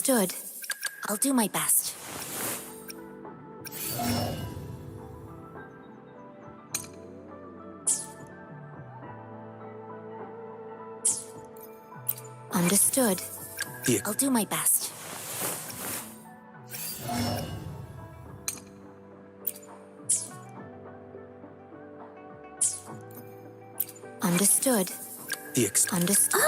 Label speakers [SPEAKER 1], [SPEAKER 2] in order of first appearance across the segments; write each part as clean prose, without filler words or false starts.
[SPEAKER 1] Understood. I'll do my best. Understood. I'll do my best. Understood. Understood.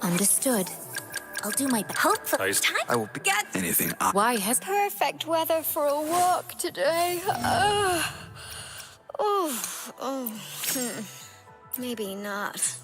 [SPEAKER 1] Understood. I'll do my best. Hopefully,
[SPEAKER 2] I will be anything.
[SPEAKER 3] Why has
[SPEAKER 4] Perfect weather for a walk today. Maybe not.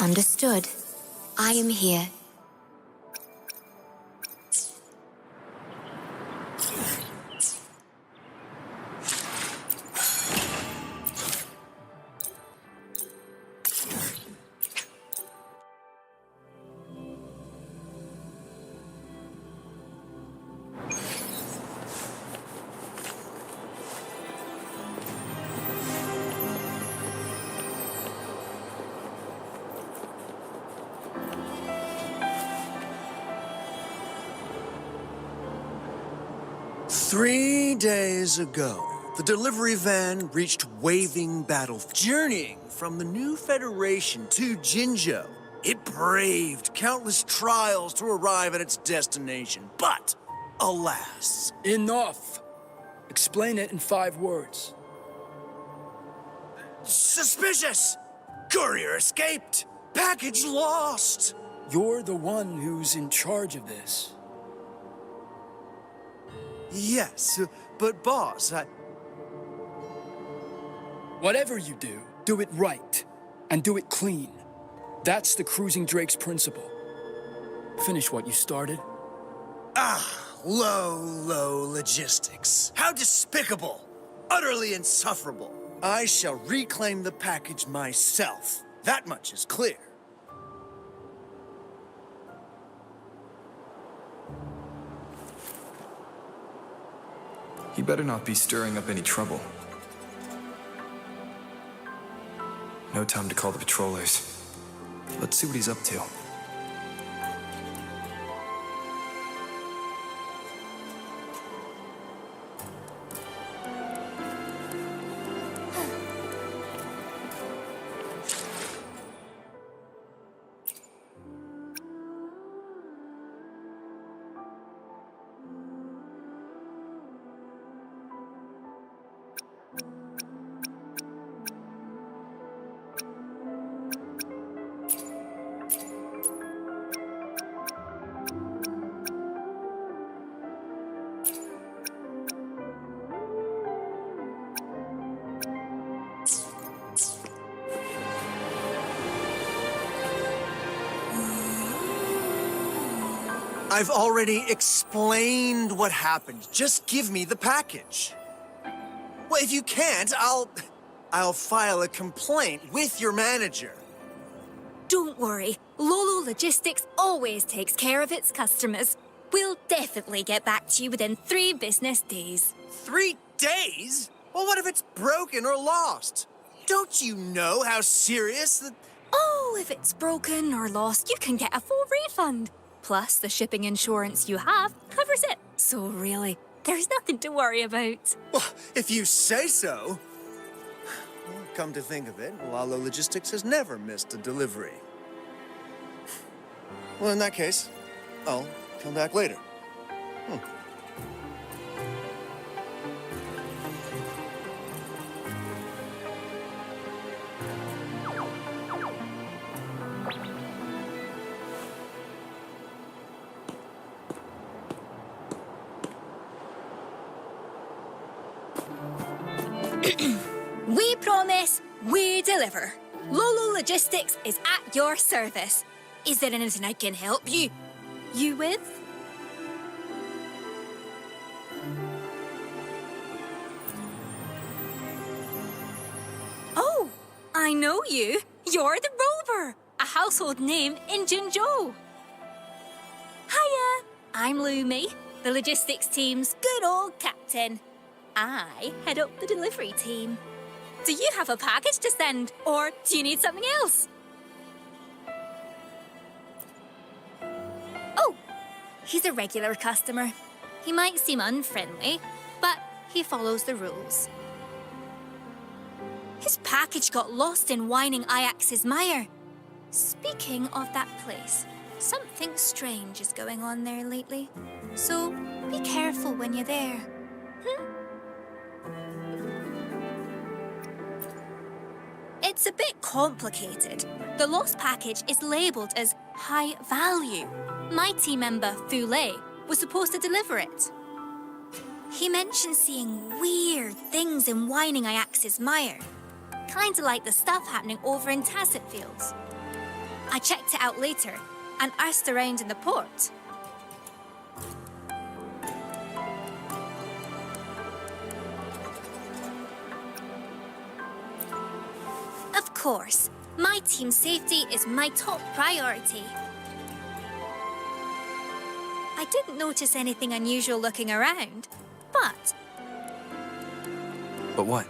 [SPEAKER 1] Understood. I am here.
[SPEAKER 5] Three days ago, the delivery van reached Waving Battle, journeying from the new Federation to Jinzhou. It braved countless trials to arrive at its destination, but alas,
[SPEAKER 6] Enough! Explain it in 5 words.
[SPEAKER 5] suspicious! Courier escaped! Package lost!
[SPEAKER 6] You're the one who's in charge of this.
[SPEAKER 5] Yes, but boss,
[SPEAKER 6] Whatever you do it right. And do it clean. That's the Cruising Drake's principle. Finish what you started.
[SPEAKER 5] Low logistics. How despicable! Utterly insufferable. I shall reclaim the package myself. That much is clear.
[SPEAKER 2] He better not be stirring up any trouble. No time to call the patrollers. Let's see what he's up to.
[SPEAKER 5] I've already explained what happened. Just give me the package. Well, if you can't, I'll file a complaint with your manager.
[SPEAKER 4] Don't worry. Lolo Logistics always takes care of its customers. We'll definitely get back to you within 3 business days.
[SPEAKER 5] 3 days? Well, what if it's broken or lost? Don't you know how serious the...
[SPEAKER 4] Oh, if it's broken or lost, you can get a full refund. Plus, the shipping insurance you have covers it. So really, there's nothing to worry about.
[SPEAKER 5] Well, if you say so. Well, come to think of it, Lalo Logistics has never missed a delivery. Well, in that case, I'll come back later.
[SPEAKER 4] We promise, we deliver. Lolo Logistics is at your service. Is there anything I can help you with? Oh, I know you. You're the Rover, a household name in Jinzhou. Hiya, I'm Lumi, the logistics team's good old captain. I head up the delivery team. Do you have a package to send, or do you need something else? Oh, he's a regular customer. He might seem unfriendly, but he follows the rules. His package got lost in whining Ajax's mire. Speaking of that place, something strange is going on there lately. So be careful when you're there. It's a bit complicated. The lost package is labelled as high value. My team member, Fule, was supposed to deliver it. He mentioned seeing weird things in whining Ajax's mire. Kinda like the stuff happening over in Tacit Fields. I checked it out later and asked around in the port. Of course, my team's safety is my top priority. I didn't notice anything unusual looking around, but...
[SPEAKER 2] But what?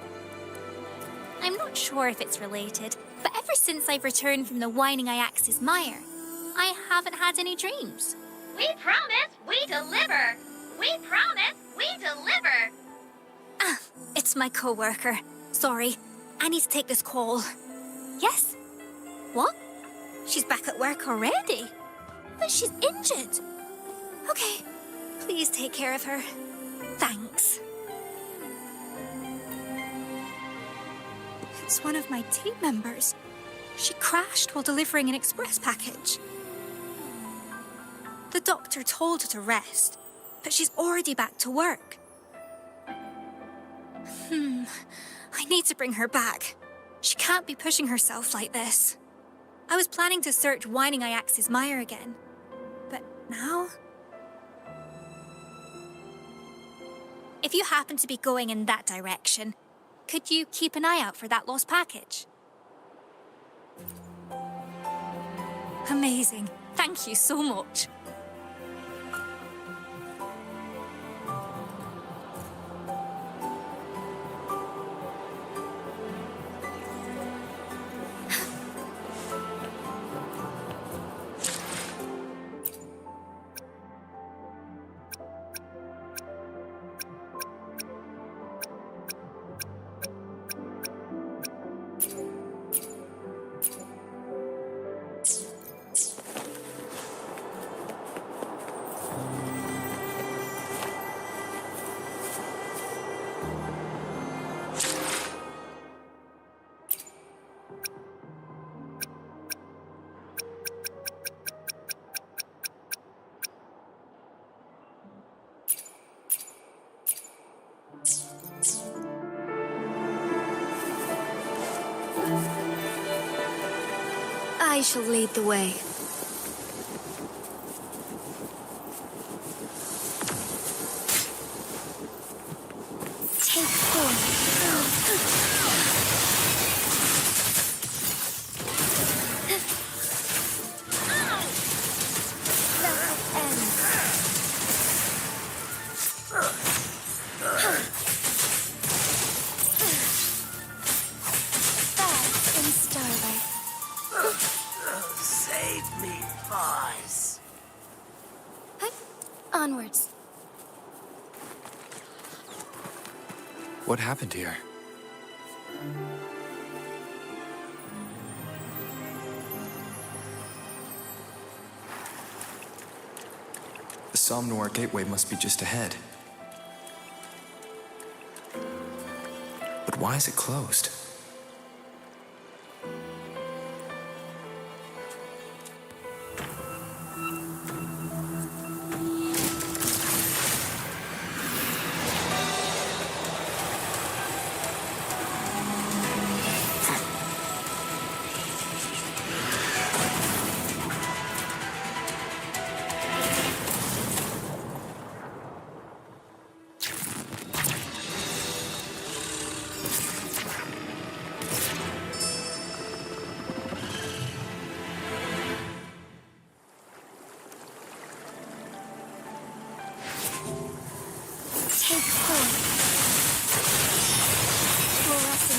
[SPEAKER 4] I'm not sure if it's related, but ever since I've returned from the whining Ajax's mire, I haven't had any dreams.
[SPEAKER 3] We promise, we deliver. We promise, we deliver.
[SPEAKER 4] Ah, it's my co-worker. Sorry, I need to take this call. Yes? What? She's back at work already? But she's injured. Okay, please take care of her. Thanks. It's one of my team members. She crashed while delivering an express package. The doctor told her to rest, but she's already back to work. I need to bring her back. She can't be pushing herself like this. I was planning to search whining Ajax's mire again, but now... If you happen to be going in that direction, could you keep an eye out for that lost package? Amazing. Thank you so much. I shall lead the way. Take
[SPEAKER 5] Save me, boss.
[SPEAKER 4] Onwards.
[SPEAKER 2] What happened here? The Somme Noir Gateway must be just ahead. But why is it closed?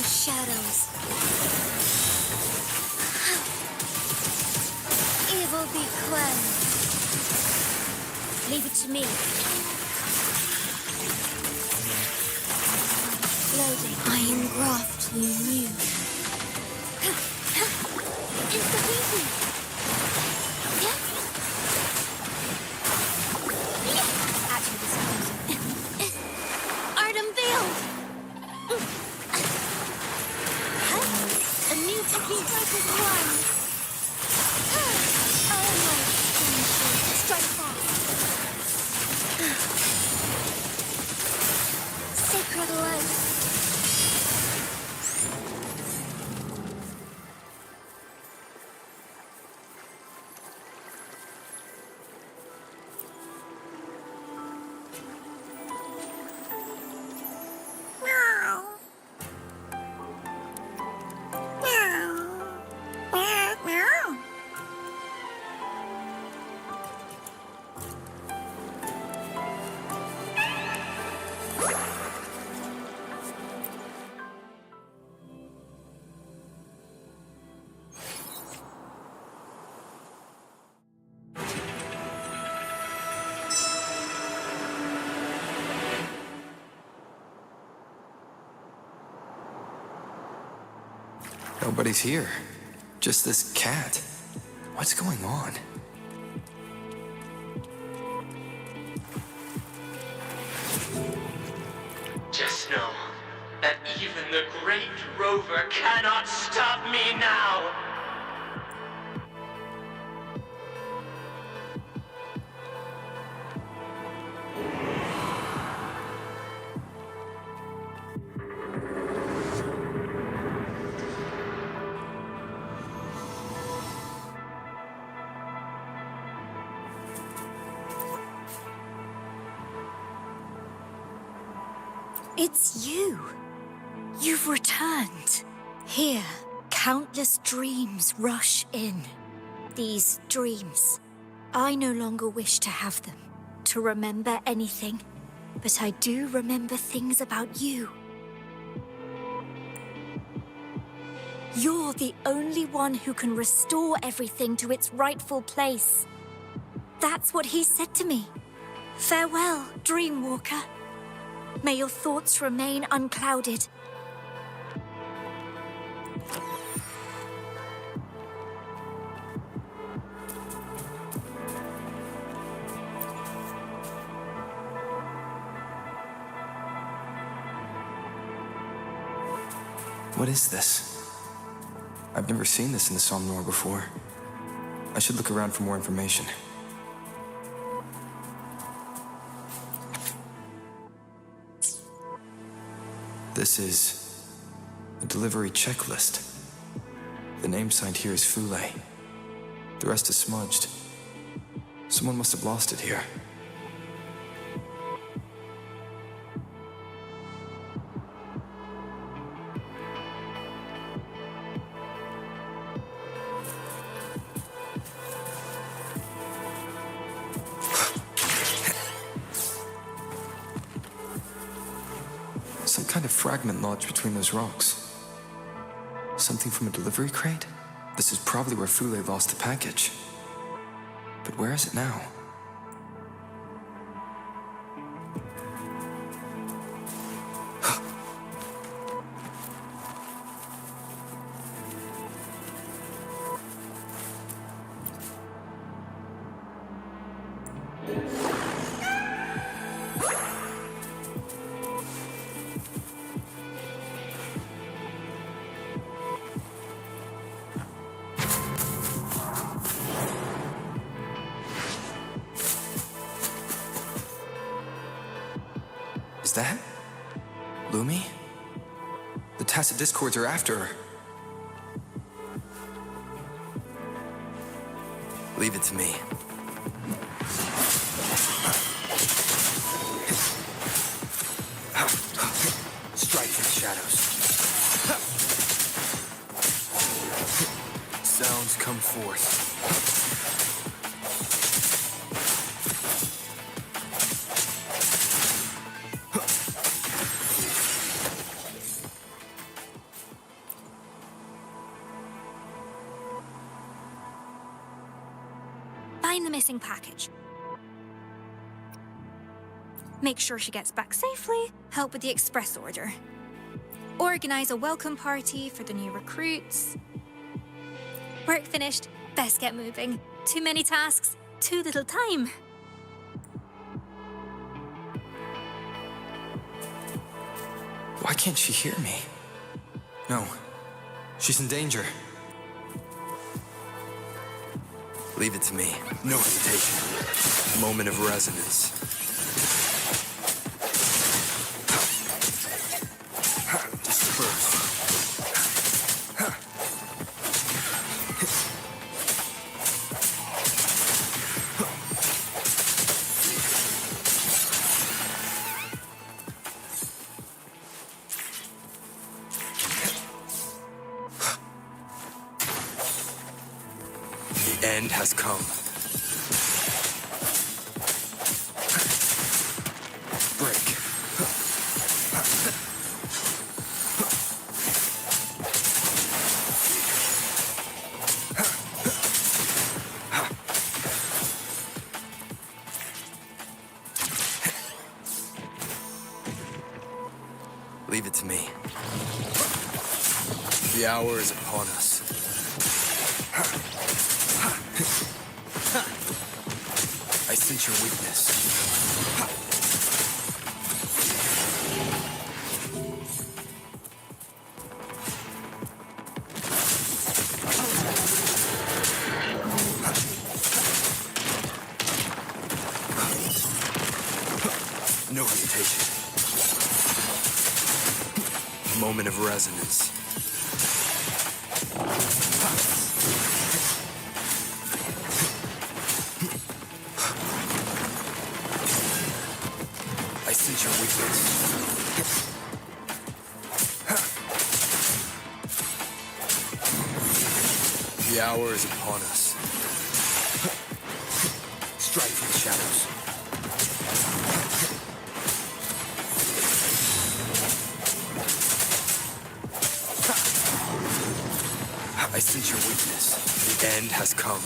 [SPEAKER 1] shadows. Evil be cleansed. Leave it to me. Loading. I engraft you new. Insta-easy. Yeah. At your disposal. Art unveiled. A new technique like is one. Iron light. Strike fast. Sacred light.
[SPEAKER 2] Nobody's here. Just this cat. What's going on?
[SPEAKER 7] Just know that even the great rover cannot stop me now!
[SPEAKER 1] It's you. You've returned. Here, countless dreams rush in. These dreams, I no longer wish to have them, to remember anything. But I do remember things about you. You're the only one who can restore everything to its rightful place. That's what he said to me. Farewell, Dreamwalker. May your thoughts remain unclouded.
[SPEAKER 2] What is this? I've never seen this in the Somnor before. I should look around for more information. This is a delivery checklist. The name signed here is Fule. The rest is smudged. Someone must have lost it here. Some kind of fragment lodged between those rocks. Something from a delivery crate? This is probably where Fule lost the package. But where is it now? Is that Lumi? The tacit discords are after her. Leave it to me. Strike for the shadows. Sounds come forth.
[SPEAKER 4] find the missing package. Make sure she gets back safely, help with the express order. Organize a welcome party for the new recruits. Work finished, best get moving. Too many tasks, too little time.
[SPEAKER 2] Why can't she hear me? No, she's in danger.
[SPEAKER 5] Leave it to me. No hesitation. Moment of resonance. Disperse. The end has come. Break. Leave it to me. The hour is upon us. I sense your weakness. No hesitation. Moment of resonance. I sense your weakness. The hour is upon us. Strike from the shadows. I sense your weakness. The end has come.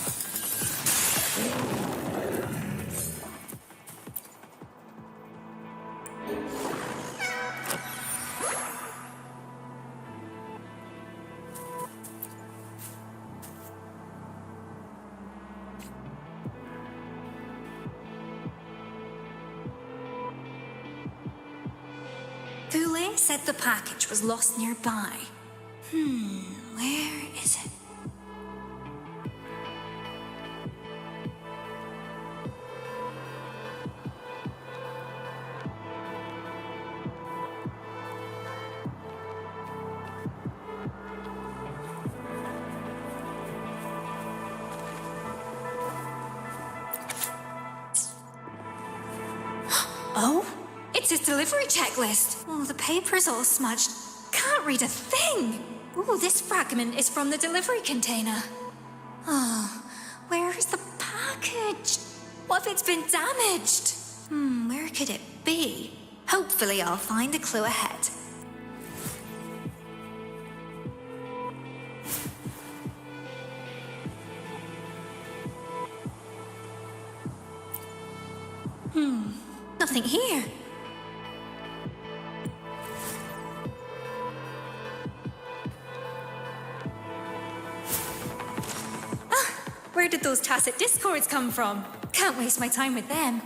[SPEAKER 4] Thule said the package was lost nearby. Where is it? Oh, it's his delivery checklist. Oh, the paper's all smudged. Can't read a thing. Oh, this fragment is from the delivery container. Oh, where is the package? What if it's been damaged? Where could it be? Hopefully I'll find a clue ahead. Nothing here. Where did those tacit discords come from? Can't waste my time with them.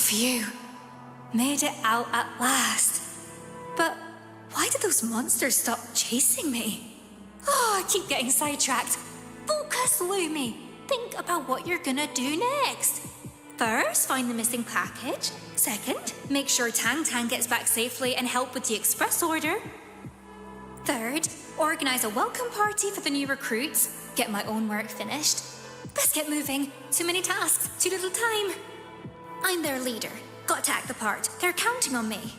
[SPEAKER 4] Phew. Made it out at last. But why did those monsters stop chasing me? Oh, I keep getting sidetracked. Focus! Princess Lumi, think about what you're gonna do next. First, find the missing package. Second, make sure Tang Tang gets back safely and help with the express order. Third, organize a welcome party for the new recruits. Get my own work finished. Let's get moving. Too many tasks, too little time. I'm their leader. Got to act the part. They're counting on me.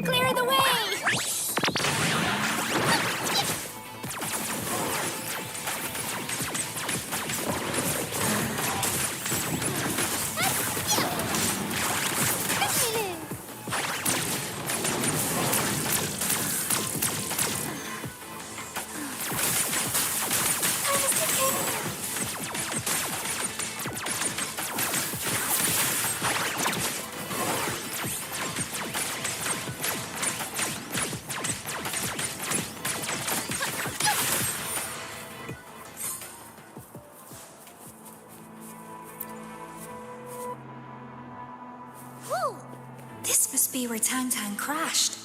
[SPEAKER 1] Clear the way!
[SPEAKER 4] This must be where Tang Tang crashed.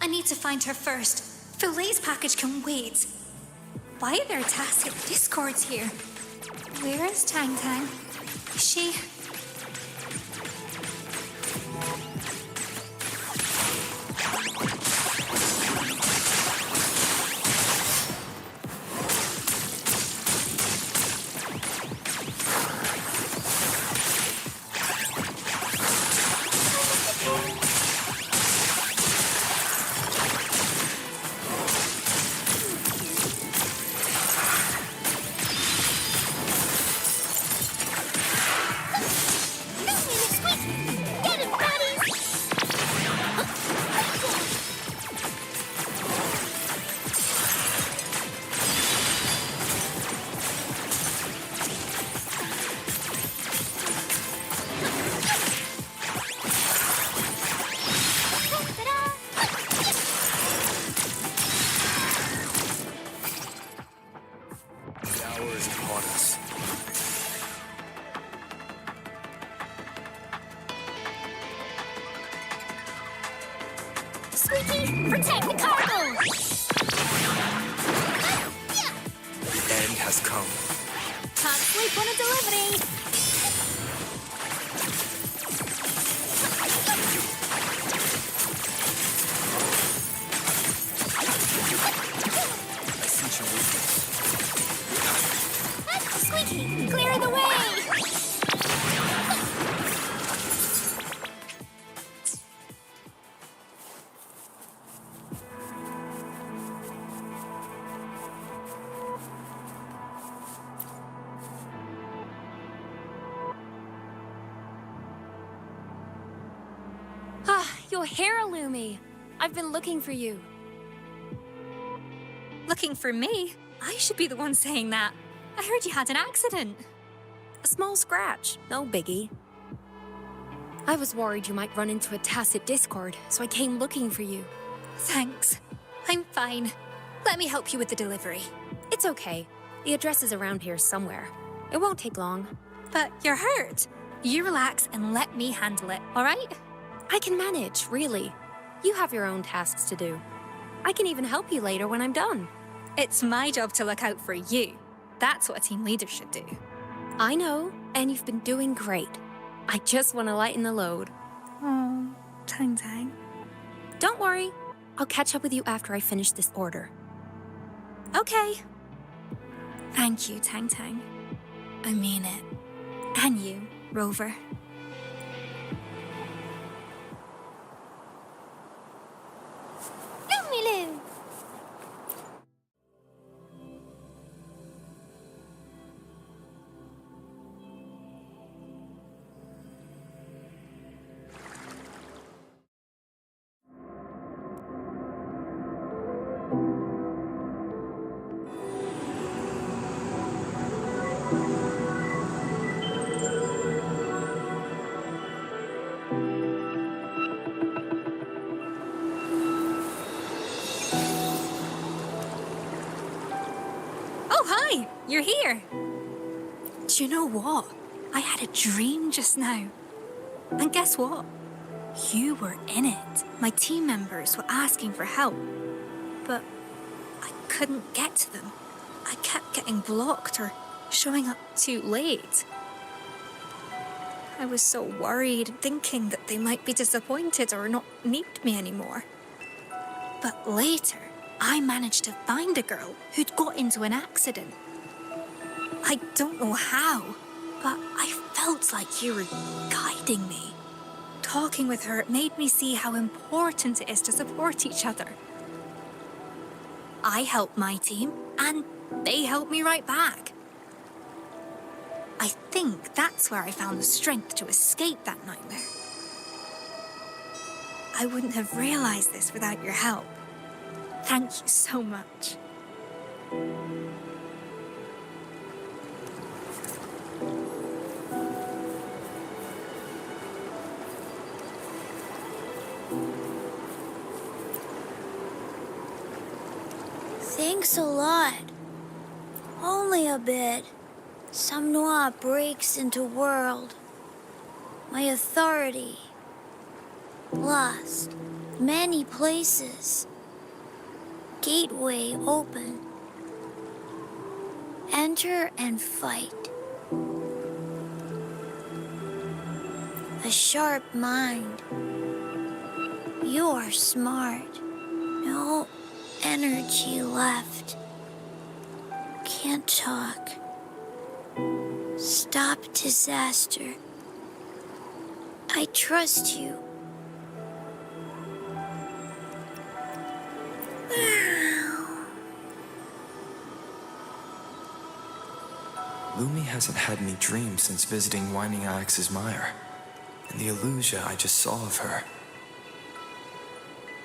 [SPEAKER 4] I need to find her first. Filet's package can wait. Why are there tacit discords here? Where is Tang Tang? Is she...
[SPEAKER 1] Squeaky, protect the cargo!
[SPEAKER 5] The end has come.
[SPEAKER 1] Can't sleep on a delivery!
[SPEAKER 5] I sense your weakness.
[SPEAKER 1] Squeaky, clear the way!
[SPEAKER 8] Your hair, Lumi. I've been looking for you.
[SPEAKER 4] Looking for me? I should be the one saying that. I heard you had an accident.
[SPEAKER 8] A small scratch, no biggie. I was worried you might run into a tacit discord, so I came looking for you.
[SPEAKER 4] Thanks. I'm fine. Let me help you with the delivery.
[SPEAKER 8] It's okay. The address is around here somewhere. It won't take long.
[SPEAKER 4] But you're hurt. You relax and let me handle it, all right?
[SPEAKER 8] I can manage, really. You have your own tasks to do. I can even help you later when I'm done.
[SPEAKER 4] It's my job to look out for you. That's what a team leader should do.
[SPEAKER 8] I know, and you've been doing great. I just want to lighten the load.
[SPEAKER 4] Tang Tang.
[SPEAKER 8] Don't worry. I'll catch up with you after I finish this order.
[SPEAKER 4] Okay. Thank you, Tang Tang. I mean it. And you, Rover.
[SPEAKER 1] Lumilu!
[SPEAKER 4] Oh, hi! You're here! Do you know what? I had a dream just now. And guess what? You were in it. My team members were asking for help. But I couldn't get to them. I kept getting blocked or showing up too late. I was so worried, thinking that they might be disappointed or not need me anymore. But later, I managed to find a girl who'd got into an accident. I don't know how, but I felt like you were guiding me. Talking with her, it made me see how important it is to support each other. I helped my team, and they helped me right back. I think that's where I found the strength to escape that nightmare. I wouldn't have realized this without your help. Thank you so much.
[SPEAKER 1] Thanks a lot. Only a bit. Some Noir breaks into world. My authority. Lost. Many places. Gateway open. Enter and fight. A sharp mind. You are smart. No energy left. Can't talk. Stop disaster. I trust you.
[SPEAKER 2] Lumi hasn't had any dreams since visiting Whining Alex's mire, and the illusion I just saw of her.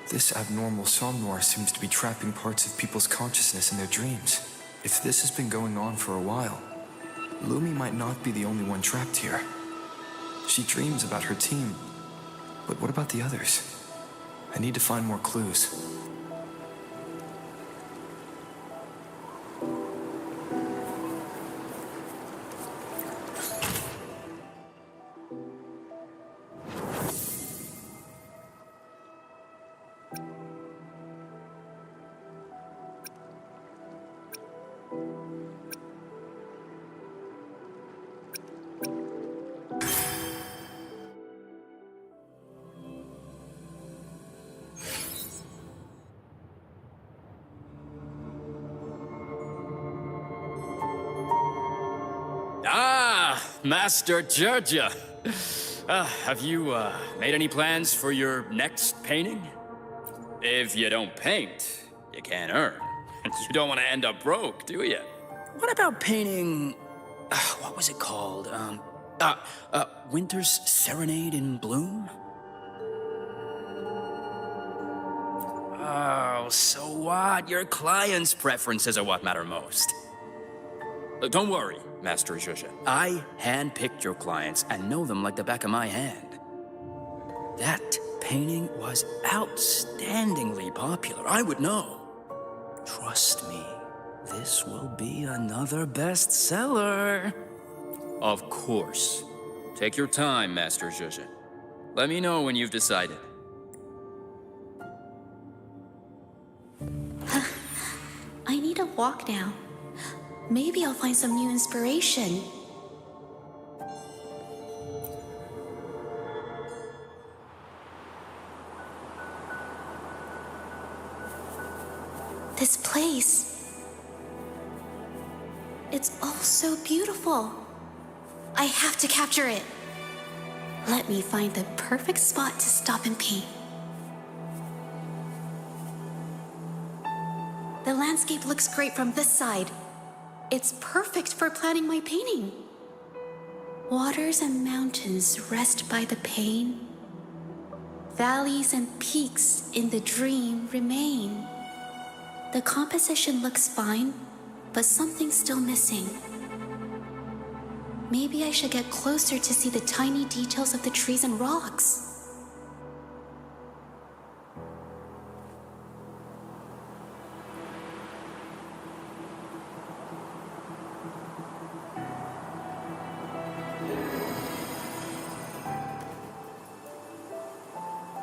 [SPEAKER 2] This abnormal somnor seems to be trapping parts of people's consciousness in their dreams. If this has been going on for a while, Lumi might not be the only one trapped here. She dreams about her team, but what about the others? I need to find more clues.
[SPEAKER 6] Master Georgia. Have you made any plans for your next painting? If you don't paint, you can't earn. You don't want to end up broke, do you? What about painting... what was it called? Winter's Serenade in Bloom? Oh, so what? Your clients' preferences are what matter most. Don't worry, Master Zhuzhe. I handpicked your clients and know them like the back of my hand. That painting was outstandingly popular. I would know. Trust me, this will be another bestseller. Of course. Take your time, Master Zhuzhe. Let me know when you've decided.
[SPEAKER 9] I need a walk now. Maybe I'll find some new inspiration. This place. It's all so beautiful. I have to capture it. Let me find the perfect spot to stop and paint. The landscape looks great from this side. It's perfect for planning my painting. Waters and mountains rest by the pane. Valleys and peaks in the dream remain. The composition looks fine, but something's still missing. Maybe I should get closer to see the tiny details of the trees and rocks.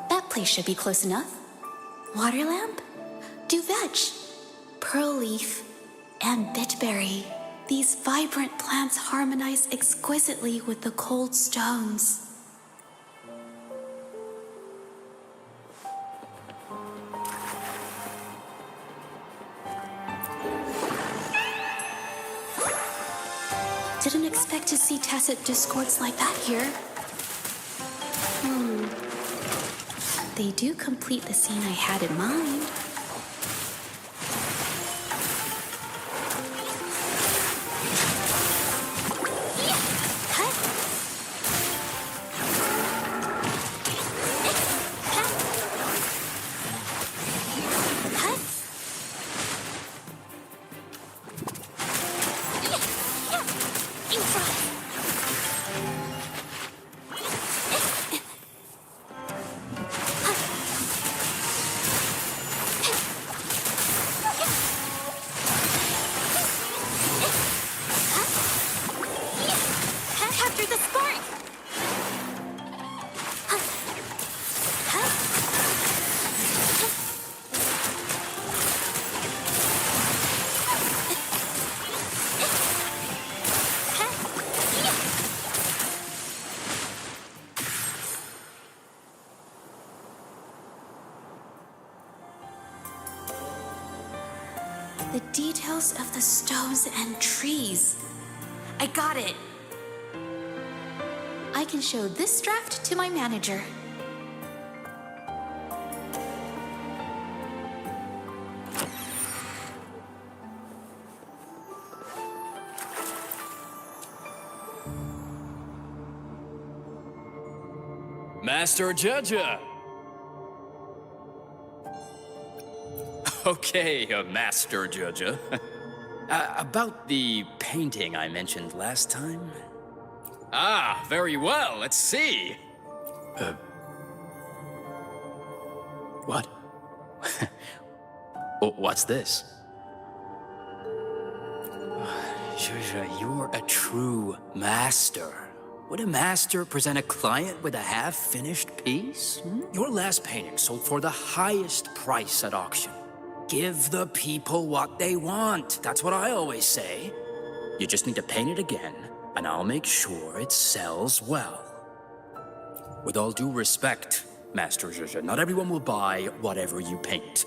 [SPEAKER 9] That place should be close enough. Water lamp, duvetch, pearl leaf, and bitberry. These vibrant plants harmonize exquisitely with the cold stones. Didn't expect to see tacit discords like that here. They do complete the scene I had in mind. Capture the spark! The details of the stones and trees. I got it! I can show this draft to my manager.
[SPEAKER 6] Master Judger! Okay, Master Judger. About the painting I mentioned last time. Ah, very well. Let's see. What? What's this? Zhuzhe, you're a true master. Would a master present a client with a half-finished piece? Your last painting sold for the highest price at auction. Give the people what they want. That's what I always say. You just need to paint it again, and I'll make sure it sells well. With all due respect, Master Zhuzhe, not everyone will buy whatever you paint.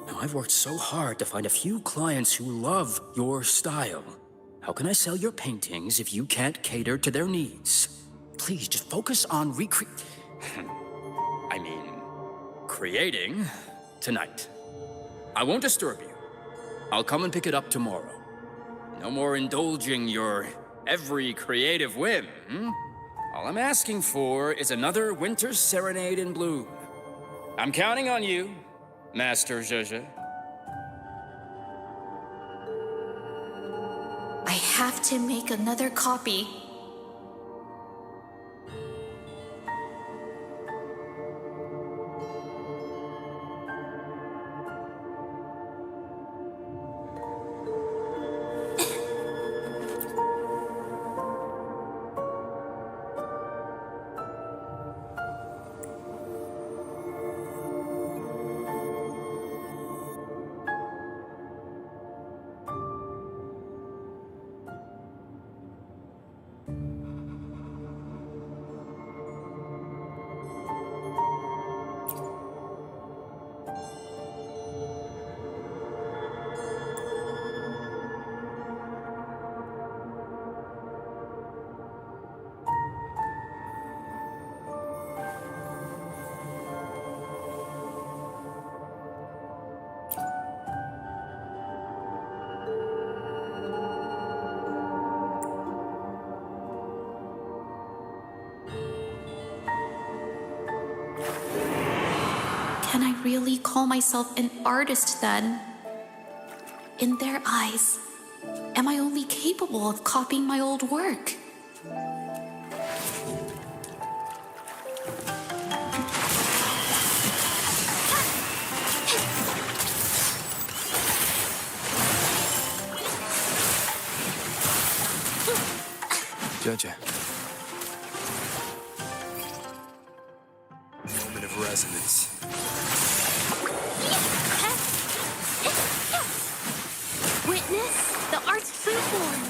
[SPEAKER 6] Now, I've worked so hard to find a few clients who love your style. How can I sell your paintings if you can't cater to their needs? Please, just focus on creating tonight. I won't disturb you. I'll come and pick it up tomorrow. No more indulging your every creative whim. All I'm asking for is another winter serenade in bloom. I'm counting on you, Master Zhuzhe.
[SPEAKER 9] I have to make another copy. Can I really call myself an artist then? In their eyes, am I only capable of copying my old work?
[SPEAKER 2] Judge. Moment of resonance.
[SPEAKER 8] Witness the art's true form.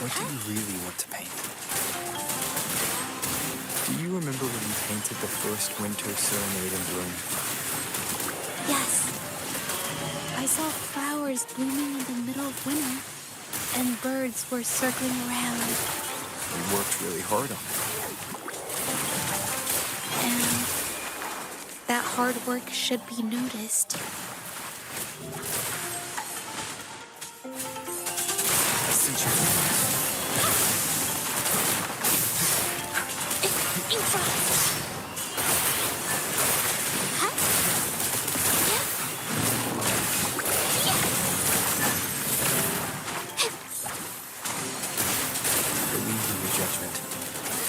[SPEAKER 2] What do you really want to paint? Do you remember when you painted the first winter serenade in bloom?
[SPEAKER 8] Yes. I saw flowers blooming in the middle of winter, and birds were circling around.
[SPEAKER 2] We worked really hard on it.
[SPEAKER 8] And that hard work should be noticed.
[SPEAKER 2] Since you believe in your judgment,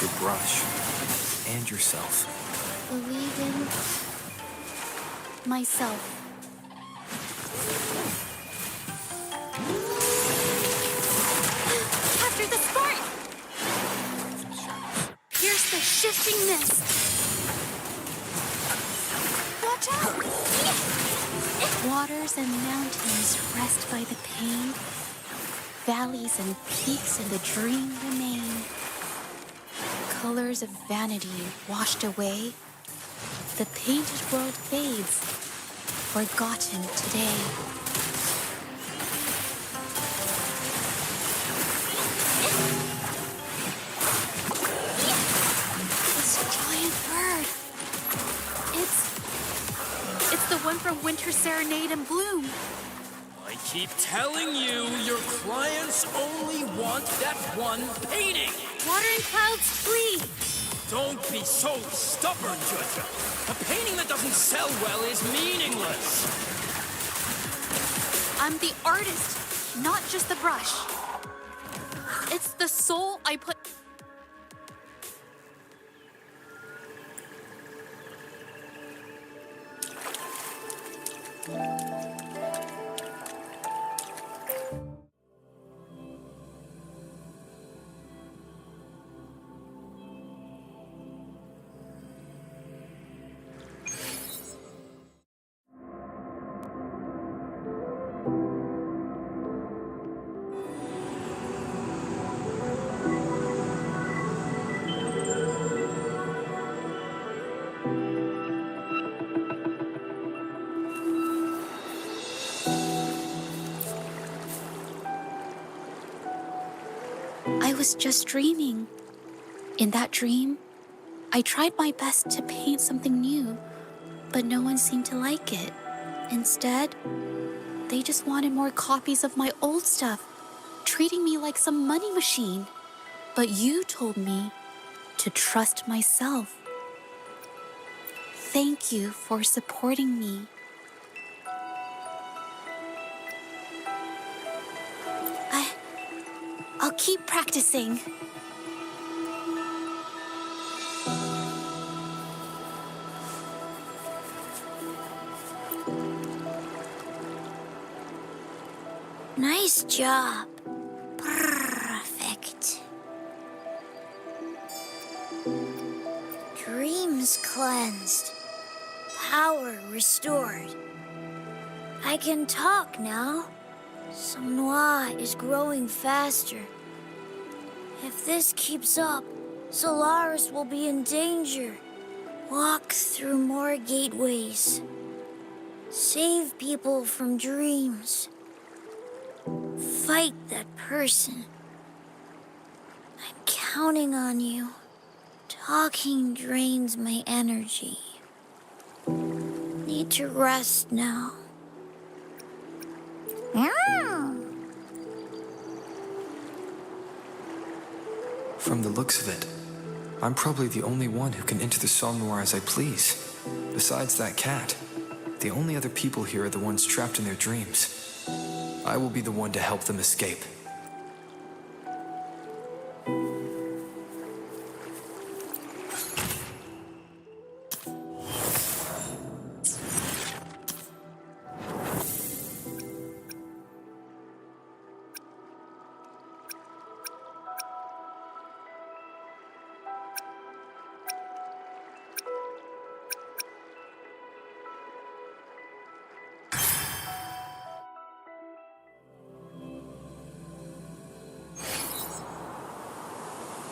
[SPEAKER 2] your brush, and yourself.
[SPEAKER 8] Believe in myself. After the spark! Here's the shifting mist. Watch out! Waters and mountains rest by the pain. Valleys and peaks in the dream remain. Colors of vanity washed away. The painted world fades, forgotten today. This giant bird. It's the one from Winter Serenade and Bloom.
[SPEAKER 6] I keep telling you, your clients only want that one painting.
[SPEAKER 8] Water and clouds flee.
[SPEAKER 6] Don't be so stubborn, Judge. A painting that doesn't sell well is meaningless.
[SPEAKER 8] I'm the artist, not just the brush. It's the soul I put... I was just dreaming. In that dream, I tried my best to paint something new, but no one seemed to like it. Instead, they just wanted more copies of my old stuff, treating me like some money machine. But you told me to trust myself. Thank you for supporting me. I'll keep practicing. Nice job. Perfect. Dreams cleansed. Power restored. I can talk now. Somnois is growing faster. If this keeps up, Solaris will be in danger. Walk through more gateways. Save people from dreams. Fight that person. I'm counting on you. Talking drains my energy. Need to rest now.
[SPEAKER 2] From the looks of it, I'm probably the only one who can enter the Somme Noir as I please. Besides that cat, the only other people here are the ones trapped in their dreams. I will be the one to help them escape.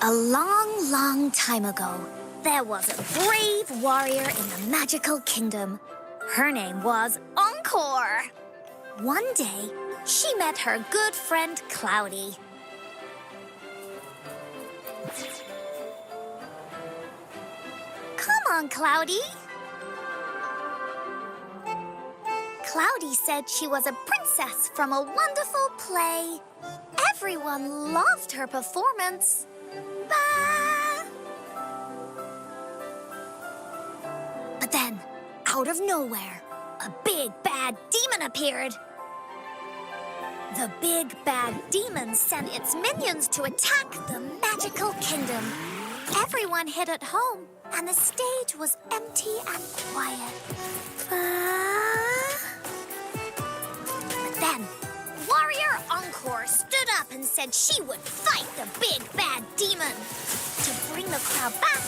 [SPEAKER 1] A long, long time ago, there was a brave warrior in the magical kingdom. Her name was Encore. One day, she met her good friend Cloudy. Come on, Cloudy. Cloudy said she was a princess from a wonderful play. Everyone loved her performance. But then, out of nowhere, a big bad demon appeared. The big bad demon sent its minions to attack the magical kingdom. Everyone hid at home, and the stage was empty and quiet. But then, Warrior Encore stood up and said she would fight the big bad demon. To bring the crowd back,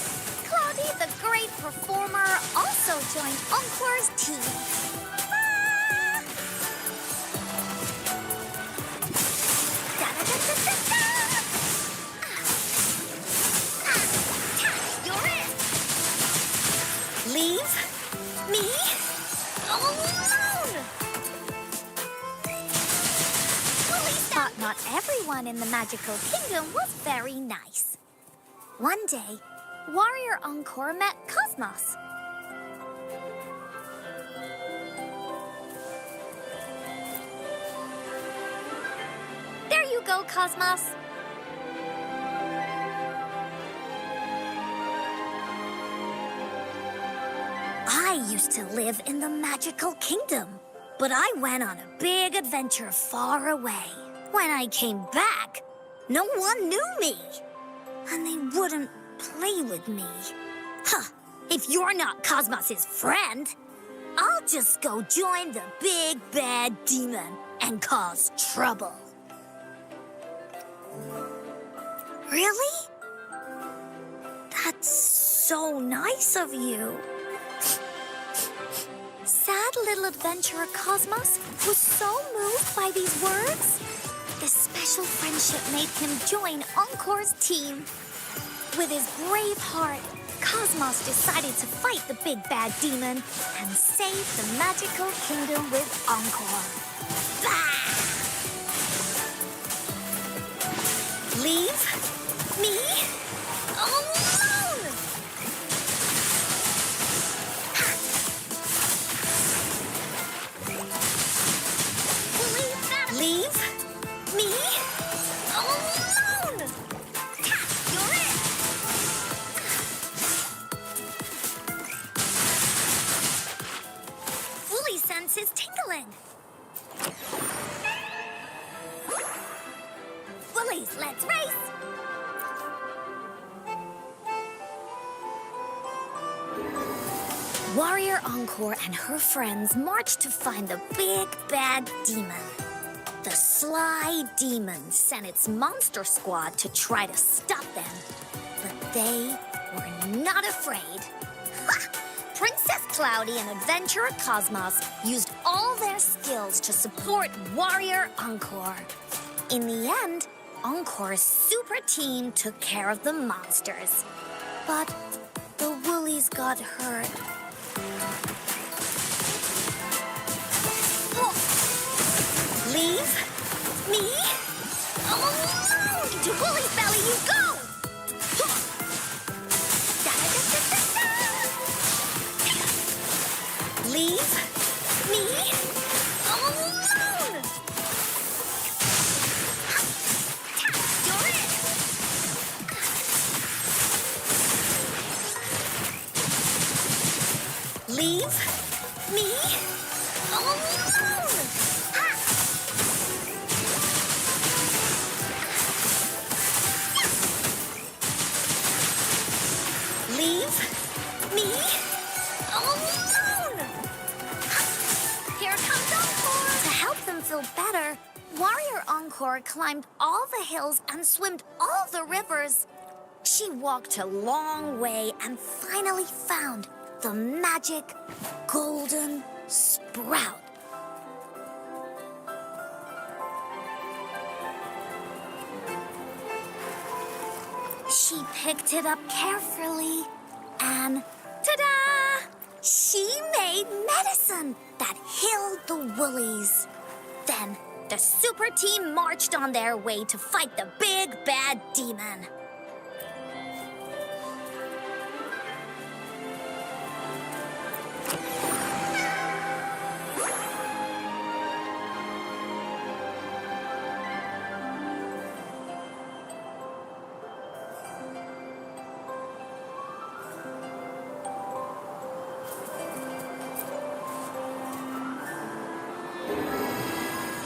[SPEAKER 1] Cloudy, the great performer, also joined Encore's team. You're it! Leave me alone! But not everyone in the magical kingdom was very nice. One day, Warrior Encore met Cosmos. There you go, Cosmos. I used to live in the magical kingdom, but I went on a big adventure far away. When I came back, no one knew me, and they wouldn't play with me. Huh, if you're not Cosmos's friend, I'll just go join the big bad demon and cause trouble. Really? That's so nice of you. Sad little adventurer Cosmos was so moved by these words. This special friendship made him join Encore's team. With his brave heart, Cosmos decided to fight the big bad demon and save the magical kingdom with Encore. Bah! Leave me alone! Leave me alone! You're it! Fully senses tingling. Woolies, let's race! Warrior Encore and her friends marched to find the big bad demon. The sly demon sent its monster squad to try to stop them, but they were not afraid. Ha! Princess Cloudy and Adventurer Cosmos used all their skills to support Warrior Encore. In the end, Encore's super team took care of the monsters. But the Woolies got hurt. Leave me alone! To Woolie's belly you go! Leave me alone! You're it! Leave me alone! Leave me alone!
[SPEAKER 3] Here comes Encore!
[SPEAKER 1] To help them feel better, Warrior Encore climbed all the hills and swam all the rivers. She walked a long way and finally found the magic golden sprout. She picked it up carefully and ta-da! She made medicine that healed the woolies. Then the super team marched on their way to fight the big bad demon.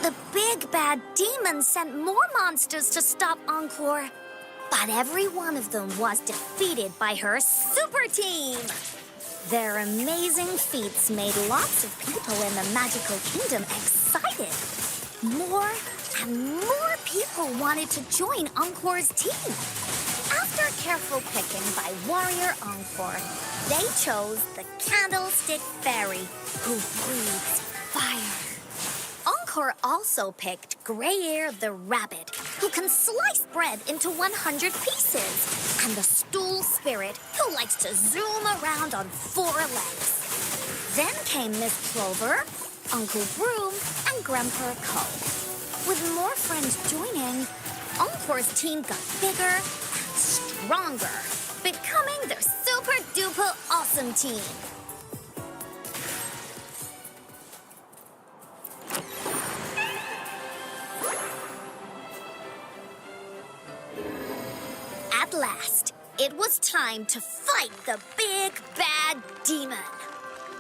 [SPEAKER 1] The big bad demon sent more monsters to stop Encore. But every one of them was defeated by her super team. Their amazing feats made lots of people in the magical kingdom excited. More and more people wanted to join Encore's team. After careful picking by Warrior Encore, they chose the Candlestick Fairy, who breathes fire. Encore also picked Grey-Ear the Rabbit, who can slice bread into 100 pieces, and the Stool Spirit, who likes to zoom around on 4 legs. Then came Miss Clover, Uncle Broom, and Grandpa Co. With more friends joining, Encore's team got bigger and stronger, becoming their super-duper awesome team. At last, it was time to fight the big bad demon.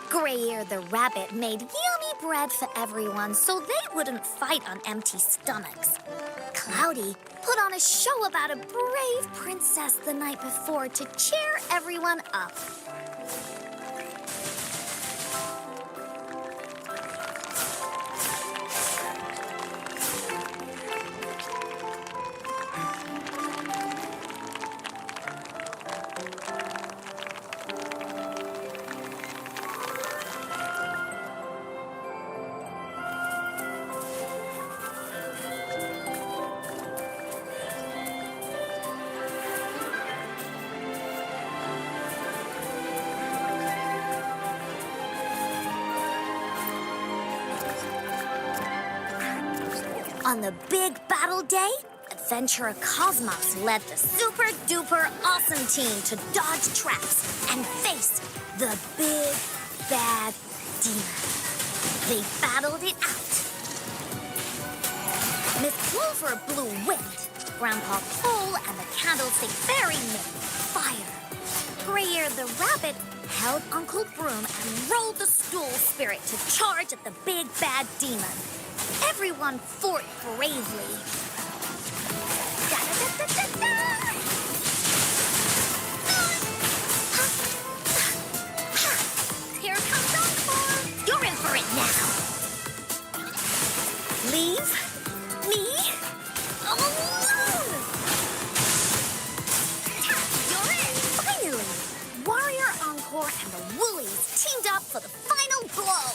[SPEAKER 1] Grey-Ear the Rabbit made yummy bread for everyone so they wouldn't fight on empty stomachs. Cloudy put on a show about a brave princess the night before to cheer everyone up. On the big battle day, Adventurer Cosmos led the super-duper awesome team to dodge traps and face the big bad demon. They battled it out. Miss Clover blew wind. Grandpa Cole and the Candlestick Fairy made fire. Grey-Ear the Rabbit held Uncle Broom and rolled the Stool Spirit to charge at the big bad demon. Everyone fought bravely. Da-da-da-da-da-da! Here comes Encore! You're in for it now! Leave me alone! You're in! Finally! Warrior Encore and the Woolies teamed up for the final blow!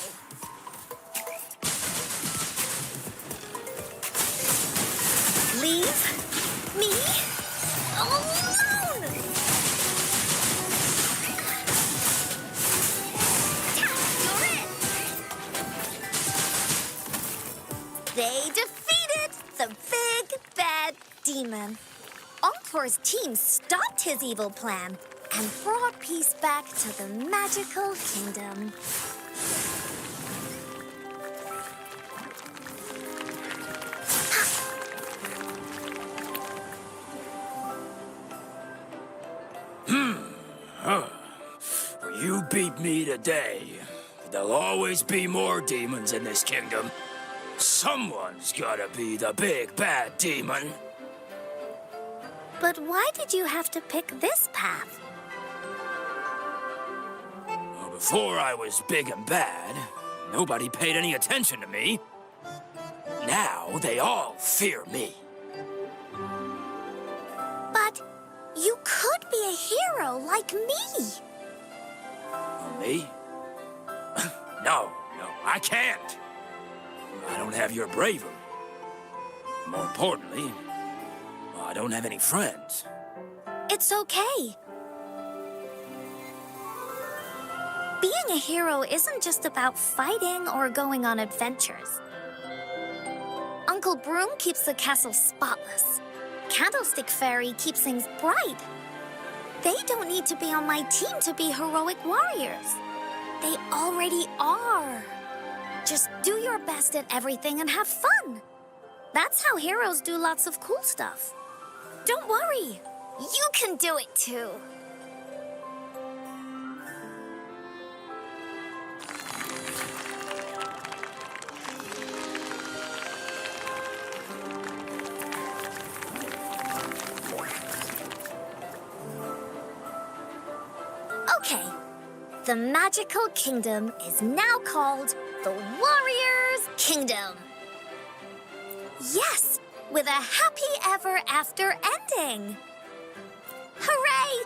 [SPEAKER 1] Leave me alone! You're in! They defeated the big bad demon. Encore's team stopped his evil plan and brought peace back to the magical kingdom.
[SPEAKER 6] You beat me today. There'll always be more demons in this kingdom. Someone's gotta be the big bad demon.
[SPEAKER 1] But why did you have to pick this path?
[SPEAKER 6] Well, before I was big and bad, nobody paid any attention to me. Now they all fear me.
[SPEAKER 1] But you could be a hero like me.
[SPEAKER 6] Me? No, I can't. I don't have your bravery. More importantly, I don't have any friends.
[SPEAKER 1] It's okay. Being a hero isn't just about fighting or going on adventures. Uncle Broom keeps the castle spotless. Candlestick Fairy keeps things bright. They don't need to be on my team to be heroic warriors. They already are. Just do your best at everything and have fun. That's how heroes do lots of cool stuff. Don't worry. You can do it too. Okay. The magical kingdom is now called the Warrior's Kingdom. Yes, with a happy ever after ending. Hooray!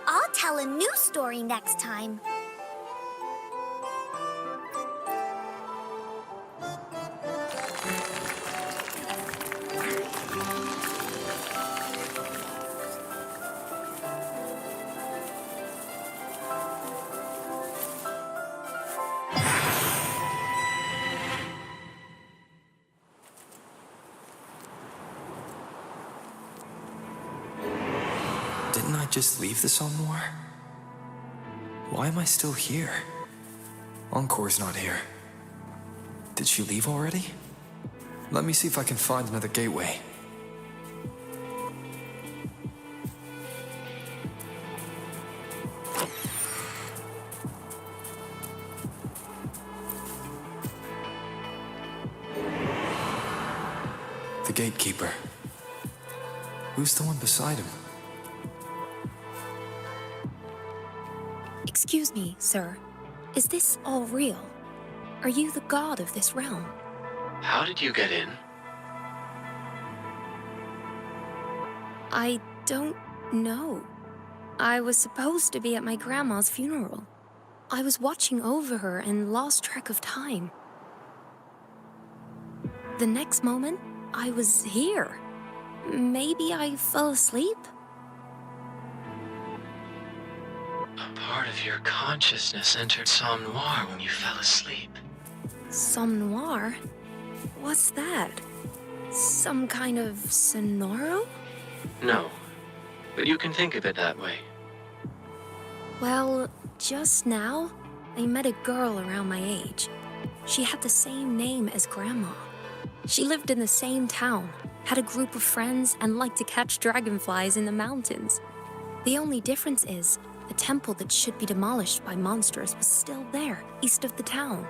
[SPEAKER 1] I'll tell a new story next time.
[SPEAKER 2] Didn't I just leave the Somnoir? Why am I still here? Encore's not here. Did she leave already? Let me see if I can find another gateway. The gatekeeper. Who's the one beside him?
[SPEAKER 10] Excuse me, sir. Is this all real? Are you the god of this realm?
[SPEAKER 7] How did you get in?
[SPEAKER 10] I don't know. I was supposed to be at my grandma's funeral. I was watching over her and lost track of time. The next moment, I was here. Maybe I fell asleep?
[SPEAKER 7] A part of your consciousness entered Somnoir when you fell asleep.
[SPEAKER 10] Somnoir? What's that? Some kind of sonoro?
[SPEAKER 7] No, but you can think of it that way.
[SPEAKER 10] Well, just now, I met a girl around my age. She had the same name as Grandma. She lived in the same town, had a group of friends, and liked to catch dragonflies in the mountains. The only difference is, the temple that should be demolished by monsters was still there, east of the town.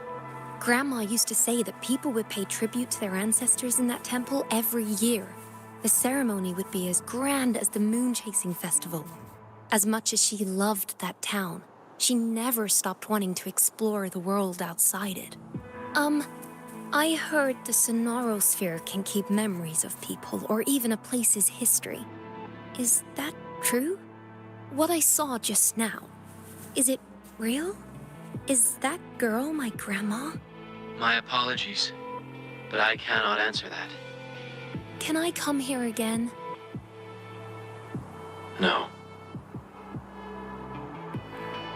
[SPEAKER 10] Grandma used to say that people would pay tribute to their ancestors in that temple every year. The ceremony would be as grand as the moon-chasing festival. As much as she loved that town, she never stopped wanting to explore the world outside it. I heard the Sonorosphere can keep memories of people or even a place's history. Is that true? What I saw just now, is it real? Is that girl my grandma?
[SPEAKER 7] My apologies, but I cannot answer that.
[SPEAKER 10] Can I come here again?
[SPEAKER 7] No.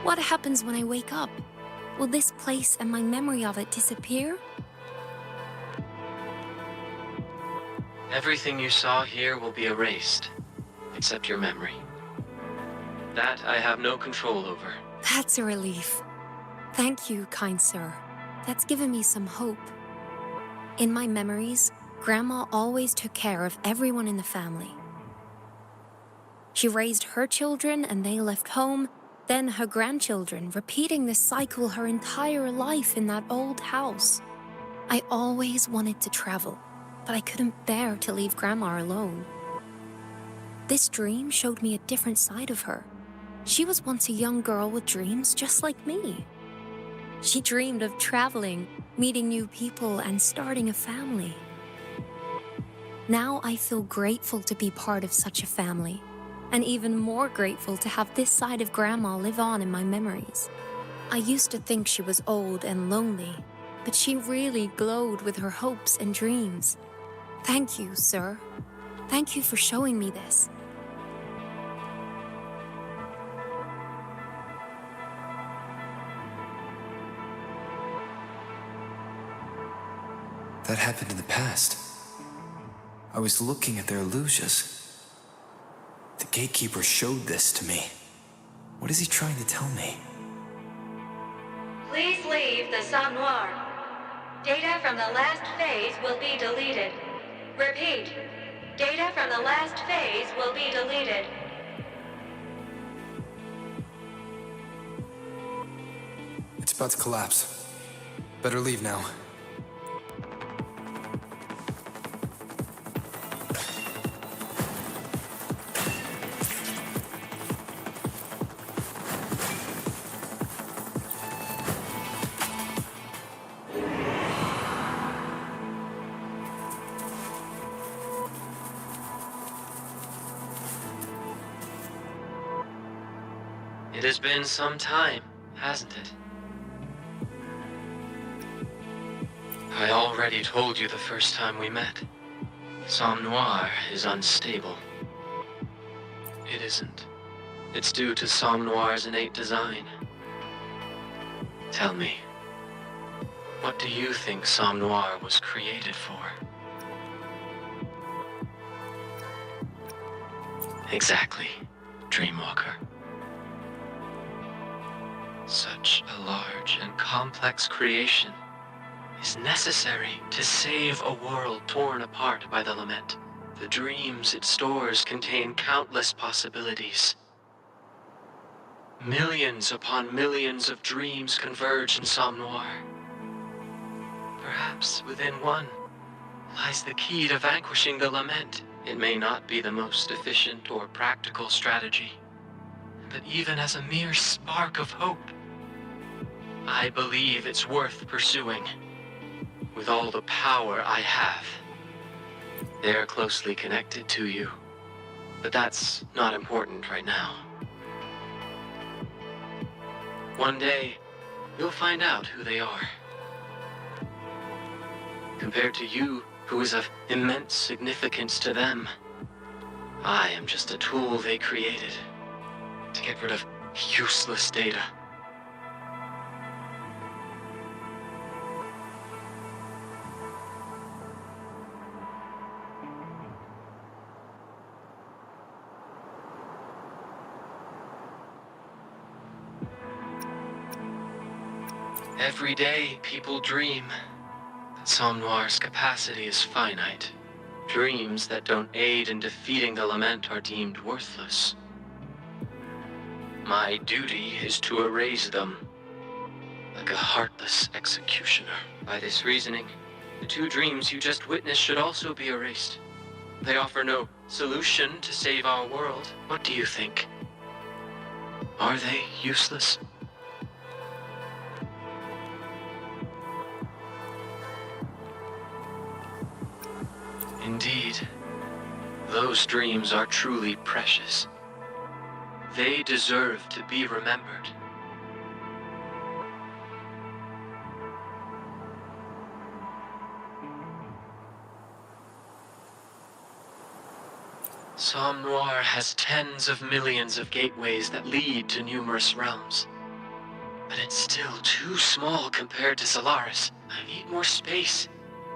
[SPEAKER 10] What happens when I wake up? Will this place and my memory of it disappear?
[SPEAKER 7] Everything you saw here will be erased, except your memory. That I have no control over.
[SPEAKER 10] That's a relief. Thank you, kind sir. That's given me some hope. In my memories, Grandma always took care of everyone in the family. She raised her children and they left home, Then her grandchildren, repeating this cycle her entire life in that old house. I always wanted to travel, but I couldn't bear to leave Grandma alone. This dream showed me a different side of her. She was once a young girl with dreams just like me. She dreamed of traveling, meeting new people, and starting a family. Now I feel grateful to be part of such a family, and even more grateful to have this side of Grandma live on in my memories. I used to think she was old and lonely, but she really glowed with her hopes and dreams. Thank you, sir. Thank you for showing me this.
[SPEAKER 2] That happened in the past. I was looking at their illusions. The gatekeeper showed this to me. What is he trying to tell me?
[SPEAKER 3] Please leave the Somme Noir. Data from the last phase will be deleted. Repeat. Data from the last phase will be deleted.
[SPEAKER 2] It's about to collapse. Better leave now.
[SPEAKER 7] It has been some time, hasn't it? I already told you the first time we met. Somme Noir is unstable. It isn't. It's due to Somme Noir's innate design. Tell me, what do you think Somme Noir was created for? Exactly, Dreamwalker. Such a large and complex creation is necessary to save a world torn apart by the lament. The dreams it stores contain countless possibilities. Millions upon millions of dreams converge in Somme Noir. Perhaps within one lies the key to vanquishing the lament. It may not be the most efficient or practical strategy, but even as a mere spark of hope, I believe it's worth pursuing. With all the power I have, they're closely connected to you, but that's not important right now. One day, you'll find out who they are. Compared to you, who is of immense significance to them, I am just a tool they created to get rid of useless data. Every day, people dream that Somme Noir's capacity is finite. Dreams that don't aid in defeating the lament are deemed worthless. My duty is to erase them, like a heartless executioner. By this reasoning, the two dreams you just witnessed should also be erased. They offer no solution to save our world. What do you think? Are they useless? Indeed, those dreams are truly precious. They deserve to be remembered. Somme Noir has tens of millions of gateways that lead to numerous realms. But it's still too small compared to Solaris. I need more space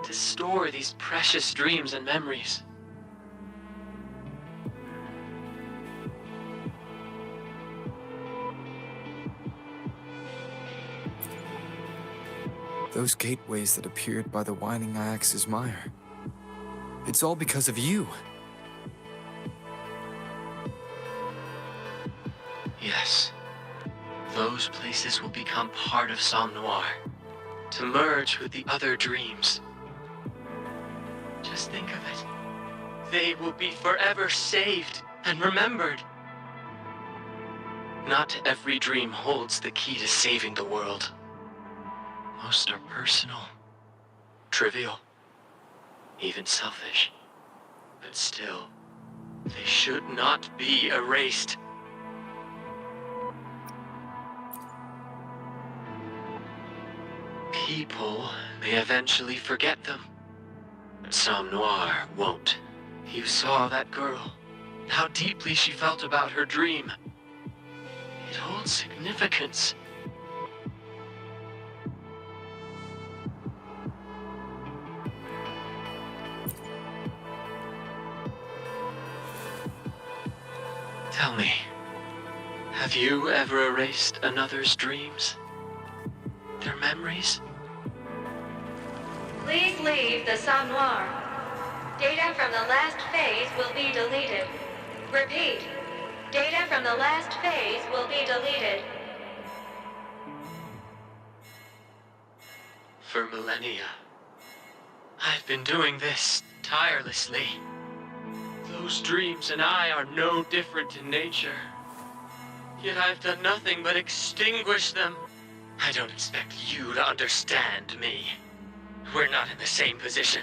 [SPEAKER 7] to store these precious dreams and memories.
[SPEAKER 2] Those gateways that appeared by the winding Iax's mire. It's all because of you.
[SPEAKER 7] Yes, those places will become part of Somme Noir, to merge with the other dreams. Just think of it. They will be forever saved and remembered. Not every dream holds the key to saving the world. Most are personal, trivial, even selfish. But still, they should not be erased. People may eventually forget them, but Somme Noir won't. You saw that girl, how deeply she felt about her dream. It holds significance. Tell me, have you ever erased another's dreams? Their memories?
[SPEAKER 3] Please leave the Somme Noir. Data from the last phase will be deleted. Repeat. Data from the last phase will be deleted.
[SPEAKER 7] For millennia, I've been doing this tirelessly. Those dreams and I are no different in nature. Yet I've done nothing but extinguish them. I don't expect you to understand me. We're not in the same position.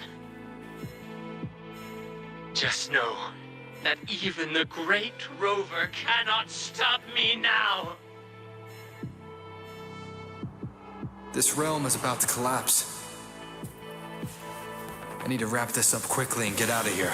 [SPEAKER 7] Just know that even the great rover cannot stop me now.
[SPEAKER 2] This realm is about to collapse. I need to wrap this up quickly and get out of here.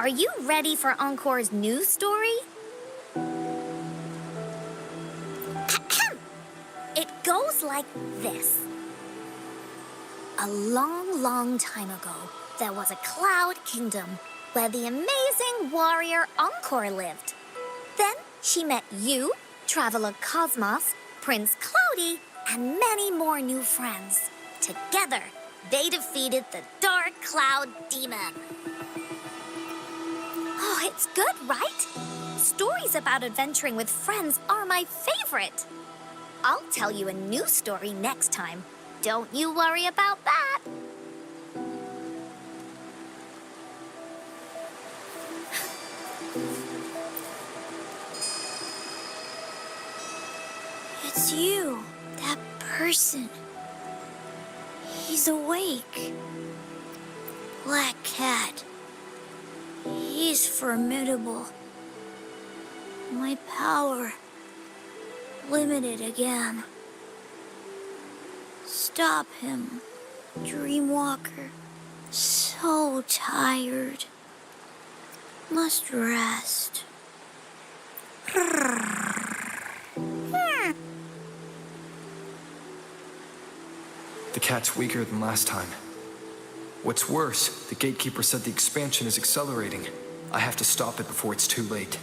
[SPEAKER 1] Are you ready for Encore's news story? It goes like this. A long, long time ago, there was a cloud kingdom where the amazing warrior Encore lived. Then she met you, Traveler Cosmos, Prince Cloudy, and many more new friends. Together, they defeated the Dark Cloud Demon. Oh, it's good, right? Stories about adventuring with friends are my favorite. I'll tell you a new story next time. Don't you worry about that. It's you, that person. He's awake. Black Cat. He's formidable. My power limited again. Stop him, Dreamwalker. So tired. Must rest.
[SPEAKER 2] The cat's weaker than last time. What's worse, the gatekeeper said the expansion is accelerating. I have to stop it before it's too late.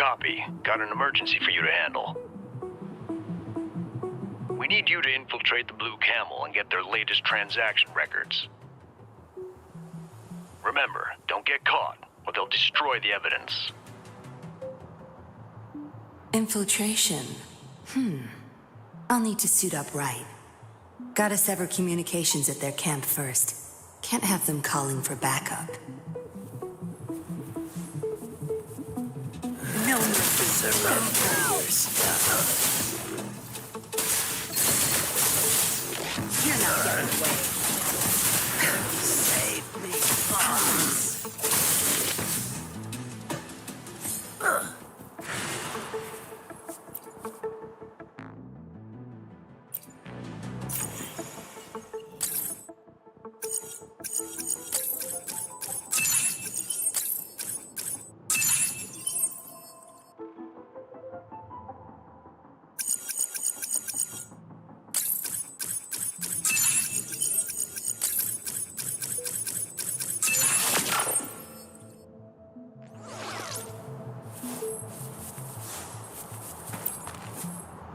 [SPEAKER 11] Copy. Got an emergency for you to handle. We need you to infiltrate the Blue Camel and get their latest transaction records. Remember, don't get caught, or they'll destroy the evidence.
[SPEAKER 12] Infiltration. I'll need to suit up right. Gotta sever communications at their camp first. Can't have them calling for backup. No mercy around your stuff. You're not getting away. Save me, boss.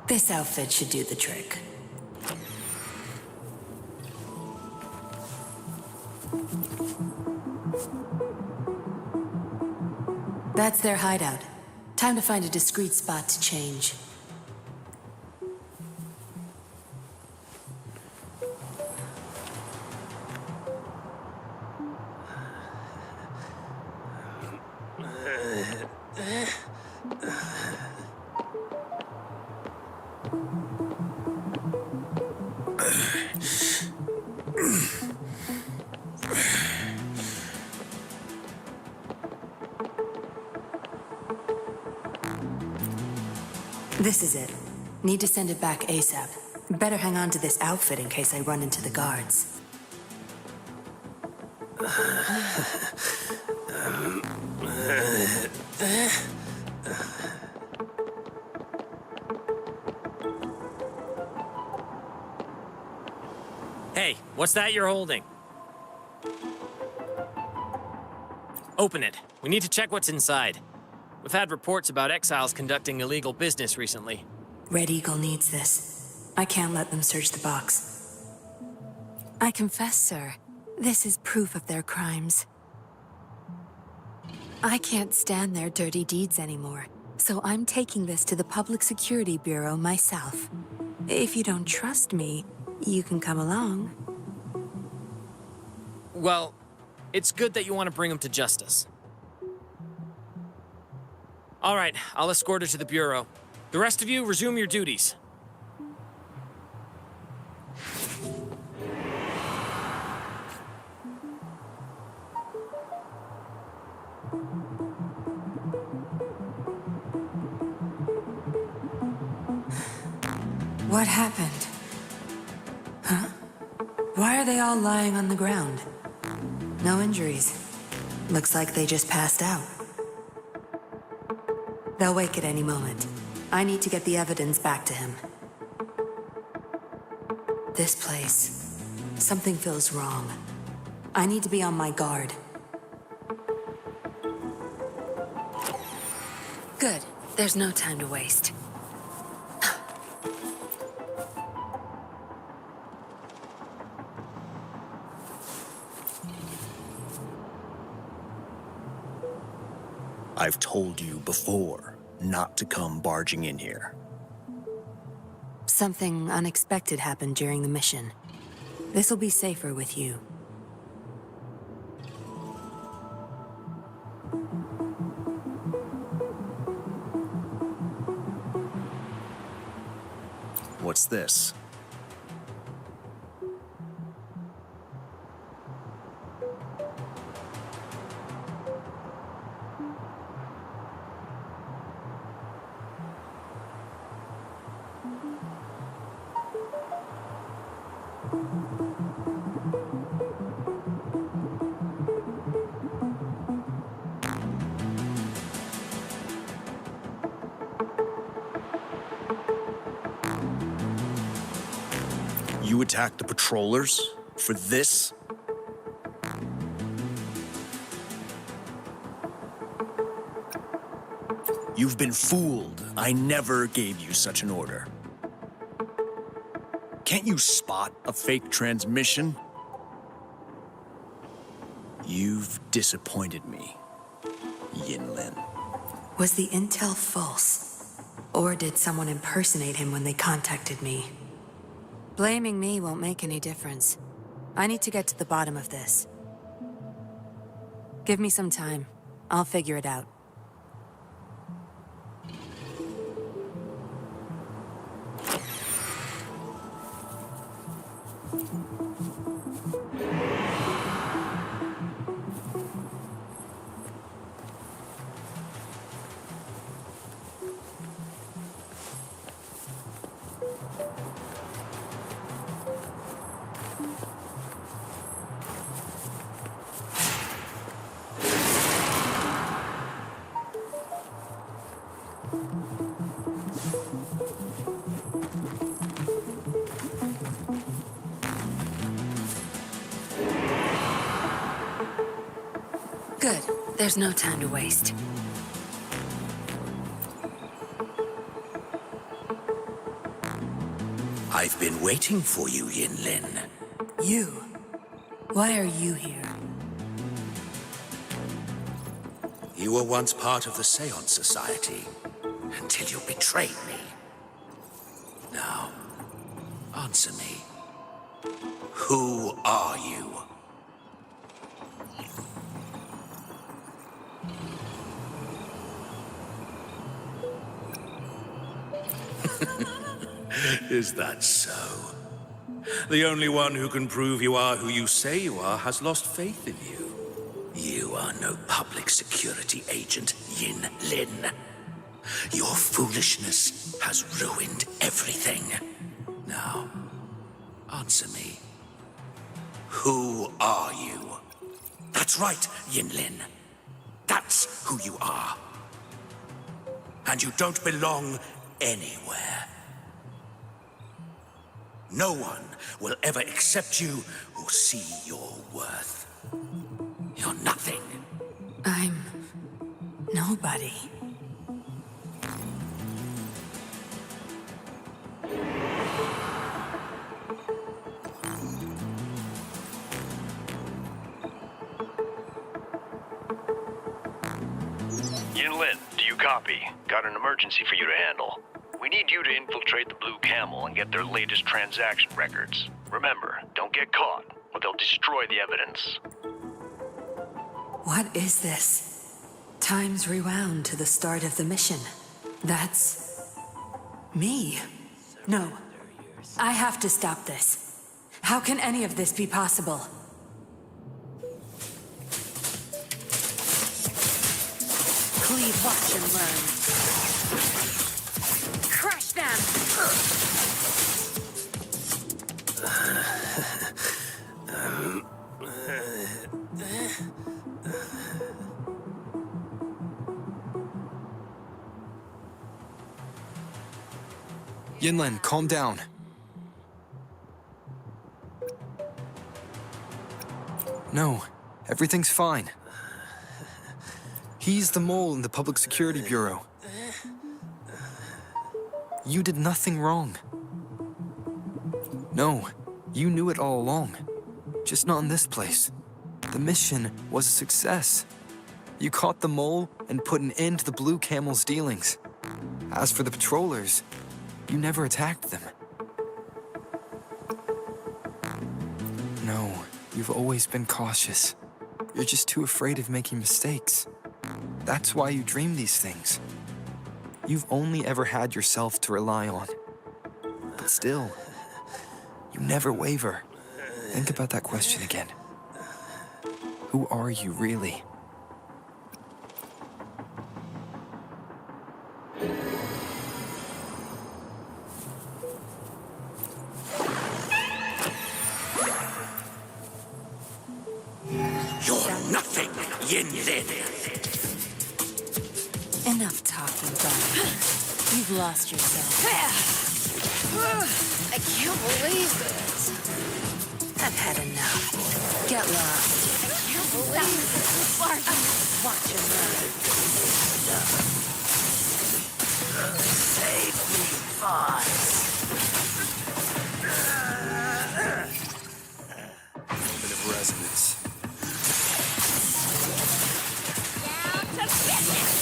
[SPEAKER 12] This outfit should do the trick. That's their hideout. Time to find a discreet spot to change. This is it. Need to send it back ASAP. Better hang on to this outfit in case I run into the guards.
[SPEAKER 13] Hey, what's that you're holding? Open it. We need to check what's inside. We've had reports about exiles conducting illegal business recently.
[SPEAKER 12] Red Eagle needs this. I can't let them search the box. I confess, sir, this is proof of their crimes. I can't stand their dirty deeds anymore, so I'm taking this to the Public Security Bureau myself. If you don't trust me, you can come along.
[SPEAKER 13] Well, it's good that you want to bring him to justice. All right, I'll escort her to the Bureau. The rest of you, resume your duties.
[SPEAKER 12] What happened? Huh? Why are they all lying on the ground? No injuries. Looks like they just passed out. They'll wake at any moment. I need to get the evidence back to him. This place. Something feels wrong. I need to be on my guard. Good. There's no time to waste.
[SPEAKER 5] I've told you before not to come barging in here.
[SPEAKER 12] Something unexpected happened during the mission. This'll be safer with you.
[SPEAKER 5] What's this? You attacked the patrollers? For this? You've been fooled. I never gave you such an order. Can't you spot a fake transmission? You've disappointed me, Yinlin.
[SPEAKER 12] Was the intel false? Or did someone impersonate him when they contacted me? Blaming me won't make any difference. I need to get to the bottom of this. Give me some time. I'll figure it out. Good. There's no time to waste.
[SPEAKER 5] I've been waiting for you, Yinlin.
[SPEAKER 12] You? Why are you here?
[SPEAKER 5] You were once part of the Seance Society, until you betrayed me. Now, answer me. Who are you? Is that so? The only one who can prove you are who you say you are has lost faith in you. You are no public security agent, Yin Lin. Your foolishness has ruined everything. Now, answer me. Who are you? That's right, Yin Lin. That's who you are. And you don't belong anywhere. No one will ever accept you or see your worth. You're nothing.
[SPEAKER 12] I'm... nobody.
[SPEAKER 11] Yinlin, do you copy? Got an emergency for you to handle. We need you to infiltrate the Blue Camel and get their latest transaction records. Remember, don't get caught, or they'll destroy the evidence.
[SPEAKER 12] What is this? Time's rewound to the start of the mission. That's... me. No. I have to stop this. How can any of this be possible? Cleave, watch and learn. Crush them!
[SPEAKER 2] Yinlin, calm down. No, everything's fine. He's the mole in the Public Security Bureau. You did nothing wrong. No, you knew it all along. Just not in this place. The mission was a success. You caught the mole and put an end to the Blue Camel's dealings. As for the patrollers, you never attacked them. No, you've always been cautious. You're just too afraid of making mistakes. That's why you dream these things. You've only ever had yourself to rely on. But still, you never waver. Think about that question again. Who are you, really?
[SPEAKER 5] You're nothing, Yin Lin.
[SPEAKER 12] Enough talking, Donnie. You've lost yourself.
[SPEAKER 1] I can't believe it.
[SPEAKER 12] I've had enough. Get lost.
[SPEAKER 1] I can't believe it.
[SPEAKER 12] Watch and learn.
[SPEAKER 5] Bit of resonance.
[SPEAKER 4] Down to business!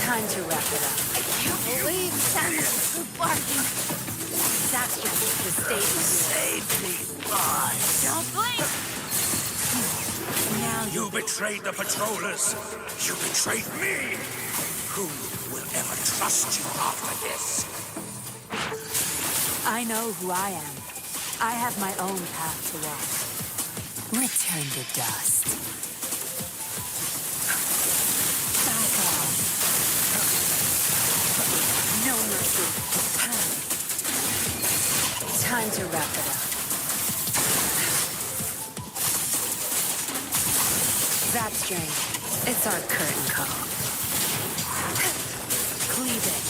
[SPEAKER 12] Time to wrap it up.
[SPEAKER 4] I can't believe Sam's barking.
[SPEAKER 12] That's just the stage.
[SPEAKER 5] Save me, boss.
[SPEAKER 4] Don't blink!
[SPEAKER 12] Now
[SPEAKER 5] You betrayed the patrollers. You betrayed me. Who will ever trust you after this?
[SPEAKER 12] I know who I am. I have my own path to walk. Return to dust. Back off. No mercy. Time to wrap it up. That's strange. It's our curtain call. Cleave it.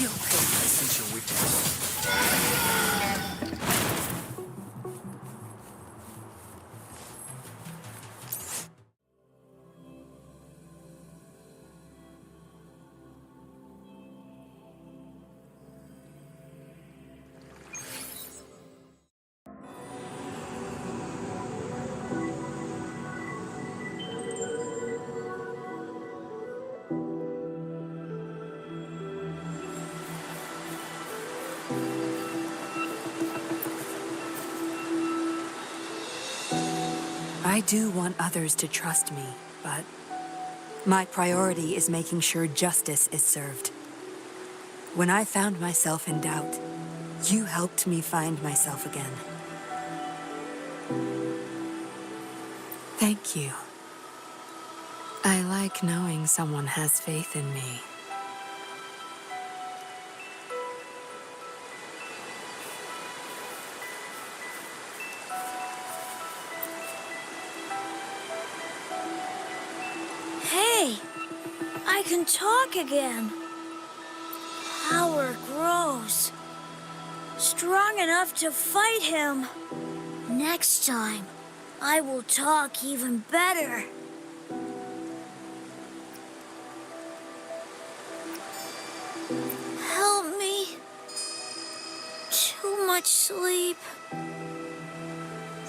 [SPEAKER 12] You'll pay my essential weakness. I do want others to trust me, but my priority is making sure justice is served. When I found myself in doubt, you helped me find myself again. Thank you. I like knowing someone has faith in me.
[SPEAKER 1] Hey, I can talk again. Power grows. Strong enough to fight him. Next time, I will talk even better. Help me. Too much sleep.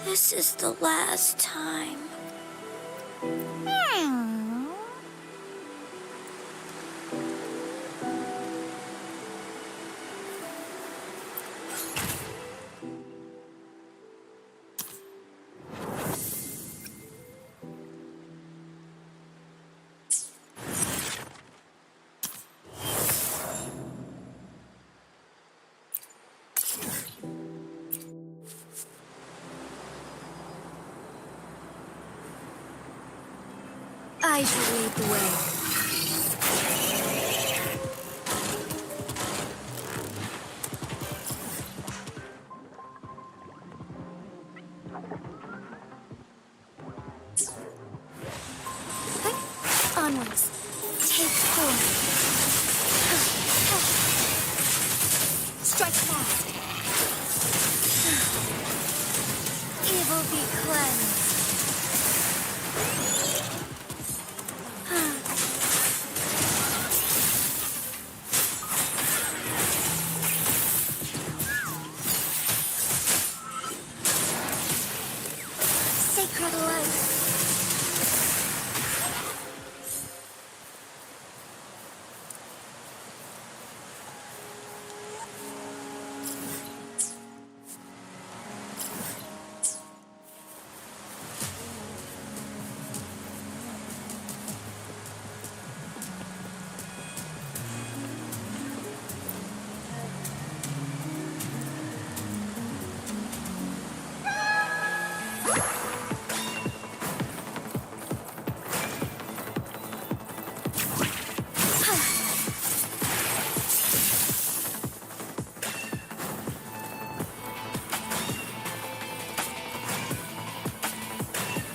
[SPEAKER 1] This is the last time. I shall lead the way. Onwards. Take form. Strike fast. Evil be cleansed. Sacred light.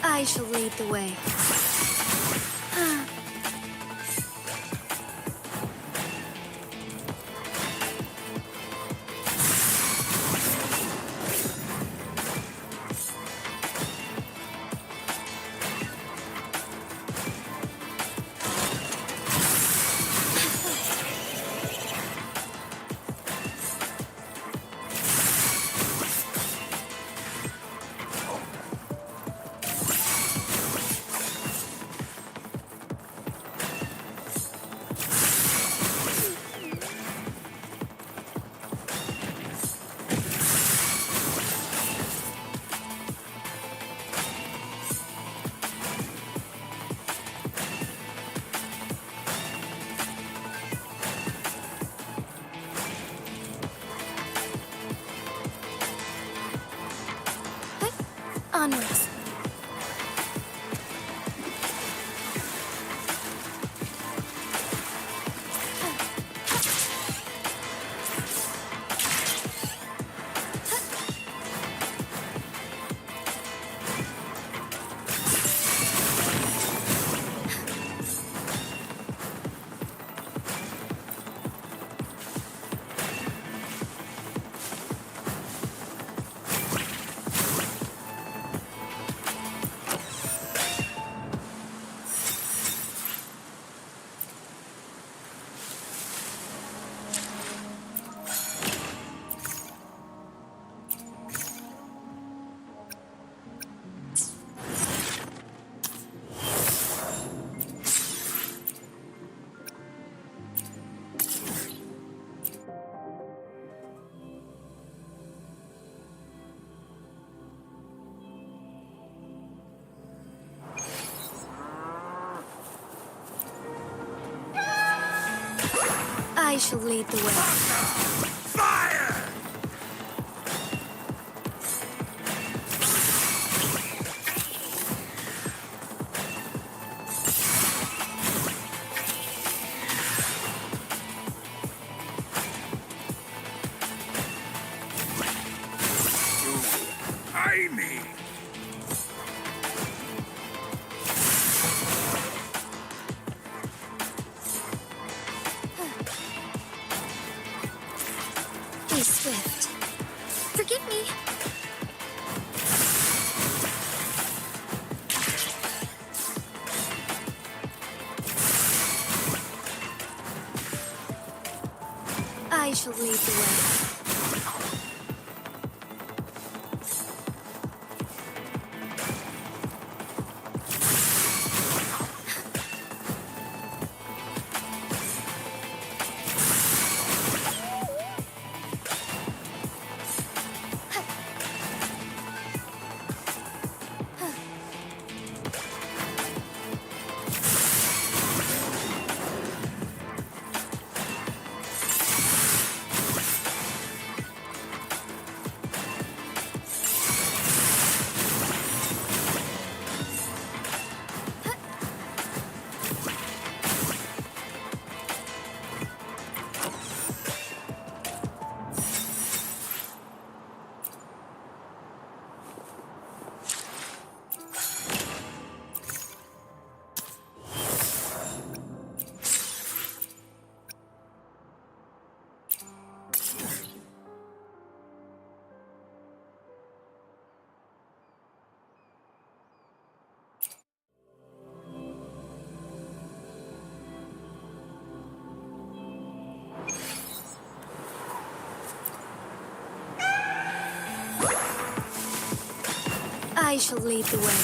[SPEAKER 1] I shall lead the way.
[SPEAKER 4] Onwards. I shall lead the way.
[SPEAKER 5] Fire! Eye me!
[SPEAKER 1] Be swift. Forgive me. I shall lead the way. I shall lead the way.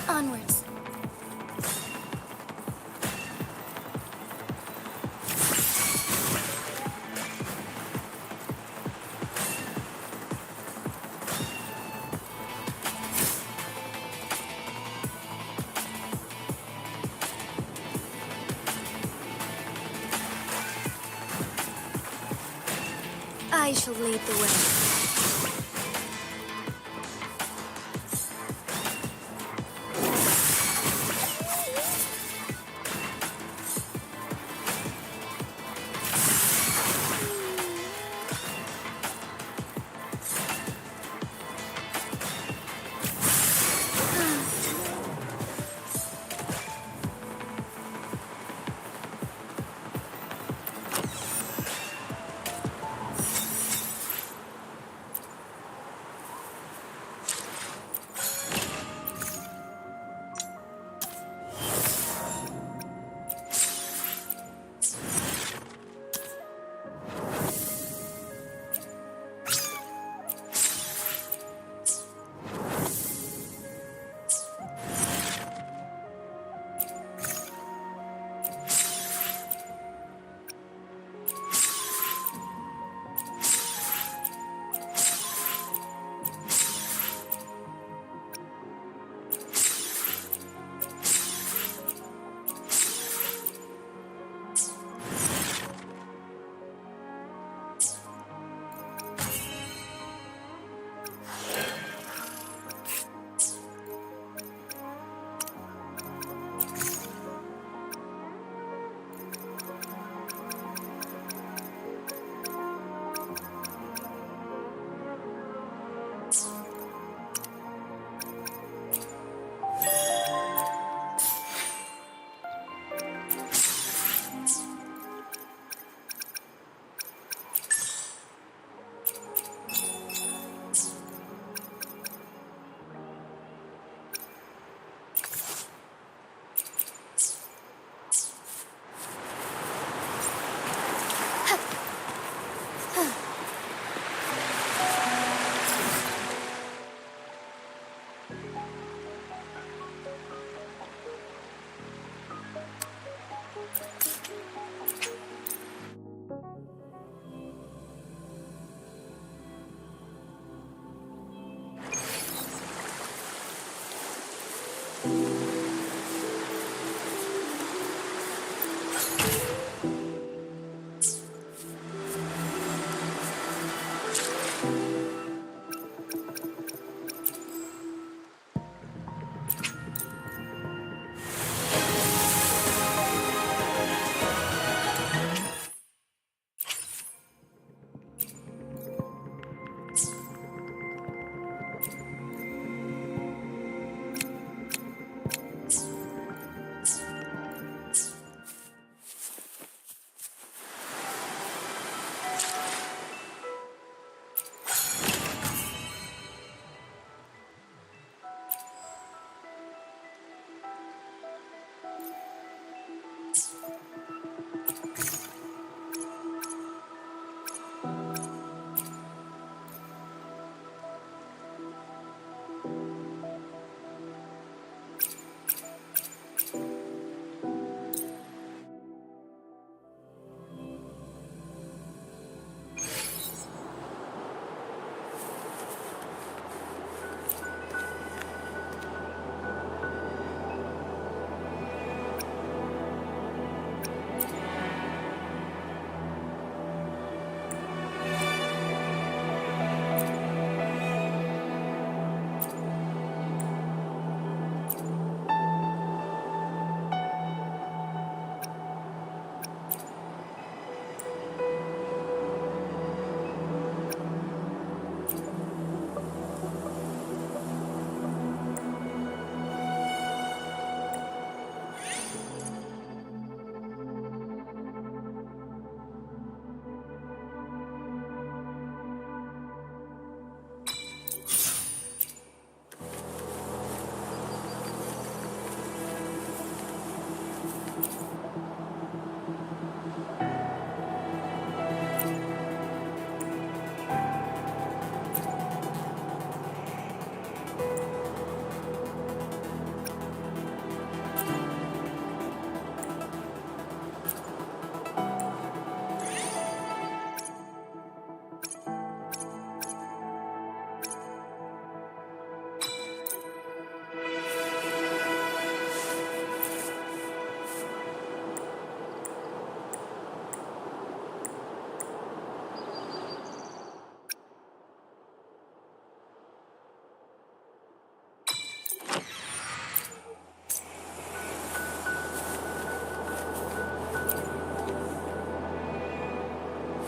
[SPEAKER 1] Onwards. I shall lead the way.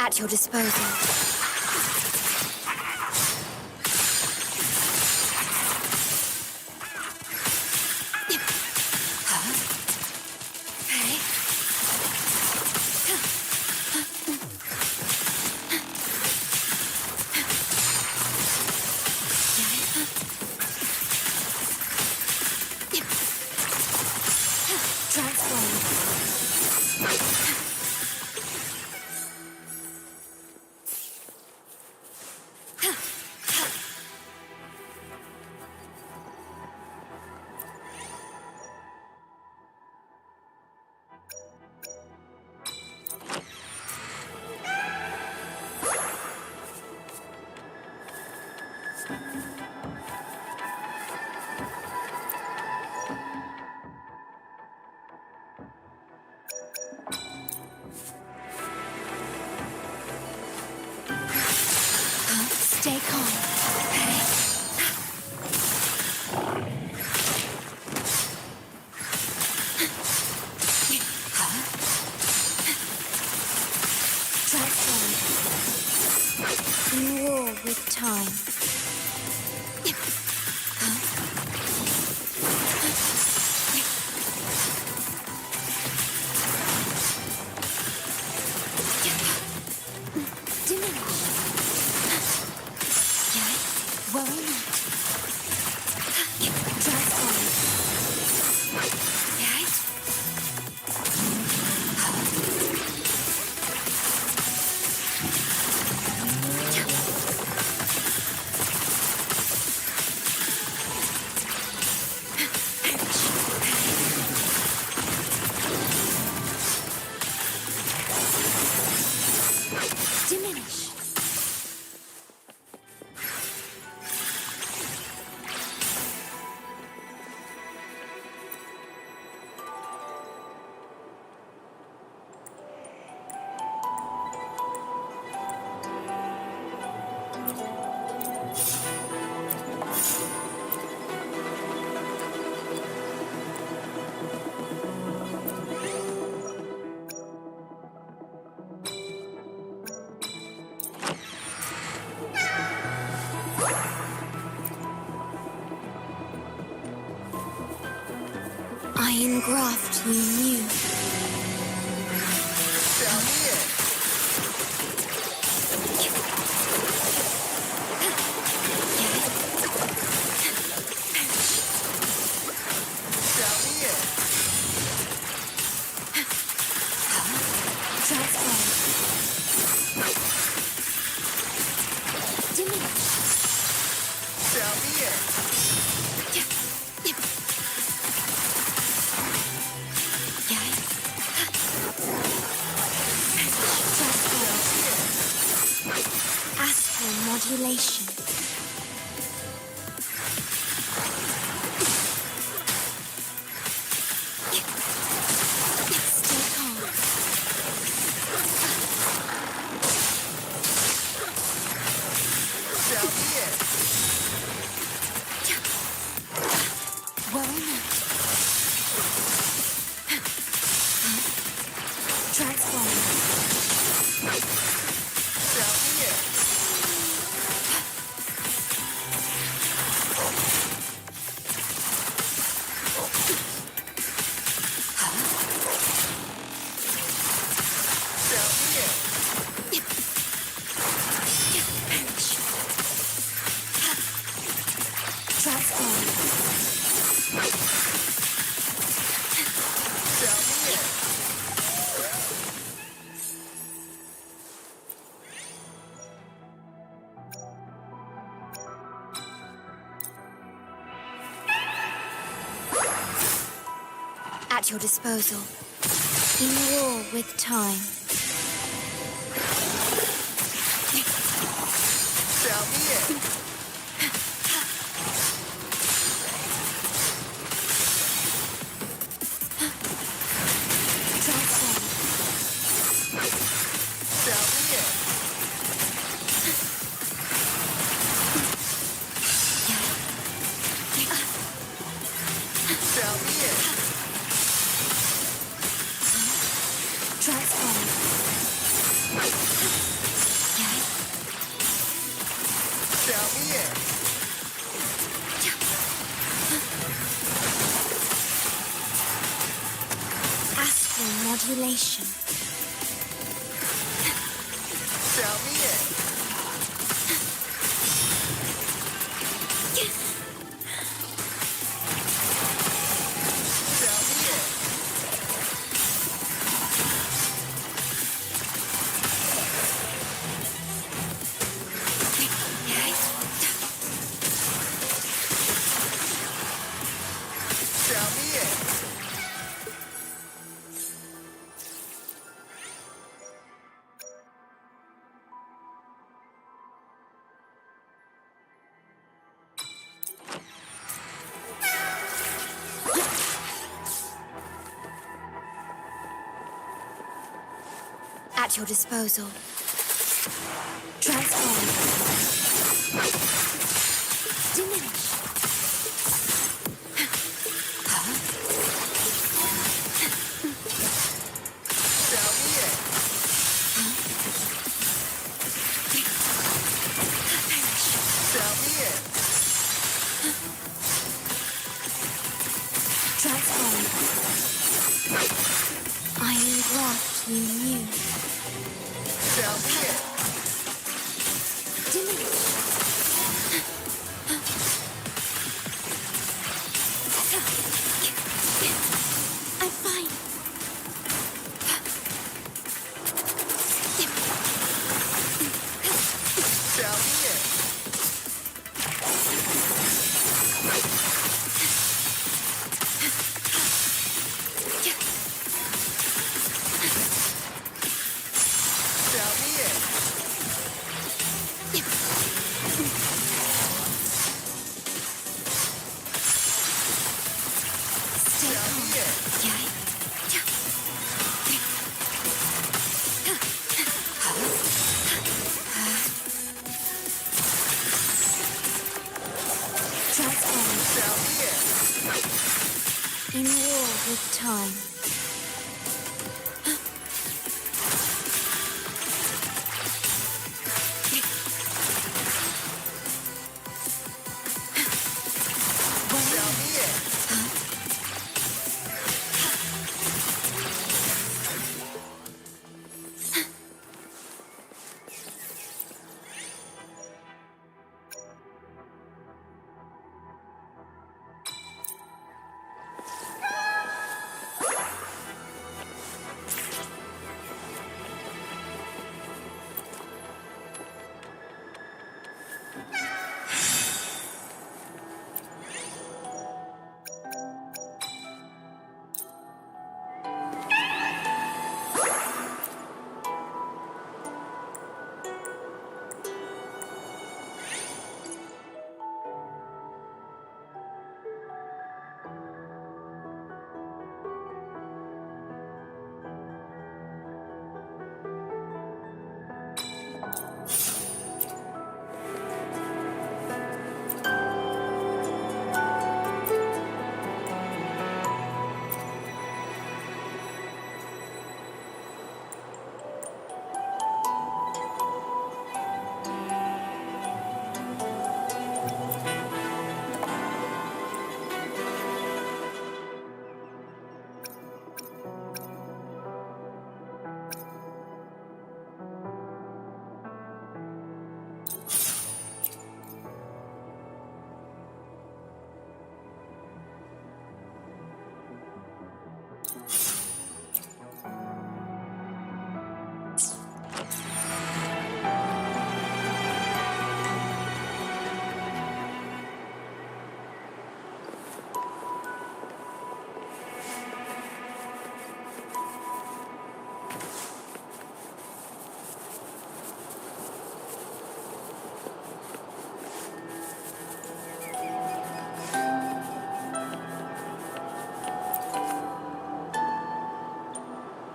[SPEAKER 1] At your disposal. Stay calm. Transform. In war with time. I engraft you new. Transform. Diminish.
[SPEAKER 5] Down the end.
[SPEAKER 1] Astral modulation. Stay calm.
[SPEAKER 5] Down the end.
[SPEAKER 1] Well enough. Transform.
[SPEAKER 5] Down the end. Down the end.
[SPEAKER 1] Transform.
[SPEAKER 5] Down the end.
[SPEAKER 1] At your disposal. In war with time.
[SPEAKER 5] Down the end.
[SPEAKER 1] Transform.
[SPEAKER 5] Down the end. Down the end.
[SPEAKER 1] Transform.
[SPEAKER 5] Down the end.
[SPEAKER 1] Astral modulation.
[SPEAKER 5] Down the end. Down the end. Down the end.
[SPEAKER 1] At your disposal. Transform. Diminish.
[SPEAKER 5] Down the end. Down the end.
[SPEAKER 1] Transform. Iron graft you knew.
[SPEAKER 5] Down the end.
[SPEAKER 1] Diminish. I'm fine.
[SPEAKER 5] Down the end. Down the end.
[SPEAKER 1] Stay
[SPEAKER 5] Down
[SPEAKER 1] calm.
[SPEAKER 5] the end.
[SPEAKER 1] Transform.
[SPEAKER 5] Down the end.
[SPEAKER 1] In war with time.
[SPEAKER 5] Down the end.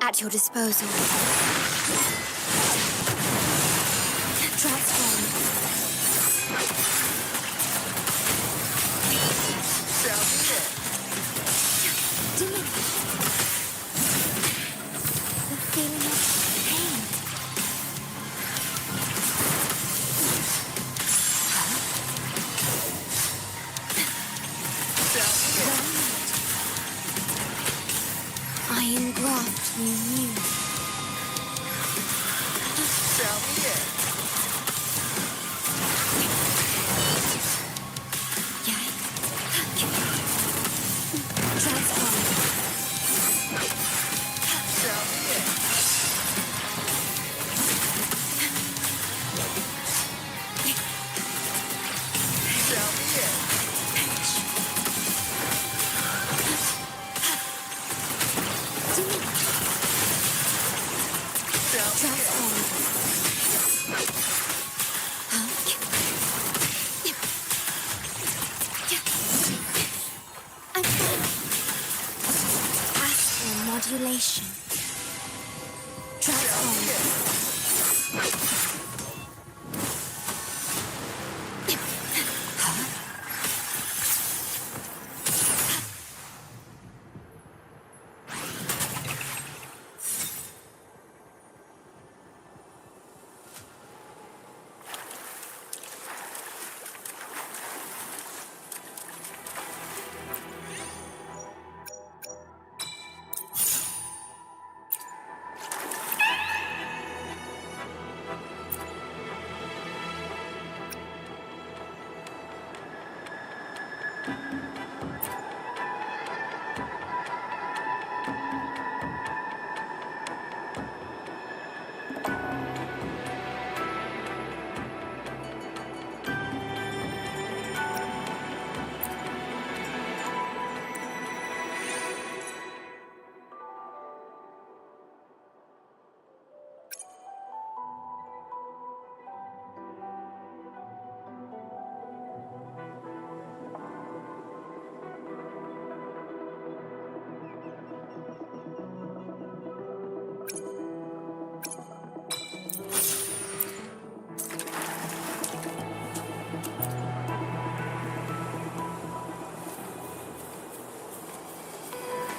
[SPEAKER 1] At your disposal. Transform. Diminish. The feeling of pain. I engraft you new. Modulation.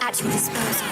[SPEAKER 1] At your disposal.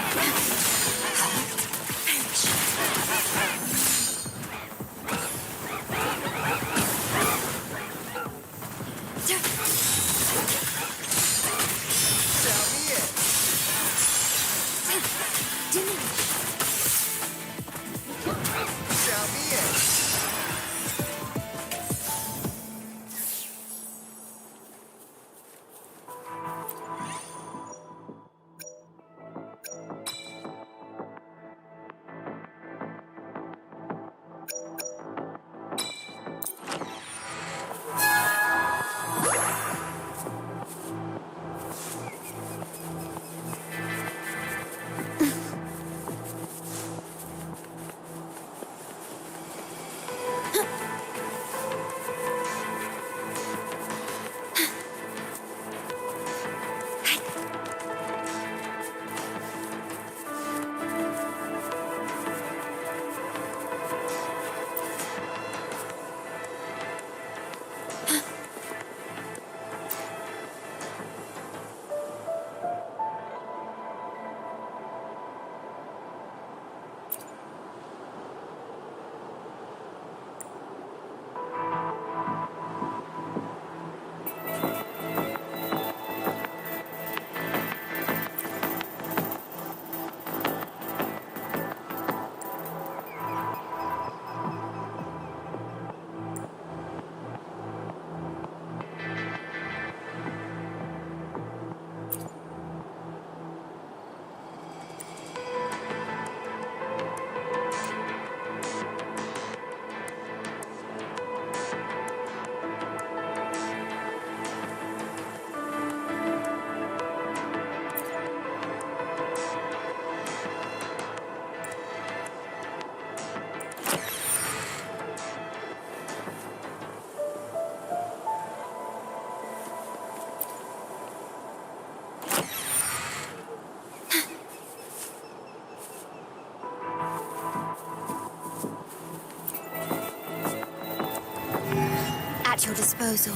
[SPEAKER 1] At your disposal.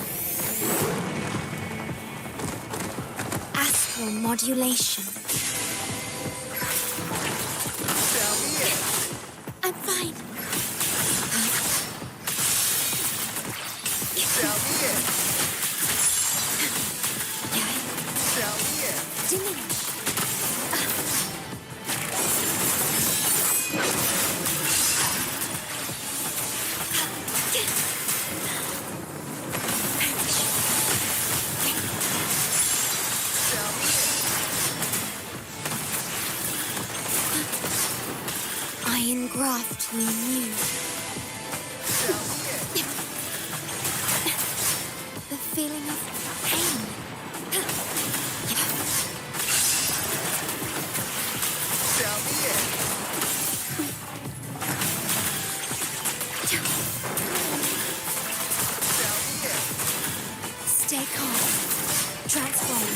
[SPEAKER 1] Astral modulation. I'm fine. Diminish. I engraft me new. The feeling of pain. Stay calm. Transform.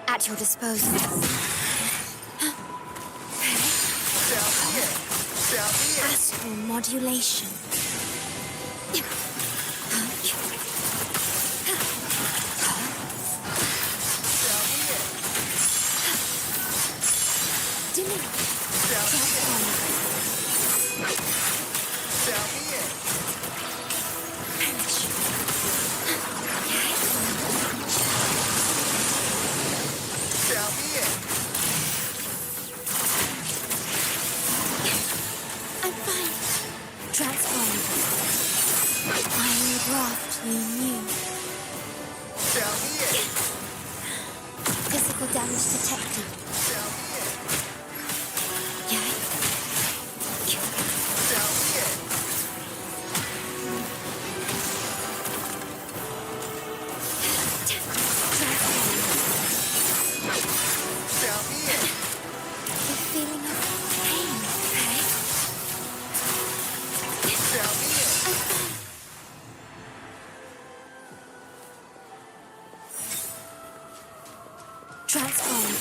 [SPEAKER 1] At your disposal. Astral modulation. I'm fine. Transform. I engraft you new. Physical damage detected. The feeling of pain, right? Transform.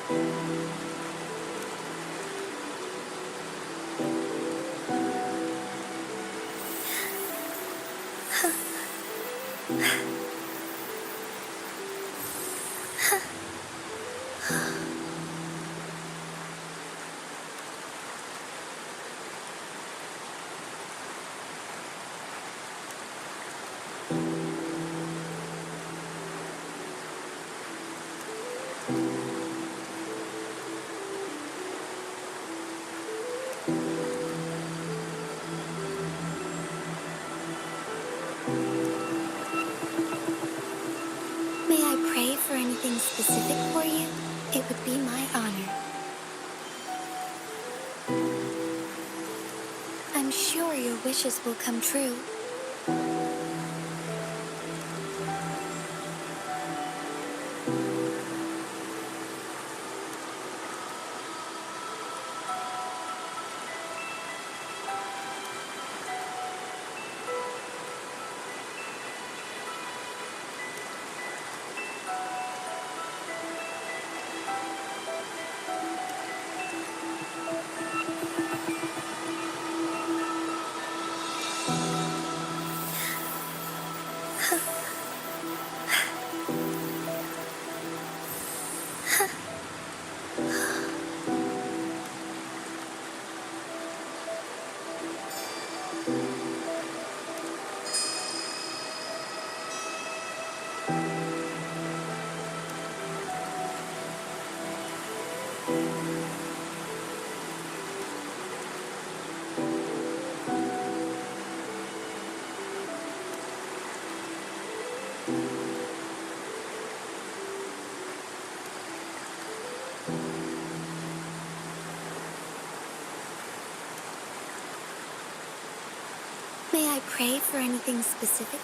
[SPEAKER 1] May I pray for anything specific for you? It would be my honor. I'm sure your wishes will come true. May I pray for anything specific?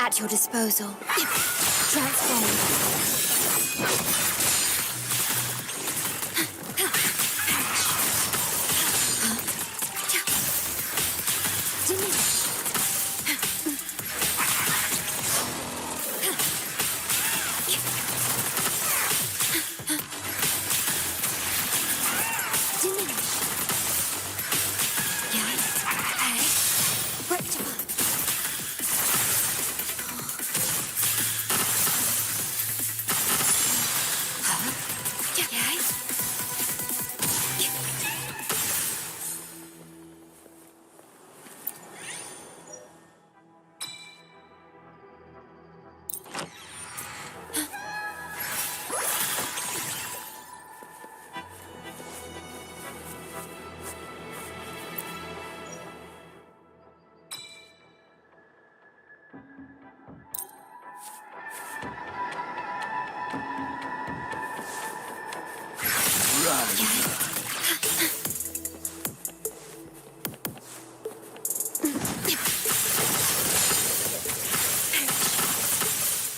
[SPEAKER 1] At your disposal. Transform.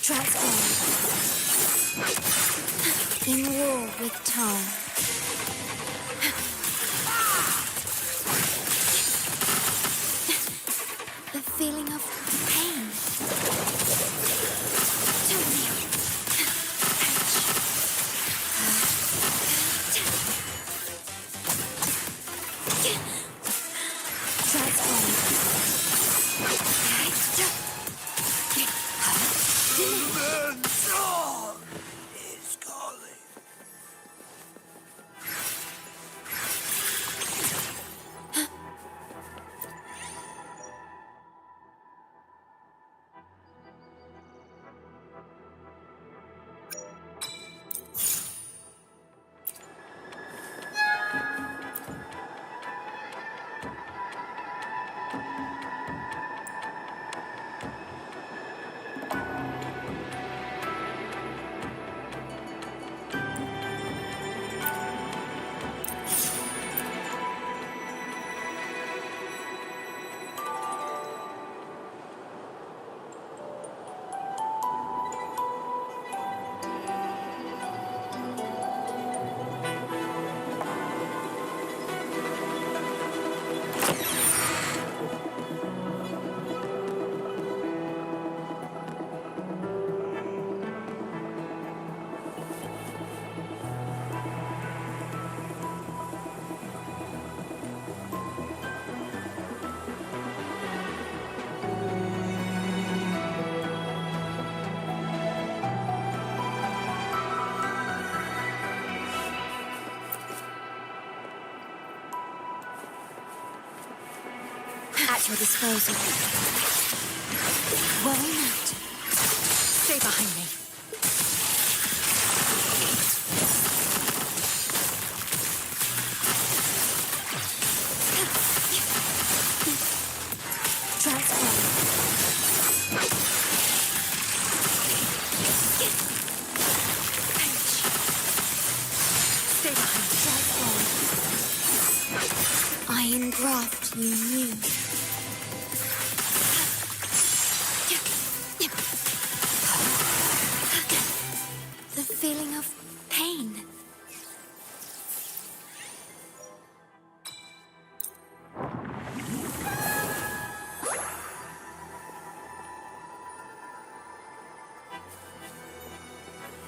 [SPEAKER 1] Transform. In war with time. The feeling of pain. Tell me. At your disposal. Worry not. Stay behind me. Transform. Stay behind me. Transform. I engraft you new. Feeling of pain.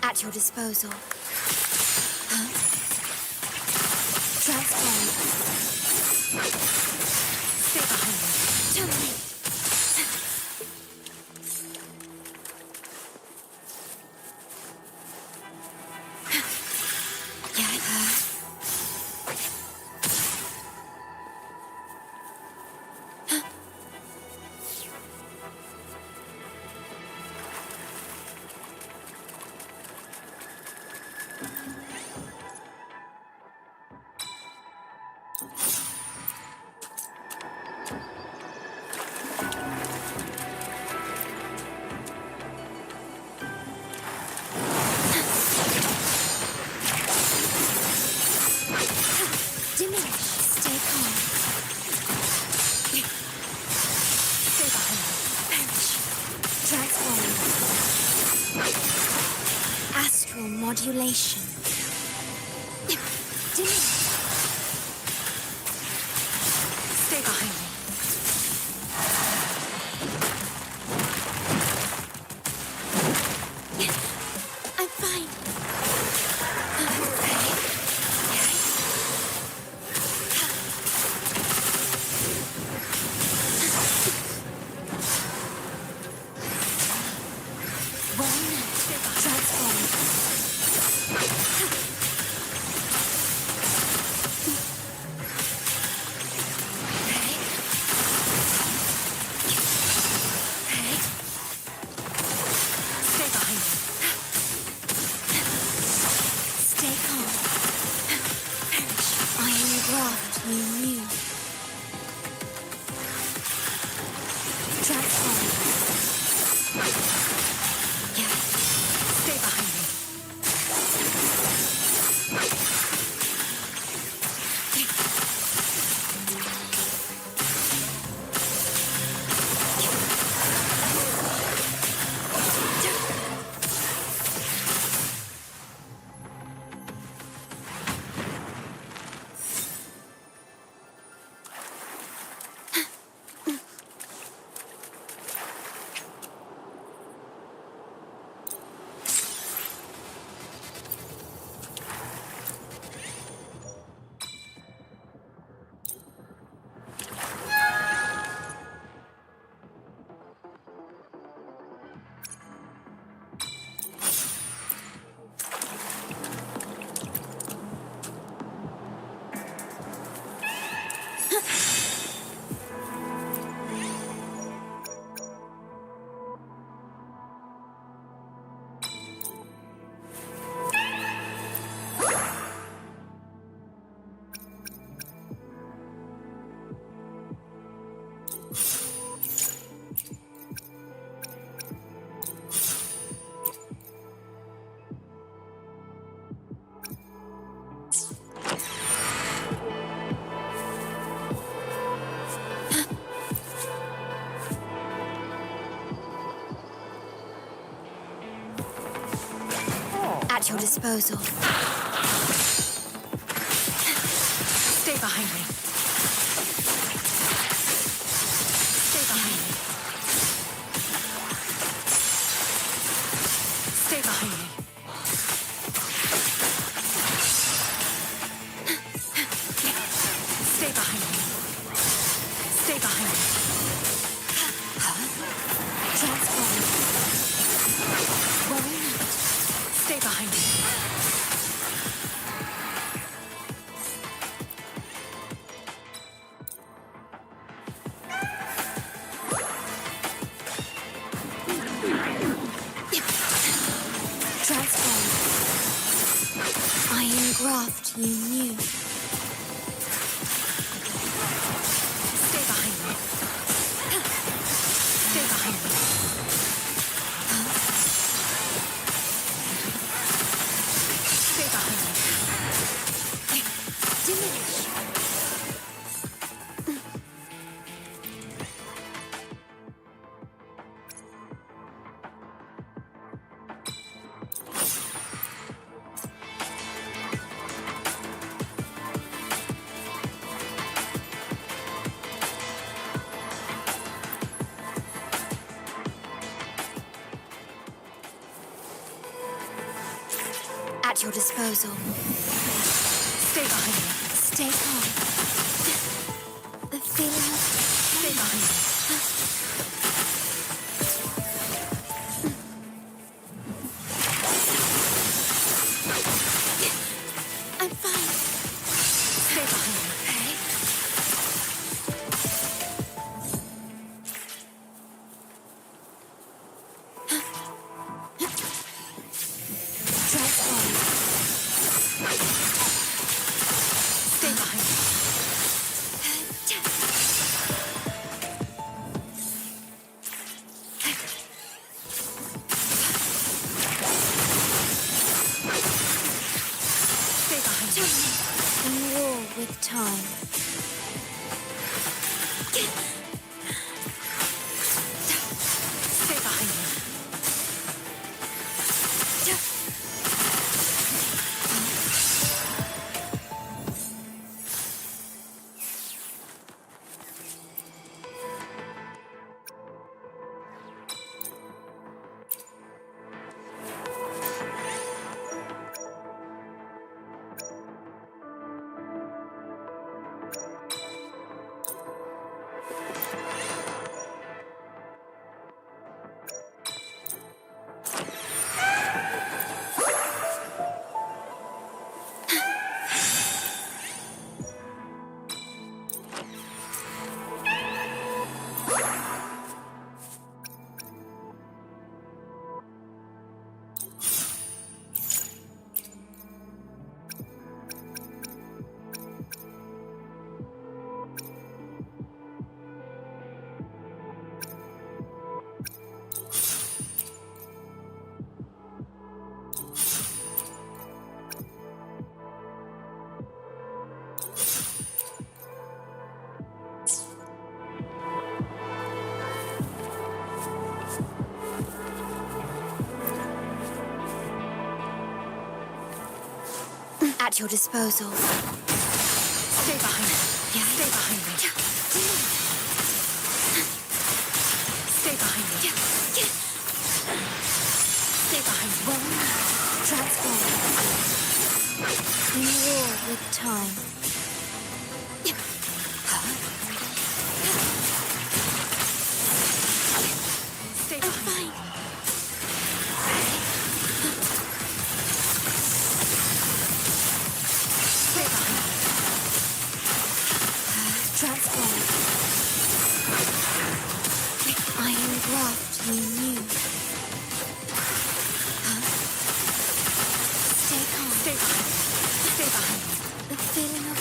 [SPEAKER 1] At your disposal. Huh? Transform. Stay behind me. Tell me. Astral modulation. Stay behind me. I'm fine. At your disposal.
[SPEAKER 12] Stay behind me. Stay behind me. Stay behind me. Stay behind me. Stay behind me.
[SPEAKER 1] Transform.
[SPEAKER 12] Stay behind me.
[SPEAKER 1] Transform. Iron graft you knew.
[SPEAKER 12] Stay behind me. Stay behind me. Stay behind me.
[SPEAKER 1] Diminish. At your disposal.
[SPEAKER 12] Stay behind me.
[SPEAKER 1] Stay calm. The feeling of
[SPEAKER 12] Stay behind me.
[SPEAKER 1] I'm fine.
[SPEAKER 12] Stay behind me.
[SPEAKER 1] Transform.
[SPEAKER 12] Stay behind me. Stay behind me.
[SPEAKER 1] In war with time.
[SPEAKER 12] Stay behind me.
[SPEAKER 1] At your disposal.
[SPEAKER 12] Stay behind me. Stay behind me. Stay behind me. Stay behind me.
[SPEAKER 1] Transform. In war with time.
[SPEAKER 12] Stay behind me. Stay behind me.
[SPEAKER 1] Transform. Iron graft you knew. Stay calm.
[SPEAKER 12] Stay behind me. Stay behind me.
[SPEAKER 1] The feeling of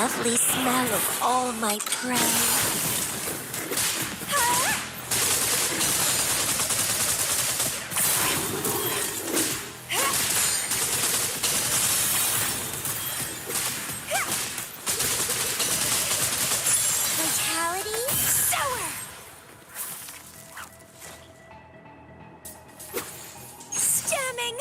[SPEAKER 1] lovely smell of all my prey. Vitality, sour! Stemming!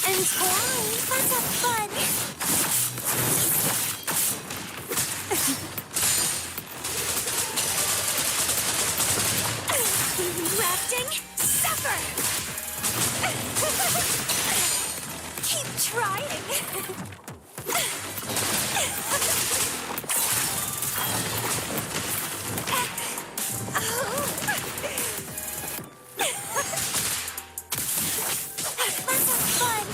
[SPEAKER 1] And twine, that's a fun! Rafting, suffer! Keep trying! That's a fun!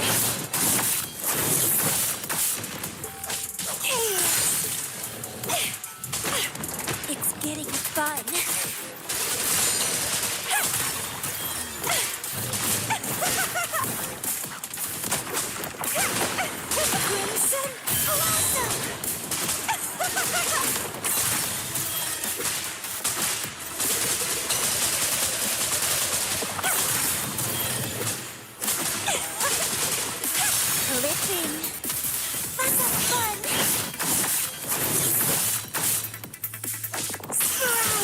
[SPEAKER 1] It's getting fun. Crimson Blossom! Clipping. That's a fun. Sprout.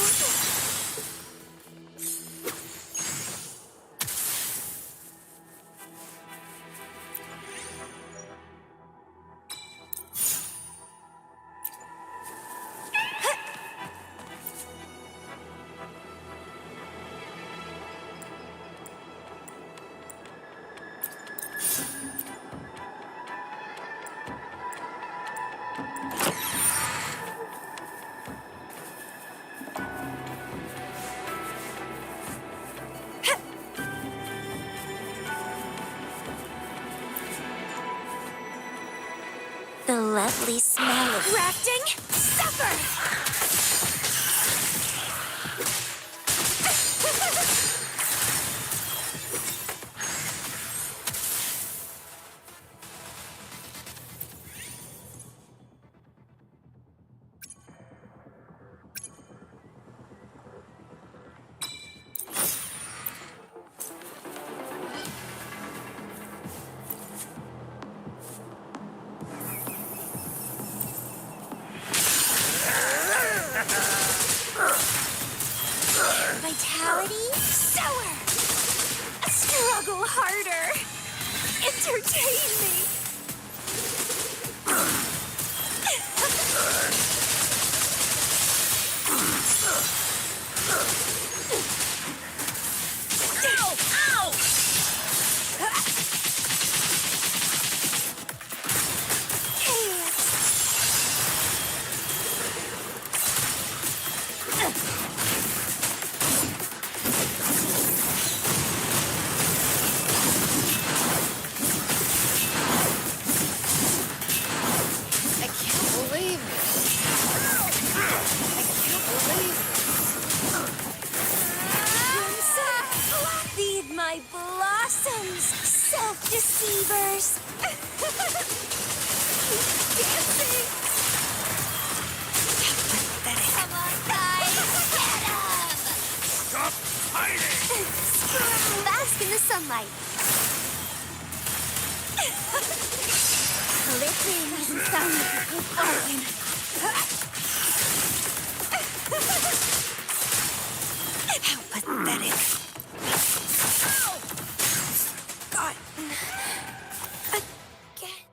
[SPEAKER 1] The lovely smell of rafting, suffer! Vitality, sour! Struggle harder! Entertain me! Ow! Ow! I can't believe this. I can't believe this. Feed my blossoms, self-deceivers. Keep dancing. Pathetic. Come on, guys. Get up.
[SPEAKER 11] Stop hiding!
[SPEAKER 1] Bask in the sunlight. Clipping doesn't sound like a good bargain. How pathetic. Forgotten. Again.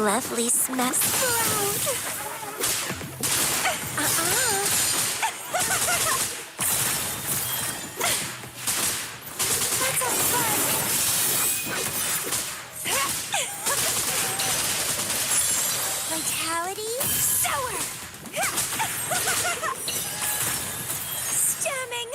[SPEAKER 1] lovely smell. Vitality, sour. Stemming.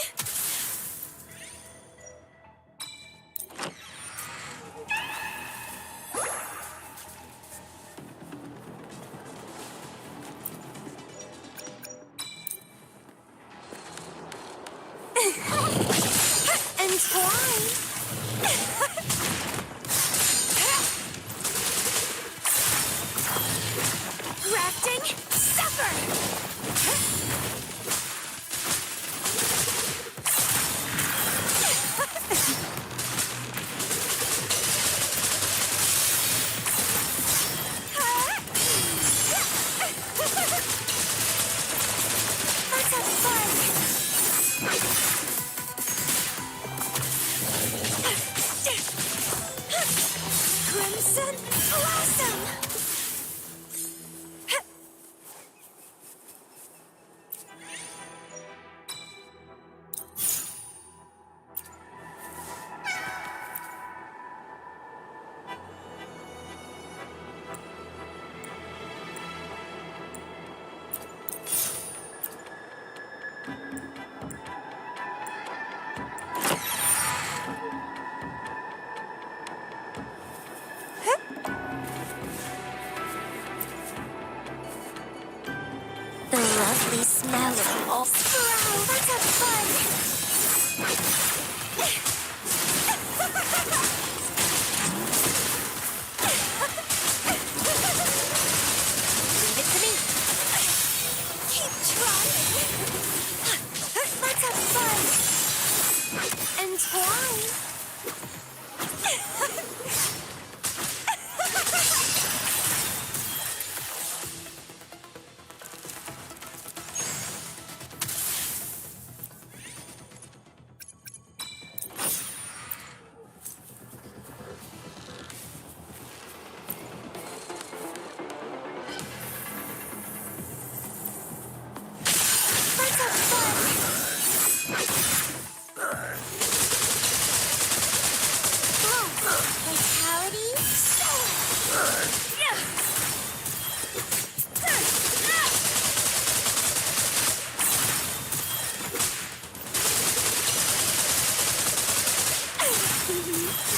[SPEAKER 1] Entwine. Grafting, suffer. Let's have fun. Crimson Blossom! The lovely smell of all sprout. Let's have fun. Leave it to me. Keep trying. Let's have fun. Entwine. Vitality,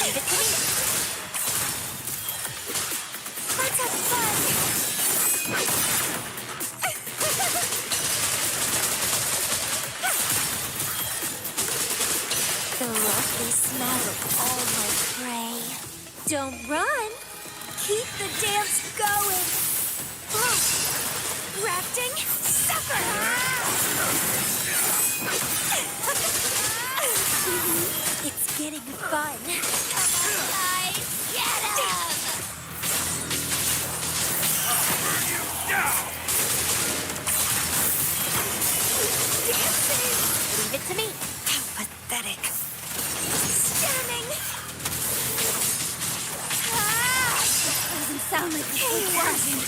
[SPEAKER 1] leave it to me. Let's have fun. The lovely smell of all my prey. Don't run. Keep the dance going. Grafting, suffer. It's getting fun. I get him. Dancing. Leave it to me. How pathetic. Stunning. Doesn't sound like he wasn't.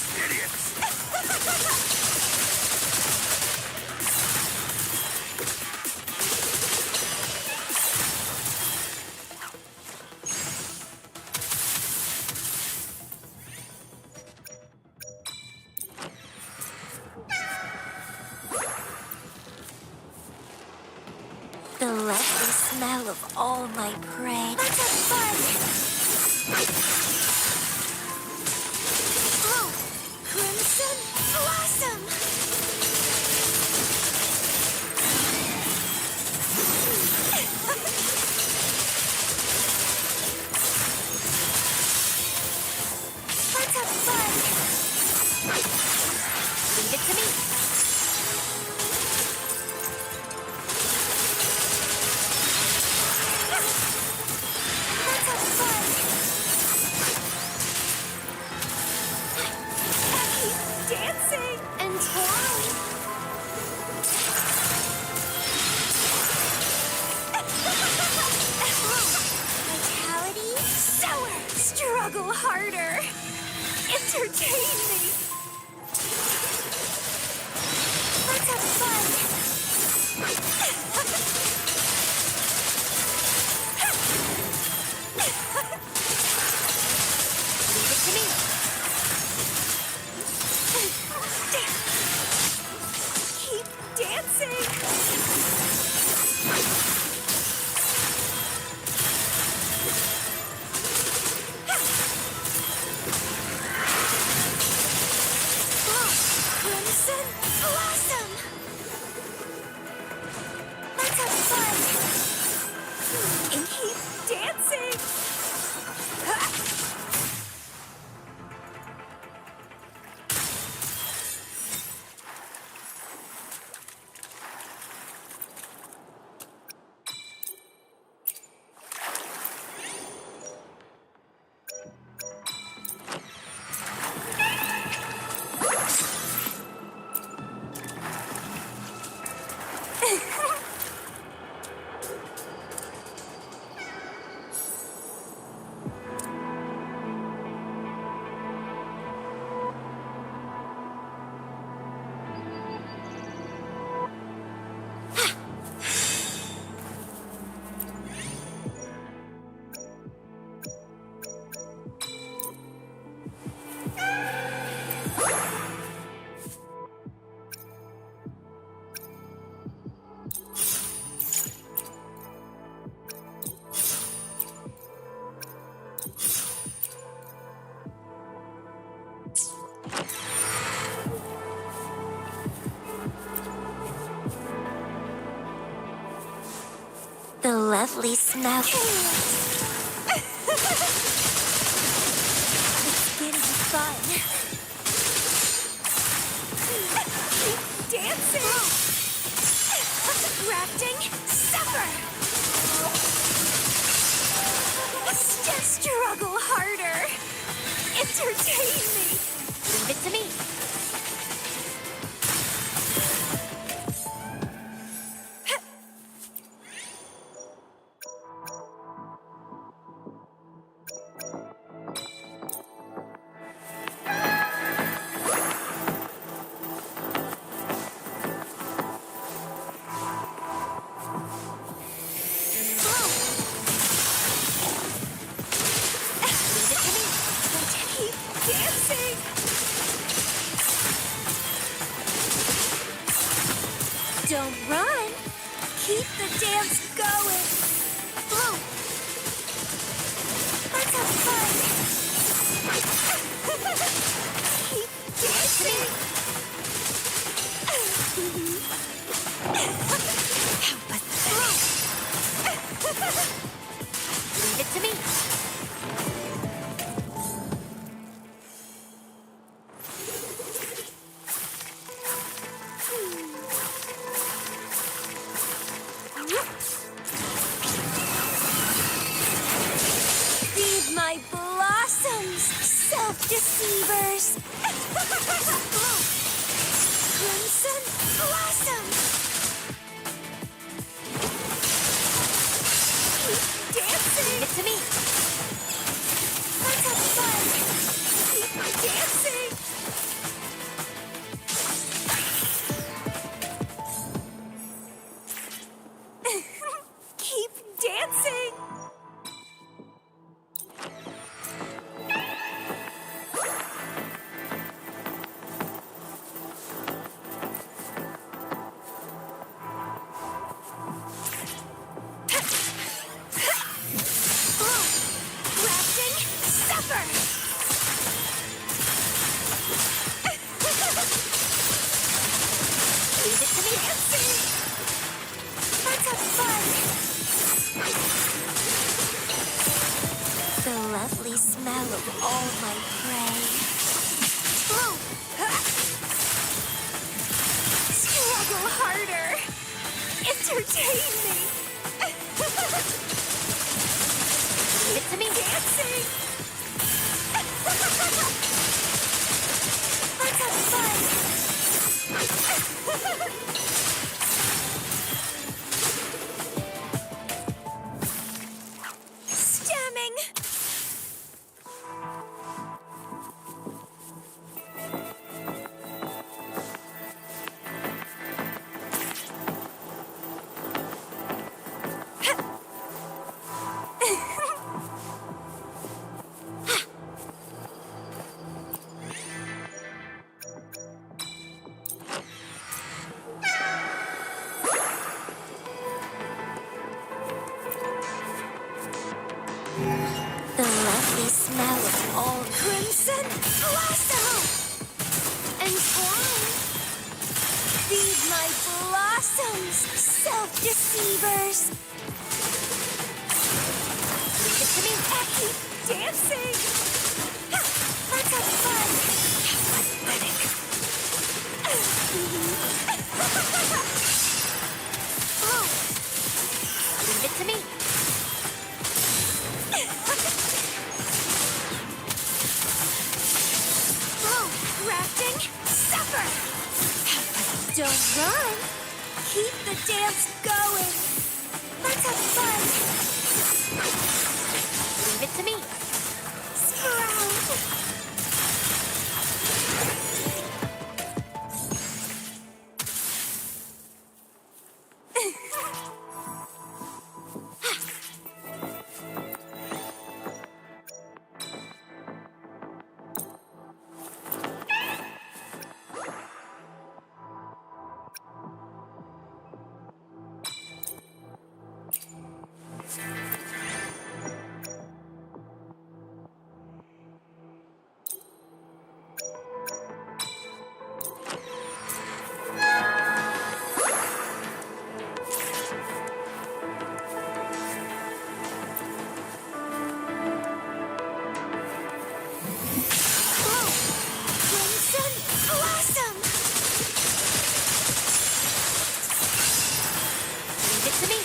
[SPEAKER 1] The lovely smell of all my prey. Let's have fun. Crimson Blossom! Let's have fun! Leave it to me. Let's have fun! Dancing and twine. Vitality, sour. Struggle harder. It's Entertain me! Let's have fun! Leave it to me! Keep dancing! Crimson Blossom! Let's have fun! And keep dancing! The lovely smell. It's getting fun. Keep dancing. Rafting, suffer. Struggle harder. Entertain me. Leave it to me. Dancing! Don't run! Keep the dance going! Blow! Let's have fun! Keep dancing! How pathetic! Leave it to me! Feed my blossoms, self-deceivers! Crimson Blossom! Keep dancing! Leave it to me! Let's have fun! Keep dancing! Keep dancing! Rafting, suffer! Leave it to me! Dancing! Let's have fun! The lovely smell of all my prey. Blow! Struggle harder! Entertain me! Leave it to me! Dancing! Let's have fun! Stemming! my blossoms, self-deceivers! Leave it to me. I keep dancing! Ha, let's have fun! How pathetic. Oh. Leave it to me. Oh, rafting, suffer! Don't run. Keep the dance going. Let's have fun. Leave it to me. Sprout.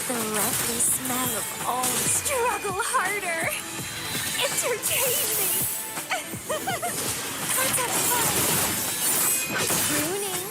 [SPEAKER 1] The lovely smell of all struggle harder. Entertain me. Let's have fun. Pruning.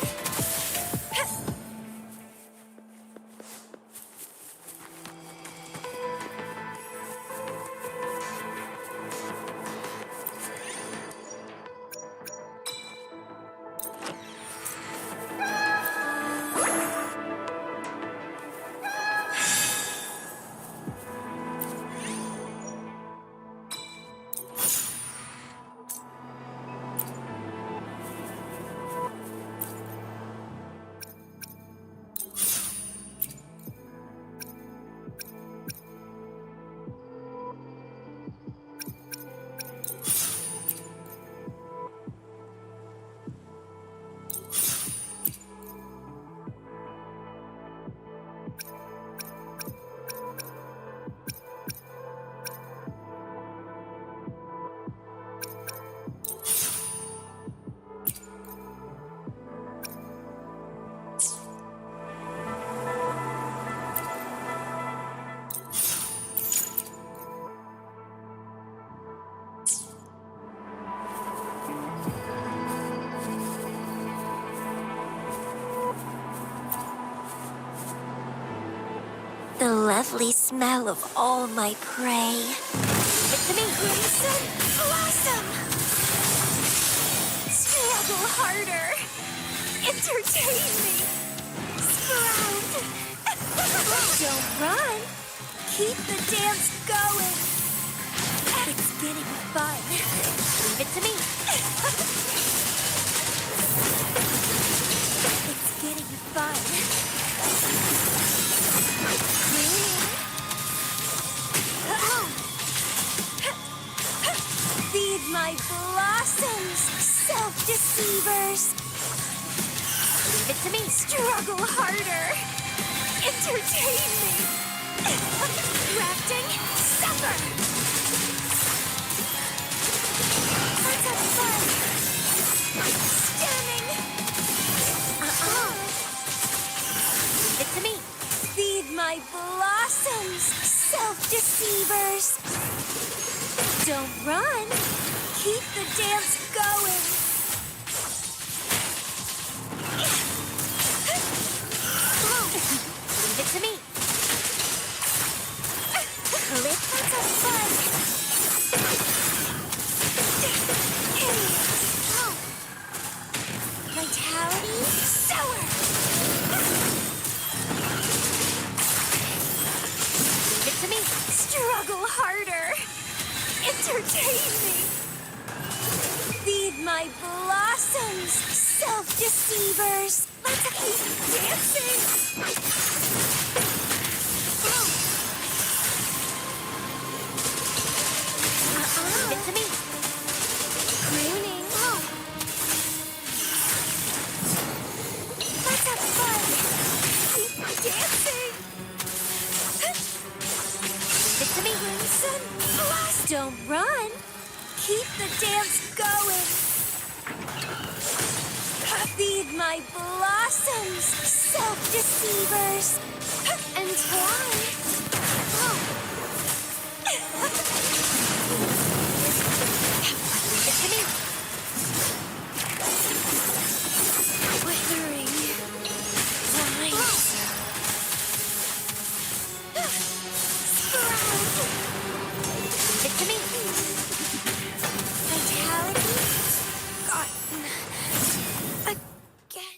[SPEAKER 1] The lovely smell of all my prey. It's me, Crimson Blossom! Struggle harder! Entertain me! Sprout! Don't run! Keep the dance going! It's getting fun! Leave it to me! It's getting fun! Feed my blossoms, self-deceivers. Leave it to me. Struggle harder. Entertain me. Rafting, suffer. Let's have fun. Stunning. Leave it to me. Feed my blossoms, self-deceivers. Don't run. Keep the dance going. Leave it to me. Let's have fun. Vitality, sour. Leave it to me. Struggle harder. Entertain me. Feed my blossoms, self-deceivers. Let's keep dancing. Leave it to me. Crooning. Let's have fun. Don't run. Keep the dance going. Feed my blossoms, self-deceivers. Entwine. It's me. Withering vines. Sprout. It's me. Vitality. Gotten. Again.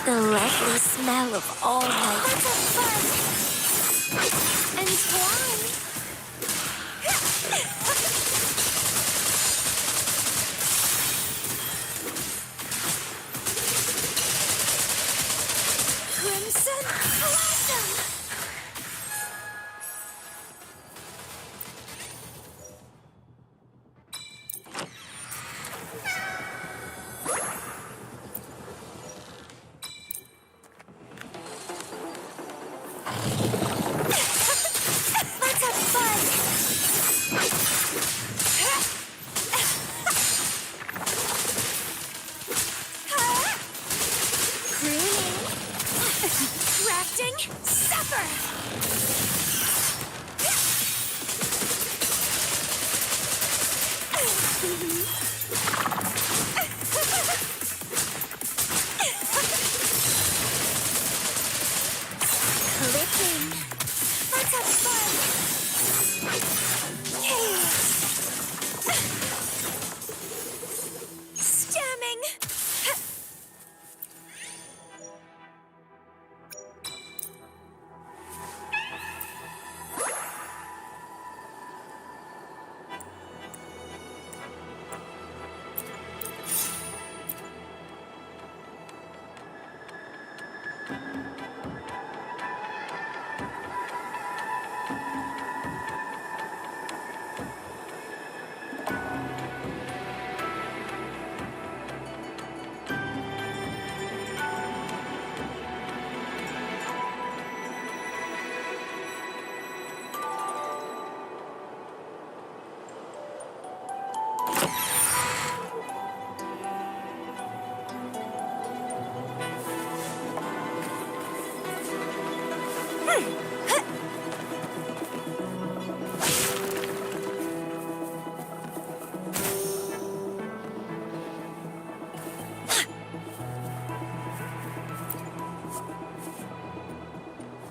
[SPEAKER 1] The lovely smell of all my fun. Entwine. Crimson blossom. Let's have fun! Pruning. Crafting. Supper! Clicking. Let's have fun! Chaos. Stemming.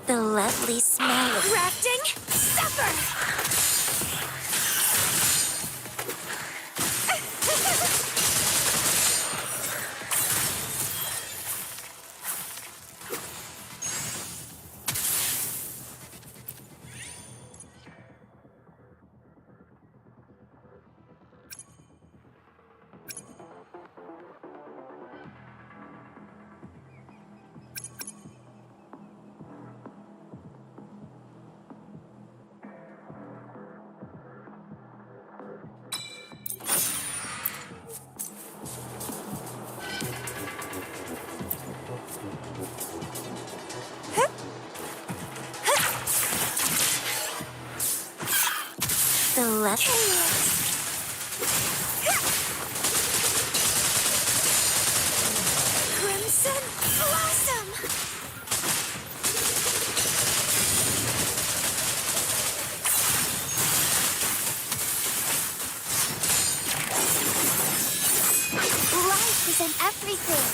[SPEAKER 1] The lovely smell of crafting supper. left. Crimson Blossom! Life is in everything.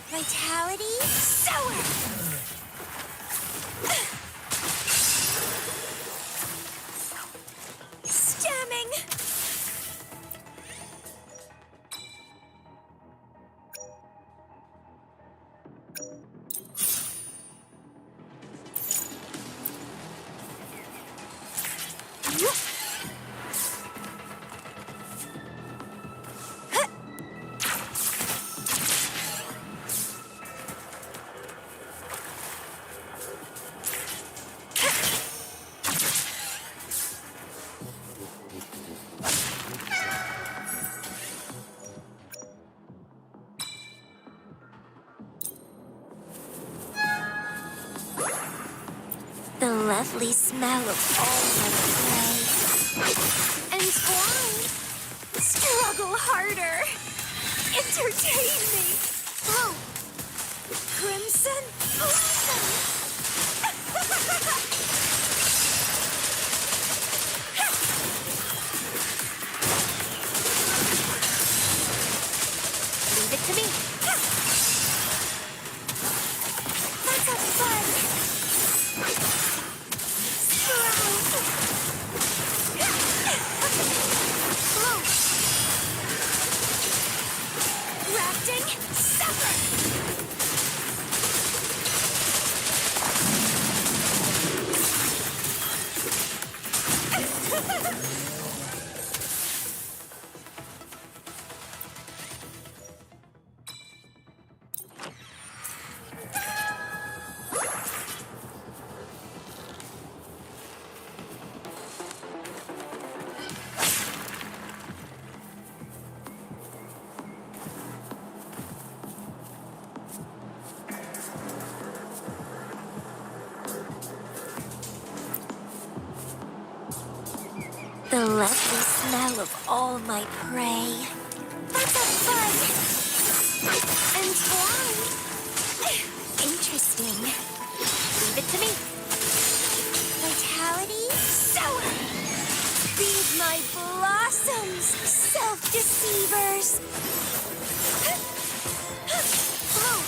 [SPEAKER 1] Vitality sour. Stemming. The lovely smell of all my prey. Entwine. Struggle harder. Entertain me. Oh. Crimson Blossom. Leave it to me. Let's have fun. Rafting, suffer! The lovely smell of all my prey. Let's have fun! Entwine! Interesting. Leave it to me. Vitality sour! Feed my blossoms, self-deceivers! Oh.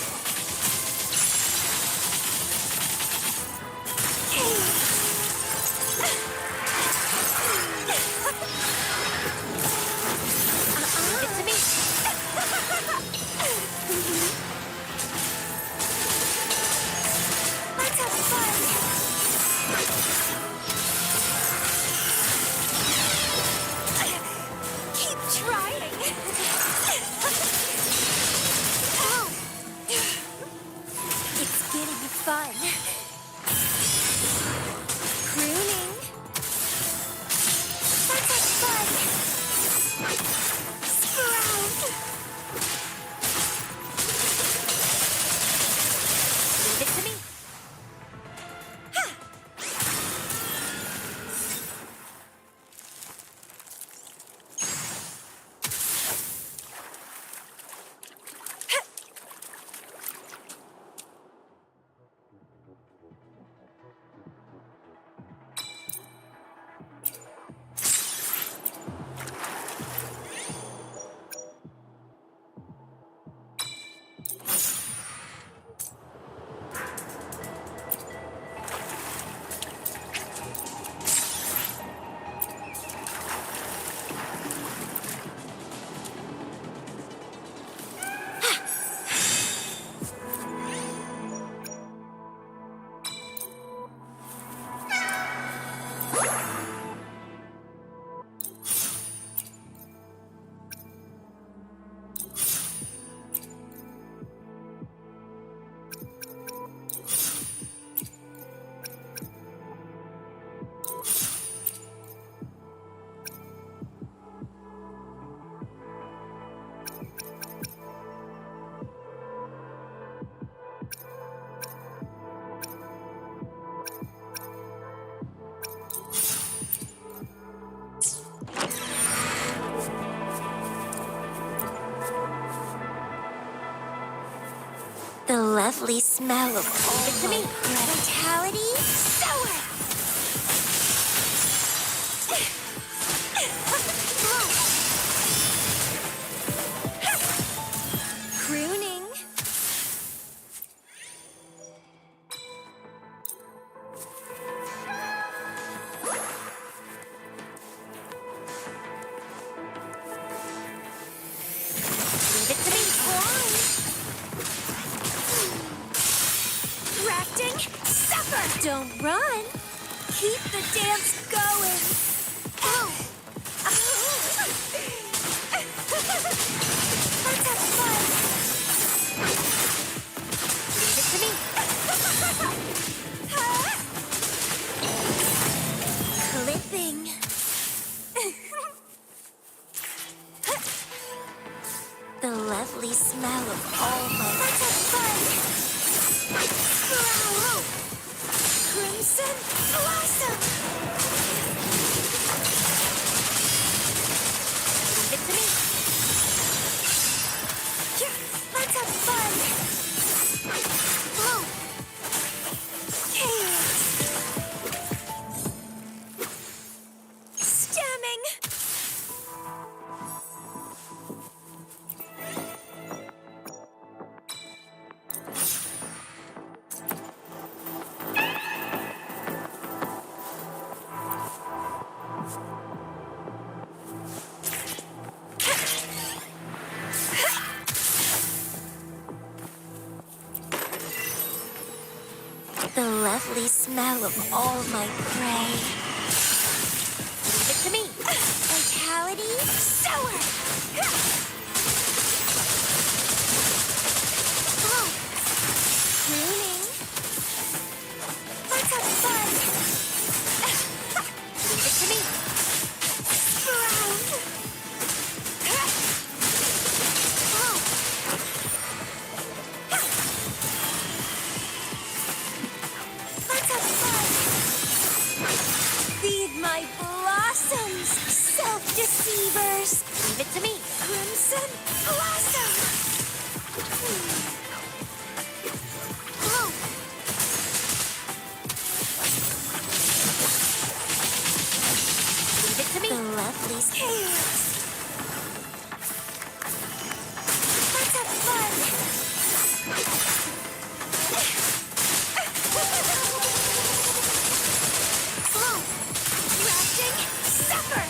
[SPEAKER 1] The lovely smell of all my vitality sour. Crooning. Leave it to me, Swan. Rafting, suffer! Don't run. Keep the dance going. Ow! Let's have fun. Leave it to me. Clipping. The lovely smell of all my... Let's have fun! Wow. Crimson Blossom! Leave it to me. Let's have fun! Whoa! Chaos! Stemming! The lovely smell of all my prey. Leave it to me. Vitality sour. Oh. Pruning. Let's have fun. Leave it to me. Brown. Oh. Let's have fun. Feed my blossoms, self-deceivers. Leave it to me. Crimson Blossom. Oh. Leave it to me. The lovely chaos. Let's have fun. Flow! Rafting! Suffer!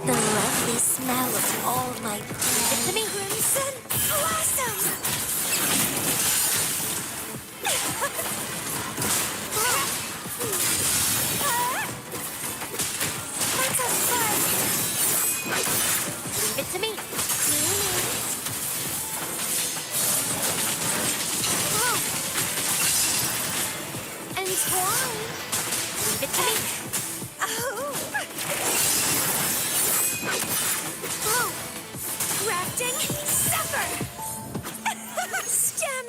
[SPEAKER 1] The lovely smell of all my prey. It's me, Crimson Blossom! Let's have fun! Leave it to me. Oh. Entwine. Leave it to me. Oh. Oh! Rafting, suffer! Stem!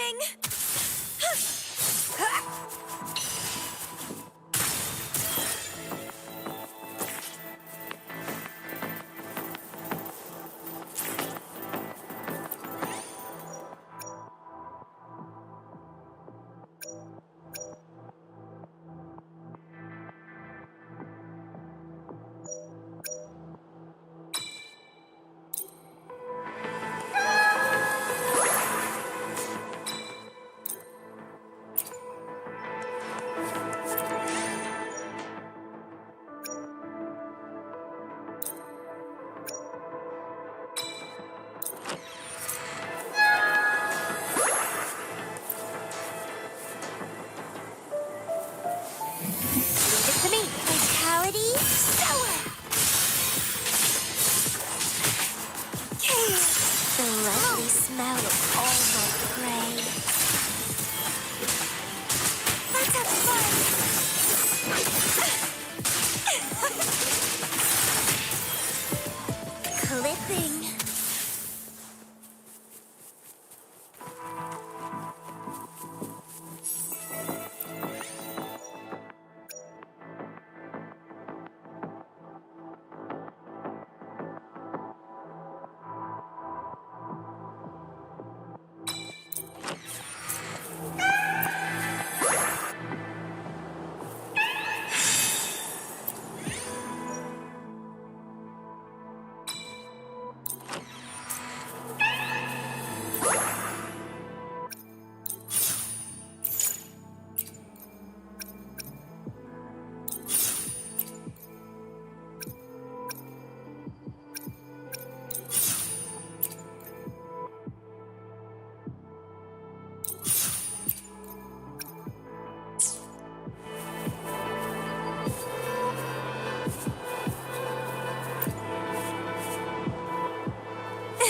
[SPEAKER 1] The lovely smell of all my prey. Let's have fun! Clipping.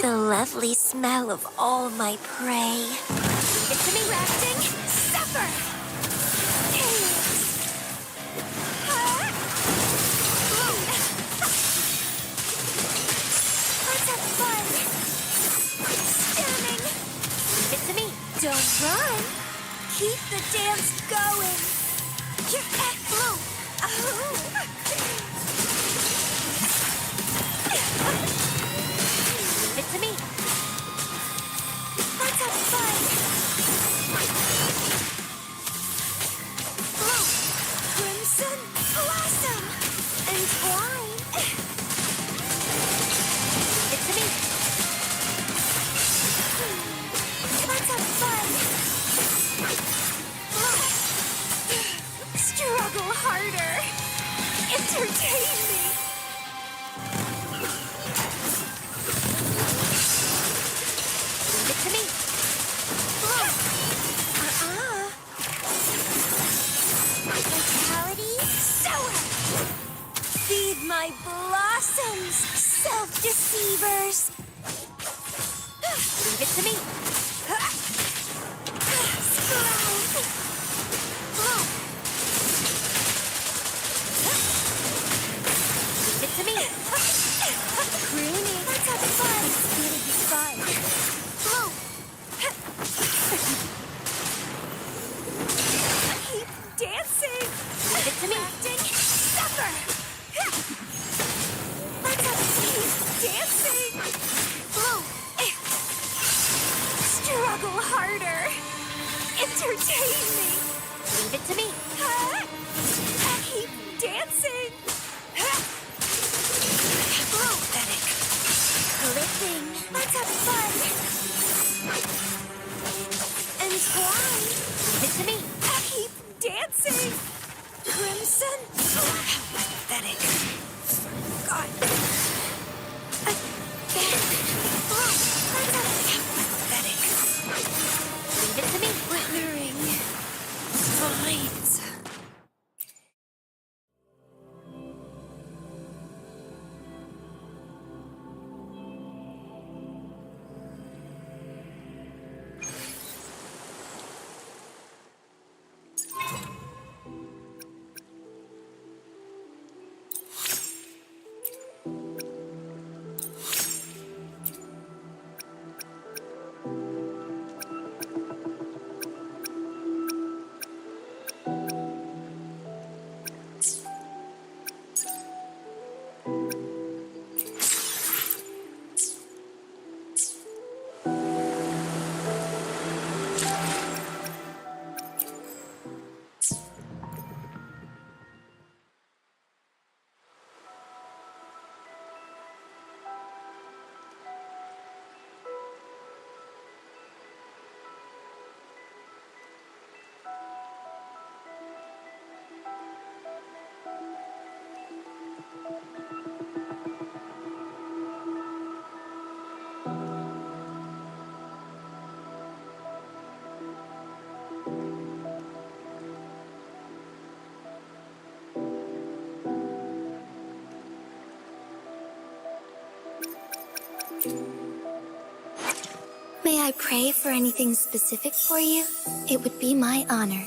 [SPEAKER 1] The lovely smell of all my prey. Leave it to me, rafting. Suffer! Let's have fun! Stemming! Leave it to me. Don't run! Keep the dance going! Blue! Leave it to me. Let's have fun. Blue, crimson, blossom, and twine. Leave it to me. Let's have fun. Blue, struggle harder. Entertain me. Leave it to me. Blue. Vitality, sour. Feed my blossoms, self-deceivers. Leave it to me. Sprout. Blue. Leave it to me. Pruning. Let's have fun. It's gonna be fun. Blue. Keep dancing. Leave it to me. Acting. Suffer. Let's have keep dancing. Blue. Struggle harder. Entertain me. Leave it to me. Keep dancing. Blue. Pathetic. Clipping. Let's have fun. And twine. Leave it to me. Keep dancing. Crimson. Pathetic. God. Again. Blue. Let's have pathetic. Leave it to me. Withering. Vines. May I pray for anything specific for you? It would be my honor.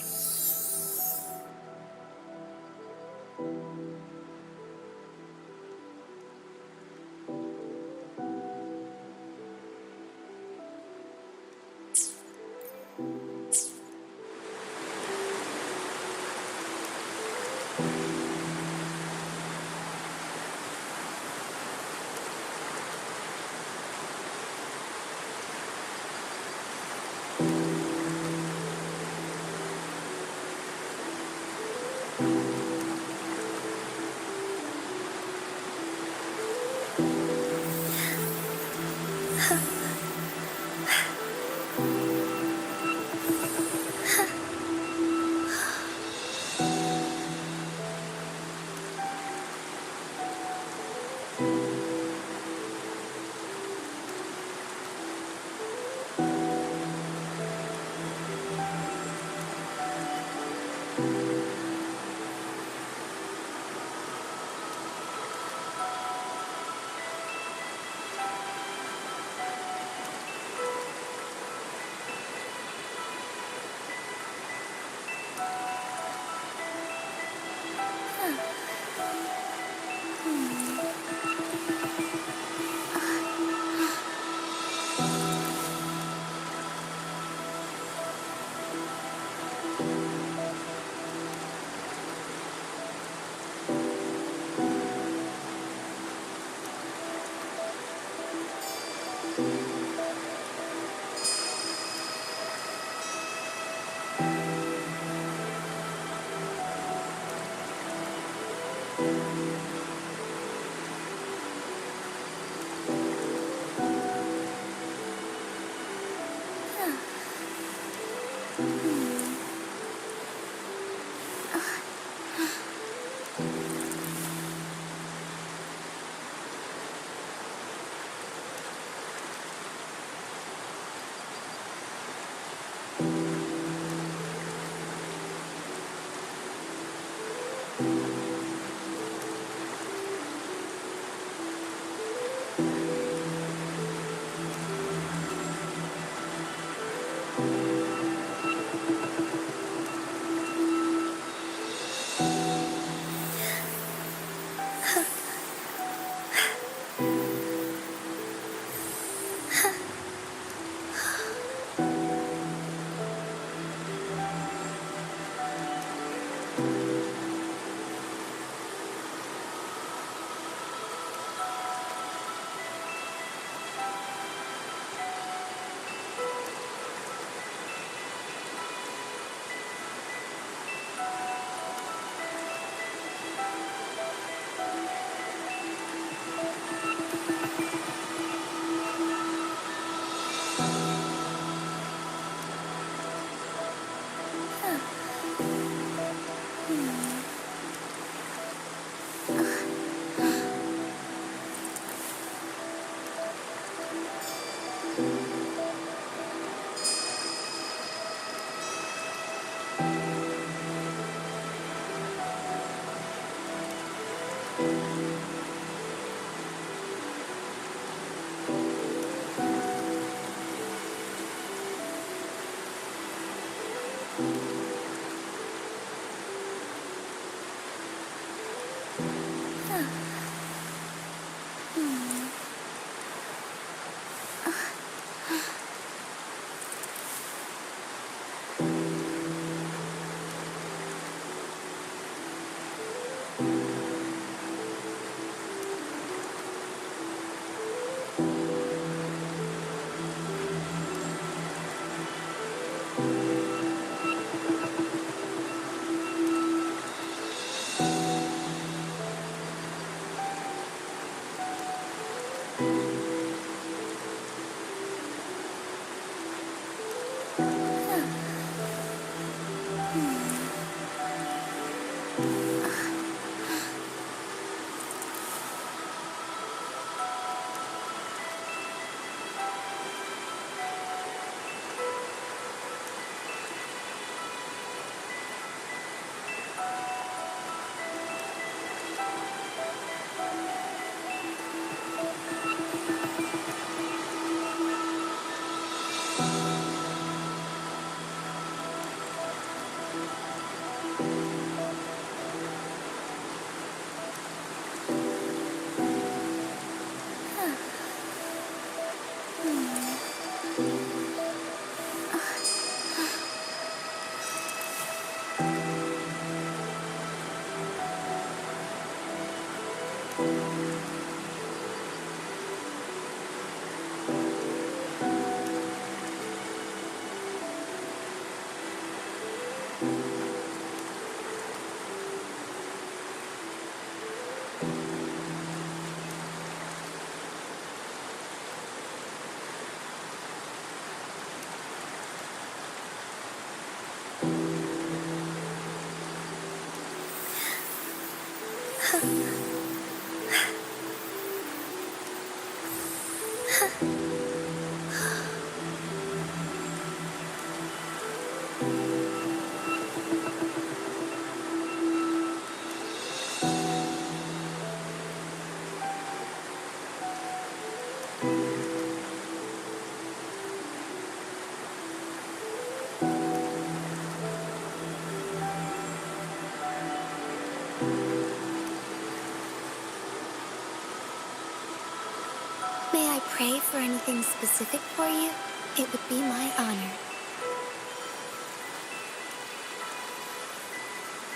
[SPEAKER 1] May I pray for anything specific for you? It would be my honor.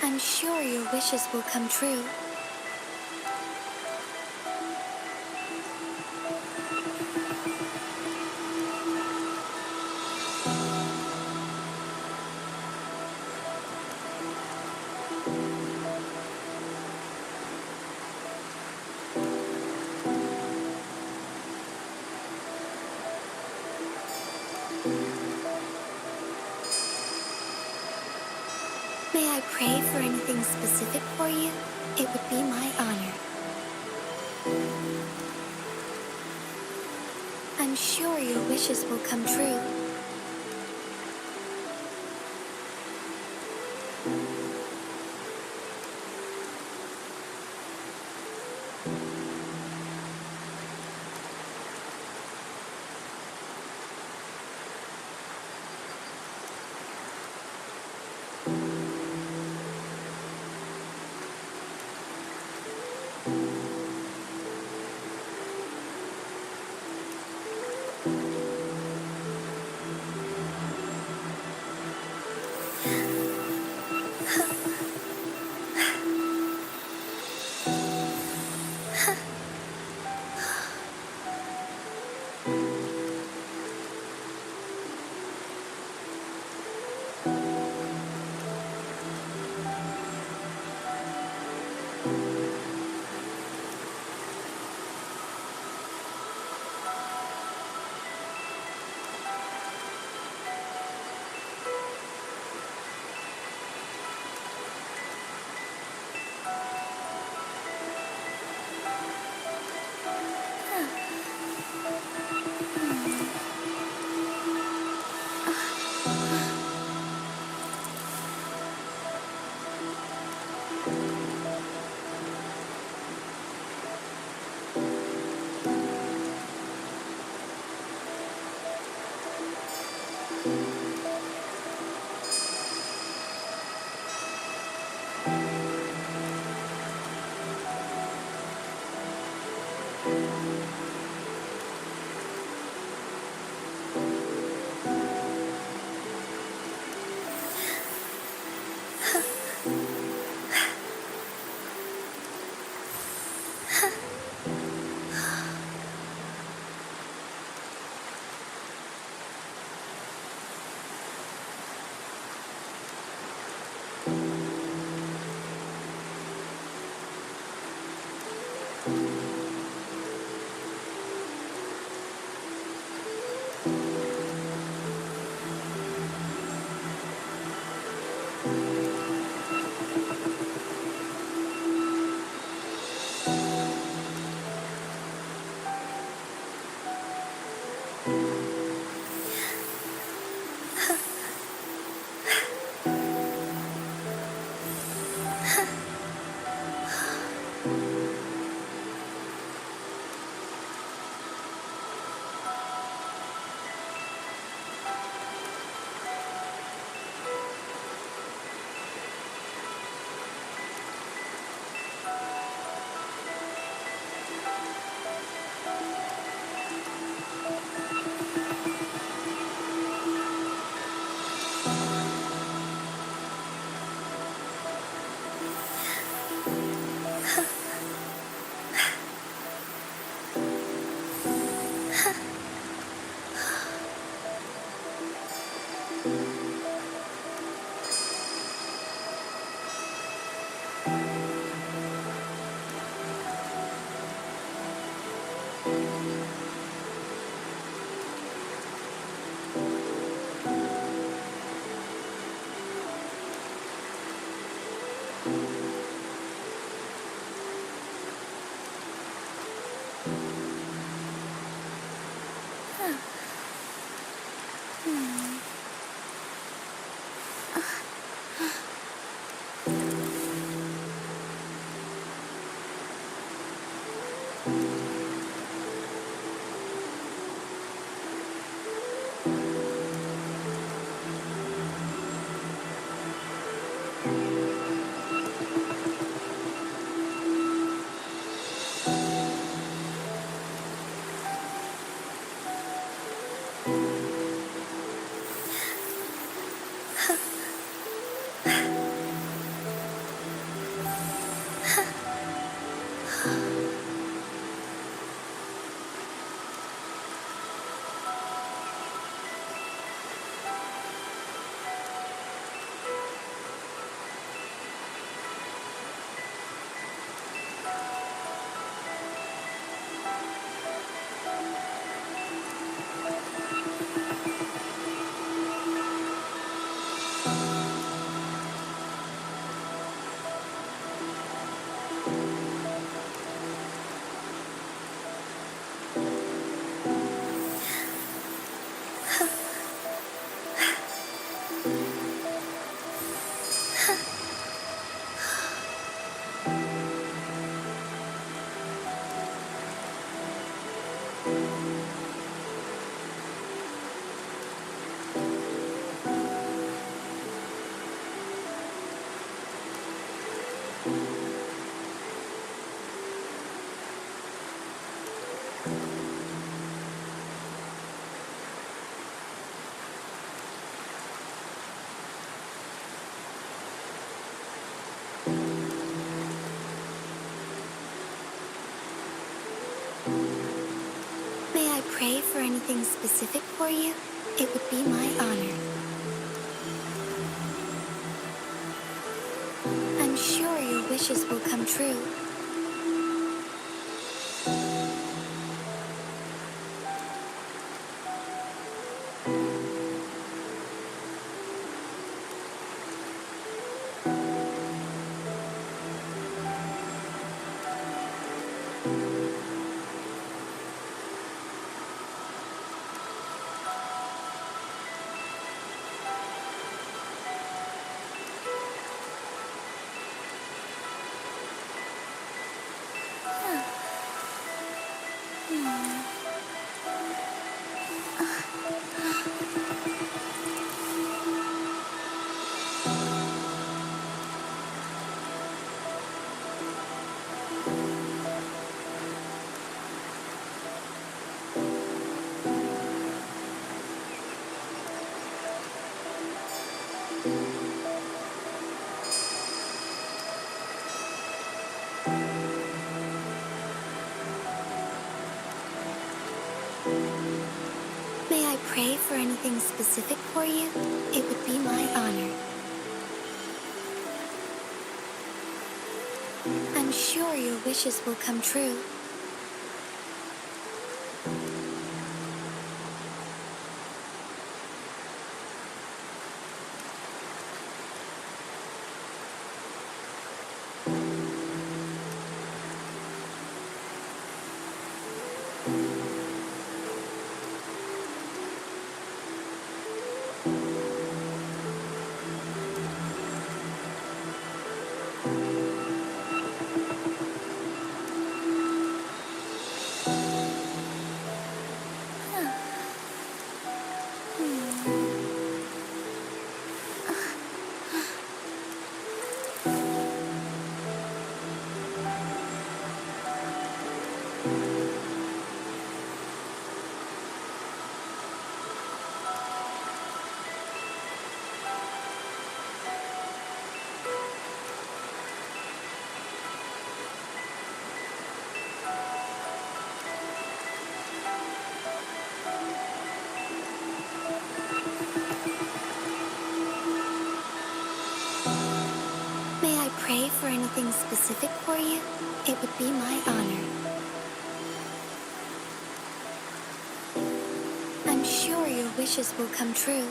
[SPEAKER 1] I'm sure your wishes will come true. May I pray for anything specific for you? It would be my honor. I'm sure your wishes will come true. May I pray for anything specific for you? It would be my honor. I'm sure your wishes will come true. May I pray for anything specific for you? It would be my honor. I'm sure your wishes will come true. May I pray for anything specific for you? It would be my honor. I'm sure your wishes will come true.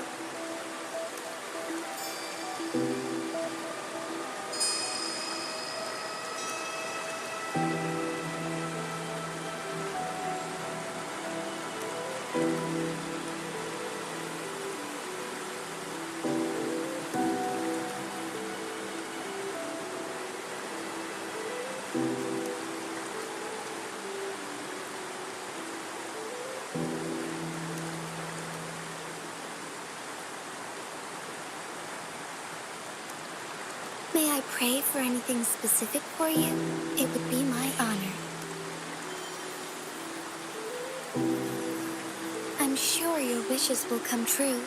[SPEAKER 1] May I pray for anything specific for you? It would be my honor. I'm sure your wishes will come true.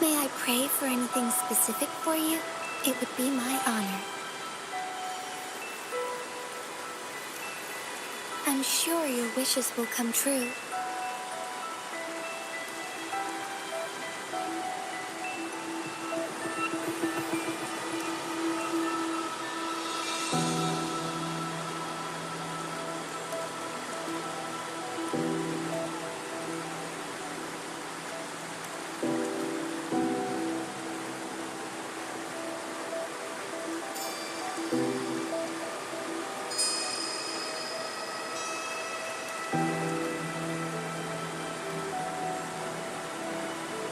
[SPEAKER 1] May I pray for anything specific for you? It would be my honor. I'm sure your wishes will come true.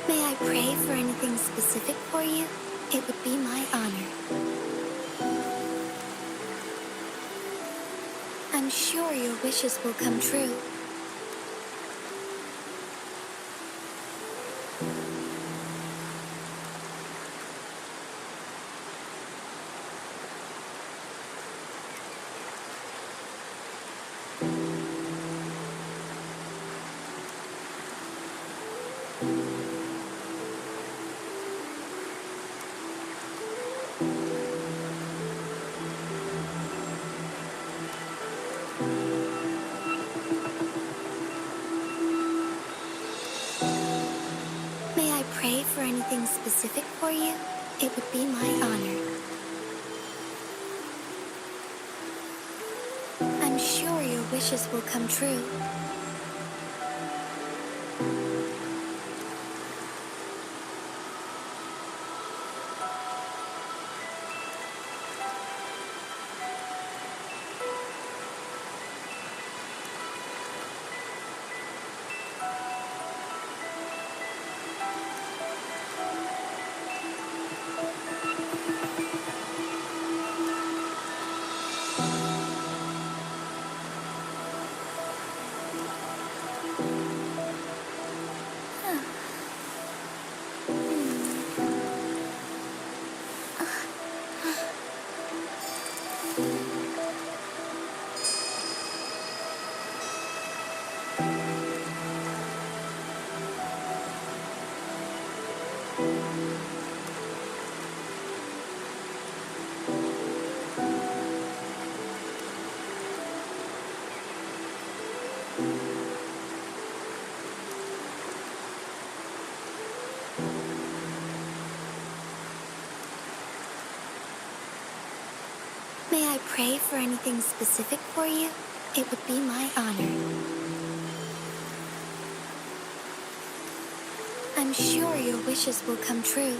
[SPEAKER 1] May I pray for anything specific for you? It would be my honor. I'm sure your wishes will come true. May I pray for anything specific for you? It would be my honor. I'm sure your wishes will come true. May I pray for anything specific for you? It would be my honor. I'm sure your wishes will come true.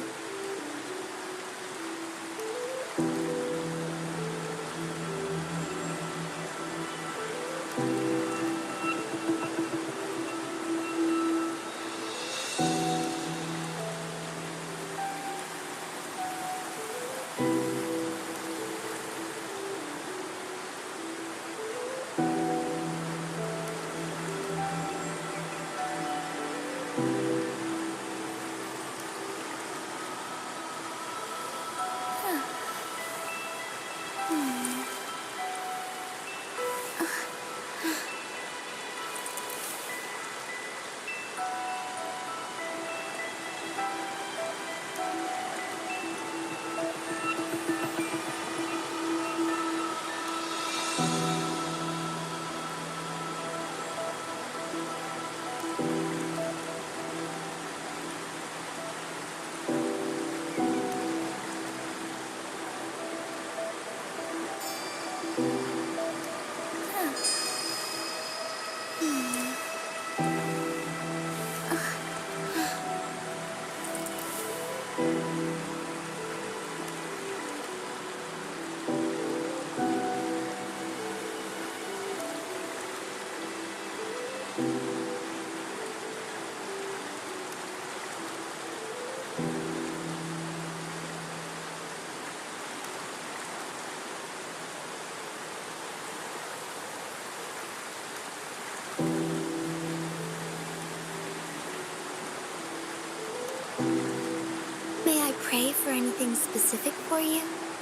[SPEAKER 1] May I pray for anything specific for you?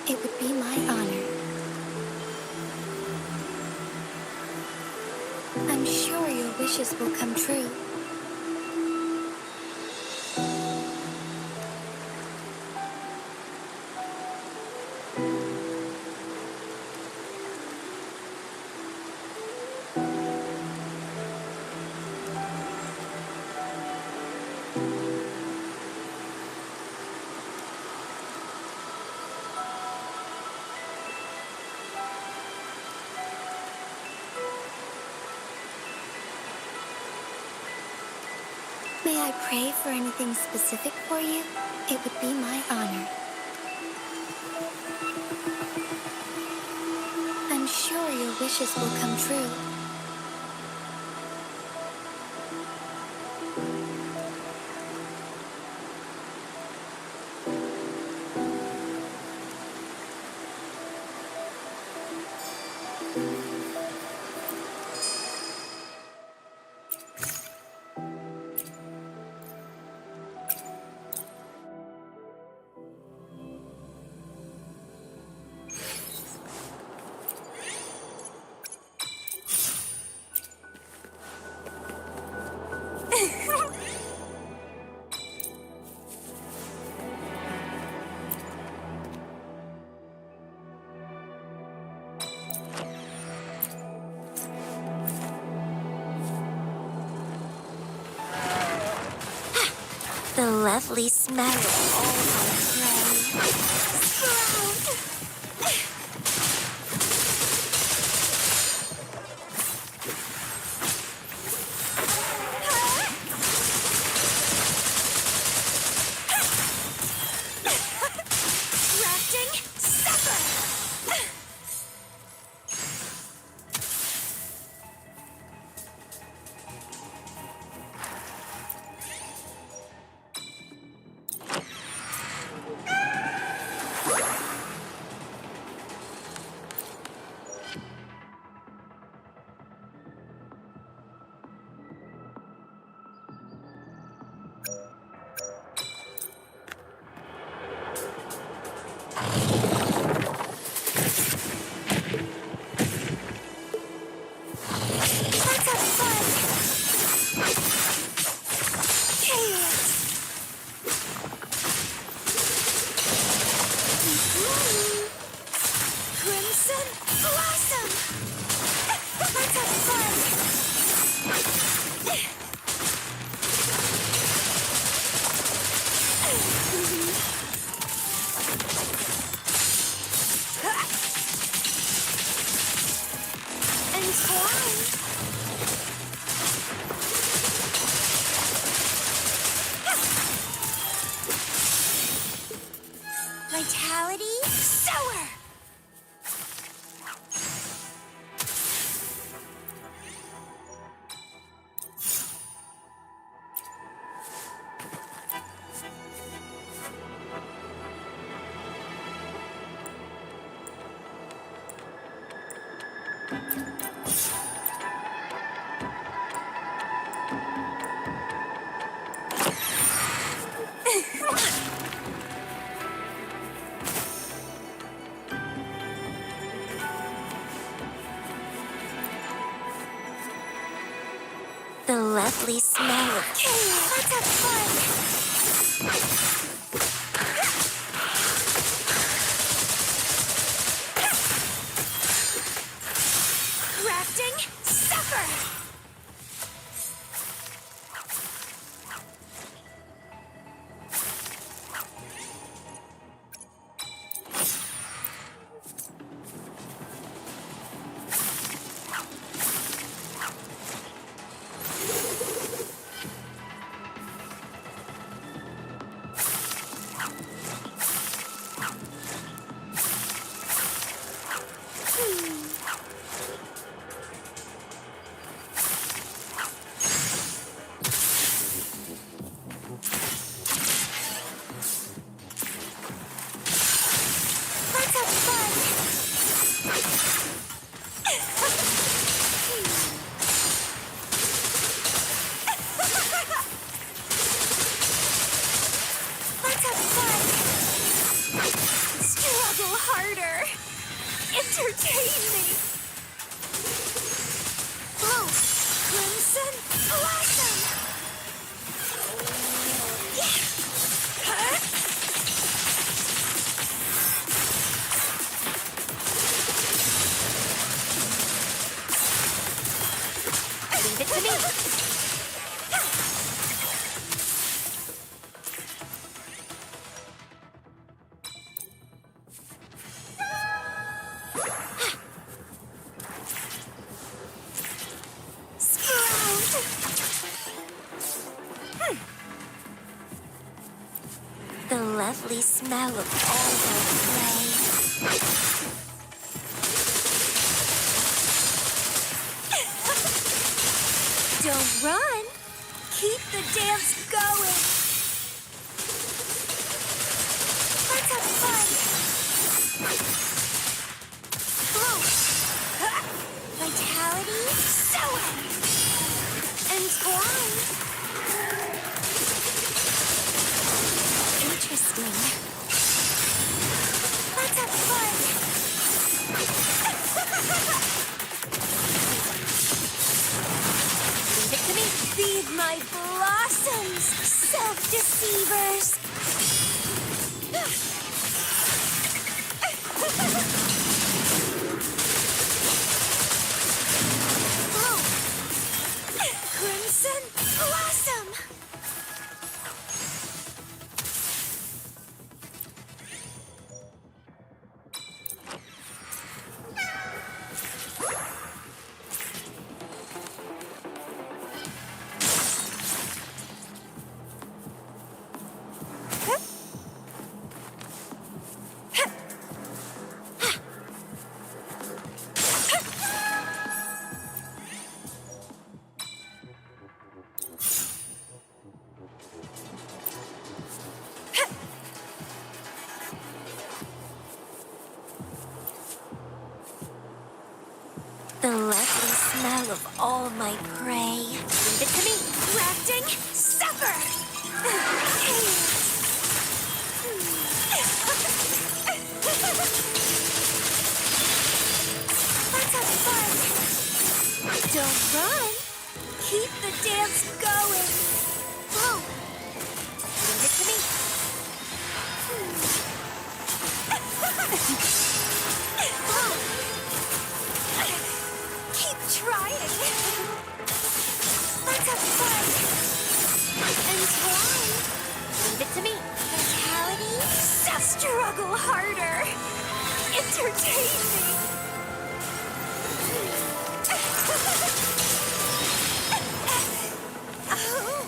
[SPEAKER 1] It would be my honor. I'm sure your wishes will come true. May I pray for anything specific for you? It would be my honor. I'm sure your wishes will come true. The lovely smell of all my prey. Sprout! Grafting, suffer! Let's have fun! Chaos! Crimson Blossom! Let's have fun! Entwine! Vitality, sower! The lovely smell of chaos. Let's have fun! Crafting, suffer! Let's have fun! Let's have fun! Struggle harder! Entertain me! Blue, Crimson Blossom! Yeah! Huh? Leave it to me! The lovely smell of all their prey. Don't run! Keep the dance going! Let's have fun! Blue! Vitality, sower! Entwine! Interesting. Let's have fun! Leave it to me. Feed my blossoms, self-deceivers! Blue! Crimson Blossom! all my prey. Leave it to me. Grafting, suffer! Let's have fun. Don't run. Keep the dance going. Whoa. Leave it to me. Whoa. Keep trying. Let's have fun. And climb. Leave it to me. Mentality. Struggle harder. Entertain me. Oh.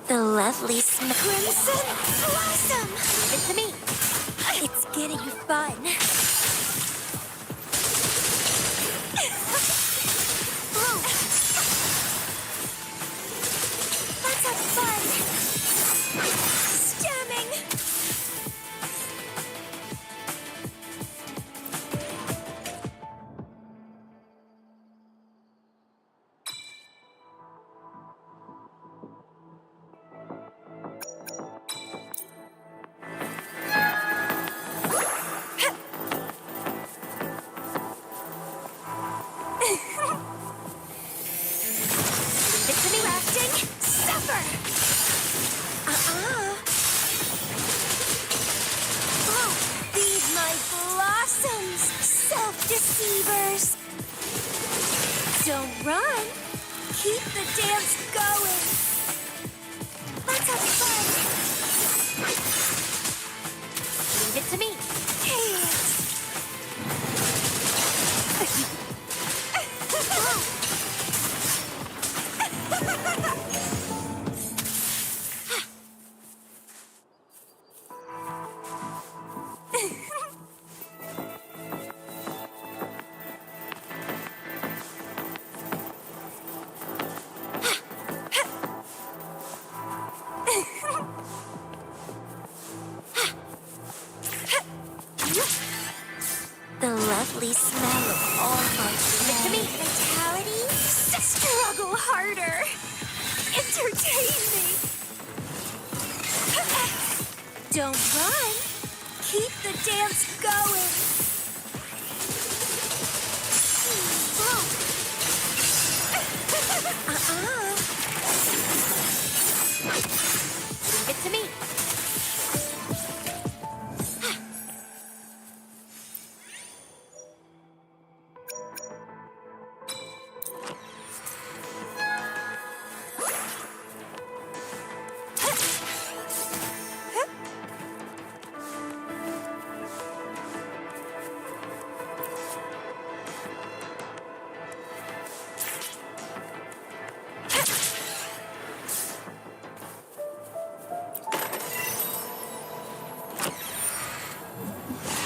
[SPEAKER 1] The lovely Crimson Blossom! Leave it to me. It's getting fun. Whoa. Let's have fun. Stemming. Self-deceivers! Don't run! Keep the dance going! Let's have fun! Leave it to me! The lovely smell of all my Give to me. Mentality. Struggle harder. Entertain me. Don't run. Keep the dance going. Leave it to me.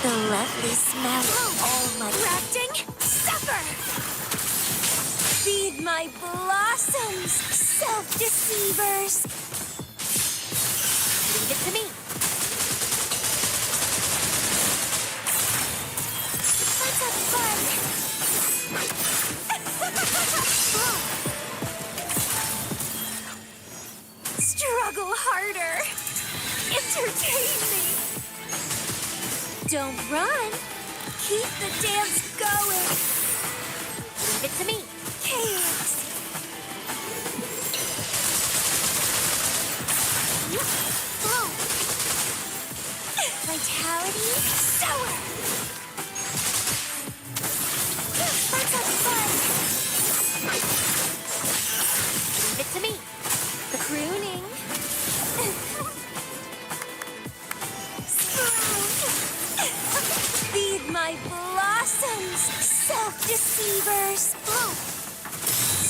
[SPEAKER 1] The lovely smell of all my Grafting, suffer! Suffer! Feed my blossoms, self-deceivers! Leave it to me. Let's have fun! Struggle harder! Entertain me! Don't run! Keep the dance going! Leave it to me! Chaos! Flow! Vitality, sour! Let's have fun! Leave it to me! The crooning! Feed my blossoms, self-deceivers!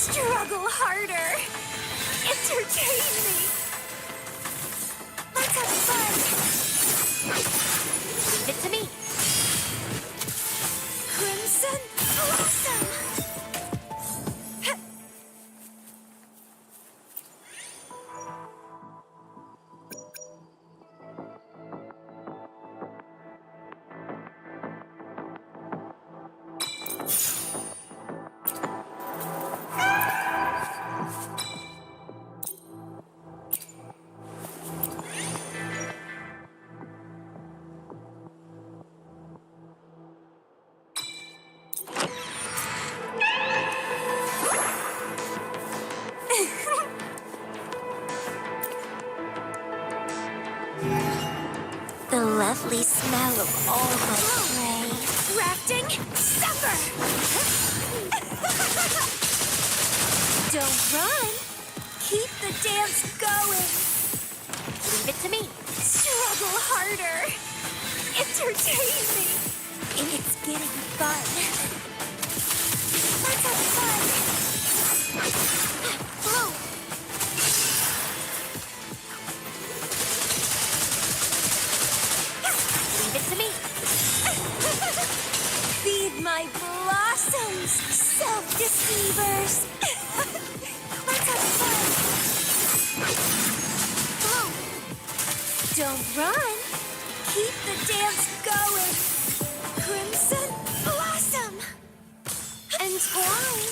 [SPEAKER 1] Struggle harder! Entertain me! Let's have fun! Leave it to me! Crimson Blossom! The lovely smell of all my prey. Rafting, suffer! Don't run! Keep the dance going! Leave it to me! Struggle harder! Entertain me! It's getting fun! Let's have fun! Flow! Leave it to me. Feed my blossoms, self-deceivers. Let's have fun. Flow. Don't run. Keep the dance going. Crimson blossom. And twine.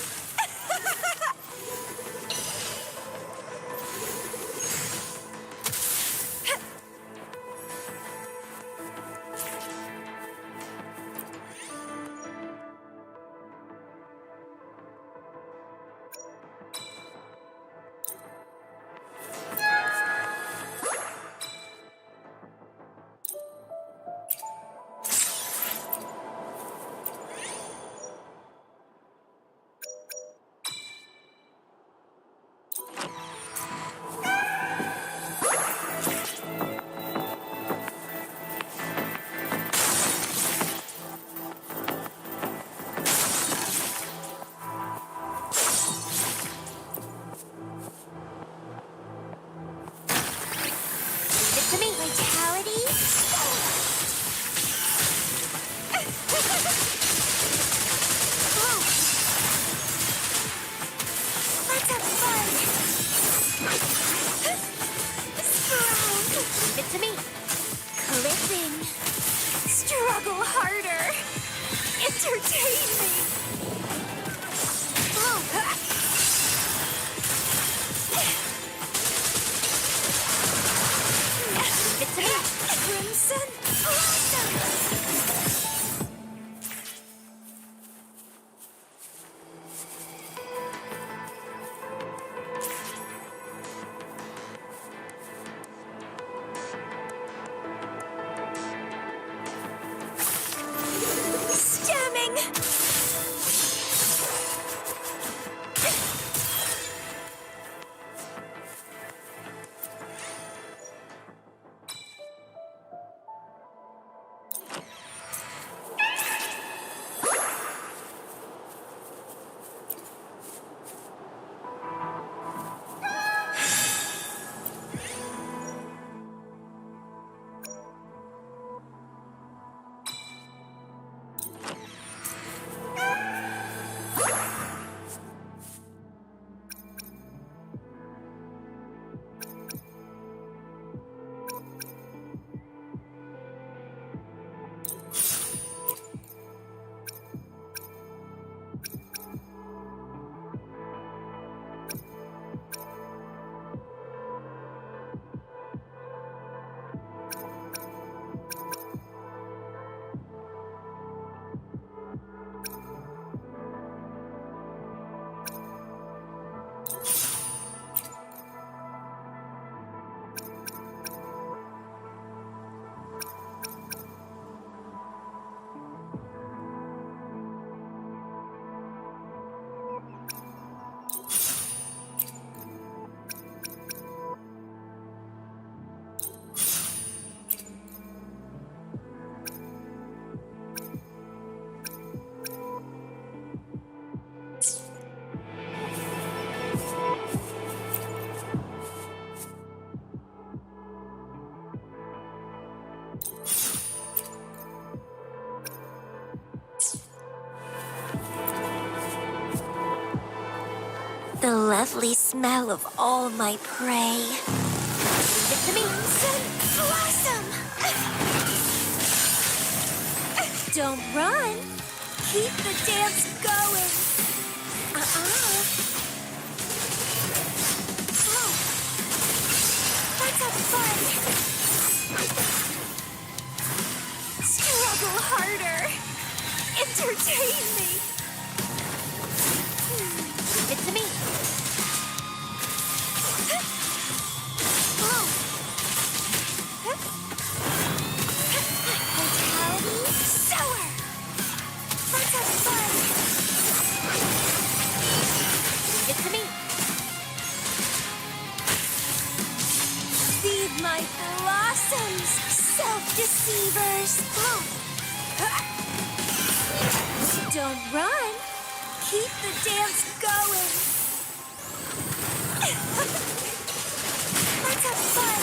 [SPEAKER 1] The lovely smell of all my prey. Leave it to me. Blossom! Don't run. Keep the dance going. Oh. Let's have fun. Struggle harder. Entertain me. Leave it to me. Oh. Vitality sour. Let's have fun. Leave it to me. Feed my blossoms, self-deceivers. Oh. Don't run. Keep the dance going. Let's have fun.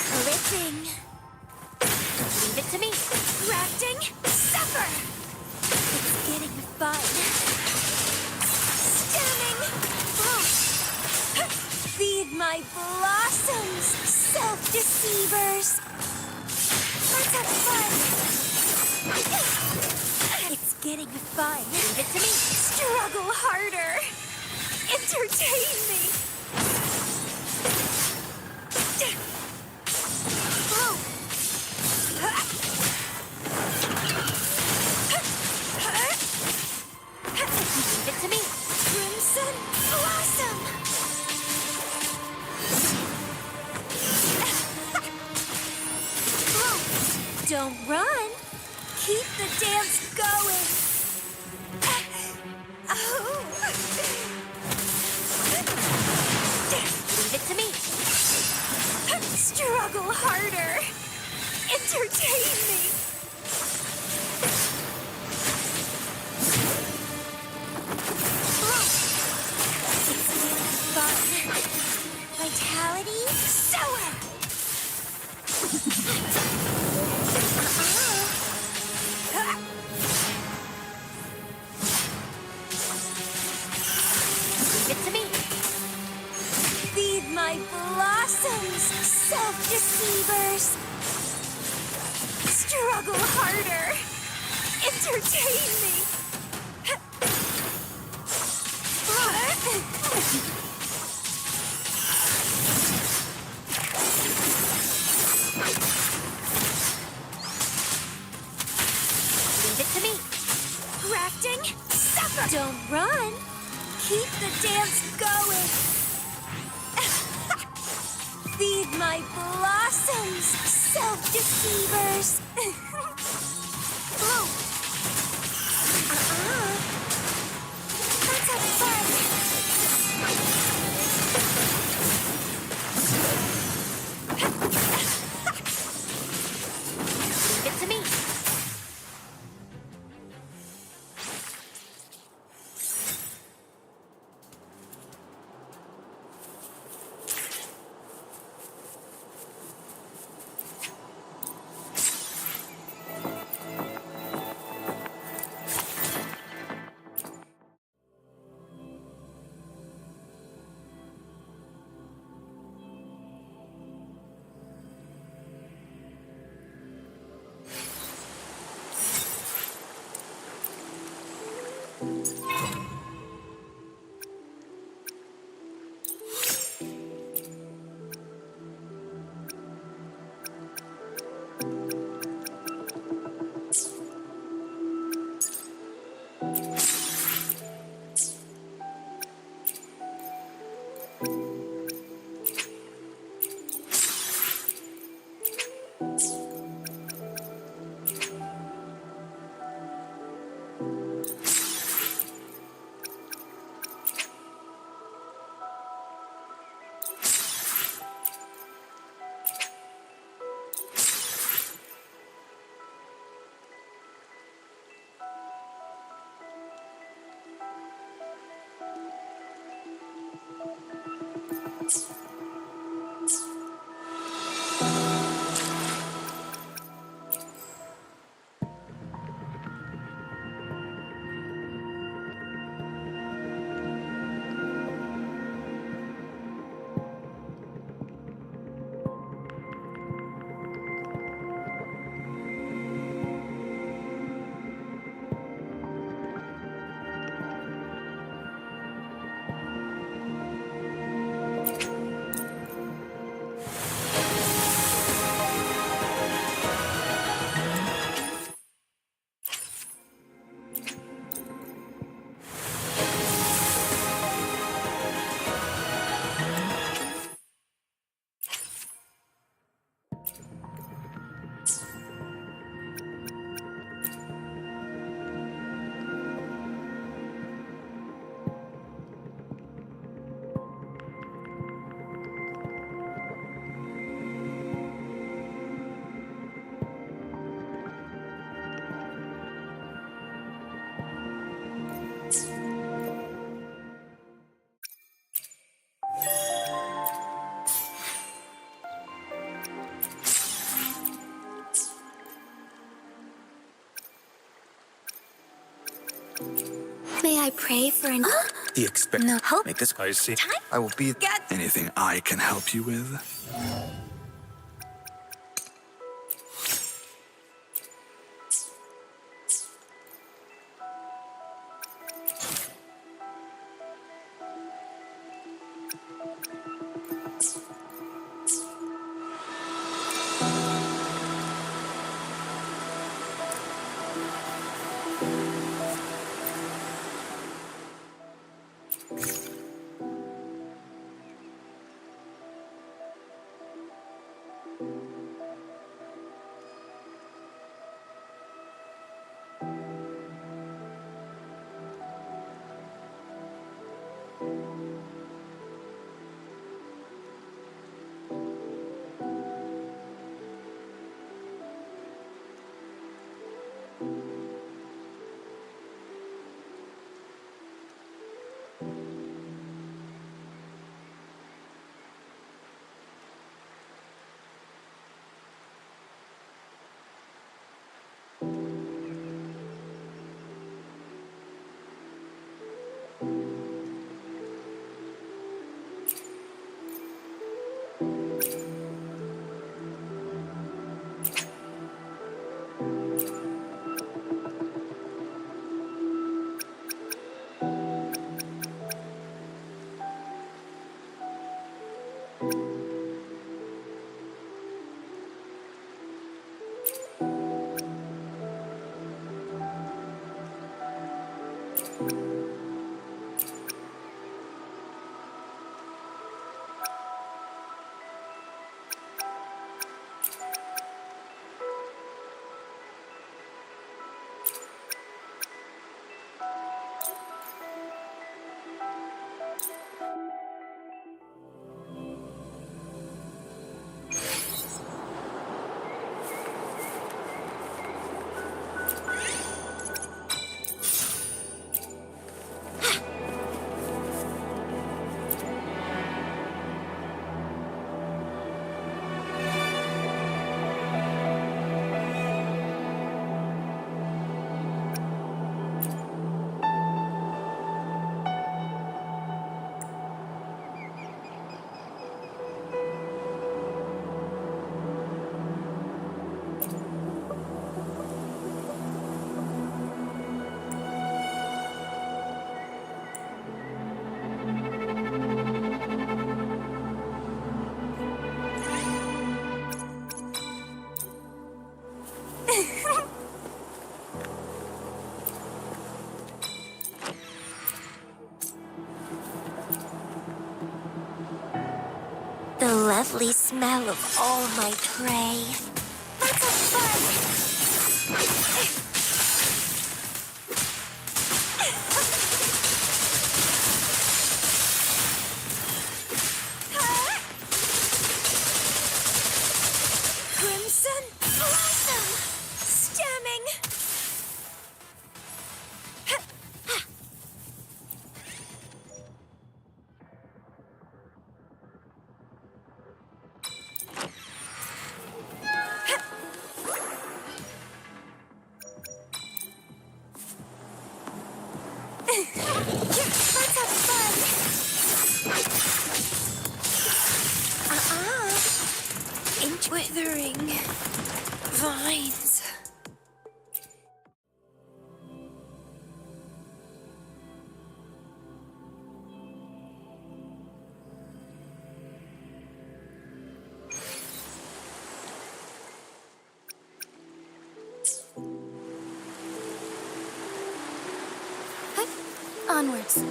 [SPEAKER 1] Clipping. Leave it to me. Grafting. Suffer. It's getting fun. Stemming. Oh. Feed my blossoms, self-deceivers. Let's have fun. It's getting fun. Leave it to me. Struggle harder. Entertain me. Oh. Leave it to me. Crimson Blossom. Oh. Don't run. Keep the dance going. Oh. Leave it to me. Struggle harder. Entertain me. Oh. It's getting fun. Vitality sour. Leave it to me. Feed my blossoms, self-deceivers. Struggle harder. Entertain me. Leave it to me. Grafting, suffer. Don't run. Keep the dance going. Feed my blossoms, self-deceivers. Oh. Let's have fun. Leave it to me. May I pray for an...
[SPEAKER 14] The expect.
[SPEAKER 1] No hope?
[SPEAKER 14] Make this.
[SPEAKER 15] I see.
[SPEAKER 1] Time?
[SPEAKER 14] I will be.
[SPEAKER 1] Get...
[SPEAKER 15] Anything I can help you with?
[SPEAKER 1] The lovely smell of all my prey. That's a fun! Crimson Blossom! Stemming! Let's have fun! Withering vines. Onwards.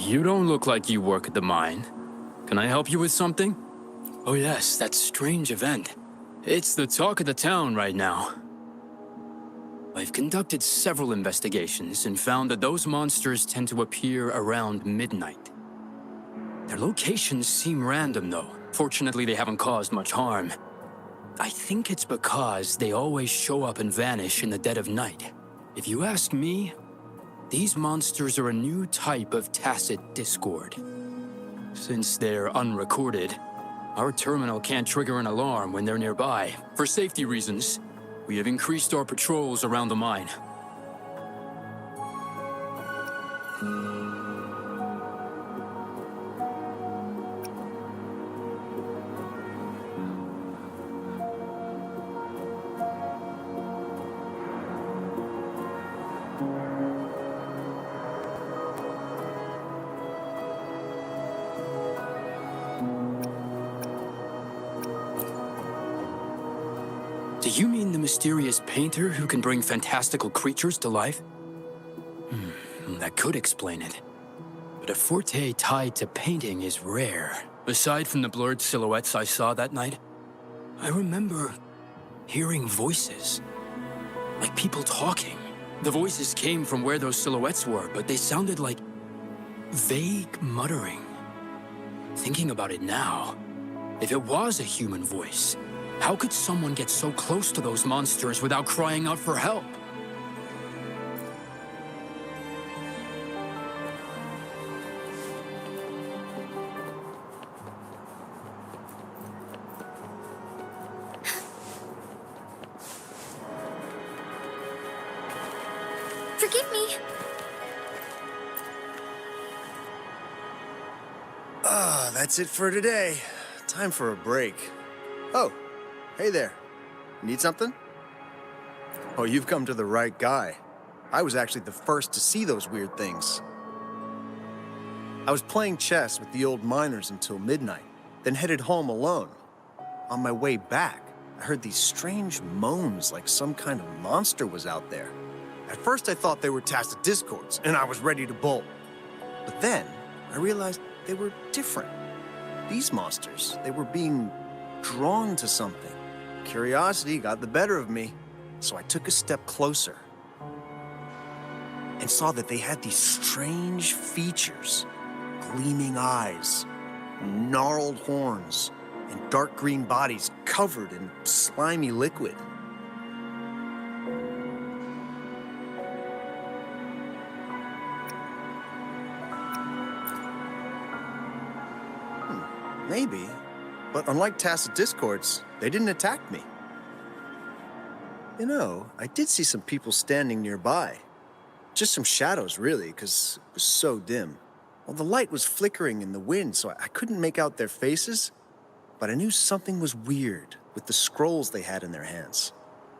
[SPEAKER 6] You don't look like you work at the mine. Can I help you with something? Oh yes, that strange event. It's the talk of the town right now. I've conducted several investigations and found that those monsters tend to appear around midnight. Their locations seem random though. Fortunately, they haven't caused much harm. I think it's because they always show up and vanish in the dead of night. If you ask me, these monsters are a new type of tacit discord. Since they're unrecorded, our terminal can't trigger an alarm when they're nearby. For safety reasons, we have increased our patrols around the mine. Do you mean the mysterious painter who can bring fantastical creatures to life? That could explain it. But a forte tied to painting is rare. Aside from the blurred silhouettes I saw that night, I remember hearing voices. Like people talking. The voices came from where those silhouettes were, but they sounded like vague muttering. Thinking about it now, if it was a human voice, how could someone get so close to those monsters without crying out for help?
[SPEAKER 1] Forgive me.
[SPEAKER 5] That's it for today. Time for a break. Oh, hey there. Need something? Oh, you've come to the right guy. I was actually the first to see those weird things. I was playing chess with the old miners until midnight, then headed home alone. On my way back, I heard these strange moans like some kind of monster was out there. At first I thought they were tacit discords, and I was ready to bolt. But then, I realized they were different. These monsters, they were being drawn to something. Curiosity got the better of me, so I took a step closer and saw that they had these strange features. Gleaming eyes, gnarled horns, and dark green bodies covered in slimy liquid. Maybe, but unlike tacit discords, they didn't attack me. You know, I did see some people standing nearby. Just some shadows, really, because it was so dim. Well, the light was flickering in the wind, so I couldn't make out their faces, but I knew something was weird with the scrolls they had in their hands.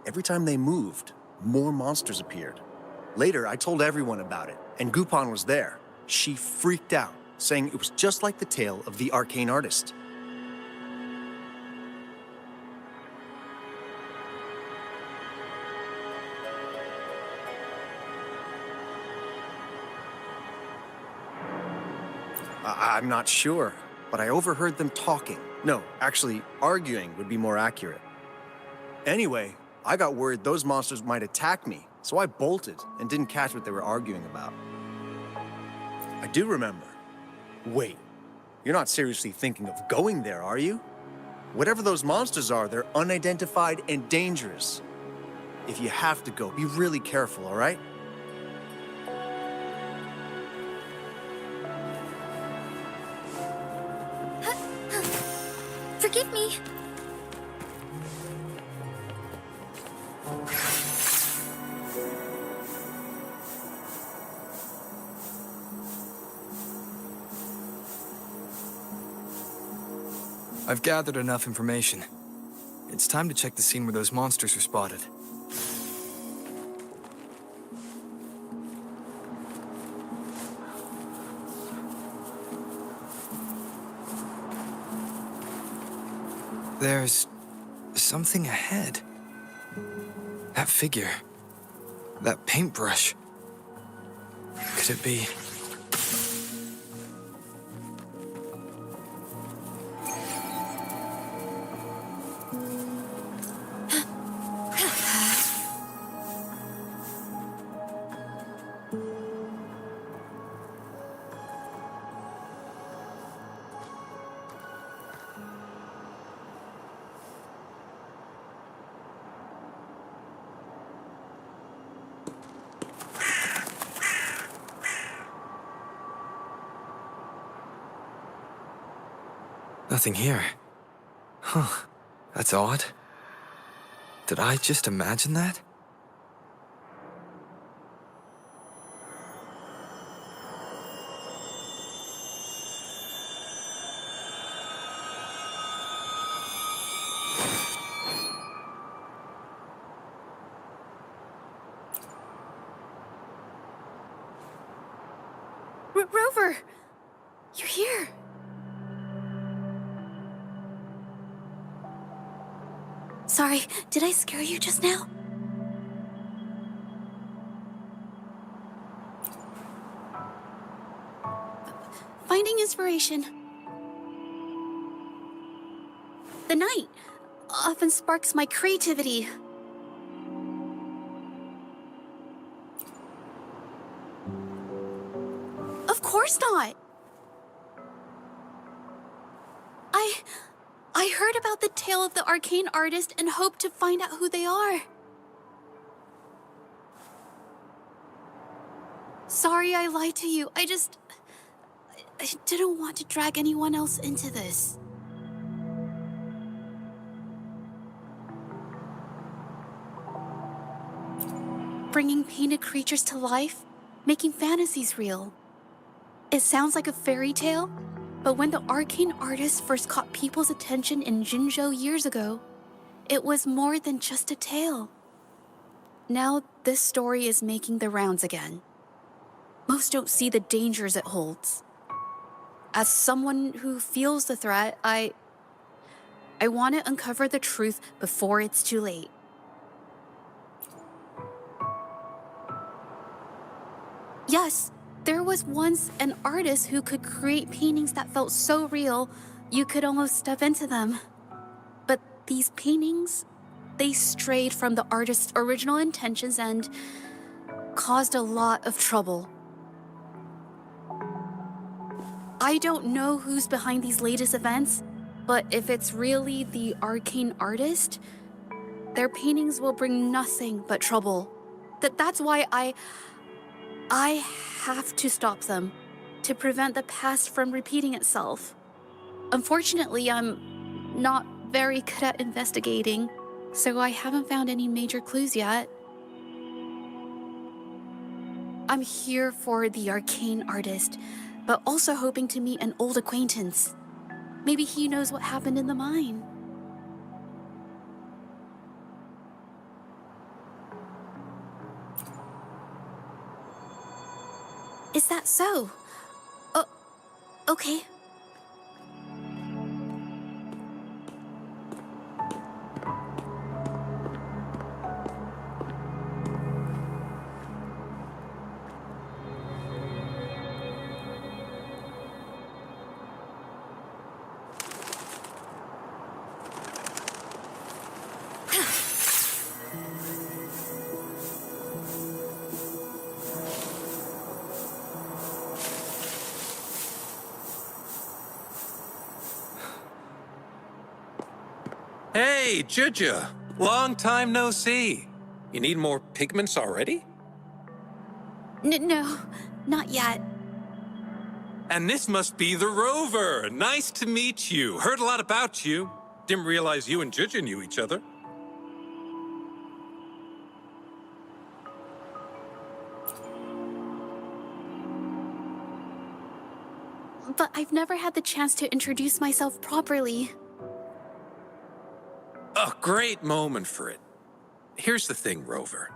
[SPEAKER 5] Every time they moved, more monsters appeared. Later, I told everyone about it, and Gupon was there. She freaked out, saying it was just like the tale of the arcane artist. I'm not sure, but I overheard them talking. No, actually, arguing would be more accurate. Anyway, I got worried those monsters might attack me, so I bolted and didn't catch what they were arguing about. I do remember. Wait, you're not seriously thinking of going there, are you? Whatever those monsters are, they're unidentified and dangerous. If you have to go, be really careful, all right?
[SPEAKER 1] Forgive me.
[SPEAKER 2] I've gathered enough information. It's time to check the scene where those monsters were spotted. There's something ahead. That figure. That paintbrush. Could it be? Nothing here. Huh. That's odd. Did I just imagine that?
[SPEAKER 8] Rover! You're here! Sorry, did I scare you just now? Finding inspiration. The night often sparks my creativity. Of course not! I heard about the tale of the arcane artist and hoped to find out who they are. Sorry I lied to you. I didn't want to drag anyone else into this. Bringing painted creatures to life, making fantasies real. It sounds like a fairy tale, but when the arcane artist first caught people's attention in Jinzhou years ago, it was more than just a tale. Now this story is making the rounds again. Most don't see the dangers it holds. As someone who feels the threat, I want to uncover the truth before it's too late. Yes, there was once an artist who could create paintings that felt so real, you could almost step into them. But these paintings, they strayed from the artist's original intentions and caused a lot of trouble. I don't know who's behind these latest events, but if it's really the arcane artist, their paintings will bring nothing but trouble. That's why I have to stop them, to prevent the past from repeating itself. Unfortunately, I'm not very good at investigating, so I haven't found any major clues yet. I'm here for the arcane artist, but also hoping to meet an old acquaintance. Maybe he knows what happened in the mine. Is that so? Okay.
[SPEAKER 14] Hey, Juju. Long time no see. You need more pigments already?
[SPEAKER 8] No, not yet.
[SPEAKER 14] And this must be the Rover. Nice to meet you. Heard a lot about you. Didn't realize you and Juju knew each other.
[SPEAKER 8] But I've never had the chance to introduce myself properly.
[SPEAKER 14] Of great moment for it. Here's the thing, Rover.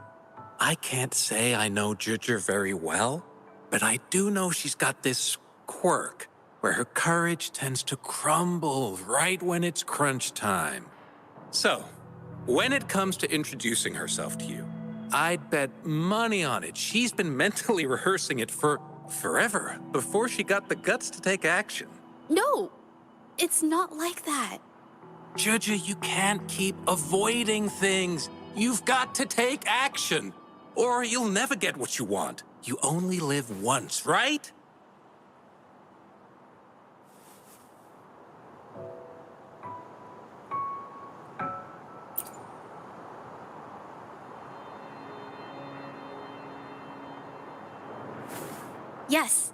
[SPEAKER 14] I can't say I know Ginger very well, but I do know she's got this quirk where her courage tends to crumble right when it's crunch time. So, when it comes to introducing herself to you, I'd bet money on it she's been mentally rehearsing it for forever before she got the guts to take action.
[SPEAKER 9] No, it's not like that.
[SPEAKER 14] Judge, you can't keep avoiding things. You've got to take action, or you'll never get what you want. You only live once, right?
[SPEAKER 9] Yes,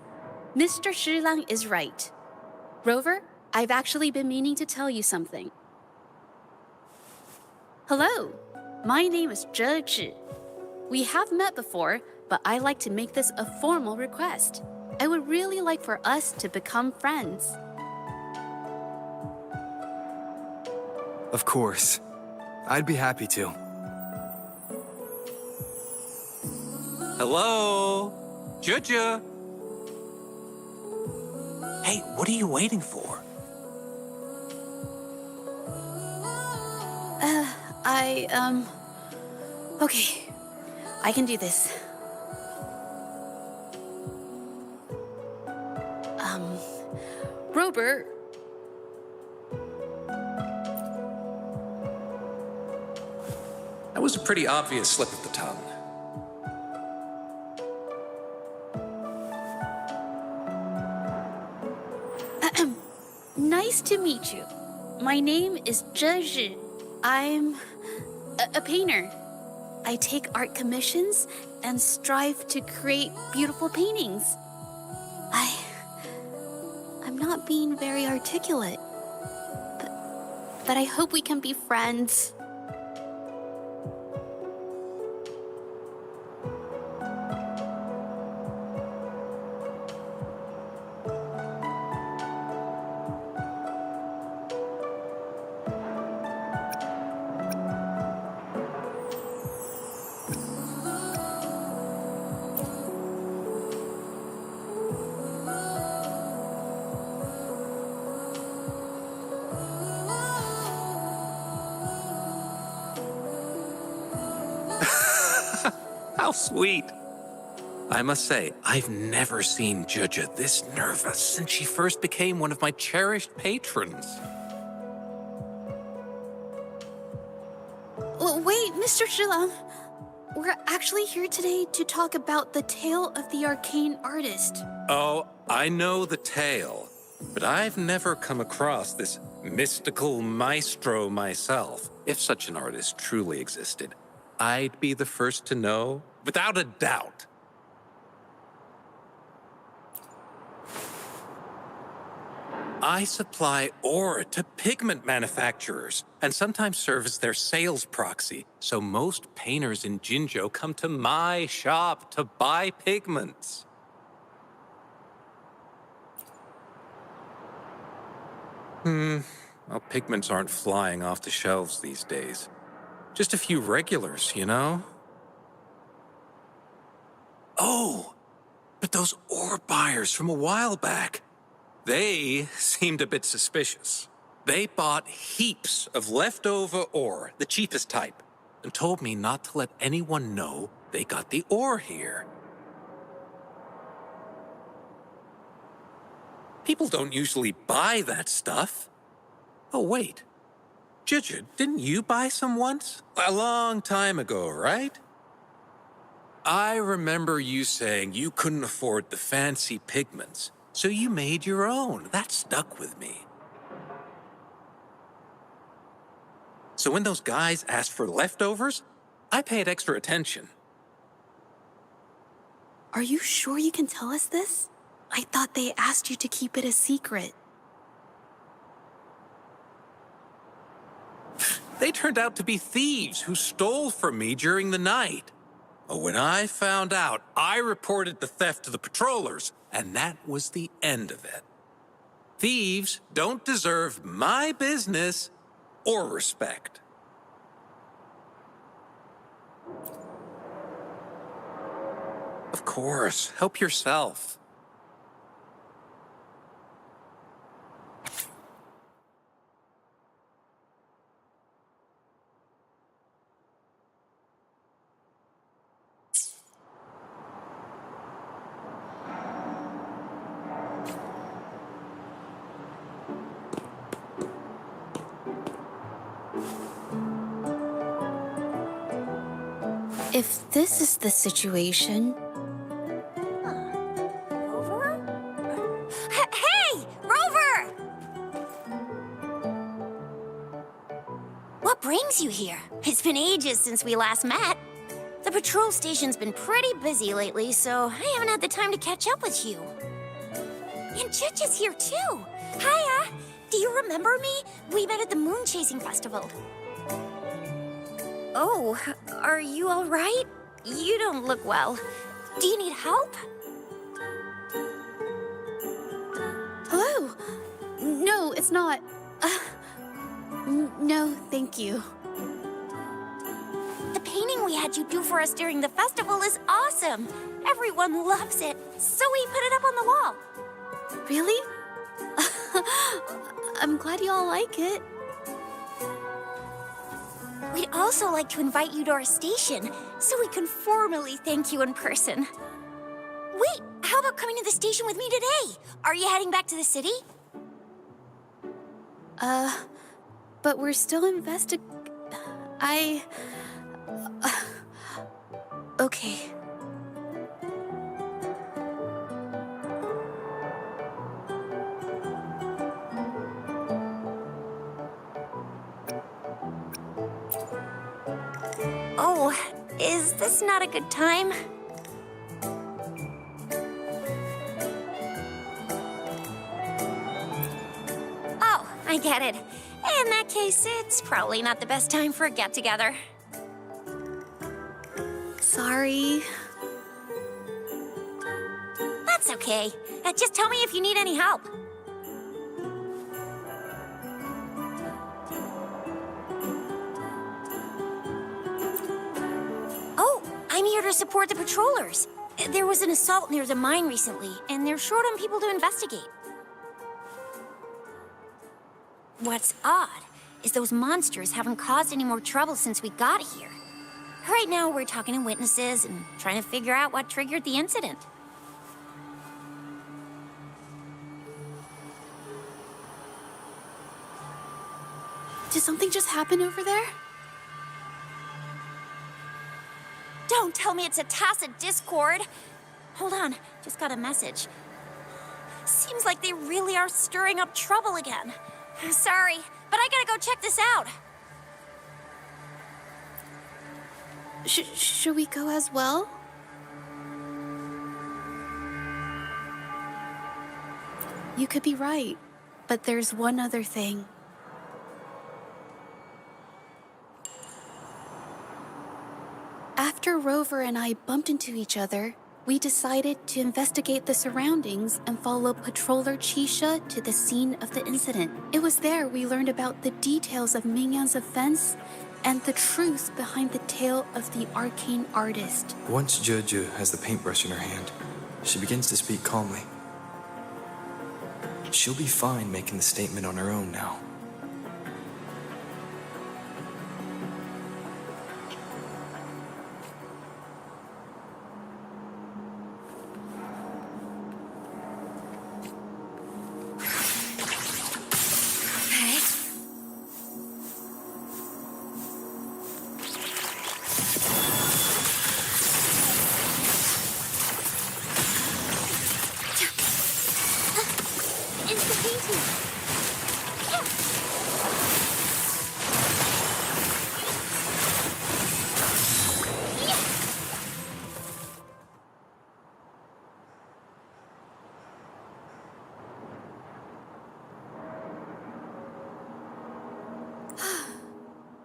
[SPEAKER 9] Mr. Shilang is right. Rover, I've actually been meaning to tell you something. Hello, my name is Zhe Zhi. We have met before, but I like to make this a formal request. I would really like for us to become friends.
[SPEAKER 16] Of course. I'd be happy to.
[SPEAKER 14] Hello? Judge? Hey, what are you waiting for?
[SPEAKER 9] Okay. I can do this. Robert.
[SPEAKER 14] That was a pretty obvious slip of the tongue.
[SPEAKER 9] Nice to meet you. My name is Zhe Zhi. I'm a painter. I take art commissions and strive to create beautiful paintings. I'm not being very articulate, but I hope we can be friends.
[SPEAKER 14] How sweet. I must say, I've never seen Juja this nervous since she first became one of my cherished patrons.
[SPEAKER 9] Wait, Mr. Shilang. We're actually here today to talk about the tale of the arcane artist.
[SPEAKER 14] Oh, I know the tale, but I've never come across this mystical maestro myself. If such an artist truly existed, I'd be the first to know, without a doubt. I supply ore to pigment manufacturers and sometimes serve as their sales proxy, so most painters in Jinzhou come to my shop to buy pigments. Well, pigments aren't flying off the shelves these days. Just a few regulars, you know? Oh, but those ore buyers from a while back, they seemed a bit suspicious. They bought heaps of leftover ore, the cheapest type, and told me not to let anyone know they got the ore here. People don't usually buy that stuff. Oh, wait. Juju, didn't you buy some once? A long time ago, right? I remember you saying you couldn't afford the fancy pigments, so you made your own. That stuck with me. So when those guys asked for leftovers, I paid extra attention.
[SPEAKER 9] Are you sure you can tell us this? I thought they asked you to keep it a secret.
[SPEAKER 14] They turned out to be thieves who stole from me during the night. When I found out, I reported the theft to the patrollers, and that was the end of it. Thieves don't deserve my business or respect. Of course. Help yourself.
[SPEAKER 8] If this is the situation,
[SPEAKER 1] Rover? Hey! Rover! What brings you here? It's been ages since we last met. The patrol station's been pretty busy lately, so I haven't had the time to catch up with you. And Chich is here too. Hiya! Do you remember me? We met at the Moon Chasing Festival. Oh, are you all right? You don't look well. Do you need help?
[SPEAKER 8] hello? No, it's not. No, thank you.
[SPEAKER 1] The painting we had you do for us during the festival is awesome. Everyone loves it, so we put it up on the wall.
[SPEAKER 8] Really? I'm glad you all like it.
[SPEAKER 1] We'd also like to invite you to our station, so we can formally thank you in person. Wait, how about coming to the station with me today? Are you heading back to the city?
[SPEAKER 8] But we're still okay.
[SPEAKER 1] Oh, is this not a good time? Oh, I get it. In that case, it's probably not the best time for a get-together.
[SPEAKER 8] Sorry.
[SPEAKER 1] That's okay. Just tell me if you need any help. Oh, I'm here to support the patrollers. There was an assault near the mine recently, and they're short on people to investigate. What's odd is those monsters haven't caused any more trouble since we got here. Right now, we're talking to witnesses and trying to figure out what triggered the incident.
[SPEAKER 8] Did something just happen over there?
[SPEAKER 1] Don't tell me it's a tacit discord. Hold on, just got a message. Seems like they really are stirring up trouble again. Sorry, but I gotta go check this out.
[SPEAKER 8] Should we go as well? You could be right, but there's one other thing. After Rover and I bumped into each other, we decided to investigate the surroundings and follow Patroller Chisha to the scene of the incident. It was there we learned about the details of Mingyan's offense and the truth behind the tale of the arcane artist.
[SPEAKER 2] Once Juju has the paintbrush in her hand, she begins to speak calmly. She'll be fine making the statement on her own now.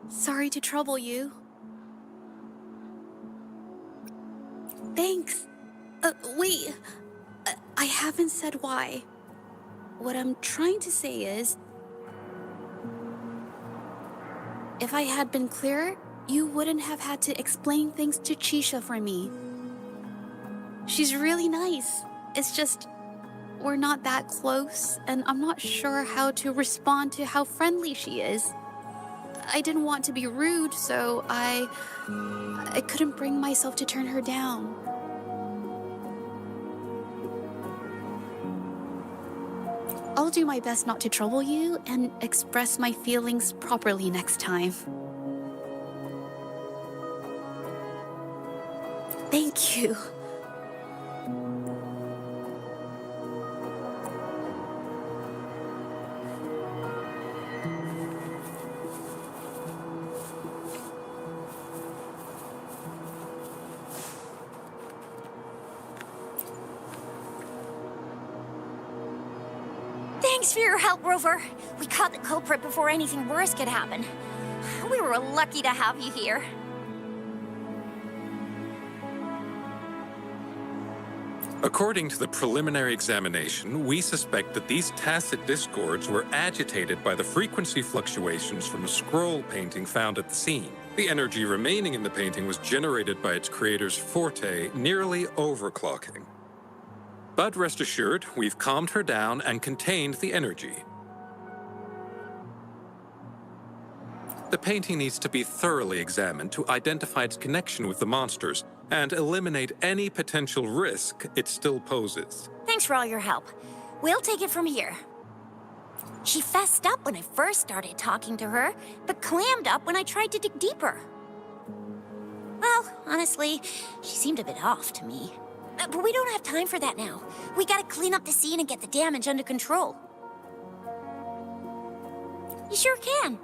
[SPEAKER 8] Sorry to trouble you. Thanks. Wait. I haven't said why. What I'm trying to say is, if I had been clearer, you wouldn't have had to explain things to Chisha for me. She's really nice. It's just, we're not that close, and I'm not sure how to respond to how friendly she is. I didn't want to be rude, so I couldn't bring myself to turn her down. I'll do my best not to trouble you and express my feelings properly next time. Thank you.
[SPEAKER 1] Thanks for your help, Rover. We caught the culprit before anything worse could happen. We were lucky to have you here.
[SPEAKER 14] According to the preliminary examination, we suspect that these tacit discords were agitated by the frequency fluctuations from a scroll painting found at the scene. The energy remaining in the painting was generated by its creator's forte, nearly overclocking. But rest assured, we've calmed her down and contained the energy. The painting needs to be thoroughly examined to identify its connection with the monsters and eliminate any potential risk it still poses.
[SPEAKER 1] Thanks for all your help. We'll take it from here. She fessed up when I first started talking to her, but clammed up when I tried to dig deeper. Well, honestly, she seemed a bit off to me. But we don't have time for that now. We gotta clean up the scene and get the damage under control. You sure can.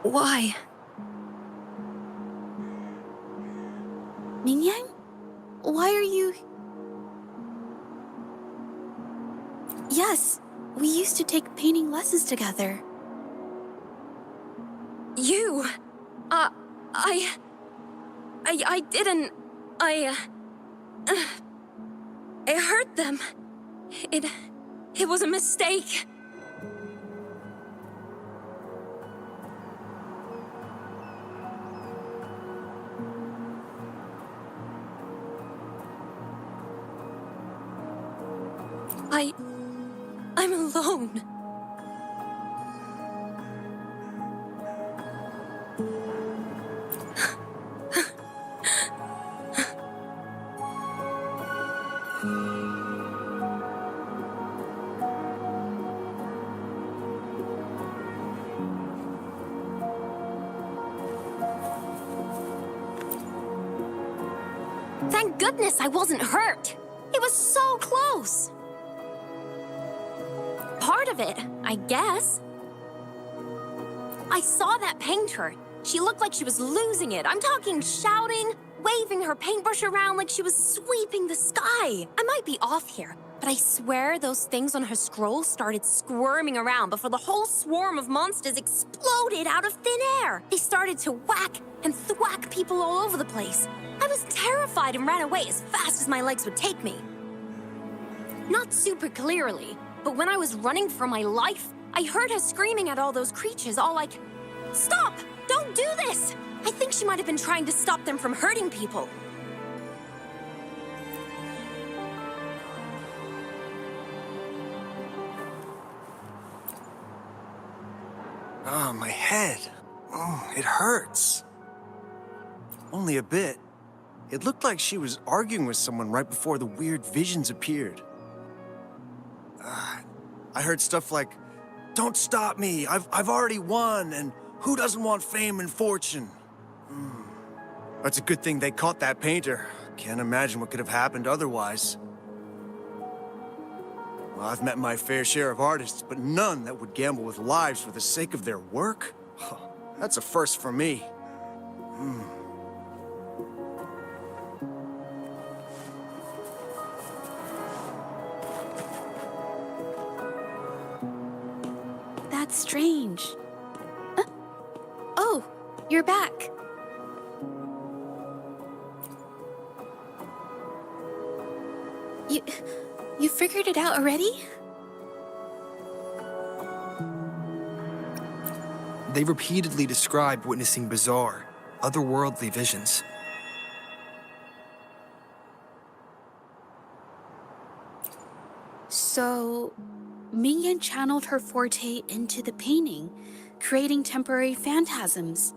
[SPEAKER 10] Why?
[SPEAKER 8] Mingyang? Why are you... Yes, we used to take painting lessons together.
[SPEAKER 10] You? I didn't... I hurt them. It was a mistake. I'm alone.
[SPEAKER 1] Thank goodness I wasn't hurt. It was so close. Part of it, I guess. I saw that painter. She looked like she was losing it. I'm talking shouting, waving her paintbrush around like she was sweeping the sky. I might be off here, but I swear those things on her scroll started squirming around before the whole swarm of monsters exploded out of thin air. They started to whack and thwack people all over the place. I was terrified and ran away as fast as my legs would take me. Not super clearly, but when I was running for my life, I heard her screaming at all those creatures, all like, "Stop! Don't do this!" I think she might have been trying to stop them from hurting people.
[SPEAKER 5] Ah, my head. Oh, it hurts. Only a bit. It looked like she was arguing with someone right before the weird visions appeared. I heard stuff like, "Don't stop me, I've already won, and who doesn't want fame and fortune?" It's a good thing they caught that painter. Can't imagine what could have happened otherwise. Well, I've met my fair share of artists, but none that would gamble with lives for the sake of their work. That's a first for me.
[SPEAKER 8] That's strange. Oh, you're back. You figured it out already?
[SPEAKER 16] They repeatedly described witnessing bizarre, otherworldly visions.
[SPEAKER 8] So, Mingyan channeled her forte into the painting, creating temporary phantasms.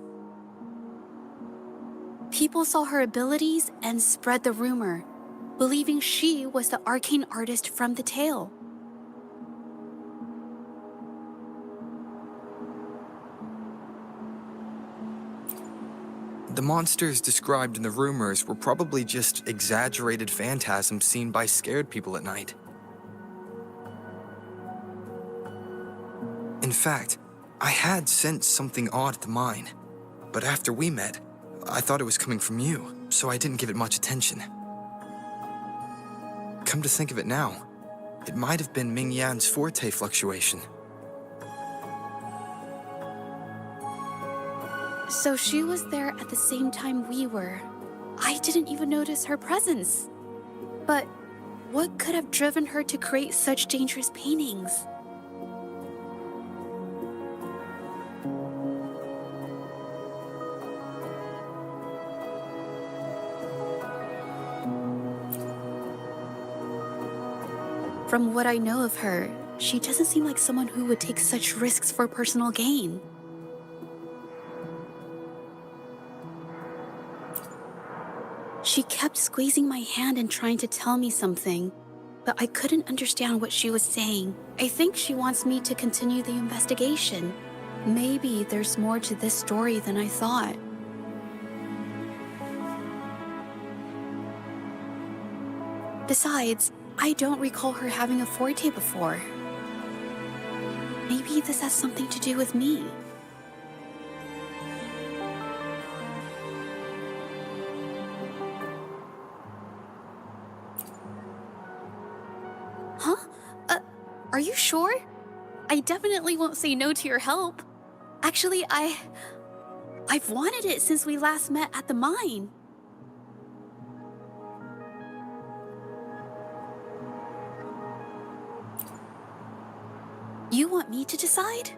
[SPEAKER 8] People saw her abilities and spread the rumor, believing she was the arcane artist from the tale.
[SPEAKER 16] The monsters described in the rumors were probably just exaggerated phantasms seen by scared people at night. In fact, I had sensed something odd at the mine, but after we met, I thought it was coming from you, so I didn't give it much attention. Come to think of it now, it might have been Ming Yan's forte fluctuation.
[SPEAKER 8] So she was there at the same time we were. I didn't even notice her presence. But what could have driven her to create such dangerous paintings? From what I know of her, she doesn't seem like someone who would take such risks for personal gain. She kept squeezing my hand and trying to tell me something, but I couldn't understand what she was saying. I think she wants me to continue the investigation. Maybe there's more to this story than I thought. Besides, I don't recall her having a forte before. Maybe this has something to do with me. Huh? Are you sure? I definitely won't say no to your help. Actually, I've wanted it since we last met at the mine. You want me to decide?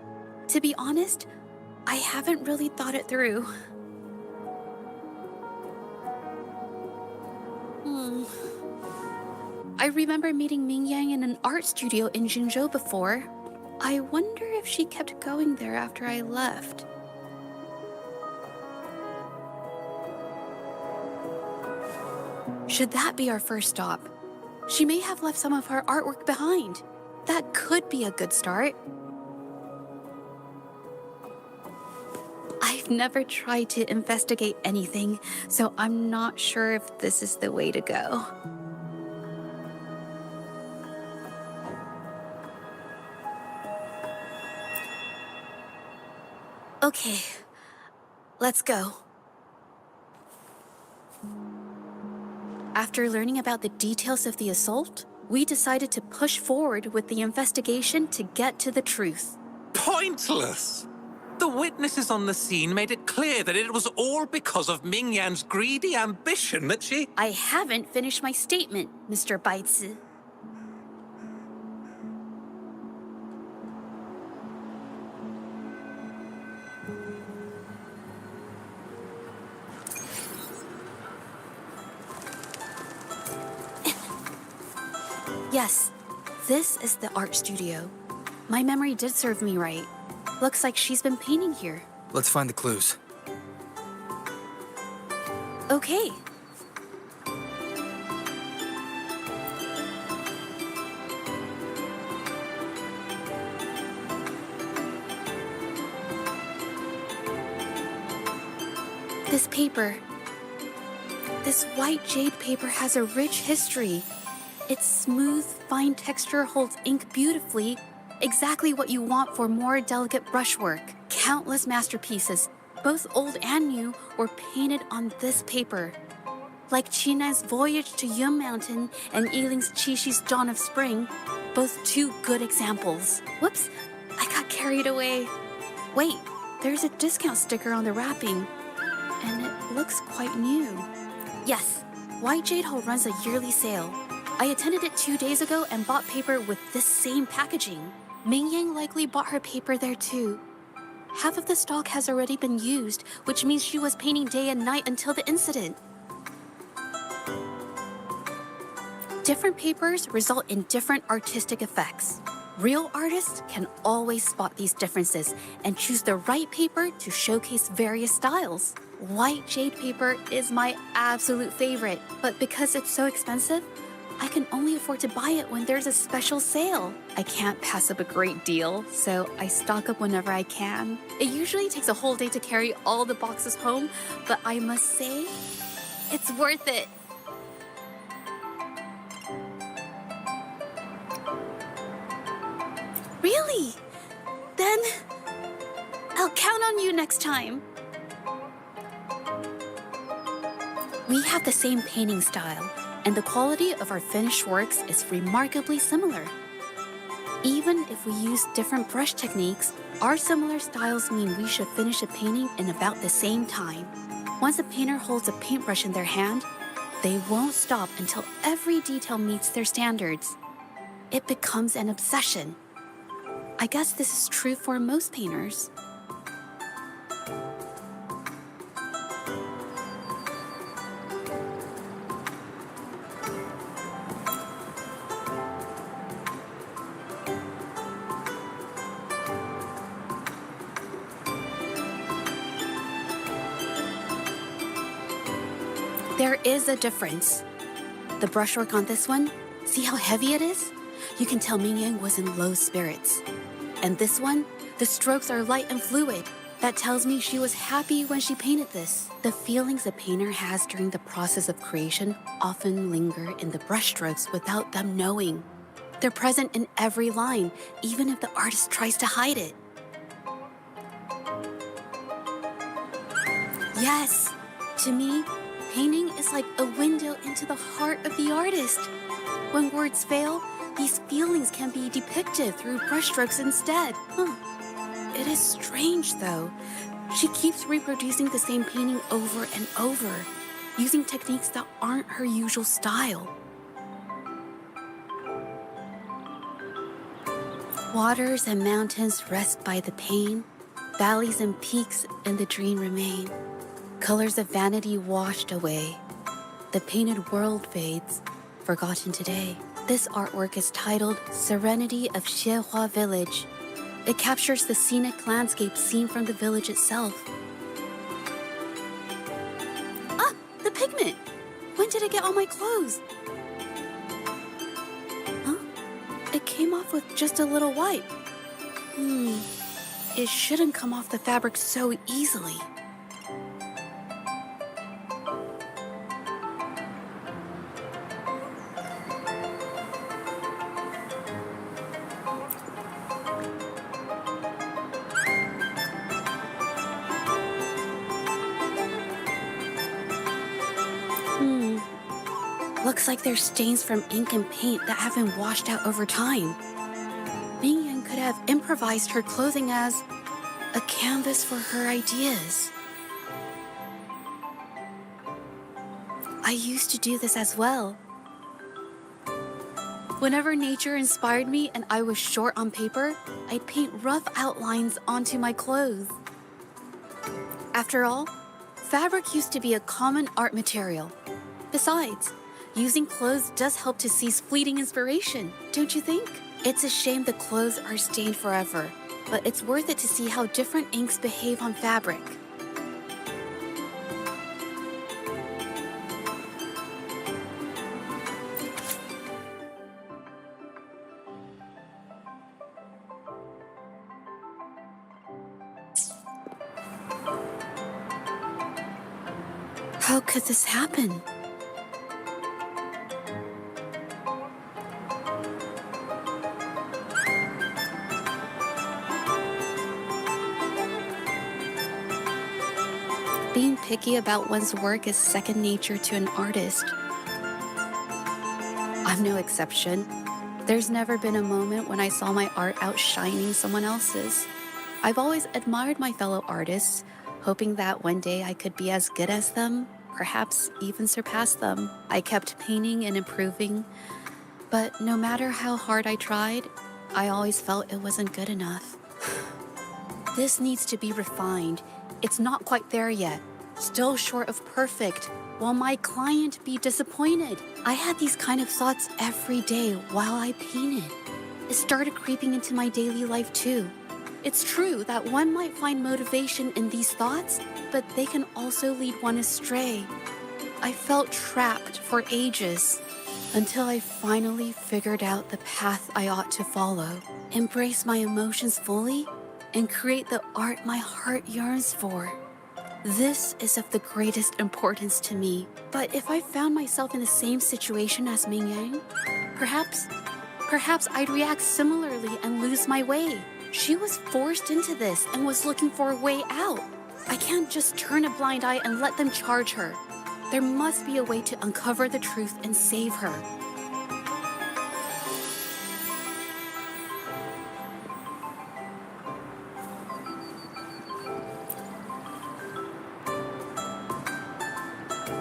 [SPEAKER 8] To be honest, I haven't really thought it through. I remember meeting Ming Yang in an art studio in Jinzhou before. I wonder if she kept going there after I left. Should that be our first stop? She may have left some of her artwork behind. That could be a good start. I've never tried to investigate anything, so I'm not sure if this is the way to go. Okay, let's go. After learning about the details of the assault, we decided to push forward with the investigation to get to the truth.
[SPEAKER 14] Pointless! The witnesses on the scene made it clear that it was all because of Ming Yan's greedy ambition that she...
[SPEAKER 8] I haven't finished my statement, Mr. Baizi. Yes, this is the art studio. My memory did serve me right. Looks like she's been painting here.
[SPEAKER 16] Let's find the clues.
[SPEAKER 8] Okay. This paper. This white jade paper has a rich history. Its smooth, fine texture holds ink beautifully, exactly what you want for more delicate brushwork. Countless masterpieces, both old and new, were painted on this paper. Like China's Voyage to Yum Mountain and Yiling's Qixu's Dawn of Spring, both two good examples. Whoops, I got carried away. Wait, there's a discount sticker on the wrapping, and it looks quite new. Yes, White Jade Hall runs a yearly sale. I attended it 2 days ago and bought paper with this same packaging. Ming Yang likely bought her paper there too. Half of the stock has already been used, which means she was painting day and night until the incident. Different papers result in different artistic effects. Real artists can always spot these differences and choose the right paper to showcase various styles. White jade paper is my absolute favorite, but because it's so expensive, I can only afford to buy it when there's a special sale. I can't pass up a great deal, so I stock up whenever I can. It usually takes a whole day to carry all the boxes home, but I must say, it's worth it. Really? Then I'll count on you next time. We have the same painting style, and the quality of our finished works is remarkably similar. Even if we use different brush techniques, our similar styles mean we should finish a painting in about the same time. Once a painter holds a paintbrush in their hand, they won't stop until every detail meets their standards. It becomes an obsession. I guess this is true for most painters. There is a difference. The brushwork on this one, see how heavy it is? You can tell Ming Yang was in low spirits. And this one, the strokes are light and fluid. That tells me she was happy when she painted this. The feelings a painter has during the process of creation often linger in the brushstrokes without them knowing. They're present in every line, even if the artist tries to hide it. Yes, to me, painting is like a window into the heart of the artist. When words fail, these feelings can be depicted through brushstrokes instead. It is strange, though. She keeps reproducing the same painting over and over, using techniques that aren't her usual style. Waters and mountains rest by the pain. Valleys and peaks in the dream remain. Colors of vanity washed away. The painted world fades, forgotten today. This artwork is titled Serenity of Xiehua Village. It captures the scenic landscape seen from the village itself. Ah, the pigment! When did it get on my clothes? Huh? It came off with just a little wipe. It shouldn't come off the fabric so easily. Looks like there's stains from ink and paint that haven't washed out over time. Ming Yang could have improvised her clothing as a canvas for her ideas. I used to do this as well. Whenever nature inspired me and I was short on paper, I'd paint rough outlines onto my clothes. After all, fabric used to be a common art material. Besides, using clothes does help to seize fleeting inspiration, don't you think? It's a shame the clothes are stained forever, but it's worth it to see how different inks behave on fabric. How could this happen? Being picky about one's work is second nature to an artist. I'm no exception. There's never been a moment when I saw my art outshining someone else's. I've always admired my fellow artists, hoping that one day I could be as good as them, perhaps even surpass them. I kept painting and improving, but no matter how hard I tried, I always felt it wasn't good enough. This needs to be refined. It's not quite there yet. Still short of perfect. Will my client be disappointed? I had these kind of thoughts every day while I painted. It started creeping into my daily life too. It's true that one might find motivation in these thoughts, but they can also lead one astray. I felt trapped for ages until I finally figured out the path I ought to follow, embrace my emotions fully, and create the art my heart yearns for. This is of the greatest importance to me. But if I found myself in the same situation as Ming Yang, perhaps I'd react similarly and lose my way. She was forced into this and was looking for a way out. I can't just turn a blind eye and let them charge her. There must be a way to uncover the truth and save her.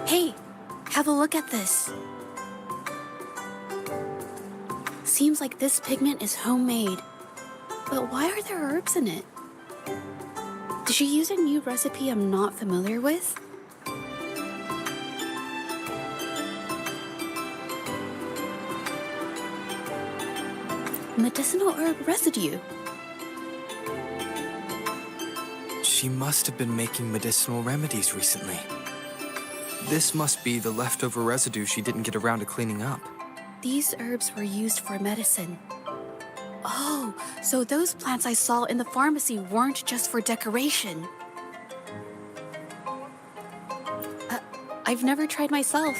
[SPEAKER 8] Hey, have a look at this. Seems like this pigment is homemade. But why are there herbs in it? Did she use a new recipe I'm not familiar with? Medicinal herb residue.
[SPEAKER 2] She must have been making medicinal remedies recently. This must be the leftover residue she didn't get around to cleaning up.
[SPEAKER 8] These herbs were used for medicine. Oh, so those plants I saw in the pharmacy weren't just for decoration. I've never tried myself.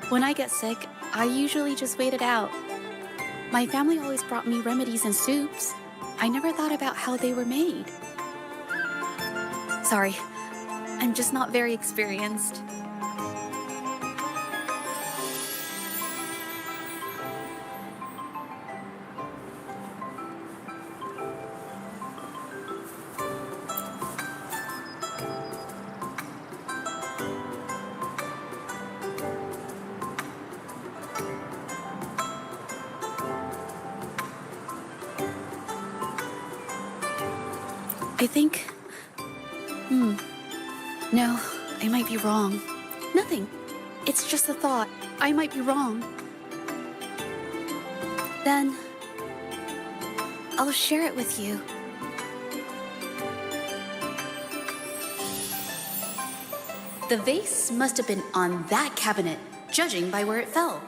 [SPEAKER 8] When I get sick, I usually just wait it out. My family always brought me remedies and soups. I never thought about how they were made. Sorry, I'm just not very experienced. I think... No, I might be wrong. Nothing. It's just a thought. I might be wrong. Then... I'll share it with you. The vase must have been on that cabinet, judging by where it fell.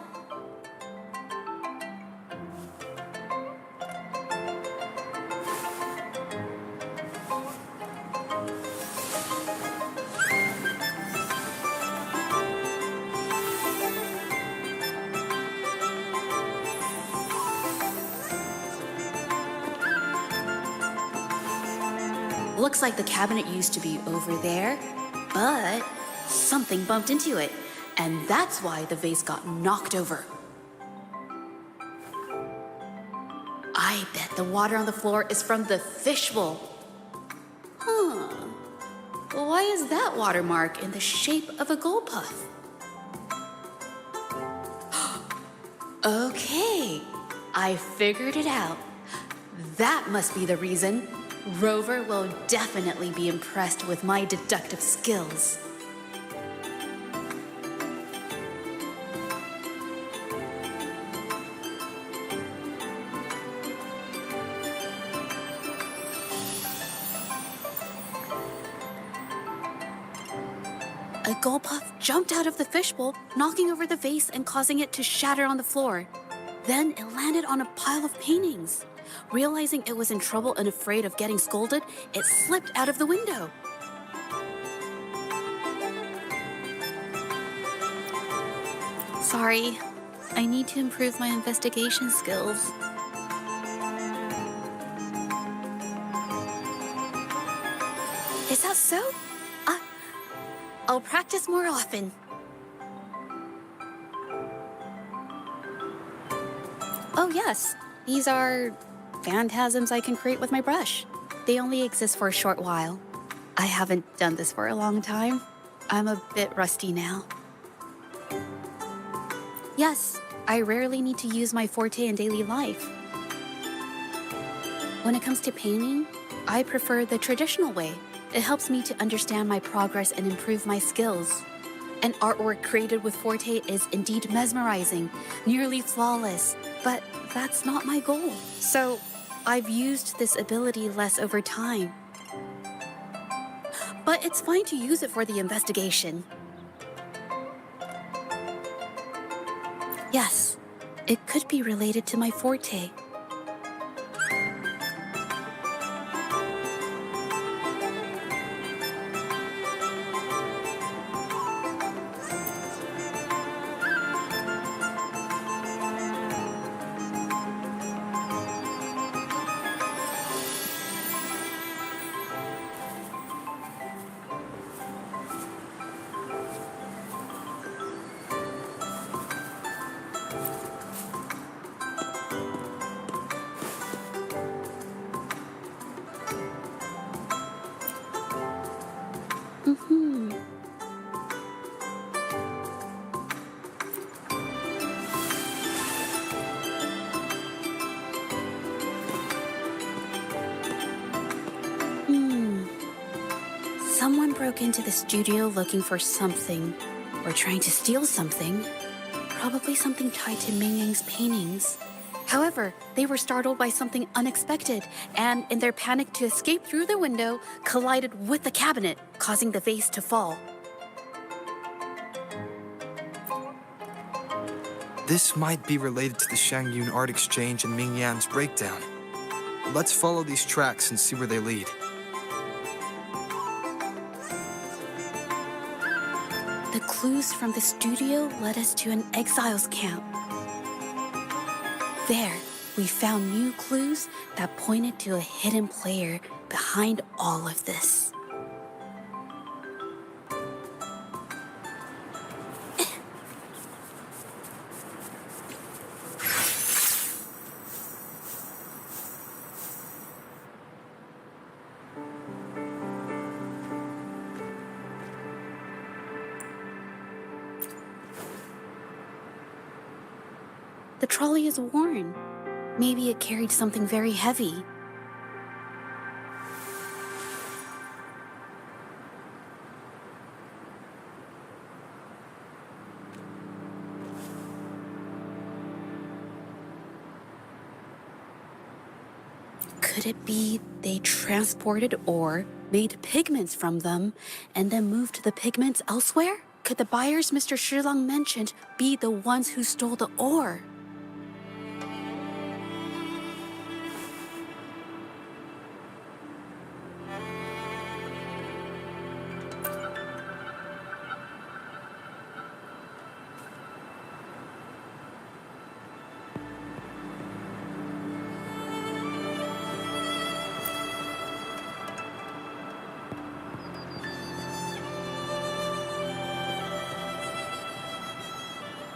[SPEAKER 8] Looks like the cabinet used to be over there, but something bumped into it, and that's why the vase got knocked over. I bet the water on the floor is from the fishbowl. Huh. Well, why is that watermark in the shape of a gold puff? Okay, I figured it out. That must be the reason. Rover will definitely be impressed with my deductive skills. A gold puff jumped out of the fishbowl, knocking over the vase and causing it to shatter on the floor. Then it landed on a pile of paintings. Realizing it was in trouble and afraid of getting scolded, it slipped out of the window. Sorry, I need to improve my investigation skills. Is that so? I'll practice more often. Oh yes, these are phantasms I can create with my brush. They only exist for a short while. I haven't done this for a long time. I'm a bit rusty now. Yes, I rarely need to use my forte in daily life. When it comes to painting, I prefer the traditional way. It helps me to understand my progress and improve my skills. An artwork created with forte is indeed mesmerizing, nearly flawless, but that's not my goal. So I've used this ability less over time. But it's fine to use it for the investigation. Yes, it could be related to my forte. Someone broke into the studio looking for something, or trying to steal something. Probably something tied to Ming Yang's paintings. However, they were startled by something unexpected, and in their panic to escape through the window, collided with the cabinet, causing the vase to fall.
[SPEAKER 16] This might be related to the Shangyun art exchange and Ming Yan's breakdown. Let's follow these tracks and see where they lead.
[SPEAKER 8] The clues from the studio led us to an exiles camp. There, we found new clues that pointed to a hidden player behind all of this. The trolley is worn. Maybe it carried something very heavy. Could it be they transported ore, made pigments from them, and then moved the pigments elsewhere? Could the buyers Mr. Shilang mentioned be the ones who stole the ore?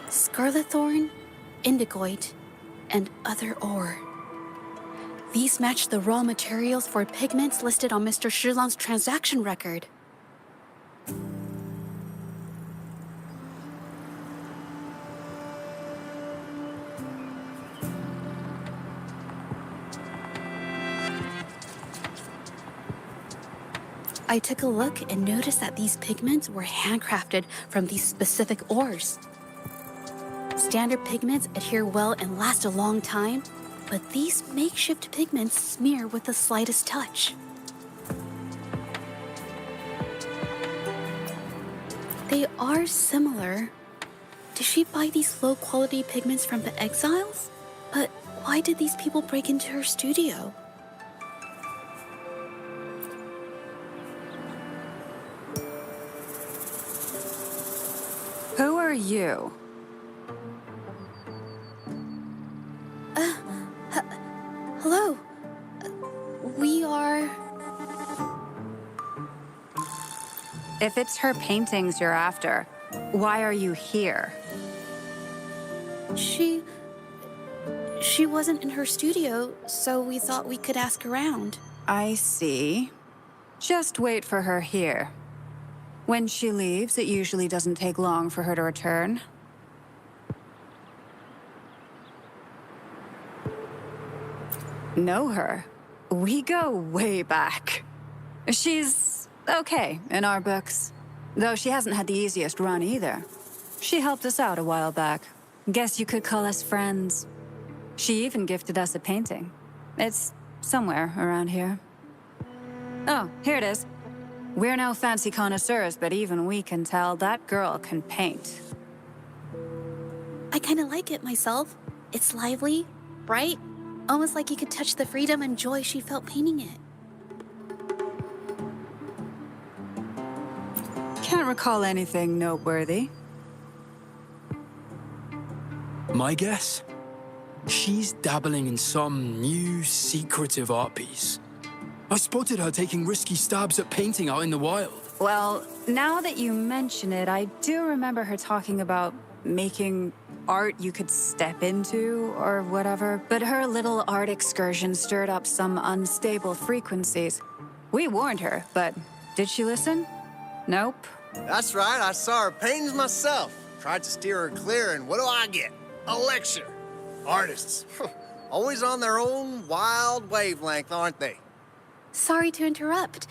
[SPEAKER 8] Scarlet thorn, indigoite, and other ore. These match the raw materials for pigments listed on Mr. Shilang's transaction record. I took a look and noticed that these pigments were handcrafted from these specific ores. Standard pigments adhere well and last a long time, but these makeshift pigments smear with the slightest touch. They are similar. Did she buy these low-quality pigments from the exiles? But why did these people break into her studio?
[SPEAKER 12] Who are you?
[SPEAKER 8] Hello. We are...
[SPEAKER 17] If it's her paintings you're after, why are you here?
[SPEAKER 8] She wasn't in her studio, so we thought we could ask around.
[SPEAKER 17] I see. Just wait for her here. When she leaves, it usually doesn't take long for her to return. Know her? We go way back. She's okay in our books. Though she hasn't had the easiest run either. She helped us out a while back. Guess you could call us friends. She even gifted us a painting. It's somewhere around here. Oh, here it is. We're no fancy connoisseurs, but even we can tell that girl can paint.
[SPEAKER 8] I kind of like it myself. It's lively, bright, almost like you could touch the freedom and joy she felt painting it.
[SPEAKER 17] Can't recall anything noteworthy.
[SPEAKER 6] My guess? She's dabbling in some new, secretive art piece. I spotted her taking risky stabs at painting out in the wild.
[SPEAKER 17] Well, now that you mention it, I do remember her talking about making art you could step into or whatever. But her little art excursion stirred up some unstable frequencies. We warned her, but did she listen? Nope.
[SPEAKER 5] That's right, I saw her paintings myself. Tried to steer her clear, and what do I get? A lecture. Artists. Always on their own wild wavelength, aren't they?
[SPEAKER 8] Sorry to interrupt,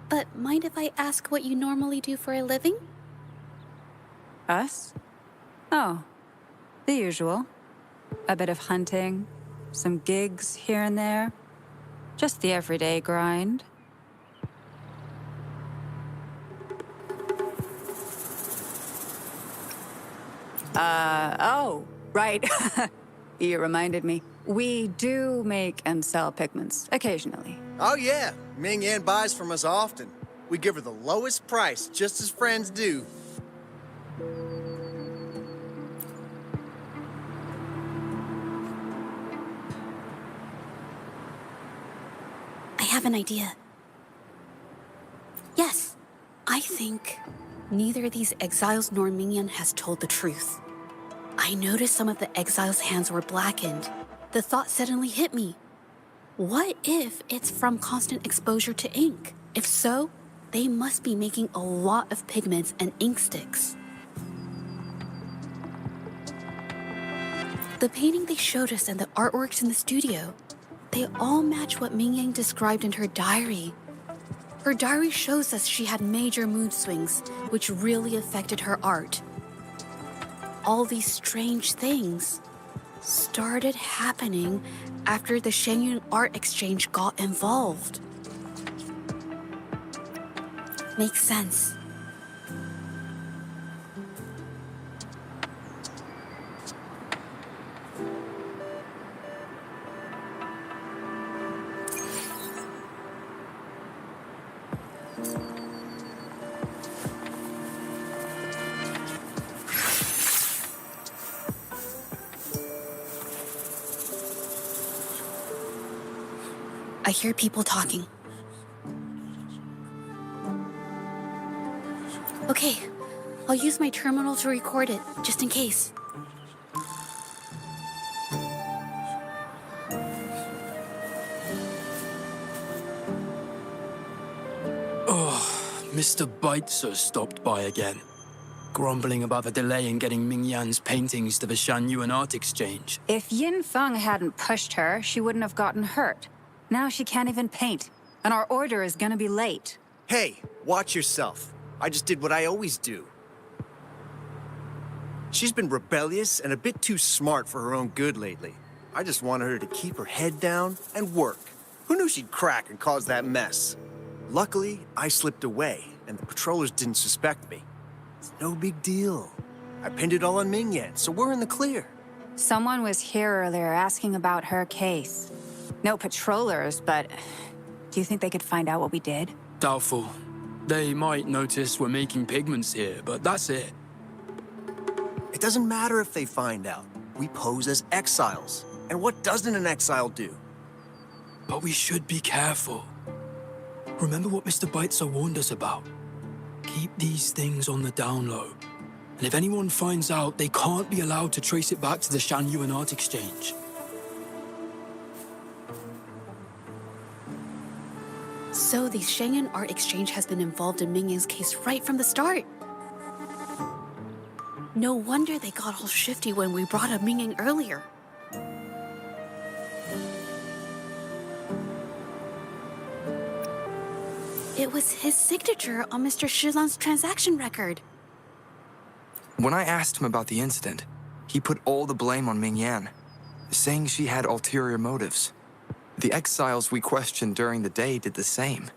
[SPEAKER 8] but mind if I ask what you normally do for a living?
[SPEAKER 17] Us? Oh, the usual. A bit of hunting, some gigs here and there. Just the everyday grind. Oh, right. You reminded me. We do make and sell pigments, occasionally.
[SPEAKER 5] Oh yeah, Ming Yan buys from us often. We give her the lowest price, just as friends do.
[SPEAKER 8] I have an idea. Yes, I think neither these exiles nor Mingyan has told the truth. I noticed some of the exiles' hands were blackened. The thought suddenly hit me. What if it's from constant exposure to ink? If so, they must be making a lot of pigments and ink sticks. The painting they showed us and the artworks in the studio, they all match what Mingyang described in her diary. Her diary shows us she had major mood swings, which really affected her art. All these strange things started happening after the Shenyun Art Exchange got involved. Makes sense. I hear people talking. Okay, I'll use my terminal to record it, just in case.
[SPEAKER 6] Oh, Mr. Beitzer stopped by again, grumbling about the delay in getting Ming Yan's paintings to the Shanyuan Art Exchange.
[SPEAKER 17] If Yin Feng hadn't pushed her, she wouldn't have gotten hurt. Now she can't even paint, and our order is gonna be late.
[SPEAKER 5] Hey, watch yourself. I just did what I always do. She's been rebellious and a bit too smart for her own good lately. I just wanted her to keep her head down and work. Who knew she'd crack and cause that mess? Luckily, I slipped away, and the patrollers didn't suspect me. It's no big deal. I pinned it all on Ming Yan, so we're in the clear.
[SPEAKER 17] Someone was here earlier asking about her case. No patrollers, but do you think they could find out what we did?
[SPEAKER 6] Doubtful. They might notice we're making pigments here, but that's it.
[SPEAKER 5] It doesn't matter if they find out. We pose as exiles. And what doesn't an exile do?
[SPEAKER 6] But we should be careful. Remember what Mr. Beitzer warned us about? Keep these things on the down low. And if anyone finds out, they can't be allowed to trace it back to the Shanyuan Art Exchange.
[SPEAKER 9] So the Shangyuan Art Exchange has been involved in Mingyang's case right from the start. No wonder they got all shifty when we brought up Mingyang earlier. It was his signature on Mr. Shizan's transaction record.
[SPEAKER 2] When I asked him about the incident, he put all the blame on Ming Yan, saying she had ulterior motives. The exiles we questioned during the day did the same,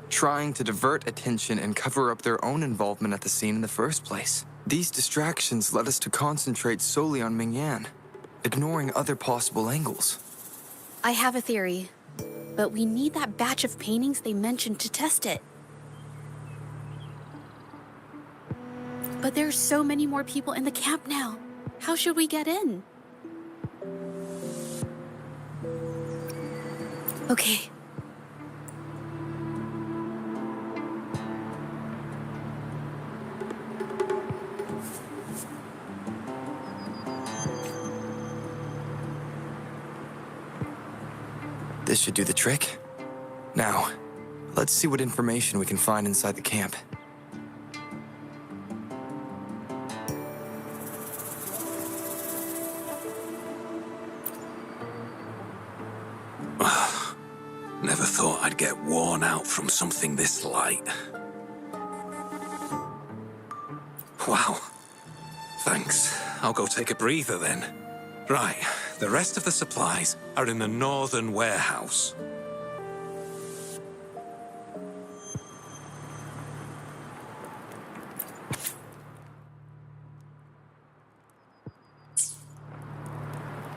[SPEAKER 2] trying to divert attention and cover up their own involvement at the scene in the first place. These distractions led us to concentrate solely on Ming Yan, ignoring other possible angles.
[SPEAKER 9] I have a theory, but we need that batch of paintings they mentioned to test it. But there's so many more people in the camp now. How should we get in? Okay.
[SPEAKER 2] This should do the trick. Now, let's see what information we can find inside the camp.
[SPEAKER 14] Never thought I'd get worn out from something this light. Wow. Thanks. I'll go take a breather then. Right, the rest of the supplies are in the northern warehouse.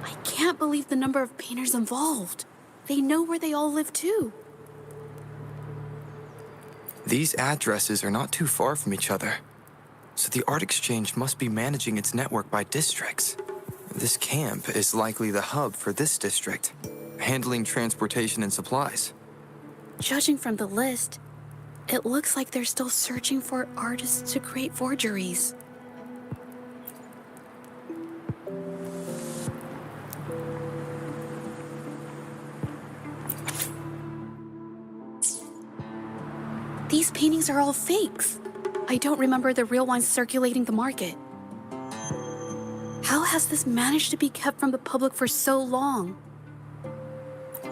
[SPEAKER 9] I can't believe the number of painters involved. They know where they all live too.
[SPEAKER 2] These addresses are not too far from each other, so the art exchange must be managing its network by districts. This camp is likely the hub for this district, handling transportation and supplies.
[SPEAKER 9] Judging from the list, it looks like they're still searching for artists to create forgeries. These paintings are all fakes. I don't remember the real ones circulating the market. How has this managed to be kept from the public for so long?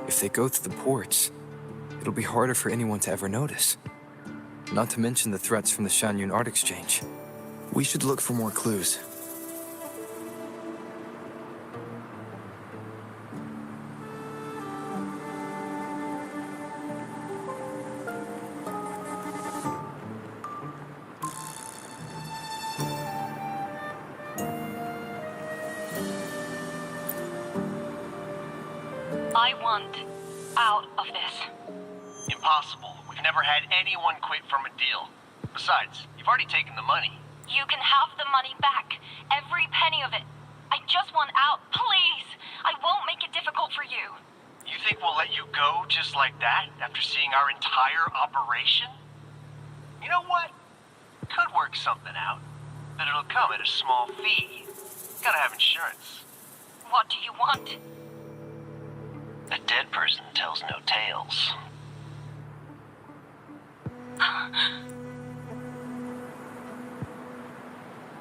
[SPEAKER 2] If they go through the ports, it'll be harder for anyone to ever notice. Not to mention the threats from the Shanyun Art Exchange. We should look for more clues.
[SPEAKER 18] I want out of this.
[SPEAKER 11] Impossible. We've never had anyone quit from a deal. Besides, you've already taken the money.
[SPEAKER 18] You can have the money back. Every penny of it. I just want out, please. I won't make it difficult for you.
[SPEAKER 11] You think we'll let you go just like that after seeing our entire operation? You know what? Could work something out, but it'll come at a small fee. Gotta have insurance.
[SPEAKER 18] What do you want?
[SPEAKER 11] A dead person tells no tales.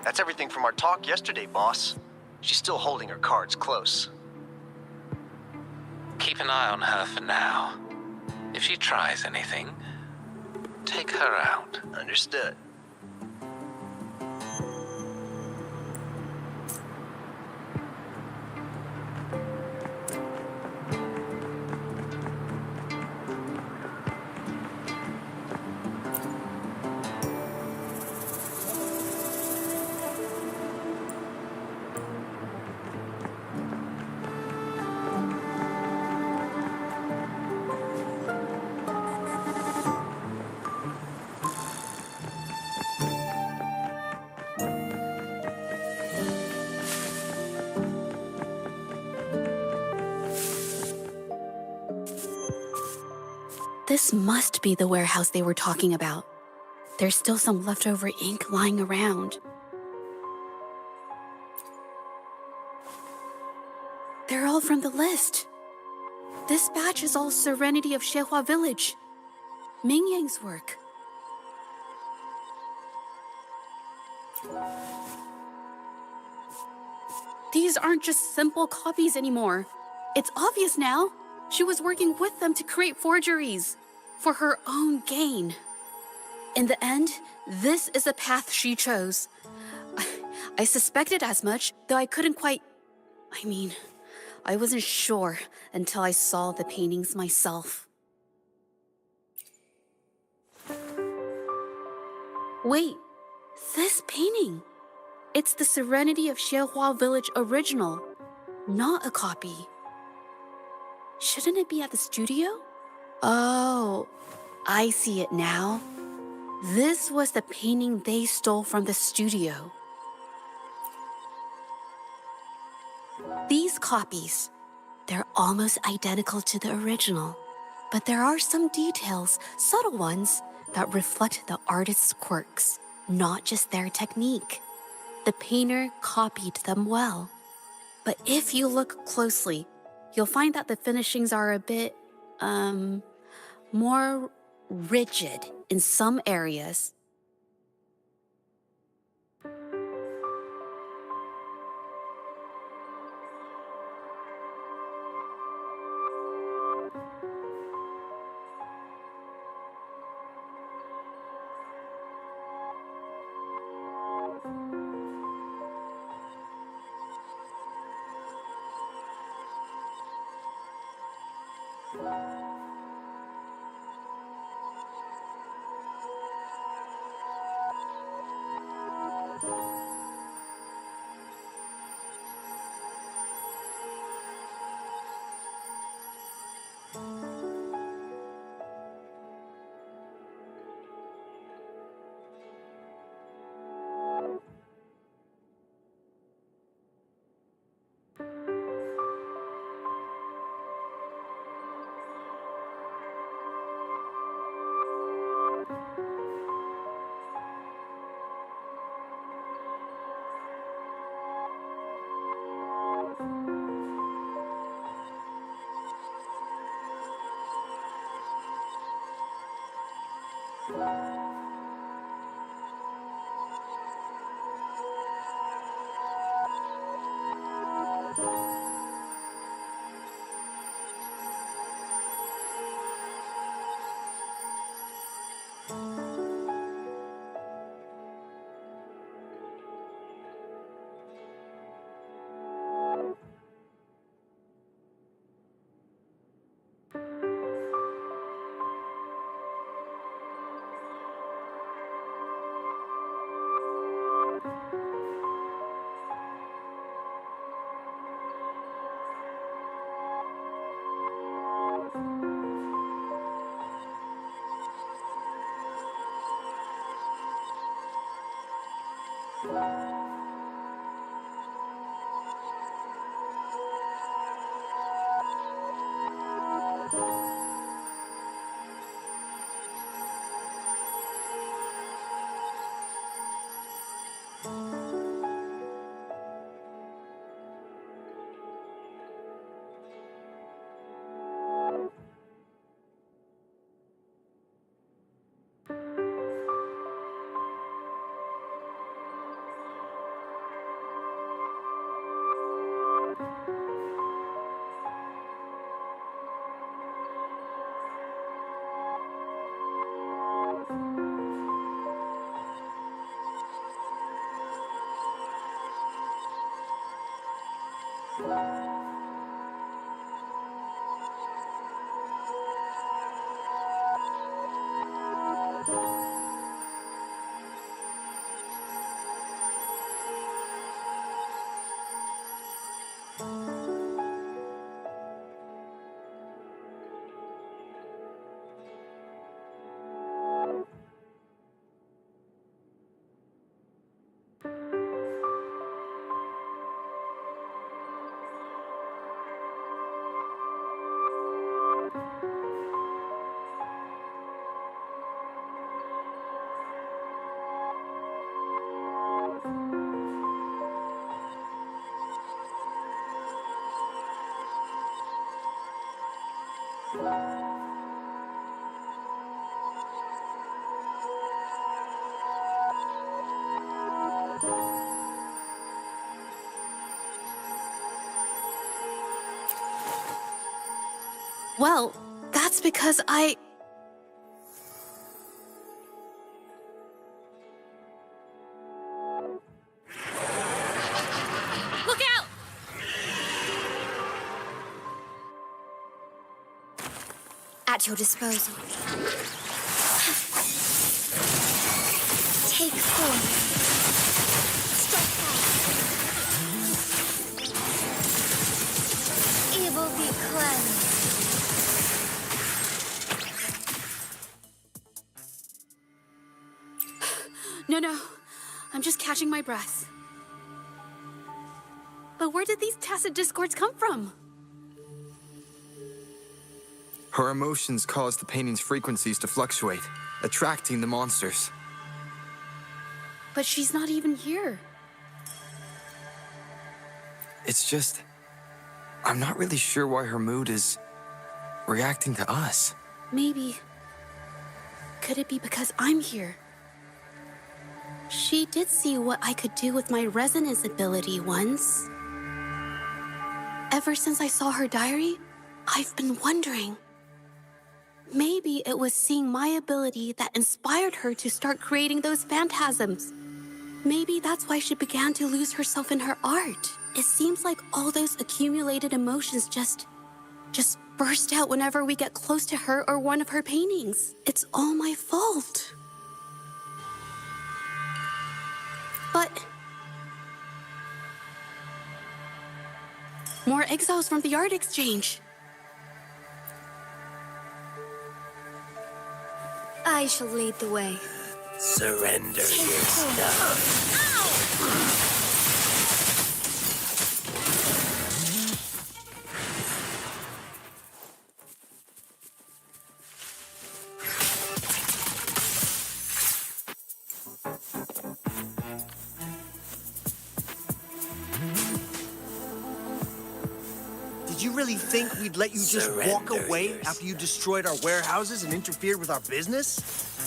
[SPEAKER 11] That's everything from our talk yesterday, boss. She's still holding her cards close.
[SPEAKER 14] Keep an eye on her for now. If she tries anything, take her out.
[SPEAKER 11] Understood.
[SPEAKER 9] This must be the warehouse they were talking about. There's still some leftover ink lying around. They're all from the list. This batch is all Serenity of Shehua Village. Ming Yang's work. These aren't just simple copies anymore. It's obvious now. She was working with them to create forgeries for her own gain. In the end, this is the path she chose. I suspected as much, though I couldn't quite... I wasn't sure until I saw the paintings myself. Wait, this painting. It's the Serenity of Shehua Village original, not a copy. Shouldn't it be at the studio? Oh, I see it now. This was the painting they stole from the studio. These copies, they're almost identical to the original, but there are some details, subtle ones, that reflect the artist's quirks, not just their technique. The painter copied them well. But if you look closely, you'll find that the finishings are a bit, more rigid in some areas. Well, that's because I...
[SPEAKER 4] Look out!
[SPEAKER 1] At your disposal. Take form. Strike back. Evil be cleansed.
[SPEAKER 9] No. I'm just catching my breath. But where did these tacit discords come from?
[SPEAKER 2] Her emotions cause the painting's frequencies to fluctuate, attracting the monsters.
[SPEAKER 9] But she's not even here.
[SPEAKER 2] It's just... I'm not really sure why her mood is reacting to us.
[SPEAKER 9] Maybe... Could it be because I'm here? She did see what I could do with my resonance ability once. Ever since I saw her diary, I've been wondering. Maybe it was seeing my ability that inspired her to start creating those phantasms. Maybe that's why she began to lose herself in her art. It seems like all those accumulated emotions just burst out whenever we get close to her or one of her paintings. It's all my fault. But... more exiles from the art exchange.
[SPEAKER 1] I shall lead the way.
[SPEAKER 19] Surrender your stuff.
[SPEAKER 5] Did you really think we'd let you just walk away after you destroyed our warehouses and interfered with our business?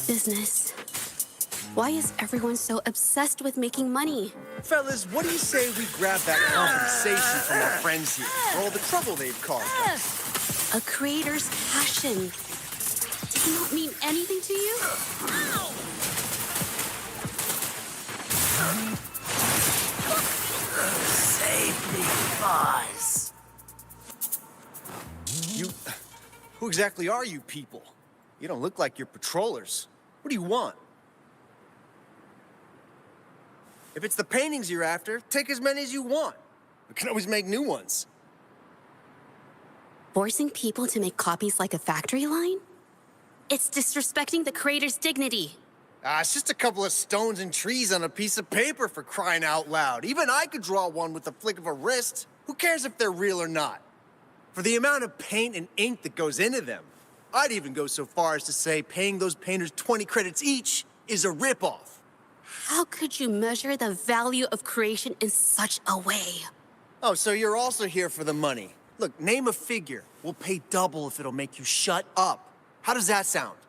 [SPEAKER 9] Business. Why is everyone so obsessed with making money?
[SPEAKER 5] Fellas, what do you say we grab that compensation from our friends here for all the trouble they've caused us?
[SPEAKER 9] A creator's passion. Does it not mean anything to you?
[SPEAKER 19] Save me, boss.
[SPEAKER 5] Who exactly are you people? You don't look like you're patrollers. What do you want? If it's the paintings you're after, take as many as you want. We can always make new ones.
[SPEAKER 9] Forcing people to make copies like a factory line? It's disrespecting the creator's dignity.
[SPEAKER 5] It's just a couple of stones and trees on a piece of paper, for crying out loud. Even I could draw one with the flick of a wrist. Who cares if they're real or not? For the amount of paint and ink that goes into them, I'd even go so far as to say paying those painters 20 credits each is a ripoff.
[SPEAKER 9] How could you measure the value of creation in such a way?
[SPEAKER 5] Oh, so you're also here for the money. Look, name a figure. We'll pay double if it'll make you shut up. How does that sound?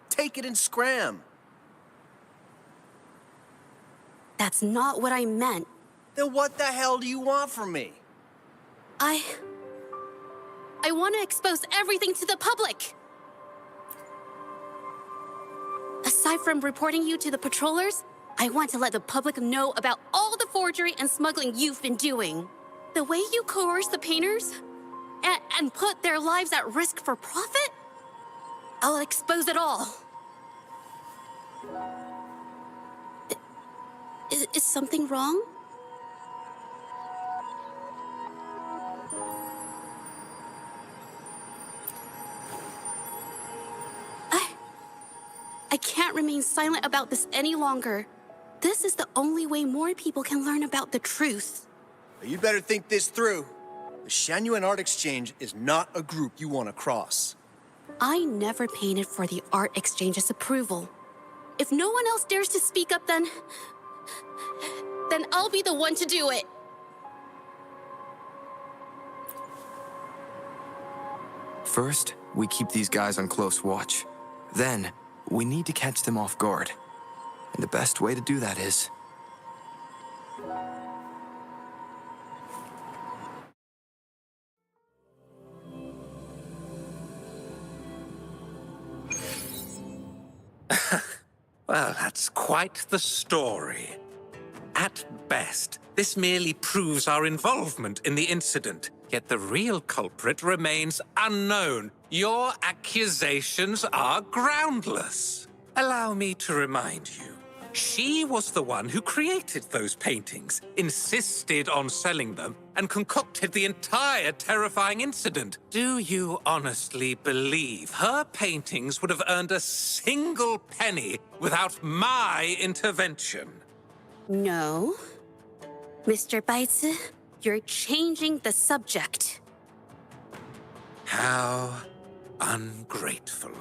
[SPEAKER 5] Take it and scram.
[SPEAKER 9] That's not what I meant.
[SPEAKER 5] Then what the hell do you want from me?
[SPEAKER 9] I want to expose everything to the public. Aside from reporting you to the patrollers, I want to let the public know about all the forgery and smuggling you've been doing. The way you coerce the painters and put their lives at risk for profit? I'll expose it all. Is something wrong? I can't remain silent about this any longer. This is the only way more people can learn about the truth.
[SPEAKER 5] You better think this through. The Shanyuan Art Exchange is not a group you want to cross.
[SPEAKER 9] I never painted for the Art Exchange's approval. If no one else dares to speak up, then I'll be the one to do it.
[SPEAKER 2] First, we keep these guys on close watch. Then, we need to catch them off guard. And the best way to do that is...
[SPEAKER 14] Well, that's quite the story. At best, this merely proves our involvement in the incident, yet the real culprit remains unknown. Your accusations are groundless. Allow me to remind you, she was the one who created those paintings, insisted on selling them, and concocted the entire terrifying incident. Do you honestly believe her paintings would have earned a single penny without my intervention?
[SPEAKER 9] No. Mr. Baitsu, you're changing the subject.
[SPEAKER 14] How ungrateful.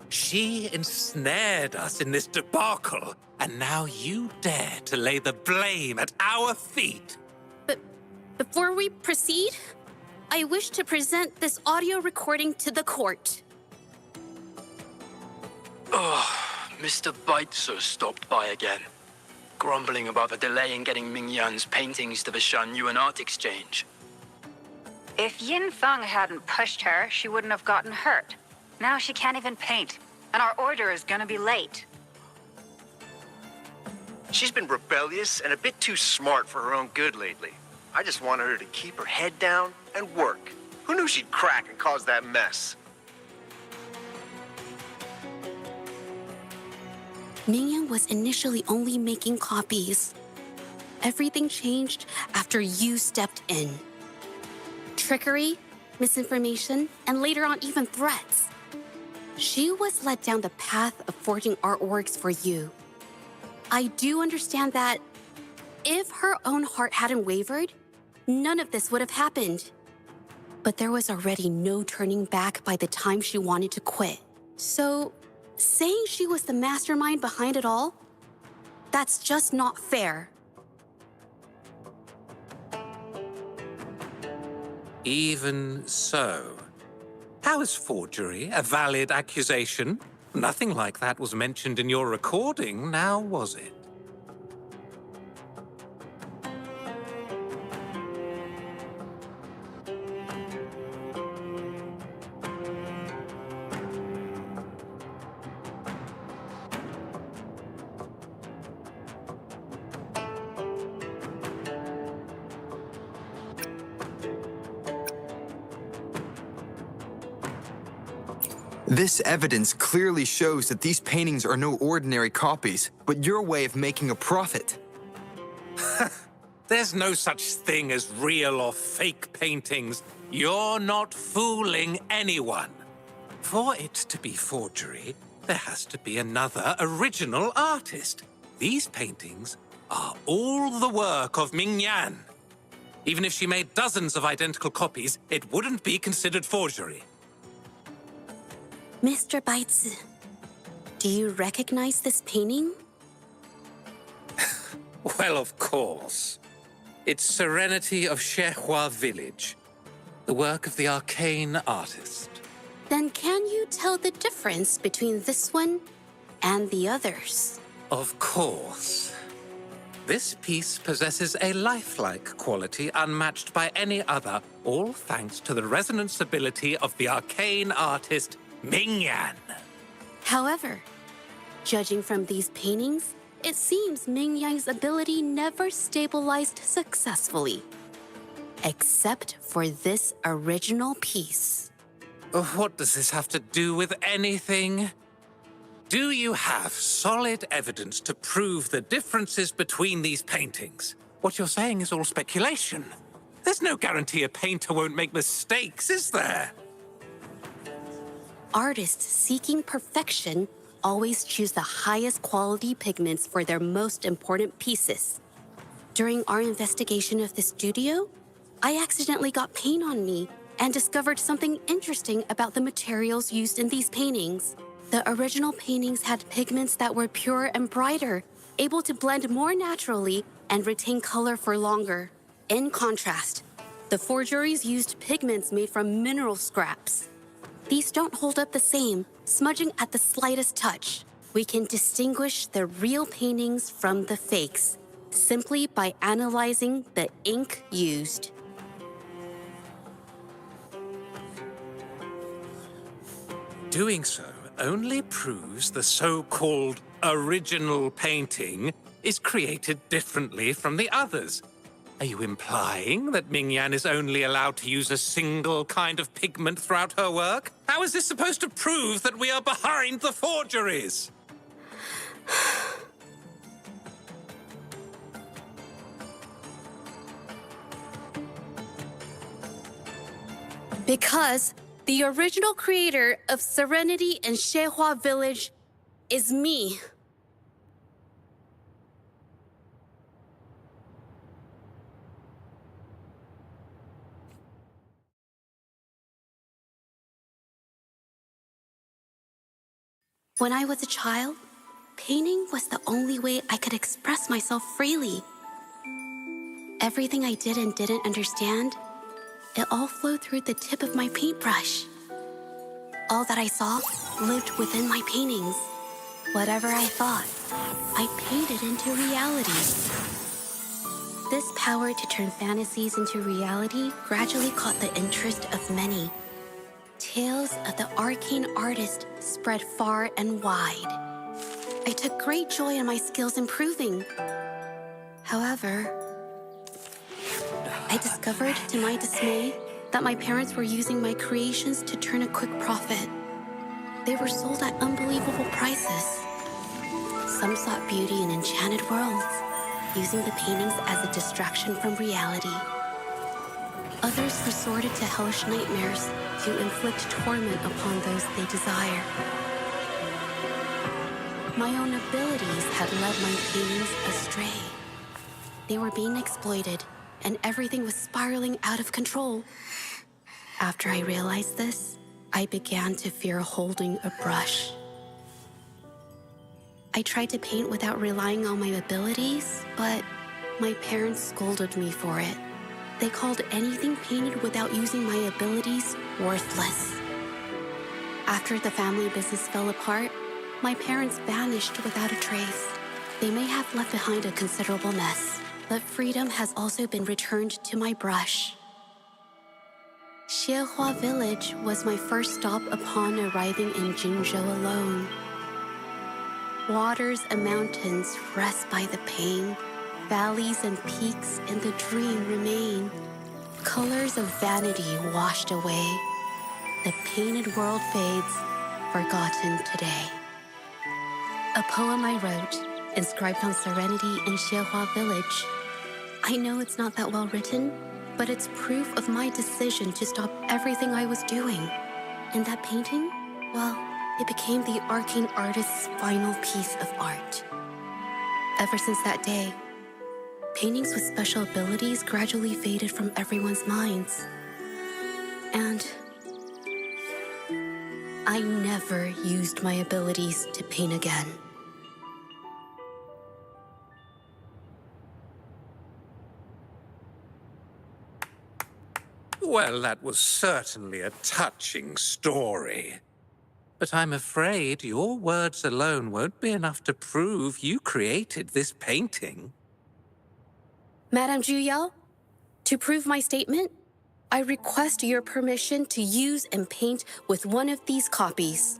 [SPEAKER 14] She ensnared us in this debacle, and now you dare to lay the blame at our feet.
[SPEAKER 9] But before we proceed, I wish to present this audio recording to the court.
[SPEAKER 20] Mr. Baitsu stopped by again, grumbling about the delay in getting Ming Yan's paintings to the Shan-Yuan Art Exchange.
[SPEAKER 17] If Yin Feng hadn't pushed her, she wouldn't have gotten hurt. Now she can't even paint, and our order is gonna be late.
[SPEAKER 11] She's been rebellious and a bit too smart for her own good lately. I just wanted her to keep her head down and work. Who knew she'd crack and cause that mess?
[SPEAKER 9] Mingyan was initially only making copies. Everything changed after you stepped in. Trickery, misinformation, and later on even threats. She was led down the path of forging artworks for you. I do understand that if her own heart hadn't wavered, none of this would have happened. But there was already no turning back by the time she wanted to quit. So, saying she was the mastermind behind it all, that's just not fair.
[SPEAKER 14] Even so, how is forgery a valid accusation? Nothing like that was mentioned in your recording, now was it?
[SPEAKER 16] This evidence clearly shows that these paintings are no ordinary copies, but your way of making a profit.
[SPEAKER 14] There's no such thing as real or fake paintings. You're not fooling anyone. For it to be forgery, there has to be another original artist. These paintings are all the work of Ming Yan. Even if she made dozens of identical copies, it wouldn't be considered forgery.
[SPEAKER 9] Mr. Baitsu, do you recognize this painting?
[SPEAKER 14] Well, of course. It's Serenity of Shehua Village, the work of the arcane artist.
[SPEAKER 9] Then can you tell the difference between this one and the others?
[SPEAKER 14] Of course. This piece possesses a lifelike quality unmatched by any other, all thanks to the resonance ability of the arcane artist Ming Yan.
[SPEAKER 9] However, judging from these paintings, it seems Ming Yan's ability never stabilized successfully. Except for this original piece.
[SPEAKER 14] What does this have to do with anything? Do you have solid evidence to prove the differences between these paintings? What you're saying is all speculation. There's no guarantee a painter won't make mistakes, is there?
[SPEAKER 9] Artists seeking perfection always choose the highest quality pigments for their most important pieces. During our investigation of the studio, I accidentally got paint on me and discovered something interesting about the materials used in these paintings. The original paintings had pigments that were pure and brighter, able to blend more naturally and retain color for longer. In contrast, the forgeries used pigments made from mineral scraps. These don't hold up the same, smudging at the slightest touch. We can distinguish the real paintings from the fakes simply by analyzing the ink used.
[SPEAKER 14] Doing so only proves the so-called original painting is created differently from the others. Are you implying that Mingyan is only allowed to use a single kind of pigment throughout her work? How is this supposed to prove that we are behind the forgeries?
[SPEAKER 9] Because the original creator of Serenity and Shehua Village is me. When I was a child, painting was the only way I could express myself freely. Everything I did and didn't understand, it all flowed through the tip of my paintbrush. All that I saw lived within my paintings. Whatever I thought, I painted into reality. This power to turn fantasies into reality gradually caught the interest of many. Tales of the arcane artist spread far and wide. I took great joy in my skills improving. However, I discovered, to my dismay, that my parents were using my creations to turn a quick profit. They were sold at unbelievable prices. Some sought beauty in enchanted worlds, using the paintings as a distraction from reality. Others resorted to hellish nightmares to inflict torment upon those they desire. My own abilities had led my paintings astray. They were being exploited, and everything was spiraling out of control. After I realized this, I began to fear holding a brush. I tried to paint without relying on my abilities, but my parents scolded me for it. They called anything painted without using my abilities worthless. After the family business fell apart, my parents vanished without a trace. They may have left behind a considerable mess, but freedom has also been returned to my brush. Shehua Village was my first stop upon arriving in Jinzhou alone. Waters and mountains rest by the pain. Valleys and peaks in the dream remain. Colors of vanity washed away. The painted world fades, forgotten today. A poem I wrote, inscribed on Serenity in Shehua Village. I know it's not that well written, but it's proof of my decision to stop everything I was doing. And that painting, well, it became the arcane artist's final piece of art. Ever since that day, paintings with special abilities gradually faded from everyone's minds. And I never used my abilities to paint again.
[SPEAKER 14] Well, that was certainly a touching story. But I'm afraid your words alone won't be enough to prove you created this painting.
[SPEAKER 9] Madame Juyao, to prove my statement, I request your permission to use and paint with one of these copies.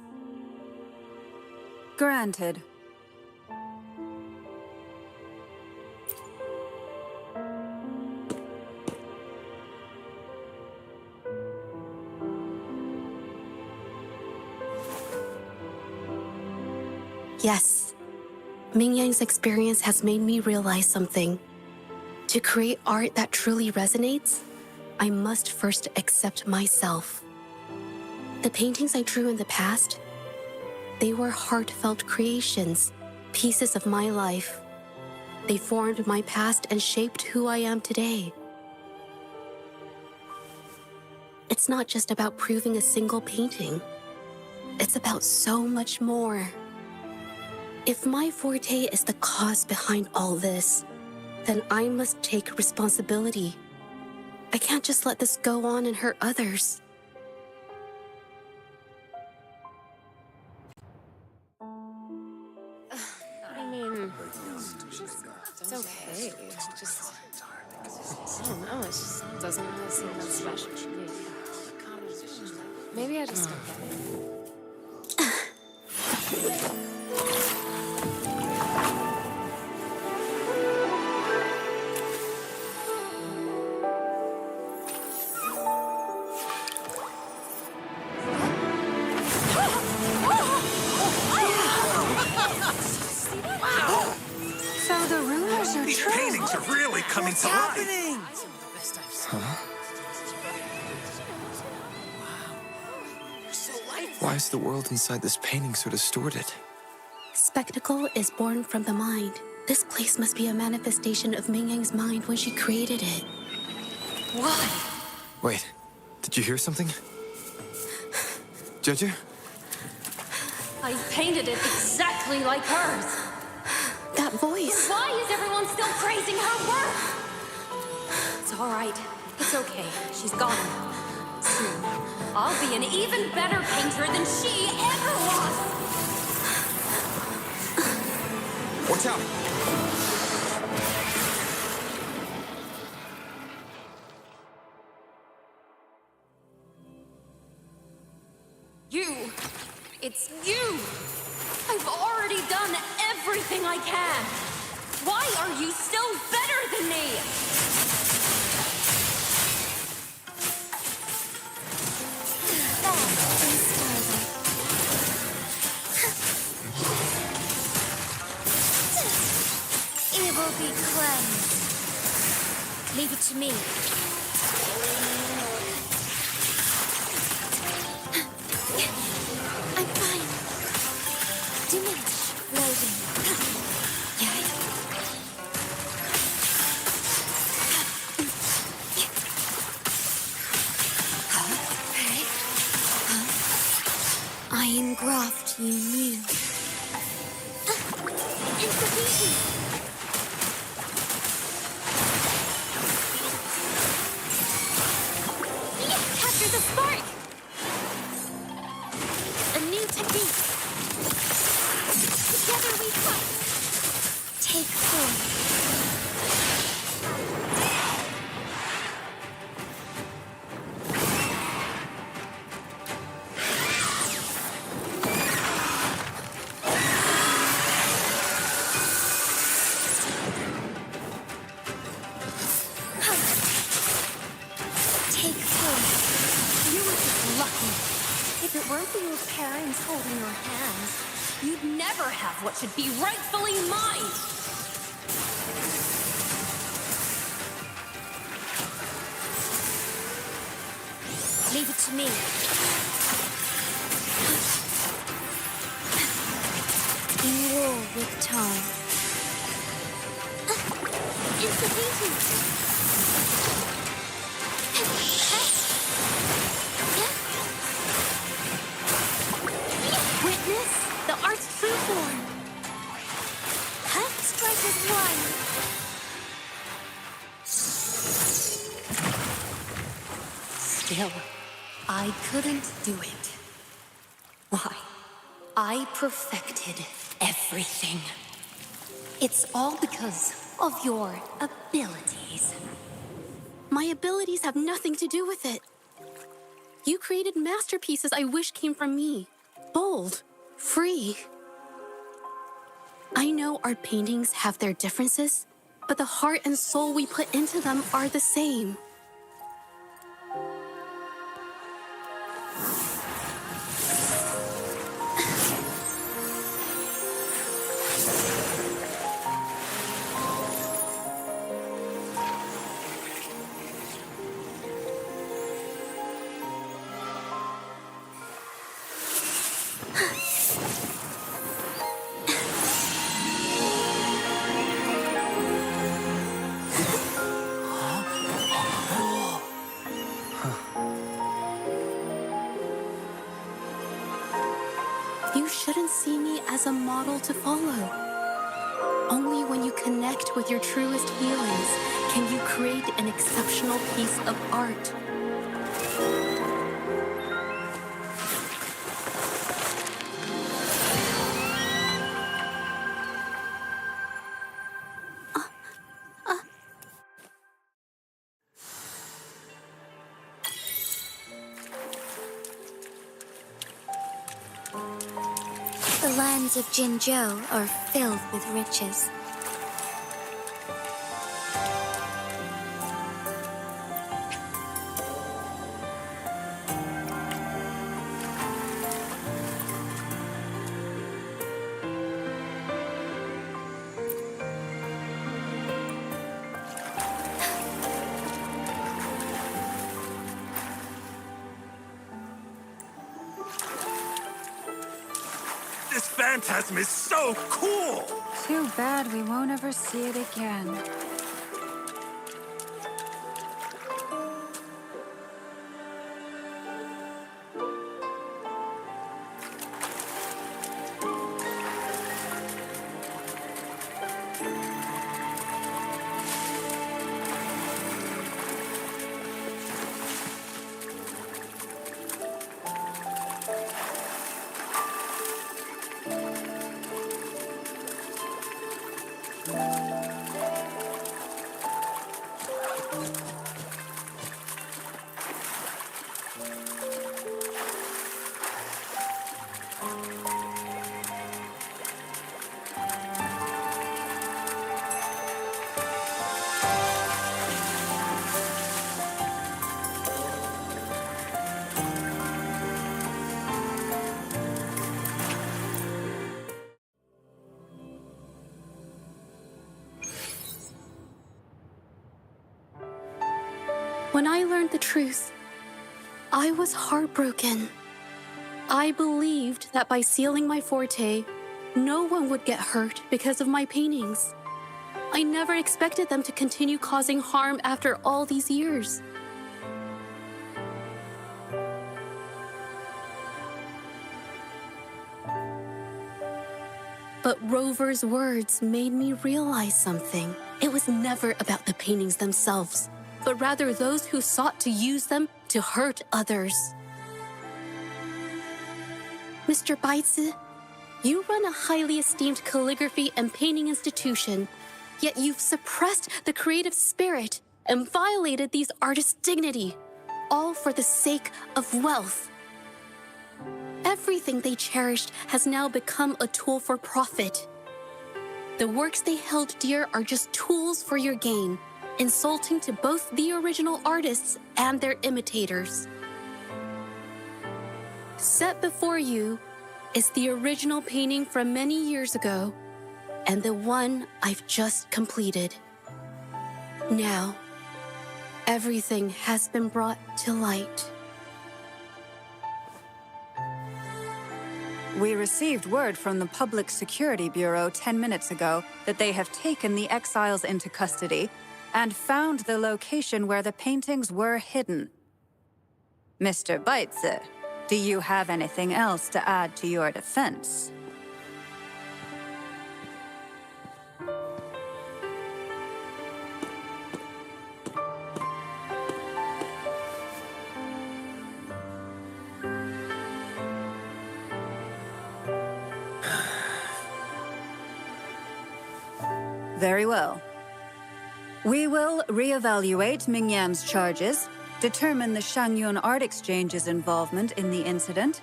[SPEAKER 17] Granted.
[SPEAKER 9] Yes, Mingyang's experience has made me realize something. To create art that truly resonates, I must first accept myself. The paintings I drew in the past, they were heartfelt creations, pieces of my life. They formed my past and shaped who I am today. It's not just about proving a single painting. It's about so much more. If my forte is the cause behind all this, then I must take responsibility. I can't just let this go on and hurt others.
[SPEAKER 10] I mean, it's okay. It's just, I don't know, it just doesn't really seem that special to me. Maybe I just don't get it.
[SPEAKER 17] pictures are
[SPEAKER 15] These
[SPEAKER 17] true.
[SPEAKER 15] paintings are really coming
[SPEAKER 17] What's
[SPEAKER 15] to life.
[SPEAKER 17] happening?
[SPEAKER 2] Huh? Why is the world inside this painting so distorted?
[SPEAKER 8] Spectacle is born from the mind. This place must be a manifestation of Ming Yang's mind when she created it.
[SPEAKER 17] Why?
[SPEAKER 2] Wait, did you hear something? Judger?
[SPEAKER 18] I painted it exactly like hers.
[SPEAKER 8] That voice.
[SPEAKER 18] Why is everyone still praising her work? It's all right. It's okay. She's gone now. Soon, I'll be an even better painter than she ever was.
[SPEAKER 2] Watch out!
[SPEAKER 18] You! It's you! I've already done everything I can! Why are you still better than me?
[SPEAKER 1] It will be cleansed. Leave it to me. I'm fine. Diminish. Loading. I engraft you new. Institution. Capture the spark! A new technique. Together we fight. Take form. Take form.
[SPEAKER 18] You were just lucky. If it weren't for your parents holding your hands, you'd never have what should be rightfully mine!
[SPEAKER 1] Leave it to me. In war with time. Institution. Witness the art's true form. Strike as one.
[SPEAKER 18] Still, I couldn't do it. Why? I perfected everything. It's all because of your abilities.
[SPEAKER 8] My abilities have nothing to do with it. You created masterpieces I wish came from me. Bold, free. I know art paintings have their differences, but the heart and soul we put into them are the same. You shouldn't see me as a model to follow. Only when you connect with your truest feelings can you create an exceptional piece of art.
[SPEAKER 1] The lands of Jinzhou are filled with riches.
[SPEAKER 15] phantasm is so cool!
[SPEAKER 17] Too bad we won't ever see it again.
[SPEAKER 8] When I learned the truth, I was heartbroken. I believed that by sealing my forte, no one would get hurt because of my paintings. I never expected them to continue causing harm after all these years. But Rover's words made me realize something. It was never about the paintings themselves, but rather those who sought to use them to hurt others. Mr. Baitsu, you run a highly esteemed calligraphy and painting institution, yet you've suppressed the creative spirit and violated these artists' dignity, all for the sake of wealth. Everything they cherished has now become a tool for profit. The works they held dear are just tools for your gain, insulting to both the original artists and their imitators. Set before you is the original painting from many years ago and the one I've just completed. Now, everything has been brought to light.
[SPEAKER 17] We received word from the Public Security Bureau 10 minutes ago that they have taken the exiles into custody and found the location where the paintings were hidden. Mr. Baitsu, do you have anything else to add to your defense? Very well. We will reevaluate Mingyan's charges, determine the Shangyun Art Exchange's involvement in the incident,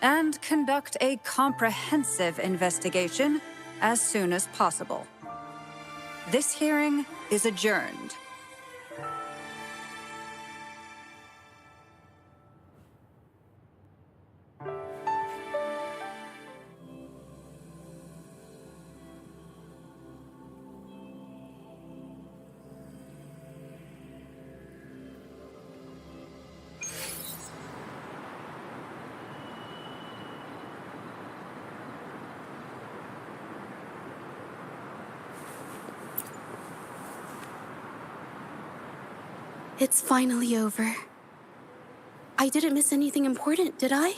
[SPEAKER 17] and conduct a comprehensive investigation as soon as possible. This hearing is adjourned.
[SPEAKER 8] It's finally over. I didn't miss anything important, did I?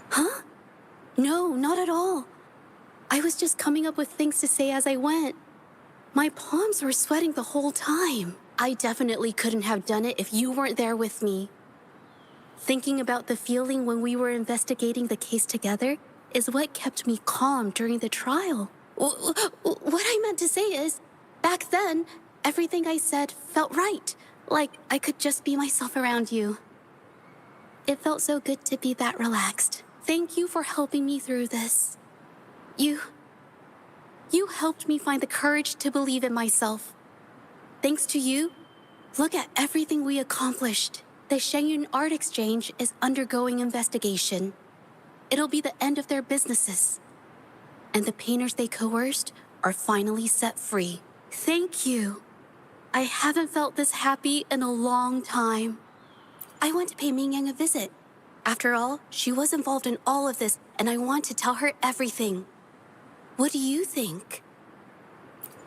[SPEAKER 8] Huh? No, not at all. I was just coming up with things to say as I went. My palms were sweating the whole time. I definitely couldn't have done it if you weren't there with me. Thinking about the feeling when we were investigating the case together is what kept me calm during the trial. What I meant to say is, back then, everything I said felt right, like I could just be myself around you. It felt so good to be that relaxed. Thank you for helping me through this. You helped me find the courage to believe in myself. Thanks to you, look at everything we accomplished. The Shangyun Art Exchange is undergoing investigation. It'll be the end of their businesses. And the painters they coerced are finally set free. Thank you. I haven't felt this happy in a long time. I want to pay Mingyang a visit.
[SPEAKER 9] After all, she was involved in all of this, and I want to tell her everything. What do you think?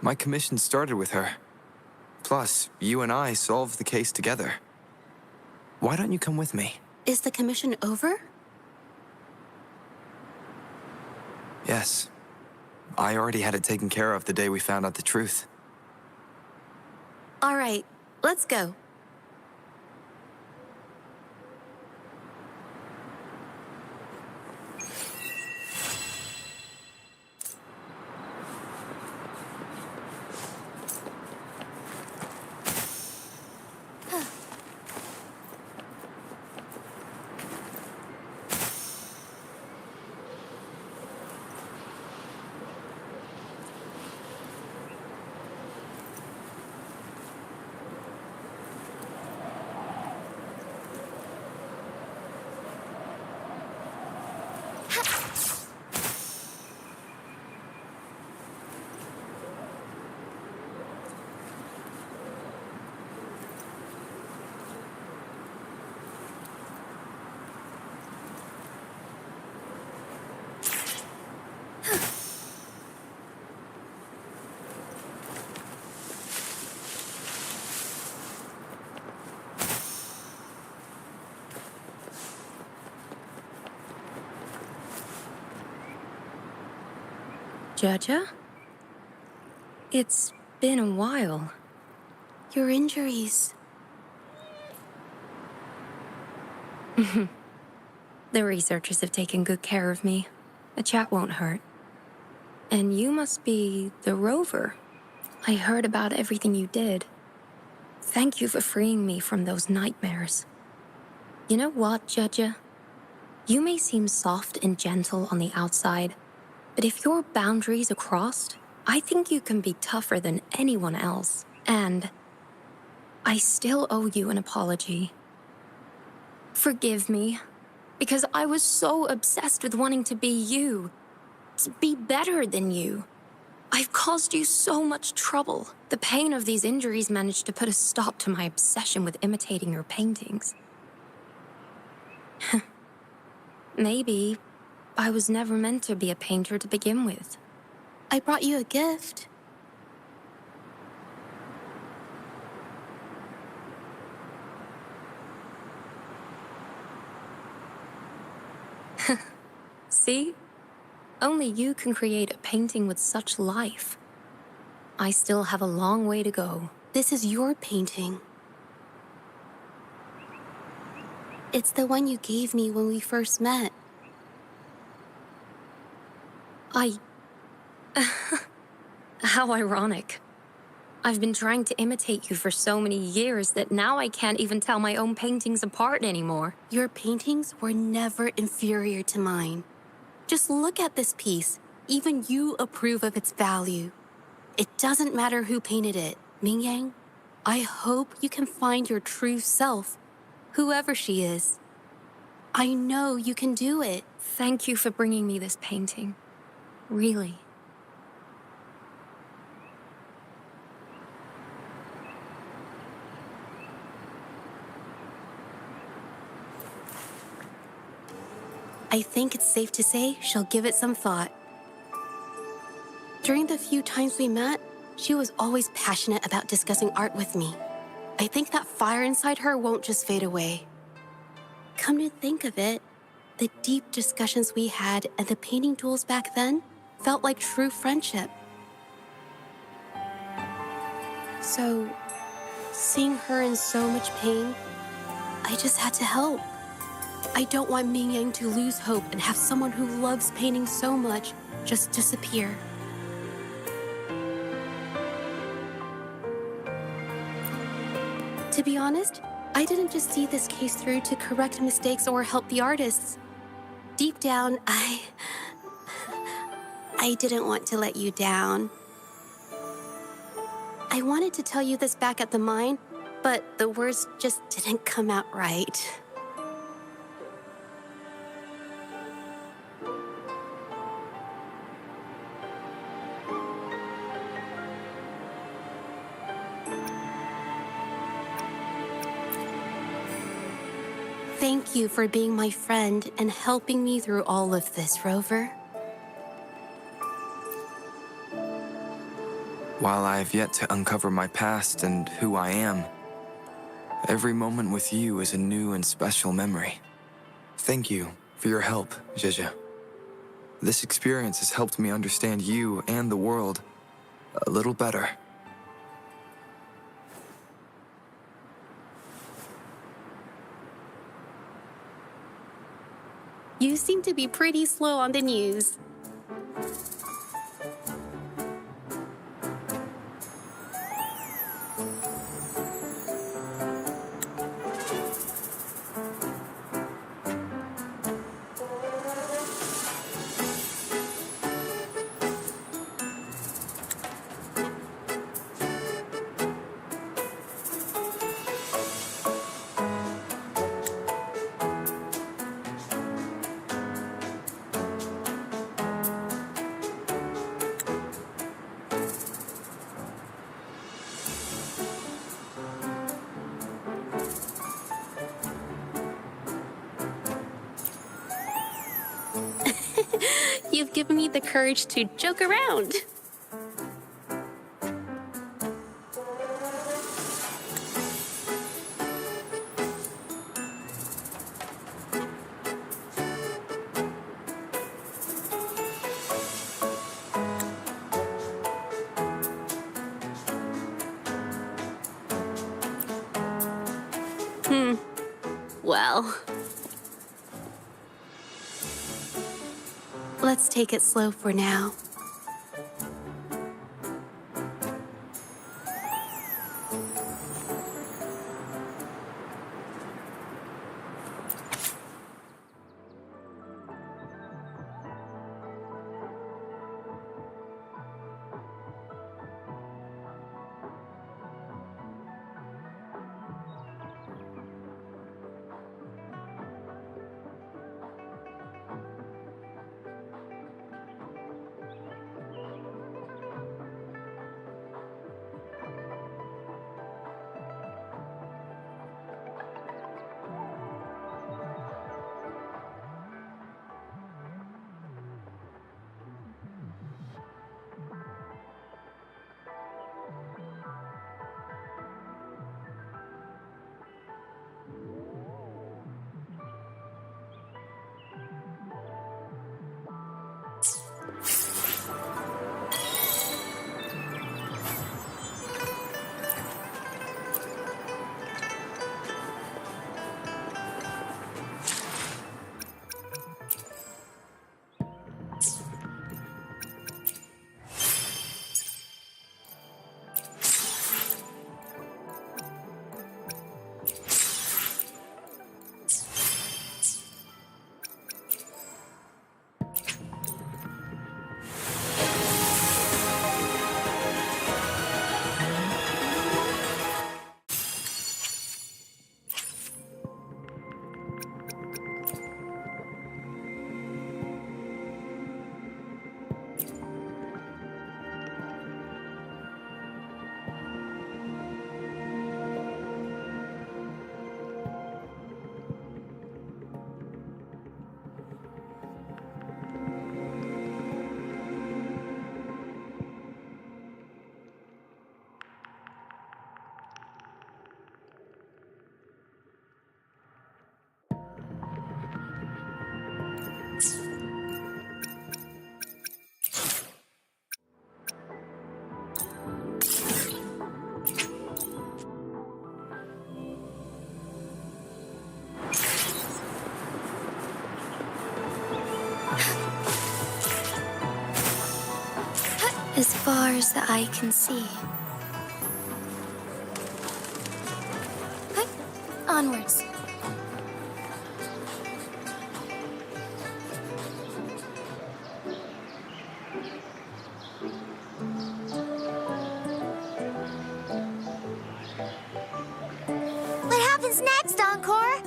[SPEAKER 2] My commission started with her. Plus, you and I solved the case together. Why don't you come with me?
[SPEAKER 9] Is the commission over?
[SPEAKER 2] Yes. I already had it taken care of the day we found out the truth.
[SPEAKER 9] All right, let's go.
[SPEAKER 10] Judja? It's been a while.
[SPEAKER 9] Your injuries.
[SPEAKER 10] The researchers have taken good care of me. A chat won't hurt. And you must be the rover. I heard about everything you did. Thank you for freeing me from those nightmares. You know what, Judja? You may seem soft and gentle on the outside, but if your boundaries are crossed, I think you can be tougher than anyone else. And I still owe you an apology. Forgive me, because I was so obsessed with wanting to be you, to be better than you. I've caused you so much trouble. The pain of these injuries managed to put a stop to my obsession with imitating your paintings. Maybe I was never meant to be a painter to begin with.
[SPEAKER 9] I brought you a gift.
[SPEAKER 10] See? Only you can create a painting with such life. I still have a long way to go.
[SPEAKER 9] This is your painting. It's the one you gave me when we first met.
[SPEAKER 10] How ironic. I've been trying to imitate you for so many years that now I can't even tell my own paintings apart anymore.
[SPEAKER 9] Your paintings were never inferior to mine. Just look at this piece. Even you approve of its value. It doesn't matter who painted it. Mingyang, I hope you can find your true self, whoever she is. I know you can do it.
[SPEAKER 10] Thank you for bringing me this painting. Really.
[SPEAKER 9] I think it's safe to say she'll give it some thought. During the few times we met, she was always passionate about discussing art with me. I think that fire inside her won't just fade away. Come to think of it, the deep discussions we had and the painting duels back then felt like true friendship. So, seeing her in so much pain, I just had to help. I don't want Mingyang to lose hope and have someone who loves painting so much just disappear. To be honest, I didn't just see this case through to correct mistakes or help the artists. Deep down, I didn't want to let you down. I wanted to tell you this back at the mine, but the words just didn't come out right.
[SPEAKER 18] Thank you for being my friend and helping me through all of this, Rover.
[SPEAKER 2] While I have yet to uncover my past and who I am, every moment with you is a new and special memory. Thank you for your help, Zhezhe. This experience has helped me understand you and the world a little better.
[SPEAKER 18] You seem to be pretty slow on the news. You've given me the courage to joke around. Well, let's take it slow for now.
[SPEAKER 1] As far as the eye can see. Onwards.
[SPEAKER 21] What happens next, Encore?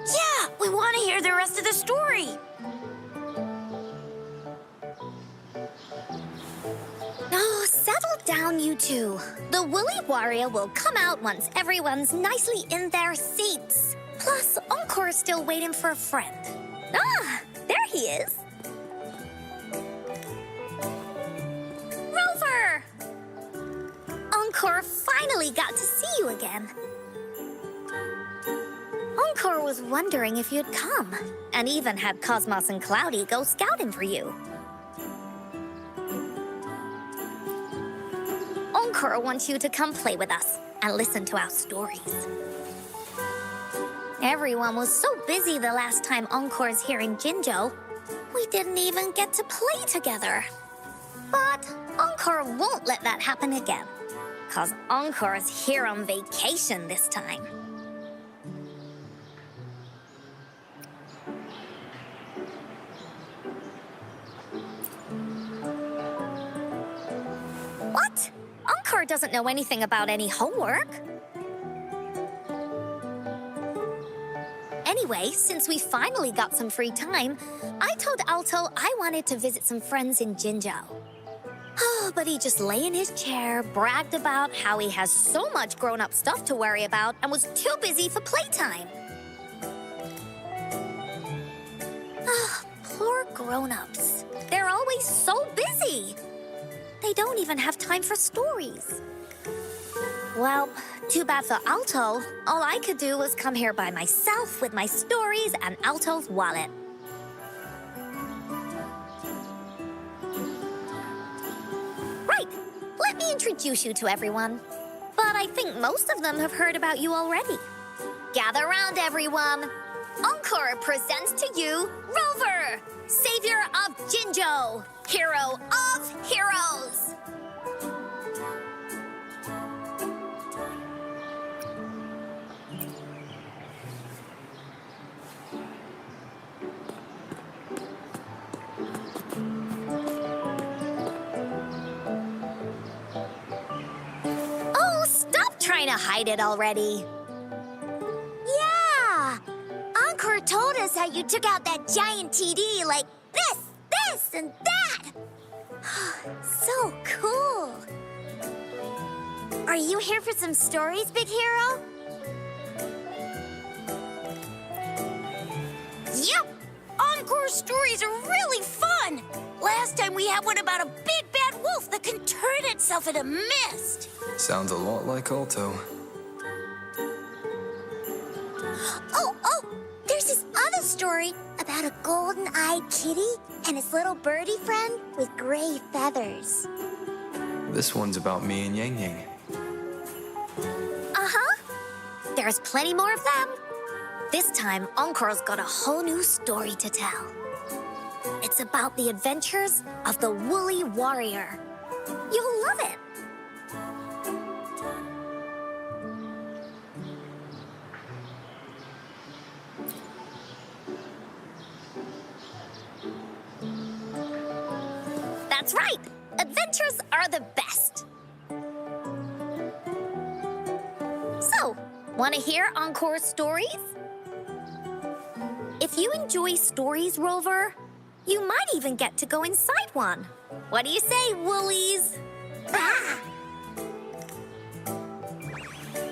[SPEAKER 21] Yeah, we want to hear the rest of the story. Oh, settle down, you two. The Woolly Warrior will come out once everyone's nicely in their seats. Plus, Encore is still waiting for a friend. Ah, there he is. Rover! Encore finally got to see you again. Encore was wondering if you'd come, and even had Cosmos and Cloudy go scouting for you. Encore wants you to come play with us and listen to our stories. Everyone was so busy the last time Encore's here in Jinzhou, we didn't even get to play together. But Encore won't let that happen again, 'cause Encore's here on vacation this time. What? Encore doesn't know anything about any homework. Anyway, since we finally got some free time, I told Alto I wanted to visit some friends in Jinzhou. Oh, but he just lay in his chair, bragged about how he has so much grown-up stuff to worry about, and was too busy for playtime. Ah, poor grown-ups. They're always so busy. They don't even have time for stories. Well, too bad for Alto. All I could do was come here by myself with my stories and Alto's wallet. Right, let me introduce you to everyone. But I think most of them have heard about you already. Gather round, everyone. Encore presents to you Rover, savior of Jinzhou, hero of heroes. Oh, stop trying to hide it already. Yeah! Encore told us how you took out that giant TD like this, and that! So cool! Are you here for some stories, big hero? Yep! Encore's stories are really fun! Last time we had one about a big bad wolf that can turn itself into mist.
[SPEAKER 2] Sounds a lot like Alto.
[SPEAKER 21] Oh, there's this other story about a golden-eyed kitty and his little birdie friend with gray feathers.
[SPEAKER 2] This one's about me and Yang Yang.
[SPEAKER 21] Uh-huh. There's plenty more of them. This time, Encore's got a whole new story to tell. It's about the adventures of the Woolly Warrior. You'll love it. That's right! Adventures are the best! So, want to hear Encore's stories? If you enjoy stories, Rover, you might even get to go inside one. What do you say, Woolies? Ah!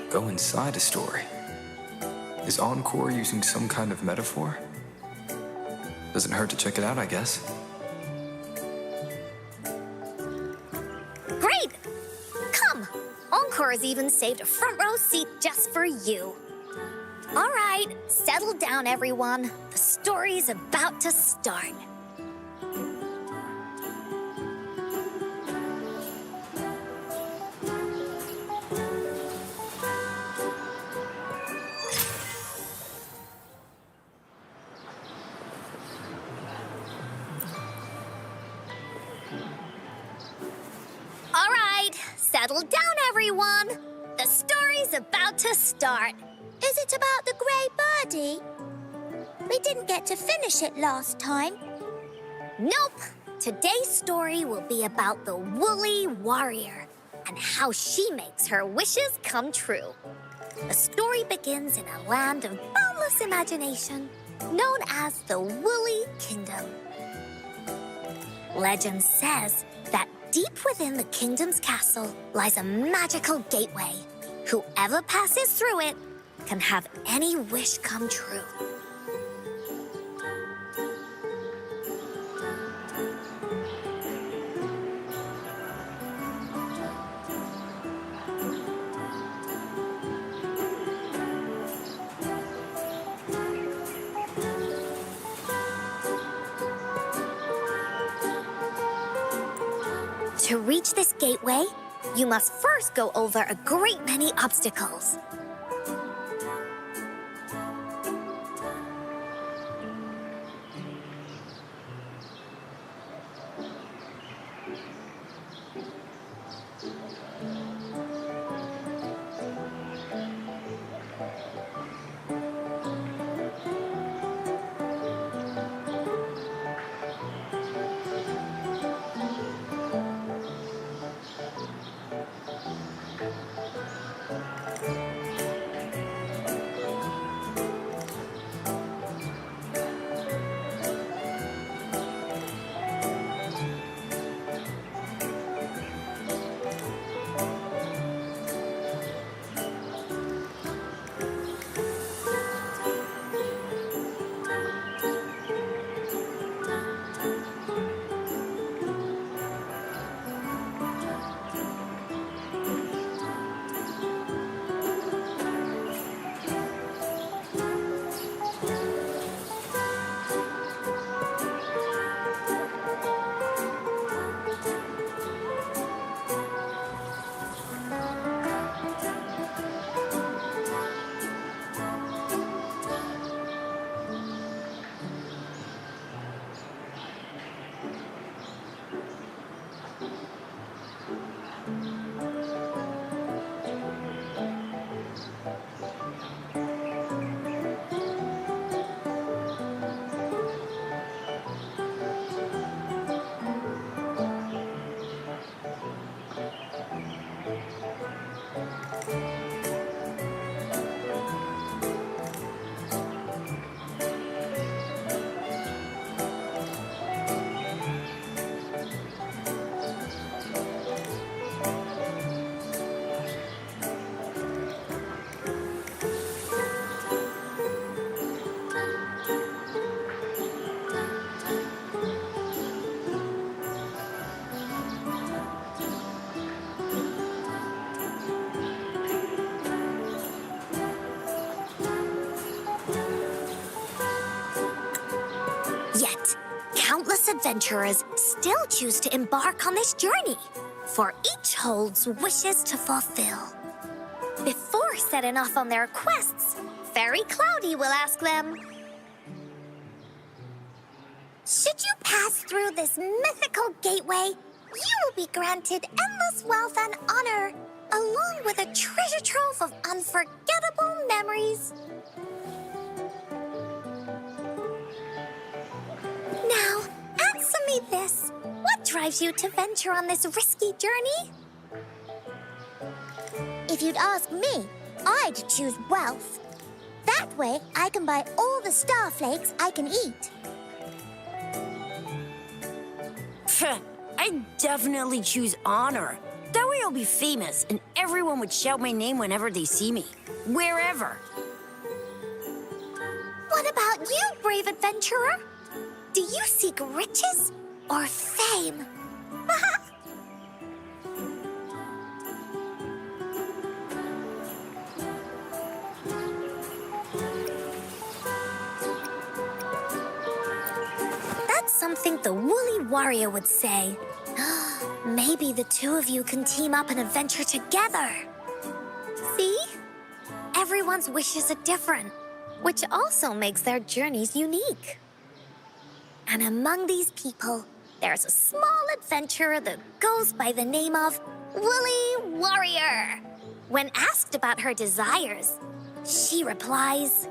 [SPEAKER 2] Go inside a story. Is Encore using some kind of metaphor? Doesn't hurt to check it out, I guess.
[SPEAKER 21] Great! Come! Encore has even saved a front row seat just for you. All right, settle down, everyone. The story's about to start. All right, settle down, everyone. The story's about to start. Is it about the grey birdie? We didn't get to finish it last time. Nope. Today's story will be about the Woolly Warrior and how she makes her wishes come true. The story begins in a land of boundless imagination known as the Woolly Kingdom. Legend says that deep within the kingdom's castle lies a magical gateway. Whoever passes through it can have any wish come true. To reach this gateway, you must first go over a great many obstacles. Yet, countless adventurers still choose to embark on this journey, for each holds wishes to fulfill. Before setting off on their quests, Fairy Cloudy will ask them, should you pass through this mythical gateway, you will be granted endless wealth and honor, along with a treasure trove of unforgettable memories. Now, answer me this. What drives you to venture on this risky journey? If you'd ask me, I'd choose wealth. That way, I can buy all the starflakes I can eat.
[SPEAKER 3] I'd definitely choose honor. That way I'll be famous, and everyone would shout my name whenever they see me. Wherever.
[SPEAKER 21] What about you, brave adventurer? Do you seek riches or fame? That's something the woolly warrior would say. Maybe the two of you can team up and adventure together. See? Everyone's wishes are different, which also makes their journeys unique. And among these people, there's a small adventurer that goes by the name of Woolly Warrior. When asked about her desires, she replies,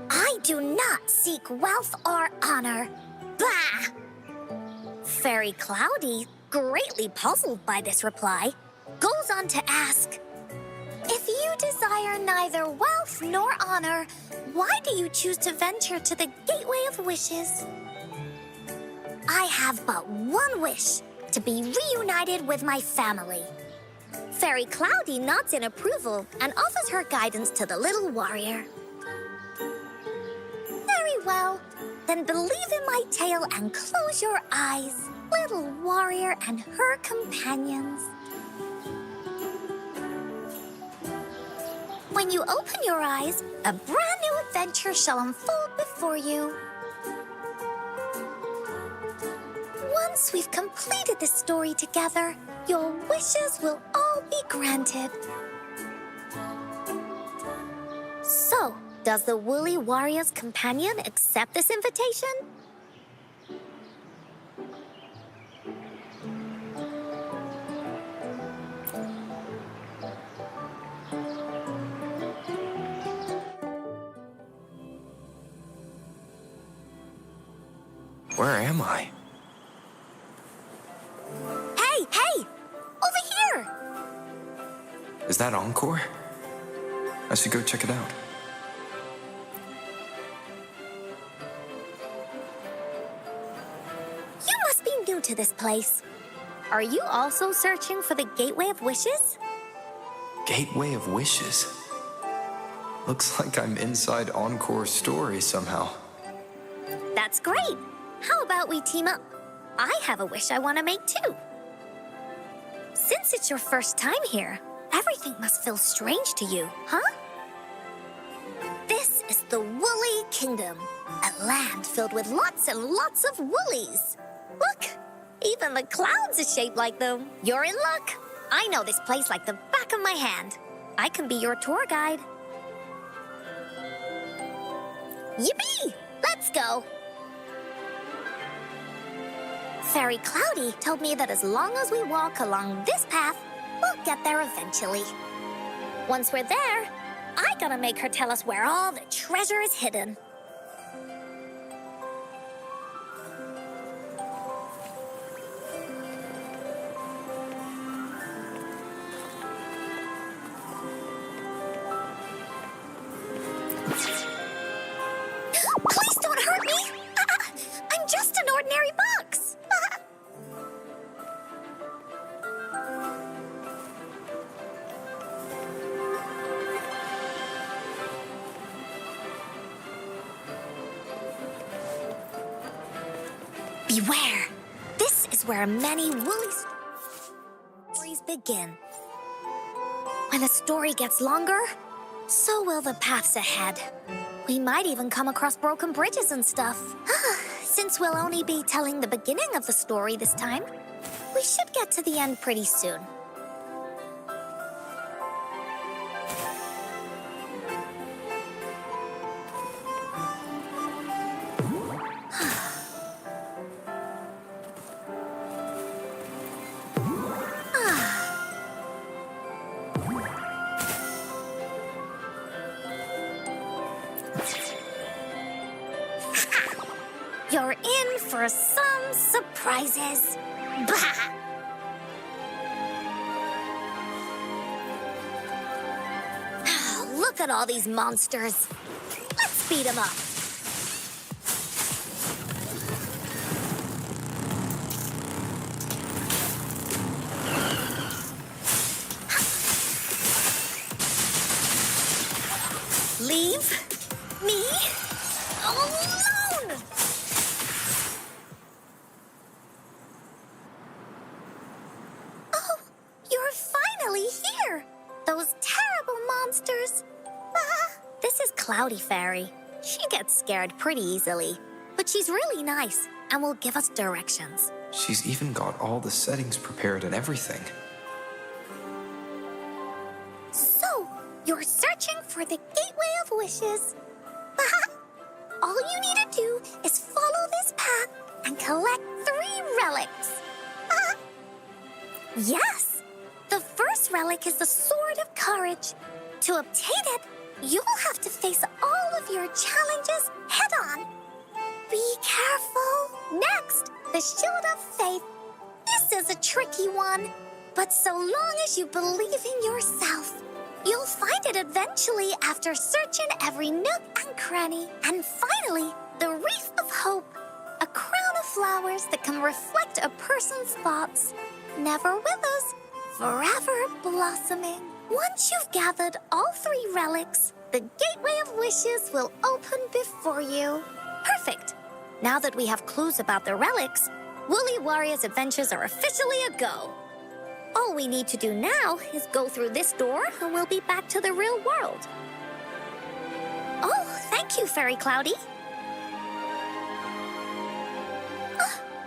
[SPEAKER 21] I do not seek wealth or honor. Bah! Fairy Cloudy, greatly puzzled by this reply, goes on to ask, if you desire neither wealth nor honor, why do you choose to venture to the Gateway of Wishes? I have but one wish, to be reunited with my family. Fairy Cloudy nods in approval and offers her guidance to the little warrior. Very well. Then believe in my tale and close your eyes, little warrior and her companions. When you open your eyes, a brand new adventure shall unfold before you. Once we've completed this story together, your wishes will all be granted. So, does the Woolly Warrior's companion accept this invitation?
[SPEAKER 2] Where am I?
[SPEAKER 21] Hey! Over here!
[SPEAKER 2] Is that Encore? I should go check it out.
[SPEAKER 21] You must be new to this place. Are you also searching for the Gateway of Wishes?
[SPEAKER 2] Gateway of Wishes? Looks like I'm inside Encore's story somehow.
[SPEAKER 21] That's great. How about we team up? I have a wish I want to make too. Since it's your first time here, everything must feel strange to you, huh? This is the Woolly Kingdom, a land filled with lots and lots of woolies. Look, even the clouds are shaped like them. You're in luck. I know this place like the back of my hand. I can be your tour guide. Yippee! Let's go. Fairy Cloudy told me that as long as we walk along this path, we'll get there eventually. Once we're there, I gotta make her tell us where all the treasure is hidden. Please don't hurt me! I'm just an ordinary box! Beware! This is where many woolly stories begin. When the story gets longer, so will the paths ahead. We might even come across broken bridges and stuff. Since we'll only be telling the beginning of the story this time, we should get to the end pretty soon. You're in for some surprises. Bah! Look at all these monsters. Let's beat them up. Leave me alone! Oh, you're finally here! Those terrible monsters! This is Cloudy Fairy. She gets scared pretty easily, but she's really nice and will give us directions.
[SPEAKER 2] She's even got all the settings prepared and everything.
[SPEAKER 21] So, you're searching for the Gateway of Wishes. All you need to do is follow this path and collect 3 relics. Yes! The first relic is the Sword of Courage. To obtain it, you'll have to face all of your challenges head-on. Be careful. Next, the Shield of Faith. This is a tricky one, but so long as you believe in yourself, you'll find it eventually after searching every nook and cranny. And finally, the Wreath of Hope, a crown of flowers that can reflect a person's thoughts. Never withers, forever blossoming. Once you've gathered all 3 relics, the Gateway of Wishes will open before you. Perfect. Now that we have clues about the relics, Woolly Warrior's adventures are officially a go. All we need to do now is go through this door and we'll be back to the real world. Oh, thank you, Fairy Cloudy.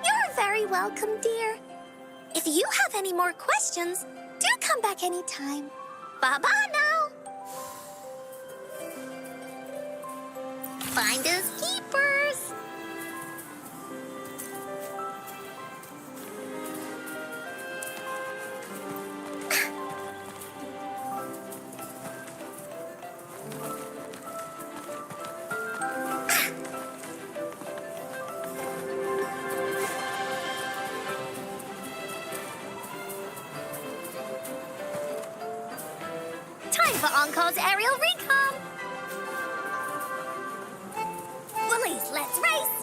[SPEAKER 21] You're very welcome, dear. If you have any more questions, do come back anytime. Bye-bye now. Finders keepers. Time for Encore's aerial recon. Woolies, let's race.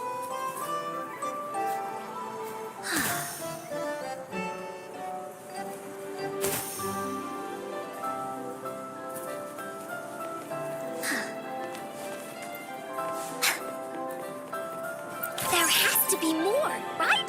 [SPEAKER 21] There has to be more, right?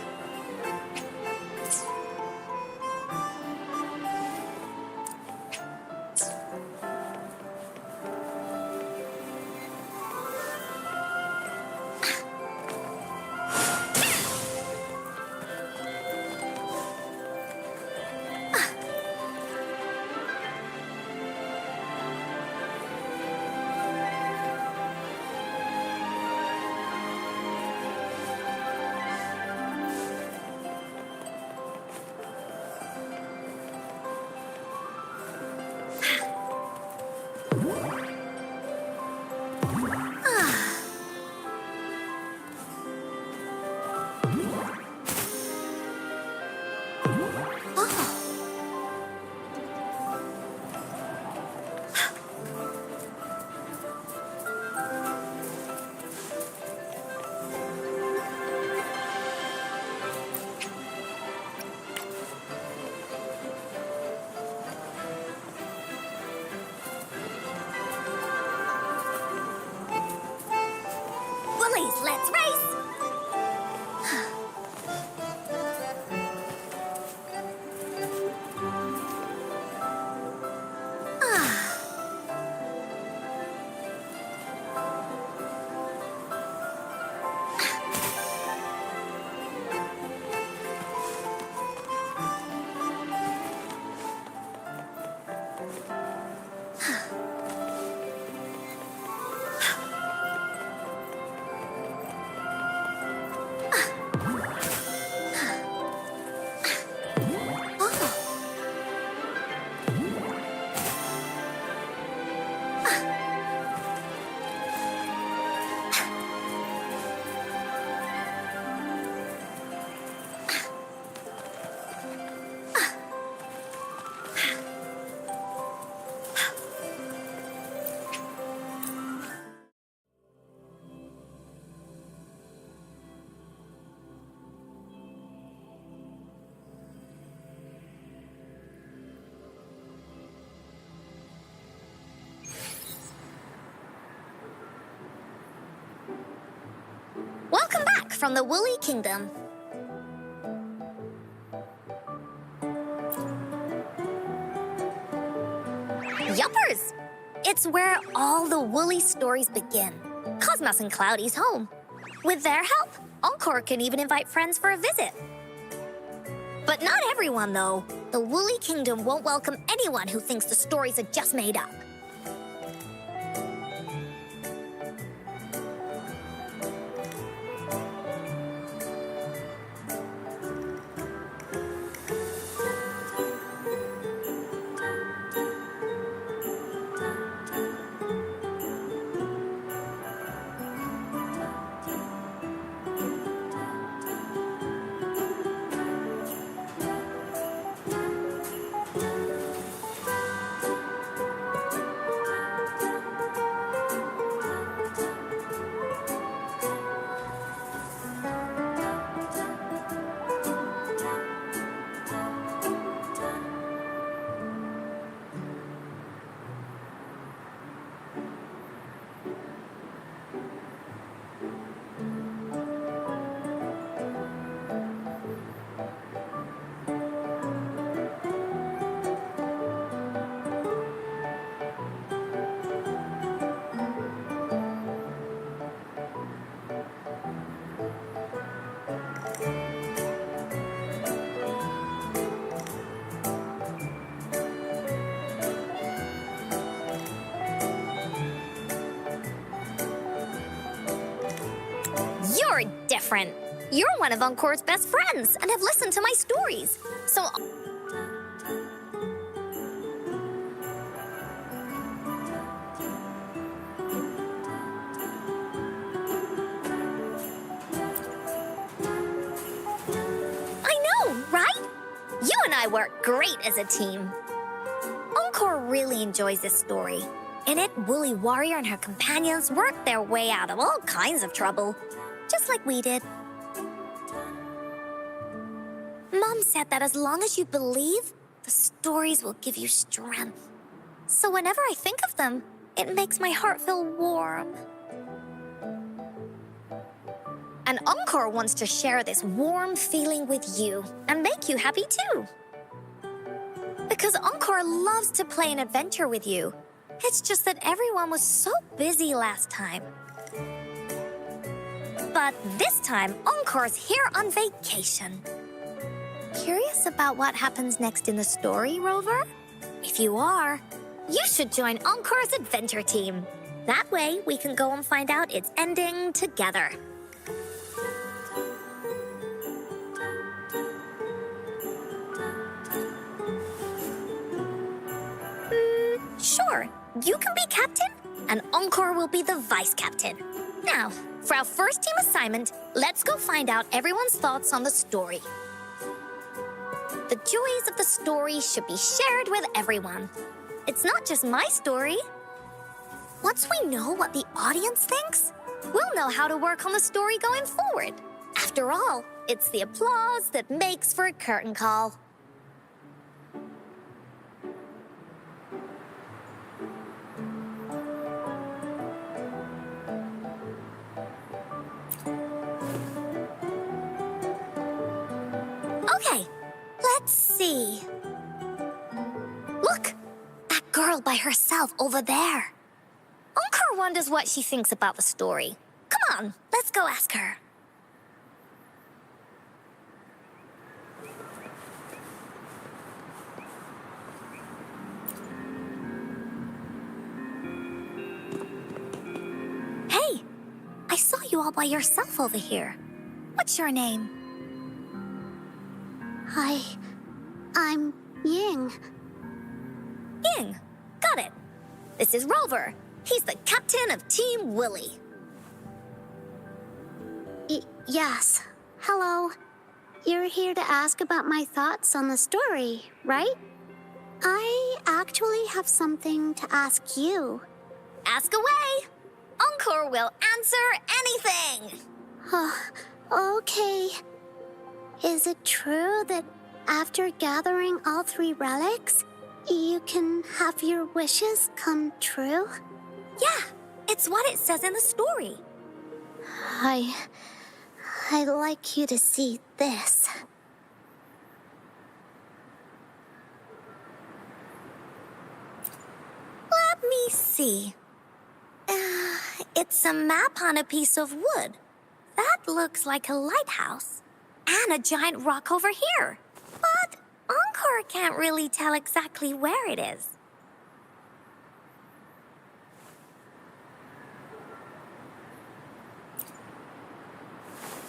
[SPEAKER 21] Let's race! Welcome back from the Woolly Kingdom. Yuppers! It's where all the Woolly stories begin. Cosmos and Cloudy's home. With their help, Encore can even invite friends for a visit. But not everyone, though. The Woolly Kingdom won't welcome anyone who thinks the stories are just made up. different. You're one of Encore's best friends and have listened to my stories. So... I know, right? You and I work great as a team. Encore really enjoys this story. In it, Woolly Warrior and her companions worked their way out of all kinds of trouble, just like we did. Mom said that as long as you believe, the stories will give you strength. So whenever I think of them, it makes my heart feel warm. And Encore wants to share this warm feeling with you and make you happy too. Because Encore loves to play an adventure with you. It's just that everyone was so busy last time. But this time, Encore's here on vacation. Curious about what happens next in the story, Rover? If you are, you should join Encore's adventure team. That way, we can go and find out its ending together. Sure, you can be captain, and Encore will be the vice captain. Now, for our first team assignment, let's go find out everyone's thoughts on the story. The joys of the story should be shared with everyone. It's not just my story. Once we know what the audience thinks, we'll know how to work on the story going forward. After all, it's the applause that makes for a curtain call. Okay, let's see. Look, that girl by herself over there. Encore wonders what she thinks about the story. Come on, let's go ask her. Hey, I saw you all by yourself over here. What's your name? I'm Ying. Ying, got it. This is Rover. He's the captain of Team Willy. Yes. Hello. You're here to ask about my thoughts on the story, right? I actually have something to ask you. Ask away. Encore will answer anything. Okay. Is it true that after gathering all 3 relics, you can have your wishes come true? Yeah, it's what it says in the story. I'd like you to see this. Let me see. It's a map on a piece of wood. That looks like a lighthouse. And a giant rock over here. But Encore can't really tell exactly where it is.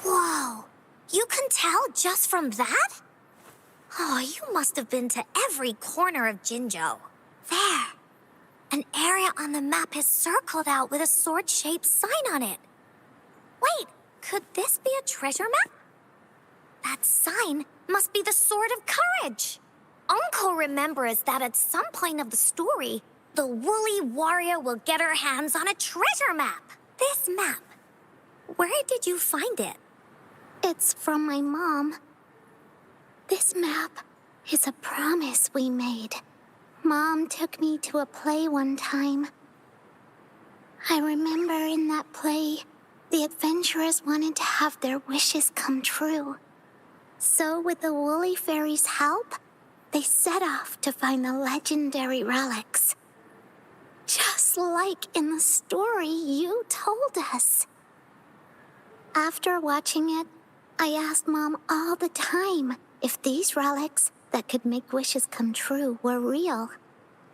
[SPEAKER 21] Whoa! You can tell just from that? Oh, you must have been to every corner of Jinzhou. There. An area on the map is circled out with a sword-shaped sign on it. Wait, could this be a treasure map? That sign must be the Sword of Courage. Encore remembers that at some point of the story, the Woolly Warrior will get her hands on a treasure map. This map, where did you find it? It's from my mom. This map is a promise we made. Mom took me to a play one time. I remember in that play, the adventurers wanted to have their wishes come true. So with the Woolly Fairy's help, they set off to find the legendary relics. Just like in the story you told us. After watching it, I asked Mom all the time if these relics that could make wishes come true were real,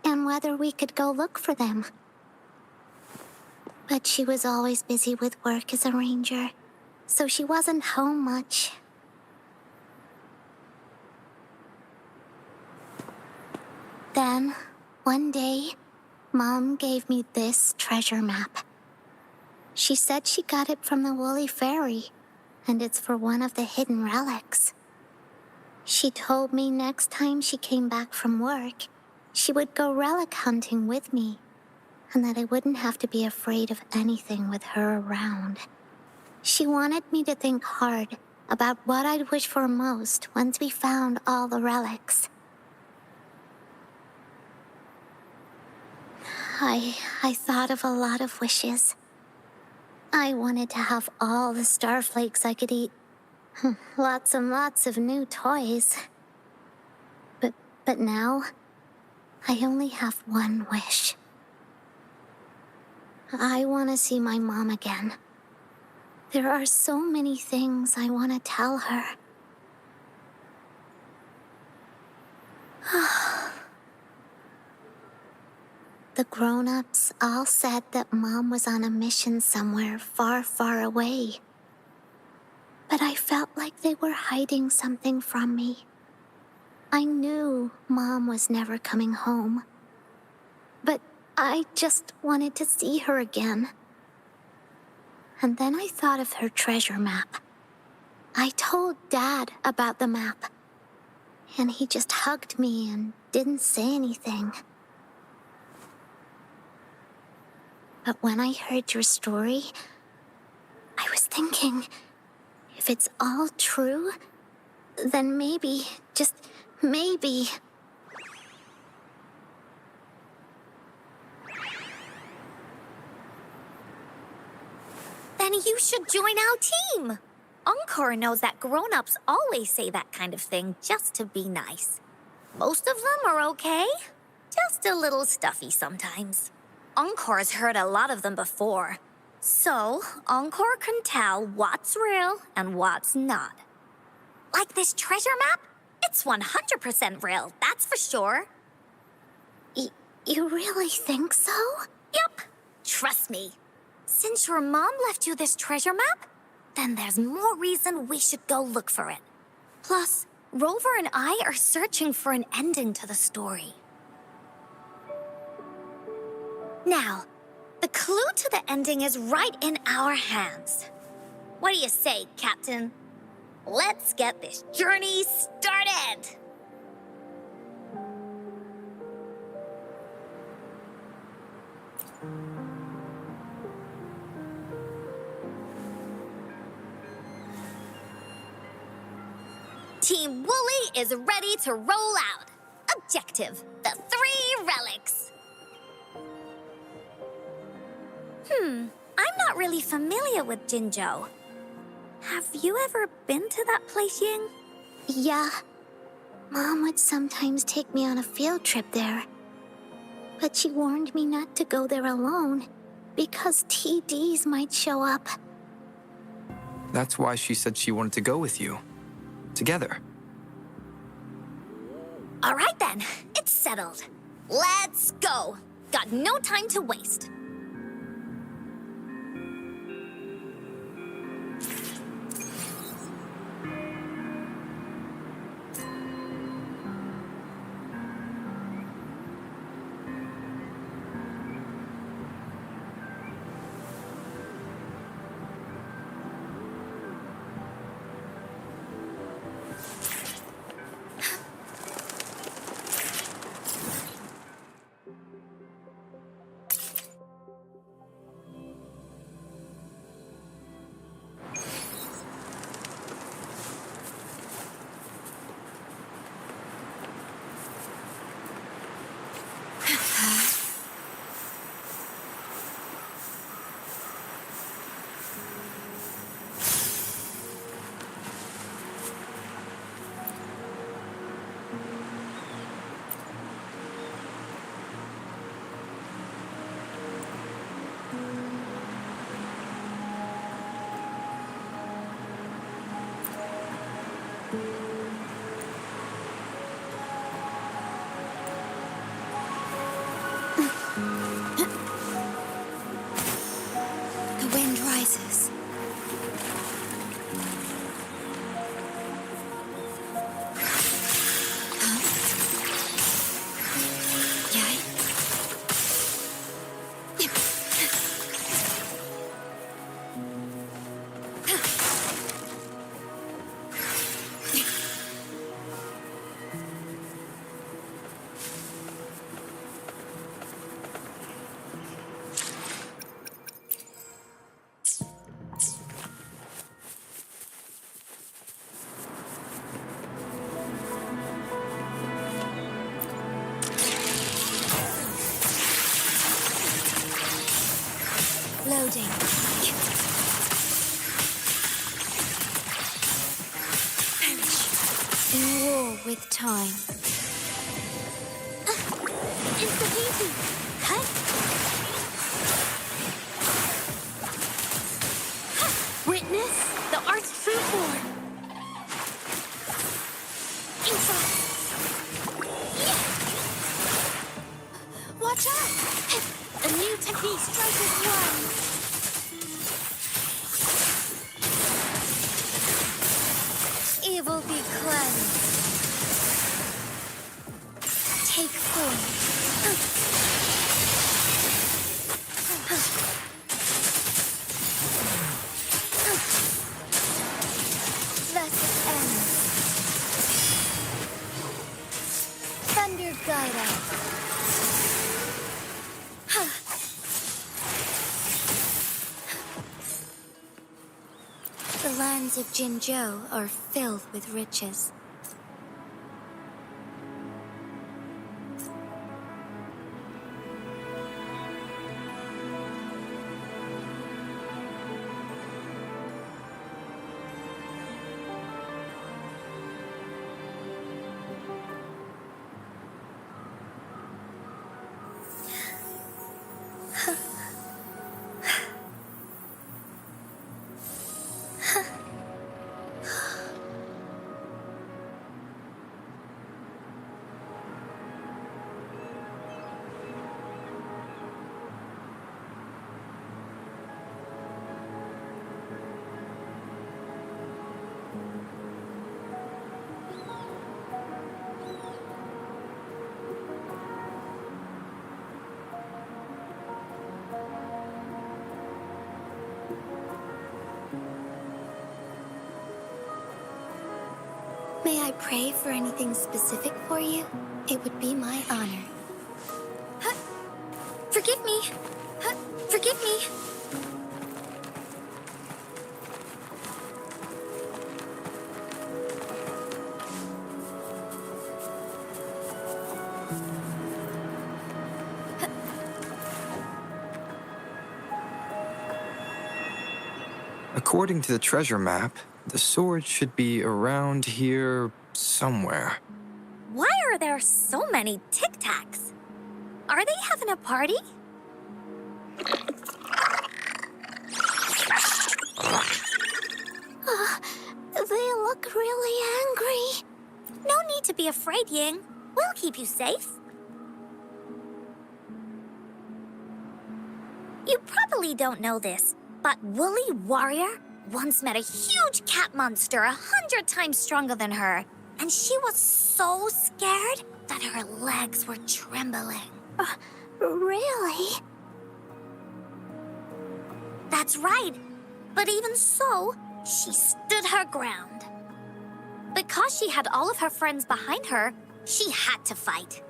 [SPEAKER 21] and whether we could go look for them. But she was always busy with work as a ranger, so she wasn't home much. Then, one day, Mom gave me this treasure map. She said she got it from the Woolly Fairy, and it's for one of the hidden relics. She told me next time she came back from work, she would go relic hunting with me, and that I wouldn't have to be afraid of anything with her around. She wanted me to think hard about what I'd wish for most once we found all the relics. I thought of a lot of wishes. I wanted to have all the starflakes I could eat. Lots and lots of new toys. But now, I only have one wish. I want to see my mom again. There are so many things I want to tell her. The grown-ups all said that Mom was on a mission somewhere far, far away. But I felt like they were hiding something from me. I knew Mom was never coming home. But I just wanted to see her again. And then I thought of her treasure map. I told Dad about the map. And he just hugged me and didn't say anything. But when I heard your story, I was thinking, if it's all true, then maybe, just maybe... Then you should join our team. Encore knows that grown-ups always say that kind of thing just to be nice. Most of them are okay, just a little stuffy sometimes. Encore's heard a lot of them before, so Encore can tell what's real and what's not. Like this treasure map? It's 100% real, that's for sure. You really think so? Yup, trust me. Since your mom left you this treasure map, then there's more reason we should go look for it. Plus, Rover and I are searching for an ending to the story. Now, the clue to the ending is right in our hands. What do you say, Captain? Let's get this journey started! Team Wooly is ready to roll out. Objective, the 3 relics. I'm not really familiar with Jinzhou. Have you ever been to that place, Ying? Yeah. Mom would sometimes take me on a field trip there. But she warned me not to go there alone, because TDs might show up.
[SPEAKER 2] That's why she said she wanted to go with you. Together.
[SPEAKER 21] All right then, it's settled. Let's go. Got no time to waste.
[SPEAKER 1] The wind rises. Reloading. Perish. In war with time.
[SPEAKER 21] Insta-peasy. Cut.
[SPEAKER 18] Witness the art's true form.
[SPEAKER 21] Watch out!
[SPEAKER 18] A new technique strikes one.
[SPEAKER 1] Evil be cleansed. Take form. Thus ends. Thunder guide us. The lands of Jinzhou are filled with riches. May I pray for anything specific for you? It would be my honor.
[SPEAKER 21] Forgive me. Forgive me.
[SPEAKER 2] According to the treasure map, the sword should be around here somewhere.
[SPEAKER 21] Why are there so many Tic Tacs? Are they having a party? They look really angry. No need to be afraid, Ying. We'll keep you safe. You probably don't know this, but Woolly Warrior once met a huge cat monster 100 times stronger than her. And she was so scared that her legs were trembling. Really? That's right. But even so, she stood her ground. Because she had all of her friends behind her, she had to fight.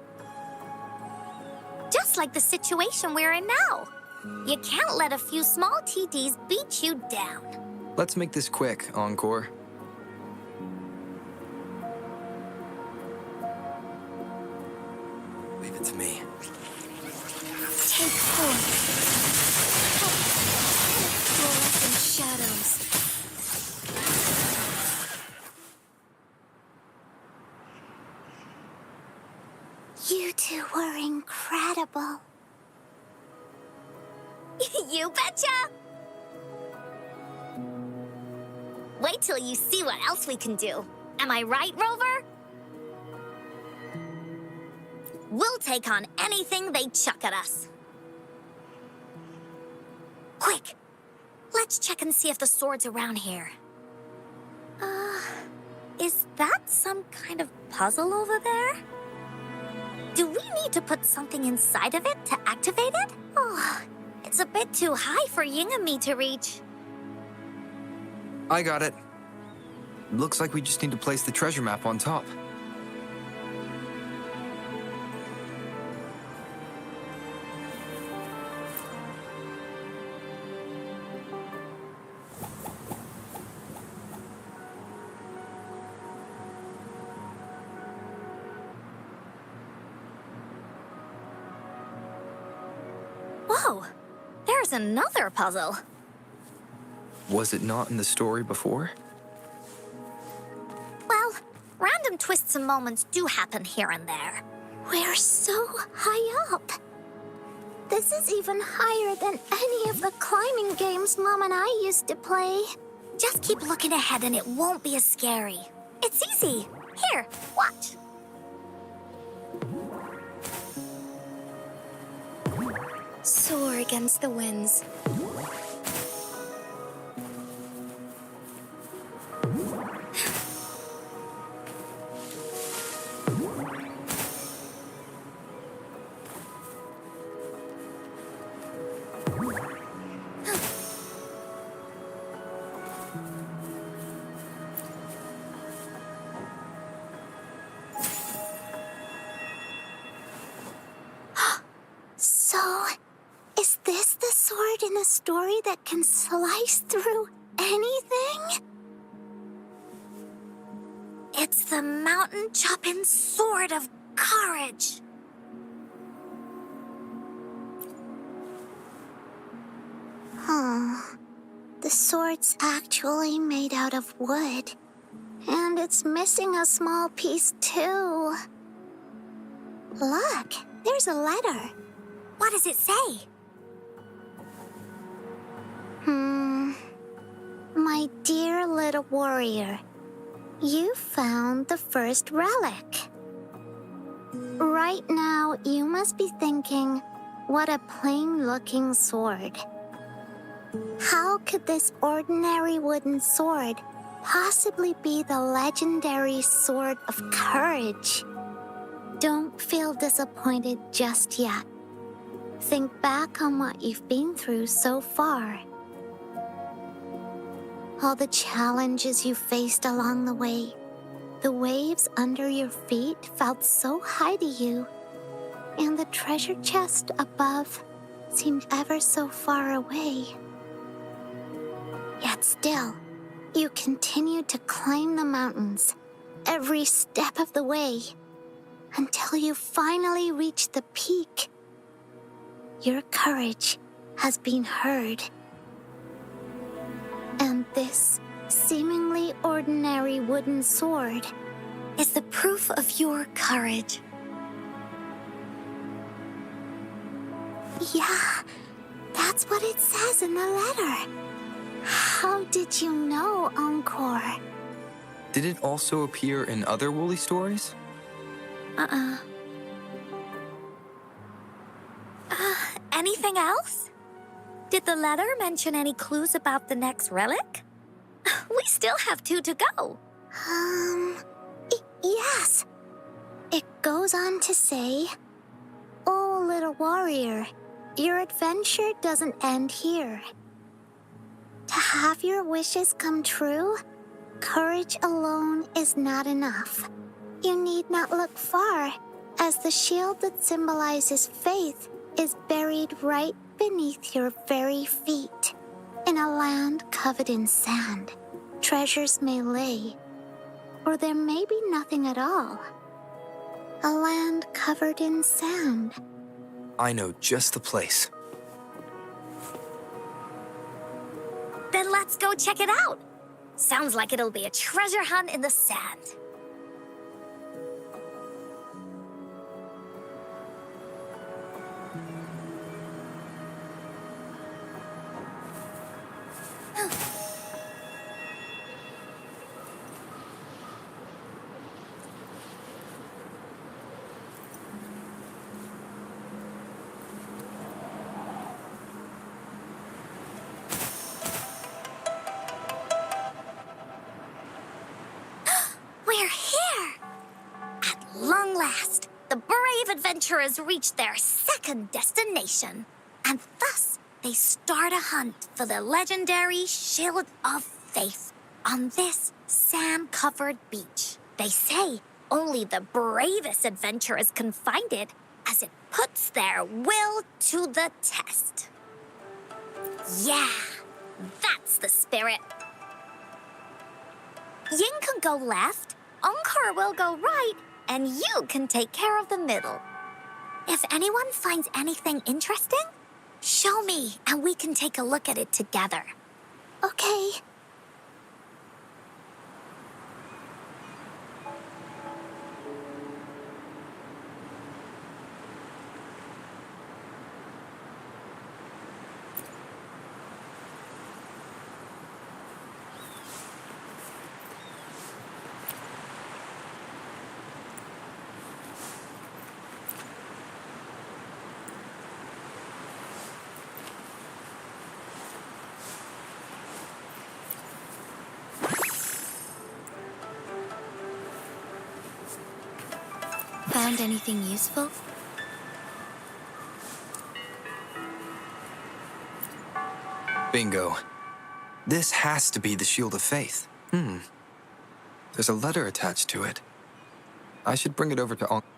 [SPEAKER 21] Just like the situation we're in now. You can't let a few small TDs beat you down.
[SPEAKER 2] Let's make this quick, Encore. Leave it to me.
[SPEAKER 1] Take form. Fluorescent shadows. You two were incredible.
[SPEAKER 21] You betcha! Wait till you see what else we can do. Am I right, Rover? We'll take on anything they chuck at us. Quick! Let's check and see if the sword's around here. Is that some kind of puzzle over there? Do we need to put something inside of it to activate it? Oh, it's a bit too high for Ying and me to reach.
[SPEAKER 2] I got it. Looks like we just need to place the treasure map on top.
[SPEAKER 21] Whoa! There There's another puzzle.
[SPEAKER 2] Was it not in the story before?
[SPEAKER 21] Well, random twists and moments do happen here and there. We're so high up. This is even higher than any of the climbing games Mom and I used to play. Just keep looking ahead and it won't be as scary. It's easy. Here, watch.
[SPEAKER 1] Soar against the winds.
[SPEAKER 21] So, is this the sword in a story that can slice through anything? It's the mountain chopping sword of courage. Huh. The sword's actually made out of wood. And it's missing a small piece, too. Look, there's a letter. What does it say? My dear little warrior, you found the first relic. Right now, you must be thinking, what a plain-looking sword. How could this ordinary wooden sword possibly be the legendary sword of courage? Don't feel disappointed just yet. Think back on what you've been through so far. All the challenges you faced along the way. The waves under your feet felt so high to you, and the treasure chest above seemed ever so far away. Yet still, you continued to climb the mountains, every step of the way, until you finally reached the peak. Your courage has been heard. And this seemingly ordinary wooden sword is the proof of your courage. Yeah, that's what it says in the letter. How did you know, Encore?
[SPEAKER 2] Did it also appear in other Woolly stories?
[SPEAKER 21] Anything else? Did the letter mention any clues about the next relic? We still have 2 to go. Yes. It goes on to say, "Oh, little warrior, your adventure doesn't end here. To have your wishes come true, courage alone is not enough. You need not look far, as the shield that symbolizes faith is buried right beneath your very feet. In a land covered in sand, treasures may lay, or there may be nothing at all. A land covered in sand."
[SPEAKER 2] I know just the place.
[SPEAKER 21] Then let's go check it out. Sounds like it'll be a treasure hunt in the sand. We're here! At long last, the brave adventurers reach their second destination. And thus, they start a hunt for the legendary Shield of Faith on this sand-covered beach. They say only the bravest adventurers can find it, as it puts their will to the test. Yeah, that's the spirit. Ying can go left, Encore will go right, and you can take care of the middle. If anyone finds anything interesting, Show me, and we can take a look at it together. Okay.
[SPEAKER 10] Found anything useful?
[SPEAKER 2] Bingo. This has to be the Shield of Faith. There's a letter attached to it. I should bring it over to Uncle.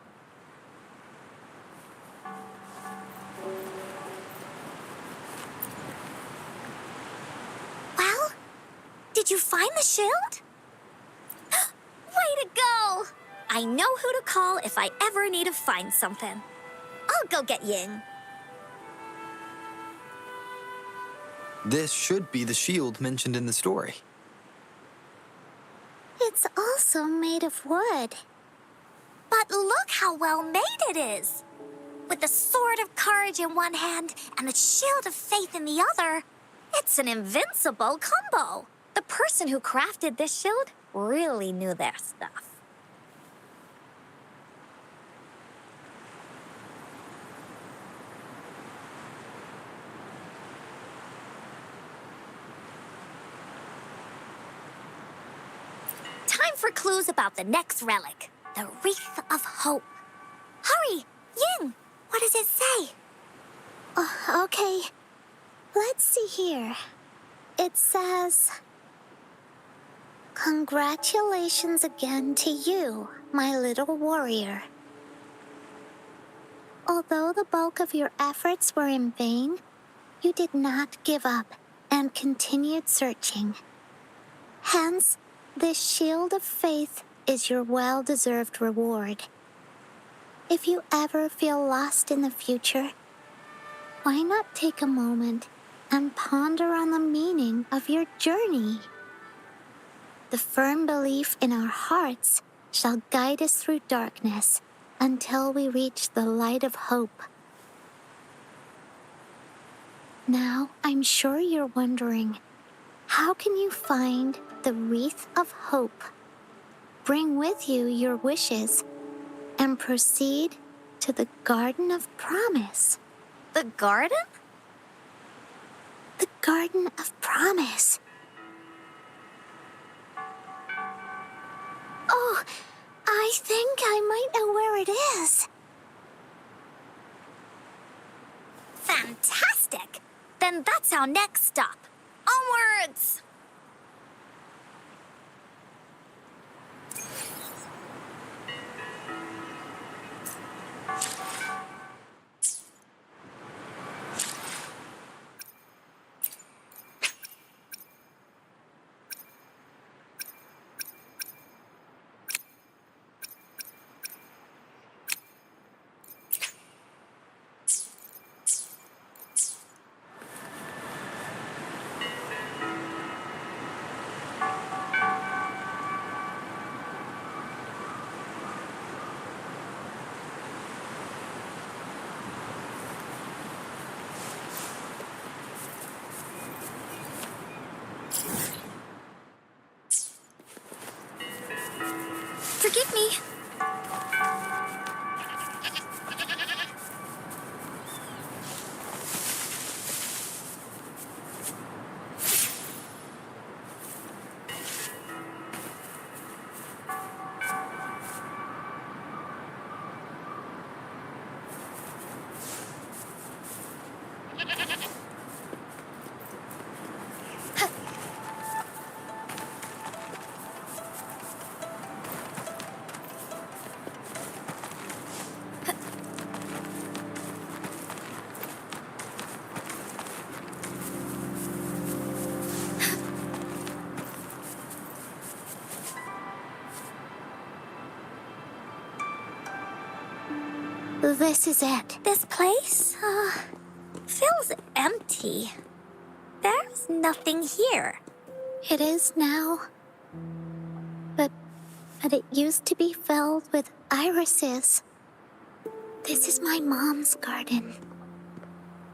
[SPEAKER 21] Well, did you find the shield? Way to go! I know who to call if I ever need to find something. I'll go get Ying.
[SPEAKER 2] This should be the shield mentioned in the story.
[SPEAKER 21] It's also made of wood. But look how well made it is! With the sword of courage in one hand and the shield of faith in the other, it's an invincible combo. The person who crafted this shield really knew their stuff. Time for clues about the next relic, the Wreath of Hope. Hurry, Ying, what does it say? Okay, let's see here. It says, "Congratulations again to you, my little warrior. Although the bulk of your efforts were in vain, you did not give up and continued searching. Hence, this shield of faith is your well-deserved reward. If you ever feel lost in the future, why not take a moment and ponder on the meaning of your journey? The firm belief in our hearts shall guide us through darkness until we reach the light of hope." Now, I'm sure you're wondering, how can you find the Wreath of Hope? Bring with you your wishes and proceed to the Garden of Promise. The garden? The Garden of Promise. Oh, I think I might know where it is. Fantastic! Then that's our next stop. Onwards! Forgive me. This is it. This place? feels empty. There's nothing here.
[SPEAKER 1] It is now. But it used to be filled with irises. This is my mom's garden.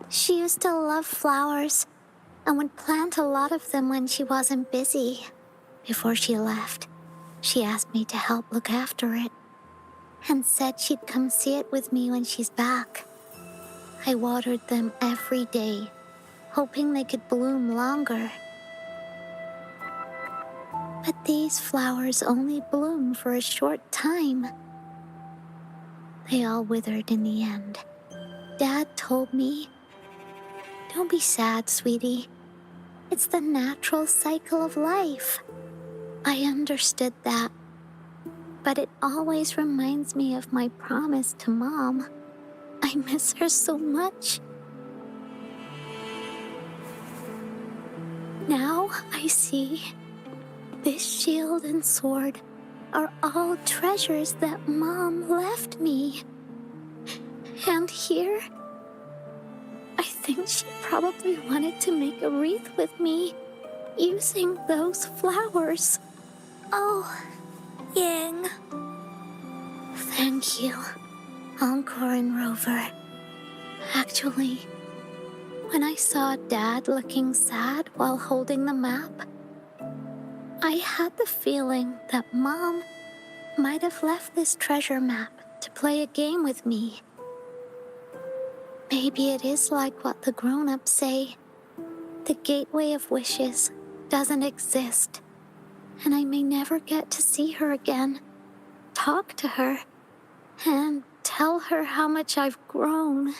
[SPEAKER 1] She used to love flowers and would plant a lot of them when she wasn't busy. Before she left, she asked me to help look after it and said she'd come see it with me when she's back. I watered them every day, hoping they could bloom longer. But these flowers only bloom for a short time. They all withered in the end. Dad told me, "Don't be sad, sweetie. It's the natural cycle of life." I understood that, but it always reminds me of my promise to Mom. I miss her so much. Now I see this shield and sword are all treasures that Mom left me. And here, I think she probably wanted to make a wreath with me using those flowers.
[SPEAKER 21] Oh, Ying.
[SPEAKER 1] Thank you, Encore and Rover. Actually, when I saw Dad looking sad while holding the map, I had the feeling that Mom might have left this treasure map to play a game with me. Maybe it is like what the grown-ups say. The Gateway of Wishes doesn't exist, and I may never get to see her again, talk to her, and tell her how much I've grown.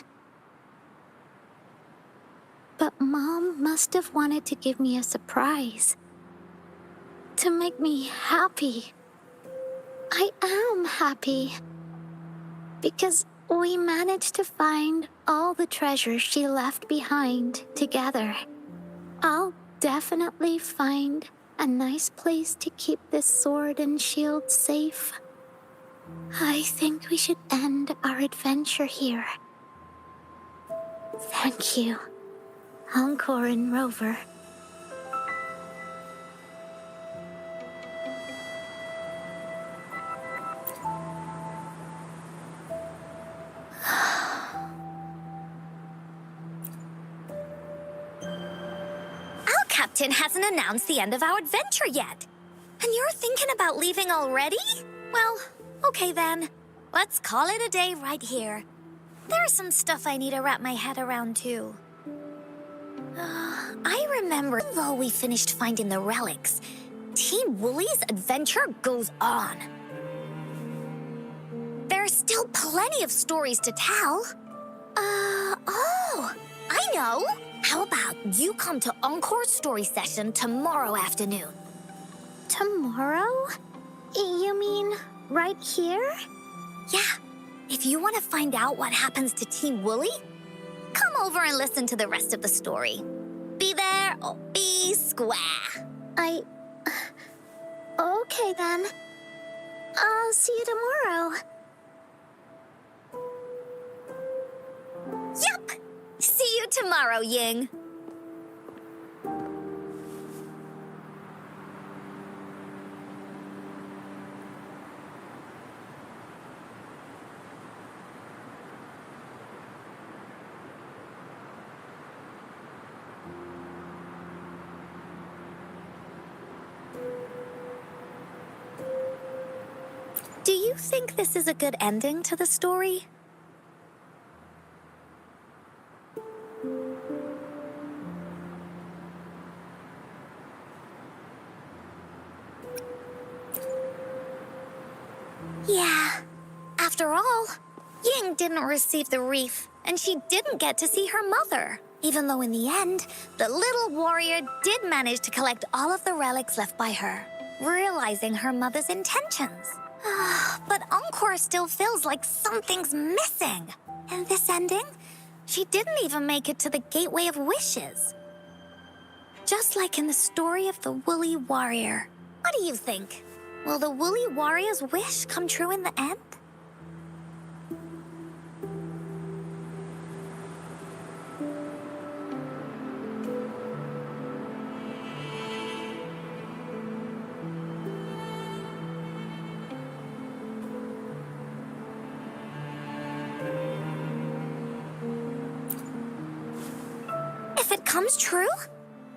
[SPEAKER 1] But Mom must have wanted to give me a surprise. To make me happy. I am happy. Because we managed to find all the treasures she left behind together. I'll definitely find a nice place to keep this sword and shield safe. I think we should end our adventure here. Thank you, Encore and Rover.
[SPEAKER 21] Our captain hasn't announced the end of our adventure yet. And you're thinking about leaving already? Well, okay then. Let's call it a day right here. There's some stuff I need to wrap my head around too. I remember, though we finished finding the relics, Team Wooly's adventure goes on. There's still plenty of stories to tell. Oh, I know. How about you come to Encore's story session tomorrow afternoon?
[SPEAKER 1] Tomorrow? You mean right here?
[SPEAKER 21] Yeah. If you want to find out what happens to Team Wooly, come over and listen to the rest of the story. Be there or be square.
[SPEAKER 1] Okay then. I'll see you tomorrow.
[SPEAKER 21] Yup! See you tomorrow, Ying. Do you think this is a good ending to the story? Yeah. After all, Ying didn't receive the wreath, and she didn't get to see her mother. Even though in the end, the little warrior did manage to collect all of the relics left by her, realizing her mother's intentions. But Encore still feels like something's missing. In this ending, she didn't even make it to the Gateway of Wishes. Just like in the story of the Woolly Warrior. What do you think? Will the Woolly Warrior's wish come true in the end? If it comes true,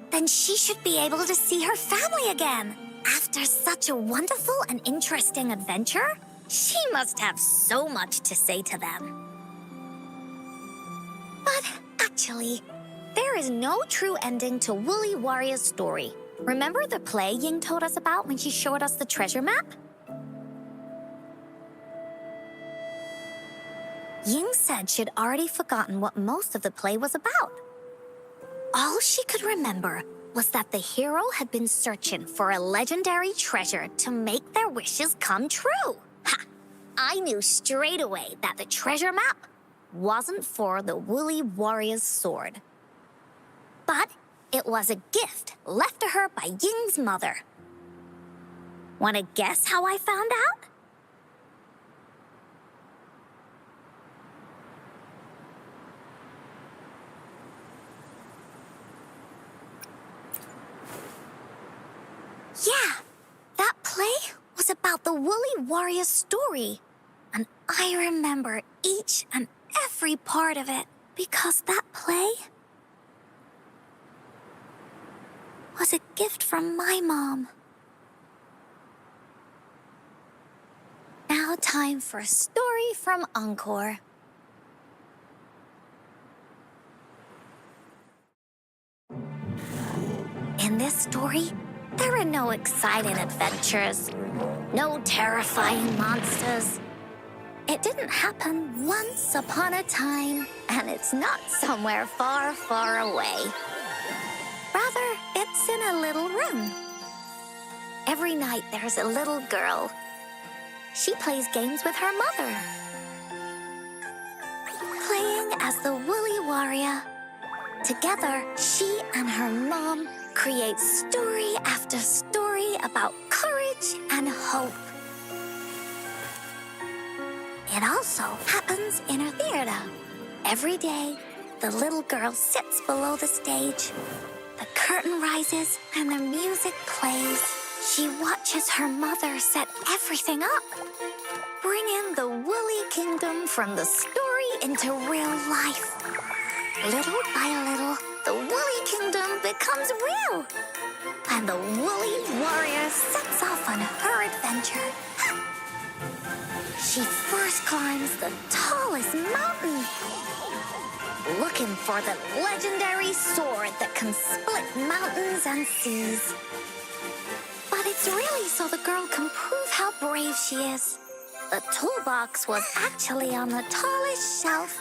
[SPEAKER 21] then she should be able to see her family again. After such a wonderful and interesting adventure, she must have so much to say to them. But actually, there is no true ending to Woolly Warrior's story. Remember the play Ying told us about when she showed us the treasure map? Ying said she'd already forgotten what most of the play was about. All she could remember was that the hero had been searching for a legendary treasure to make their wishes come true. Ha! I knew straight away that the treasure map wasn't for the Woolly Warrior's sword. But it was a gift left to her by Ying's mother. Want to guess how I found out? Yeah, that play was about the Woolly Warrior's story. And I remember each and every part of it because that play was a gift from my mom. Now time for a story from Encore. In this story, there are no exciting adventures, no terrifying monsters. It didn't happen once upon a time, and it's not somewhere far, far away. Rather, it's in a little room. Every night there's a little girl. She plays games with her mother. Playing as the Woolly Warrior. Together, she and her mom create story after story about courage and hope. It also happens in her theater. Every day, the little girl sits below the stage. The curtain rises and the music plays. She watches her mother set everything up, bringing the Woolly Kingdom from the story into real life. Little by little, the Woolly Kingdom becomes real, and the Woolly Warrior sets off on her adventure. She first climbs the tallest mountain, looking for the legendary sword that can split mountains and seas. But it's really so the girl can prove how brave she is. The toolbox was actually on the tallest shelf.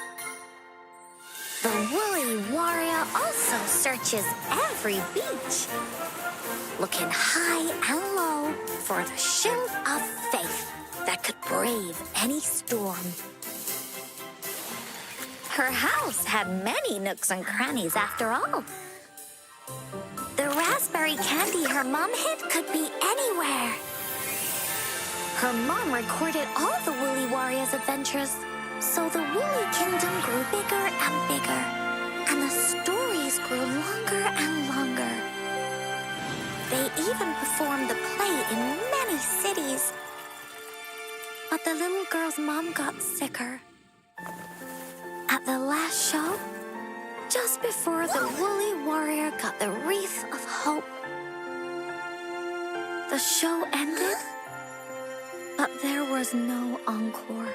[SPEAKER 21] The Woolly Warrior also searches every beach, looking high and low for the shield of faith that could brave any storm. Her house had many nooks and crannies after all. The raspberry candy her mom hid could be anywhere. Her mom recorded all the Woolly Warrior's adventures, so the Woolly Kingdom grew bigger and bigger, and the stories grew longer and longer. They even performed the play in many cities. But the little girl's mom got sicker. At the last show, just before the Woolly Warrior got the wreath of hope, the show ended, but there was no encore.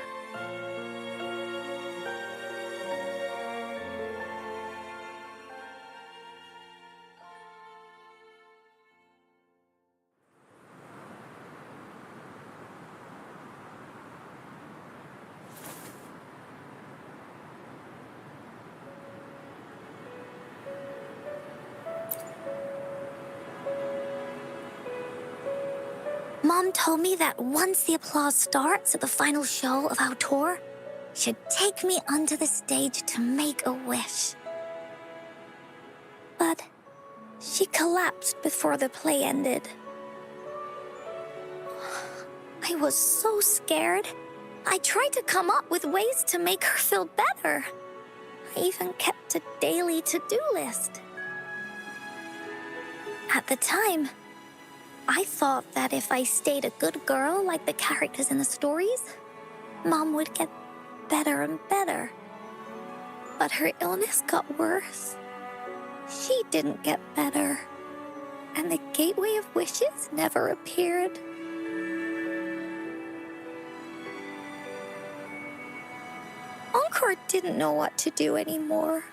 [SPEAKER 21] Mom told me that once the applause starts at the final show of our tour, she'd take me onto the stage to make a wish. But she collapsed before the play ended. I was so scared. I tried to come up with ways to make her feel better. I even kept a daily to-do list. At the time, I thought that if I stayed a good girl like the characters in the stories, Mom would get better and better. But her illness got worse.
[SPEAKER 1] she didn't get better. And the Gateway of Wishes never appeared. Encore didn't know what to do anymore.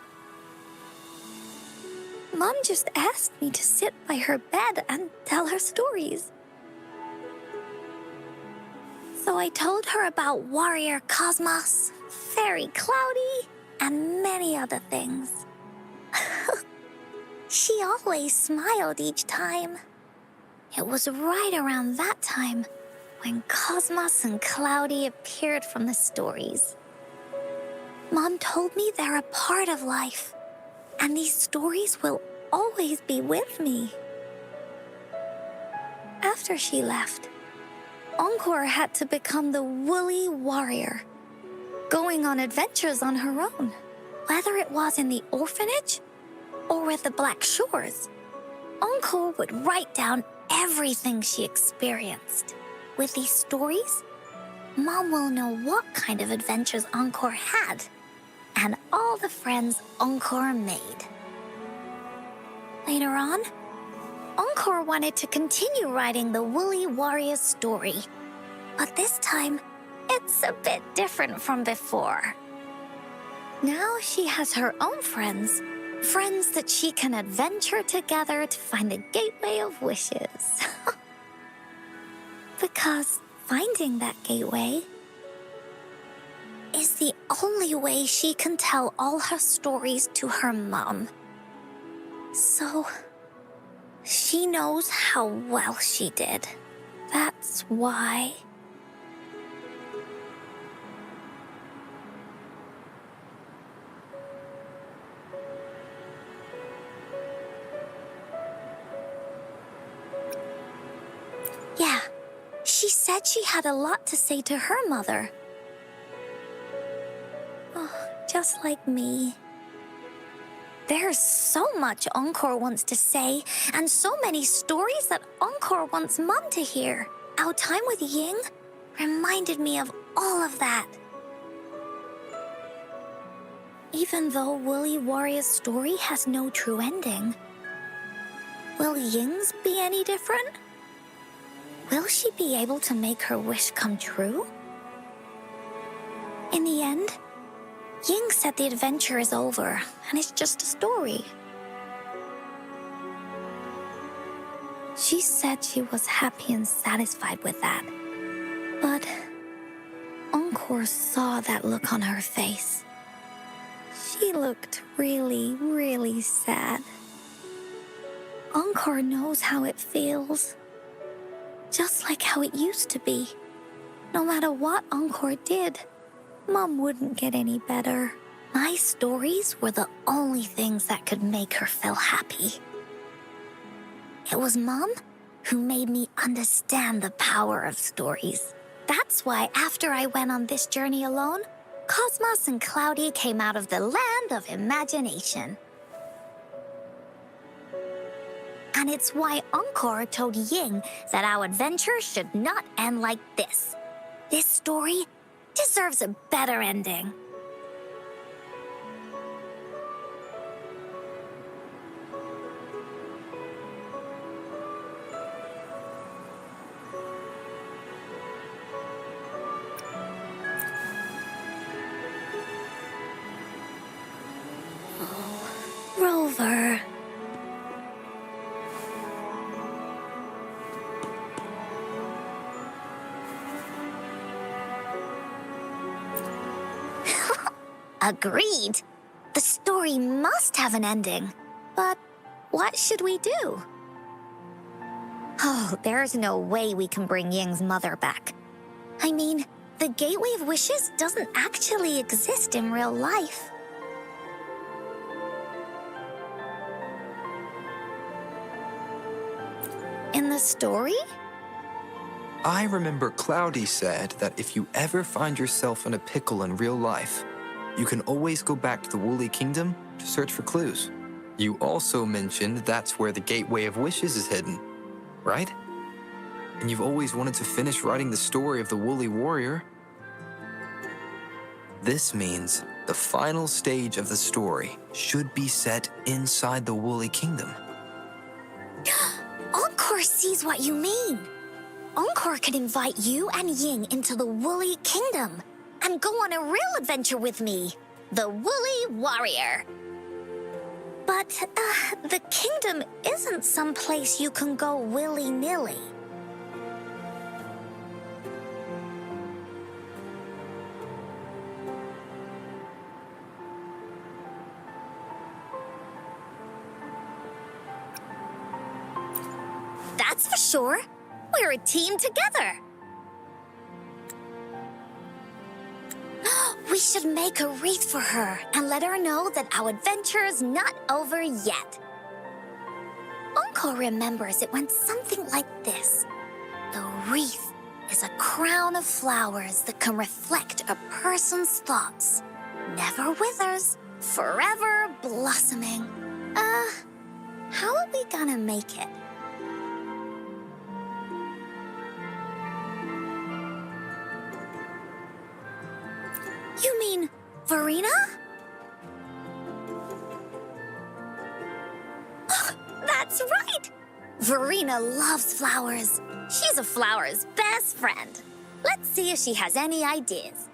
[SPEAKER 1] Mom just asked me to sit by her bed and tell her stories. So I told her about Warrior Cosmos, Fairy Cloudy, and many other things. She always smiled each time. It was right around that time when Cosmos and Cloudy appeared from the stories. Mom told me they're a part of life, and these stories will always be with me. After she left, Encore had to become the woolly warrior, going on adventures on her own, whether it was in the orphanage or with the Black Shores. Encore would write down everything she experienced. With these stories, Mom will know what kind of adventures Encore had and all the friends Encore made. Later on, Encore wanted to continue writing the Woolly Warrior's story, but this time, it's a bit different from before. Now she has her own friends that she can adventure together to find the Gateway of Wishes. Because finding that gateway is the only way she can tell all her stories to her mom. So, she knows how well she did. That's why. Yeah, she said she had a lot to say to her mother. Oh, just like me. There's so much Encore wants to say, and so many stories that Encore wants Mom to hear. Our time with Ying reminded me of all of that. Even though Woolly Warrior's story has no true ending, will Ying's be any different? Will she be able to make her wish come true? In the end, Ying said the adventure is over, and it's just a story. She said she was happy and satisfied with that. But Encore saw that look on her face. She looked really, really sad. Encore knows how it feels. Just like how it used to be. No matter what Encore did, Mom wouldn't get any better. My stories were the only things that could make her feel happy. It was Mom who made me understand the power of stories. That's why after I went on this journey alone, Cosmos and Cloudy came out of the land of imagination. And it's why Encore told Ying that our adventure should not end like this. This story deserves a better ending. Oh, Rover. Agreed. The story must have an ending. But what should we do? Oh, there's no way we can bring Ying's mother back. I mean, the Gateway of Wishes doesn't actually exist in real life. In the story?
[SPEAKER 2] I remember Cloudy said that if you ever find yourself in a pickle in real life, you can always go back to the Woolly Kingdom to search for clues. You also mentioned that's where the Gateway of Wishes is hidden, right? And you've always wanted to finish writing the story of the Woolly Warrior.
[SPEAKER 16] This means the final stage of the story should be set inside the Woolly Kingdom.
[SPEAKER 21] Encore sees what you mean. Encore could invite you and Ying into the Woolly Kingdom and go on a real adventure with me, the Woolly Warrior. But the kingdom isn't some place you can go willy-nilly. That's for sure. We're a team together. We should make a wreath for her and let her know that our adventure is not over yet. Encore remembers it went something like this. The wreath is a crown of flowers that can reflect a person's thoughts. Never withers, forever blossoming. How are we gonna make it? You mean Verena? Oh, that's right! Verena loves flowers. She's a flower's best friend. Let's see if she has any ideas.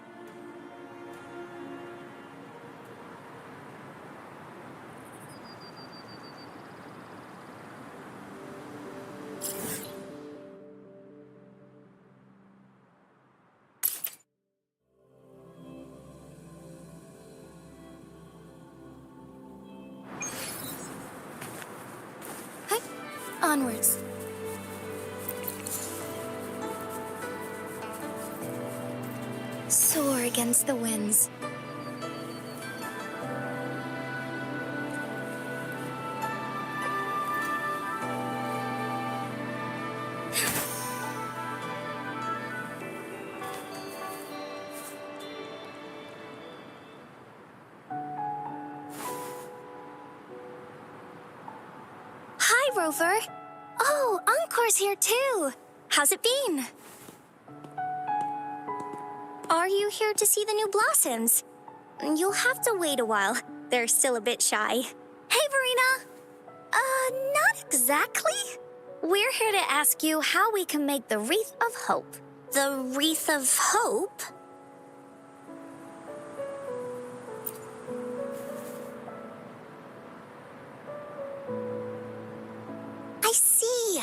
[SPEAKER 21] Onwards. Soar against the winds. Hi, Rover. Oh, Encore's here too. How's it been? Are you here to see the new blossoms? You'll have to wait a while. They're still a bit shy. Hey, Verena. Not exactly. We're here to ask you how we can make the Wreath of Hope. The Wreath of Hope? I see.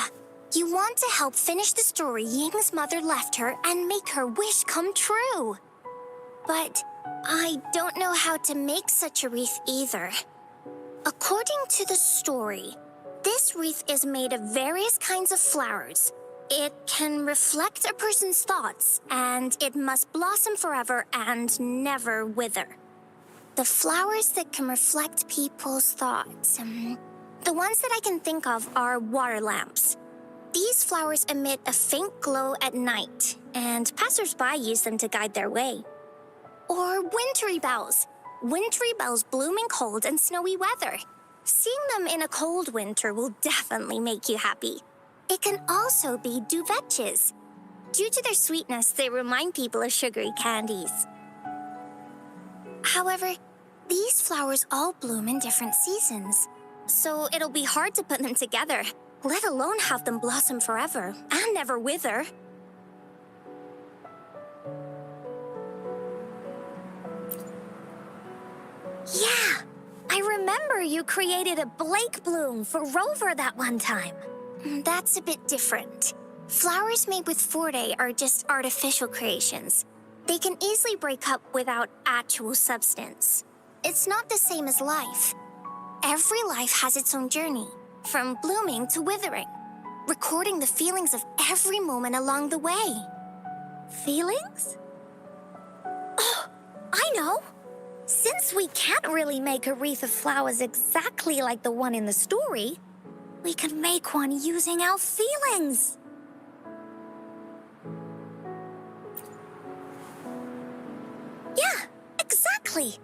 [SPEAKER 21] You want to help finish the story Ying's mother left her and make her wish come true. But I don't know how to make such a wreath either. According to the story, this wreath is made of various kinds of flowers. It can reflect a person's thoughts, and it must blossom forever and never wither. The flowers that can reflect people's thoughts, the ones that I can think of are water lamps. These flowers emit a faint glow at night, and passers-by use them to guide their way. Or wintry bells. Wintry bells bloom in cold and snowy weather. Seeing them in a cold winter will definitely make you happy. It can also be duvetches. Due to their sweetness, they remind people of sugary candies. However, these flowers all bloom in different seasons, so it'll be hard to put them together, let alone have them blossom forever and never wither. Yeah, I remember you created a Blake bloom for Rover that one time. That's a bit different. Flowers made with Forte are just artificial creations. They can easily break up without actual substance. It's not the same as life. Every life has its own journey, from blooming to withering, recording the feelings of every moment along the way. Feelings? Oh, I know! Since we can't really make a wreath of flowers exactly like the one in the story, we could make one using our feelings. Yeah, exactly.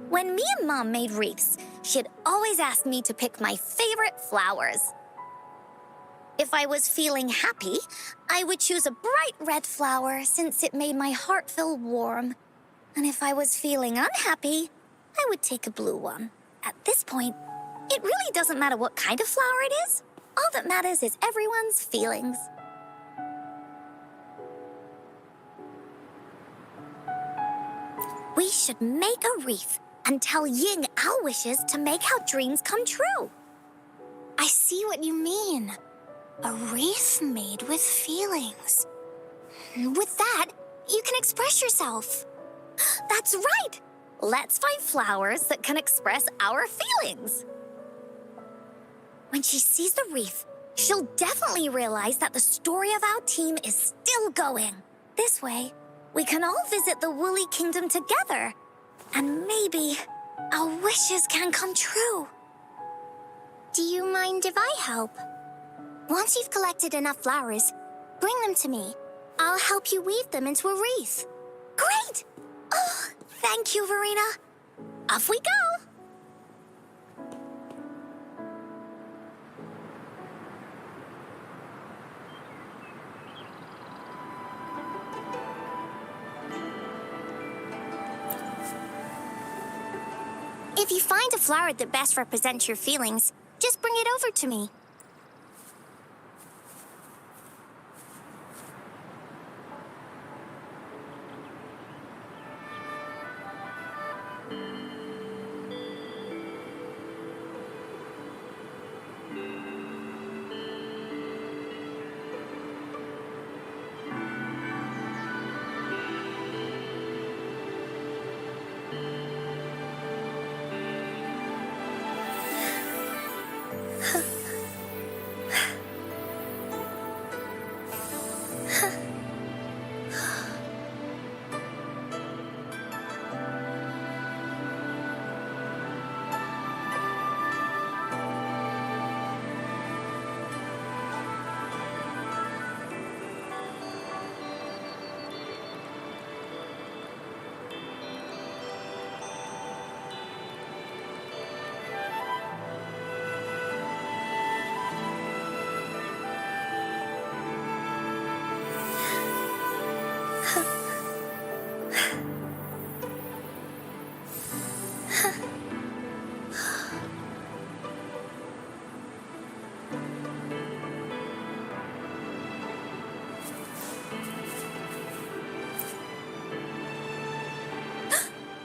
[SPEAKER 21] When me and Mom made wreaths, she'd always ask me to pick my favorite flowers. If I was feeling happy, I would choose a bright red flower since it made my heart feel warm. And if I was feeling unhappy, I would take a blue one. At this point, it really doesn't matter what kind of flower it is. All that matters is everyone's feelings. We should make a wreath and tell Ying our wishes to make our dreams come true. I see what you mean. A wreath made with feelings. With that, you can express yourself. That's right! Let's find flowers that can express our feelings. When she sees the wreath, she'll definitely realize that the story of our team is still going. This way, we can all visit the Woolly Kingdom together. And maybe our wishes can come true. Do you mind if I help? Once you've collected enough flowers, bring them to me. I'll help you weave them into a wreath. Great! Oh, thank you, Verena. Off we go! If you find a flower that best represents your feelings, just bring it over to me.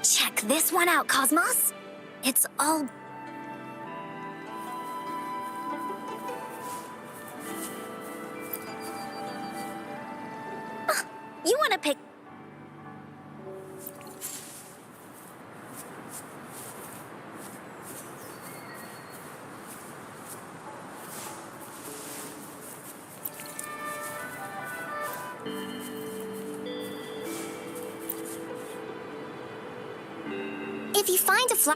[SPEAKER 21] Check this one out, Cosmos. It's all... You want to pick... If you find a flower...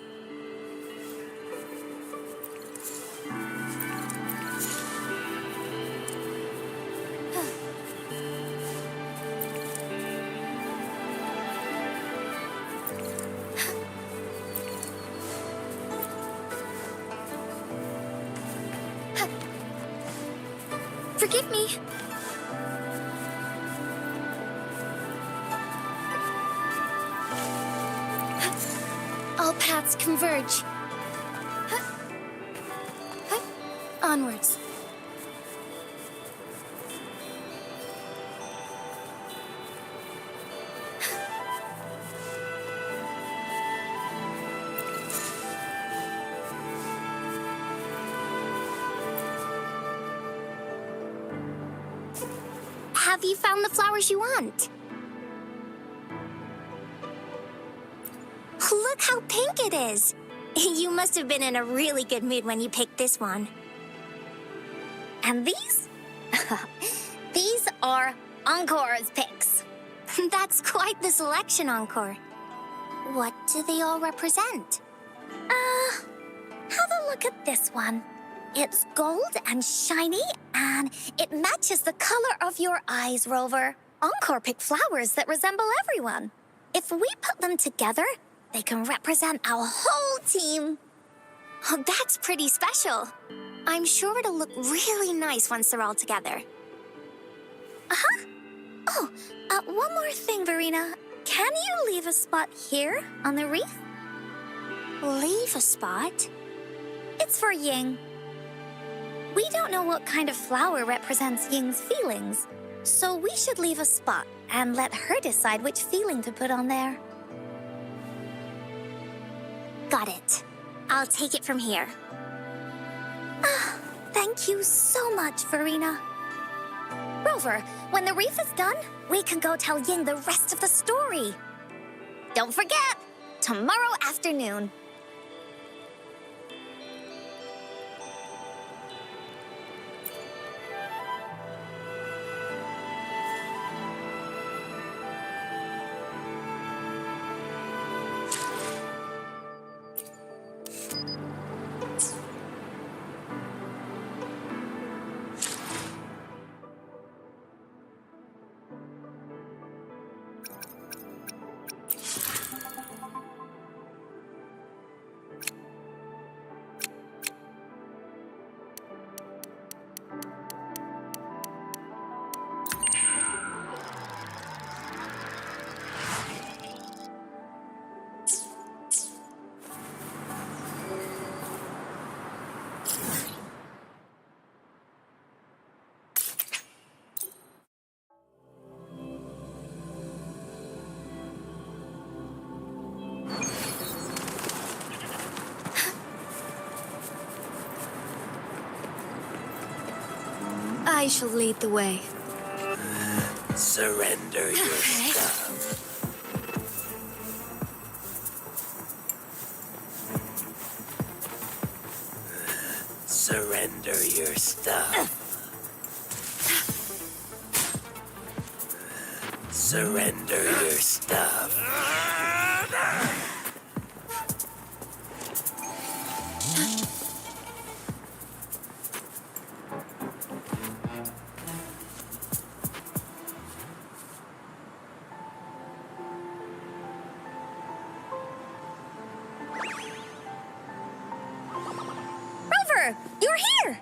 [SPEAKER 21] Forgive me. All paths converge. Onwards. Have you found the flowers you want? Look how pink it is! You must have been in a really good mood when you picked this one. And these? These are Encore's picks. That's quite the selection, Encore. What do they all represent? Have a look at this one. It's gold and shiny, and it matches the color of your eyes, Rover. Encore picked flowers that resemble everyone. If we put them together, they can represent our whole team. Oh, that's pretty special. I'm sure it'll look really nice once they're all together. Uh-huh. Oh, one more thing, Verena. Can you leave a spot here on the reef? Leave a spot? It's for Ying. We don't know what kind of flower represents Ying's feelings, so we should leave a spot and let her decide which feeling to put on there. Got it. I'll take it from here. Ah, thank you so much, Verena. Rover, when the reef is done, we can go tell Ying the rest of the story. Don't forget, tomorrow afternoon.
[SPEAKER 10] I shall lead the way.
[SPEAKER 19] Surrender your stuff. Surrender your stuff. Surrender your stuff.
[SPEAKER 21] Rover, you're here!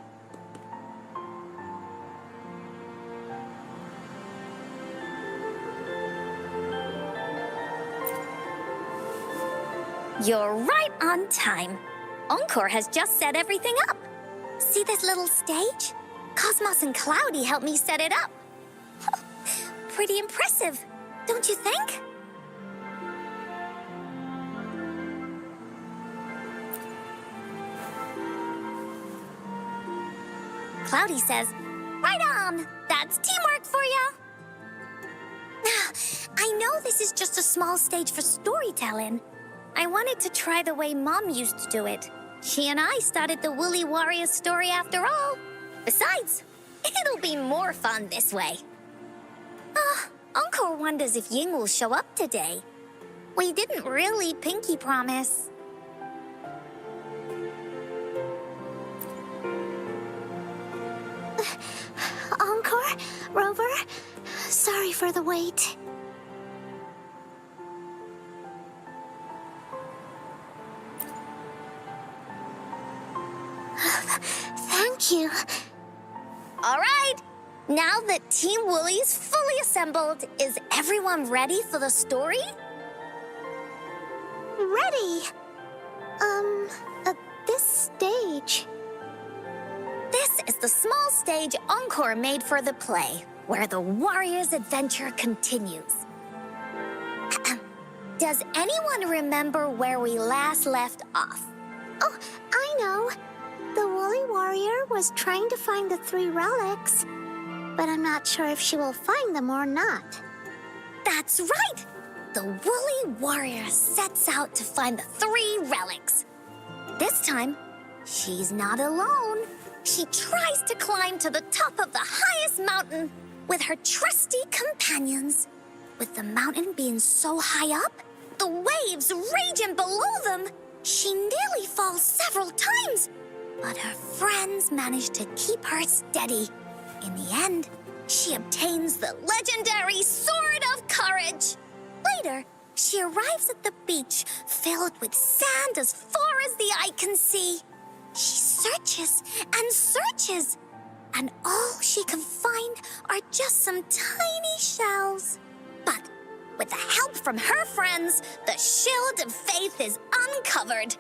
[SPEAKER 21] You're right on time. Encore has just set everything up. See this little stage? Cosmos and Cloudy helped me set it up. Pretty impressive, don't you think? Cloudy says, right on! That's teamwork for ya! I know this is just a small stage for storytelling. I wanted to try the way Mom used to do it. She and I started the Woolly Warrior story after all. Besides, it'll be more fun this way. Encore wonders if Ying will show up today. We didn't really pinky promise. Encore? Rover? Sorry for the wait. Thank you. All right. Now that Team Woolly's fully assembled, is everyone ready for the story? Ready? At this stage. This is the small stage Encore made for the play, where the warrior's adventure continues. Does anyone remember where we last left off? Oh, I know. The Woolly Warrior was trying to find the 3 relics, but I'm not sure if she will find them or not. That's right! The Woolly Warrior sets out to find the 3 relics. This time, she's not alone. She tries to climb to the top of the highest mountain with her trusty companions. With the mountain being so high up, the waves raging below them, she nearly falls several times. But her friends manage to keep her steady. In the end, she obtains the legendary Sword of Courage. Later, she arrives at the beach filled with sand as far as the eye can see. She searches and searches, and all she can find are just some tiny shells. But With the help from her friends, the shield of faith is uncovered.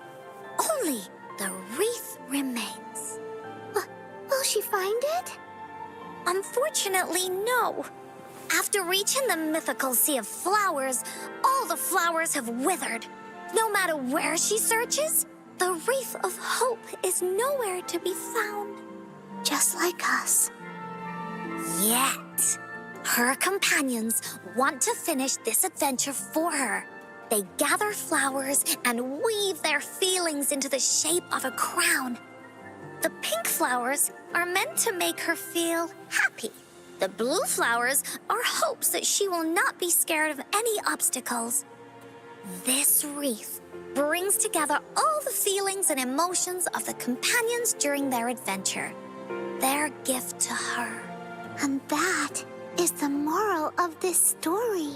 [SPEAKER 21] Only the wreath remains. Will she find it? Unfortunately, no. After reaching the mythical sea of flowers, all the flowers have withered. No matter where she searches, the wreath of hope is nowhere to be found. Just like us. Yet, her companions want to finish this adventure for her. They gather flowers and weave their feelings into the shape of a crown. The pink flowers are meant to make her feel happy. The blue flowers are hopes that she will not be scared of any obstacles. This wreath brings together all the feelings and emotions of the companions during their adventure. Their gift to her. And that is the moral of this story.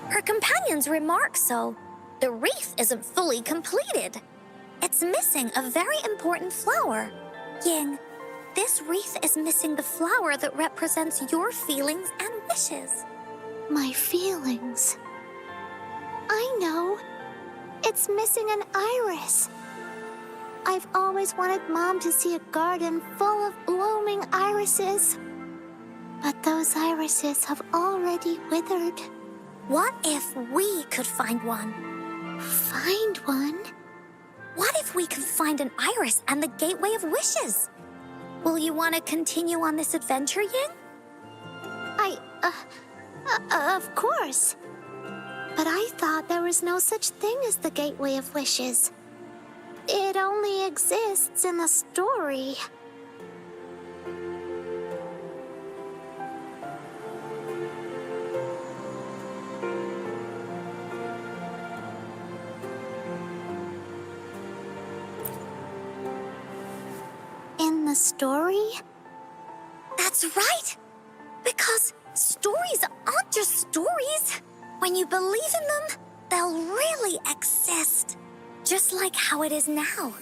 [SPEAKER 21] Her companions remark so. The wreath isn't fully completed. It's missing a very important flower. Ying, this wreath is missing the flower that represents your feelings and wishes. My feelings? I know. It's missing an iris. I've always wanted Mom to see a garden full of blooming irises. But those irises have already withered. What if we could find one? Find one? What if we could find an iris and the Gateway of Wishes? Will you want to continue on this adventure, Ying? Of course. But I thought there was no such thing as the Gateway of Wishes. It only exists in the story. In the story? That's right! Because stories aren't just stories. When you believe in them, they'll really exist. Just like how it is now.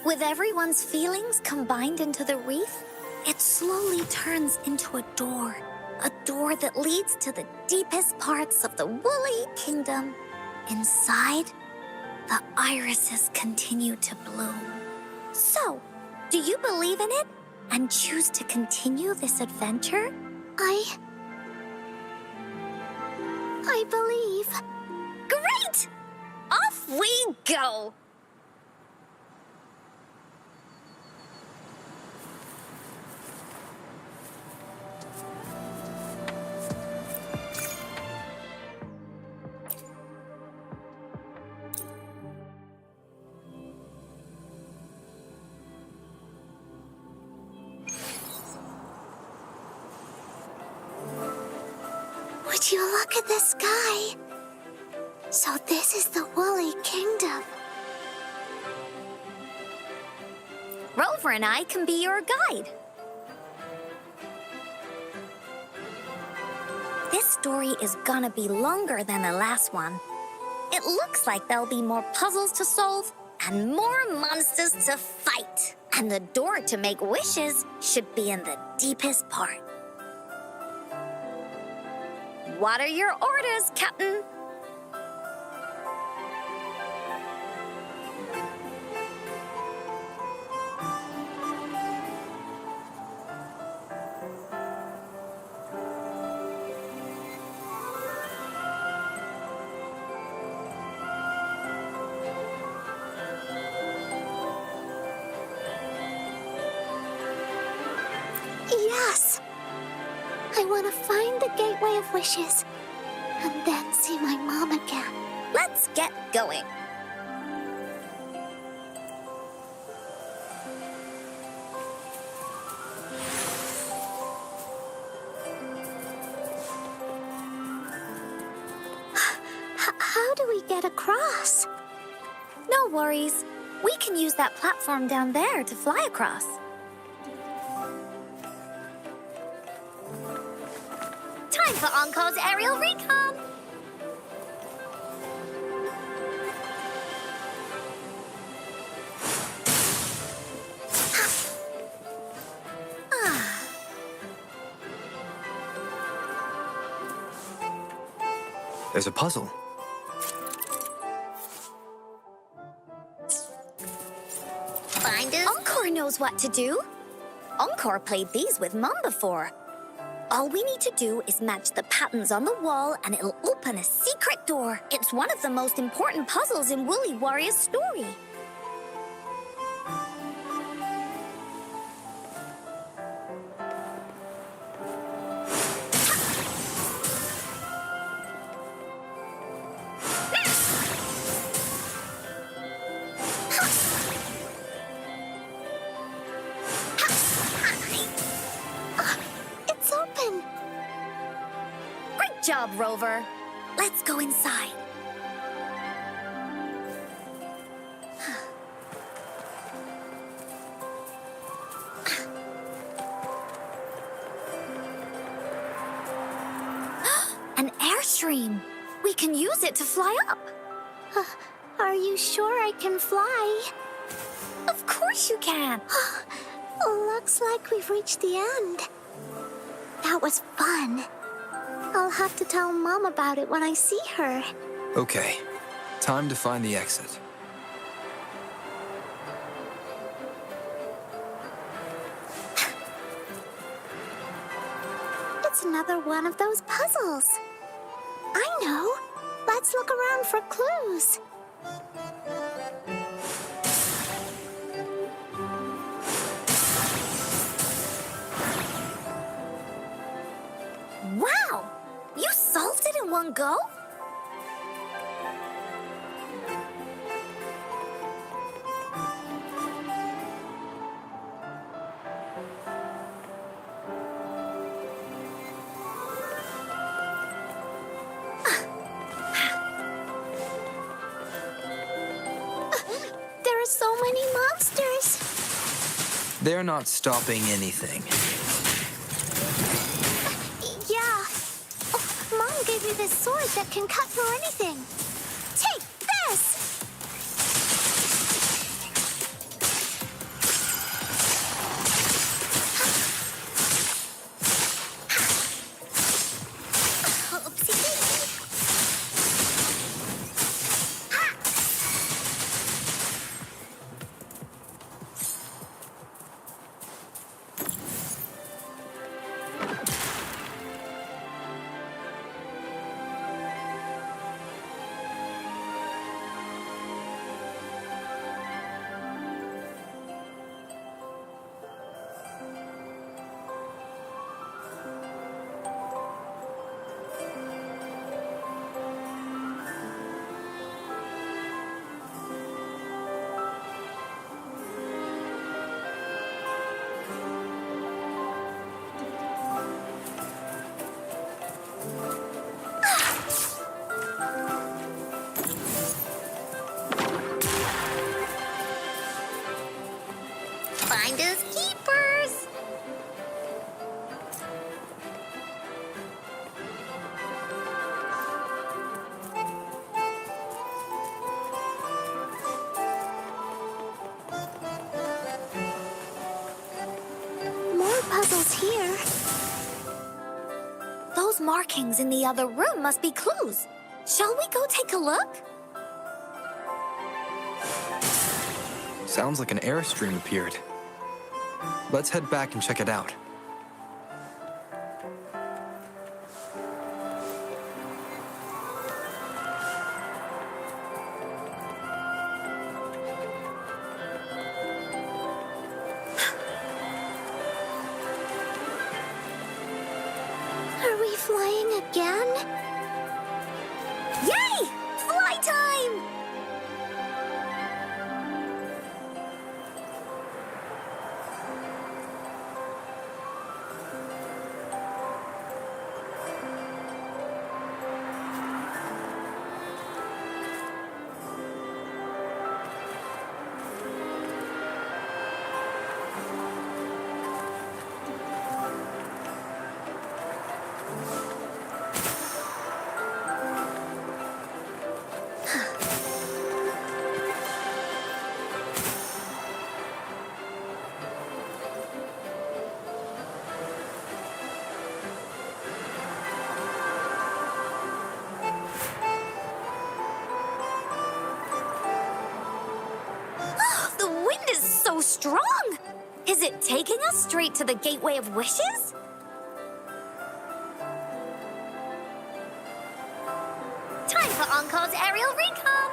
[SPEAKER 21] With everyone's feelings combined into the wreath, it slowly turns into a door. A door that leads to the deepest parts of the Woolly Kingdom. Inside, the irises continue to bloom. So, do you believe in it and choose to continue this adventure? I believe. Great! Off we go! Would you look at the sky? So this is the Woolly Kingdom. Rover and I can be your guide. This story is gonna be longer than the last one. It looks like there'll be more puzzles to solve and more monsters to fight. And the door to make wishes should be in the deepest part. What are your orders, Captain? Yes! I want to find the Gateway of Wishes, and then see my mom again. Let's get going. How do we get across? No worries. We can use that platform down there to fly across. Time for Encore's aerial recon!
[SPEAKER 2] There's a puzzle.
[SPEAKER 21] Finders? Encore knows what to do. Encore played these with Mom before. All we need to do is match the patterns on the wall and it'll open a secret door. It's one of the most important puzzles in Woolly Warrior's story. It's open. Great job, Rover. Let's go inside. An airstream. We can use it to fly up. Are you sure I can fly? Of course you can. Looks like we've reached the end. That was fun. I'll have to tell Mom about it when I see her.
[SPEAKER 2] Okay, time to find the exit.
[SPEAKER 21] It's another one of those puzzles. I know. Let's look around for clues. Wow! You solved it in one go? There are so many monsters.
[SPEAKER 2] They're not stopping anything.
[SPEAKER 21] Yeah. Oh, Mom gave me this sword that can cut through anything. Take this! Finders keepers. More puzzles here. Those markings in the other room must be clues. Shall we go take a look?
[SPEAKER 2] Sounds like an airstream appeared. Let's head back and check it out.
[SPEAKER 21] Are we flying again? Yay! Fly time! Is it taking us straight to the Gateway of Wishes? Time for Encore's aerial recon!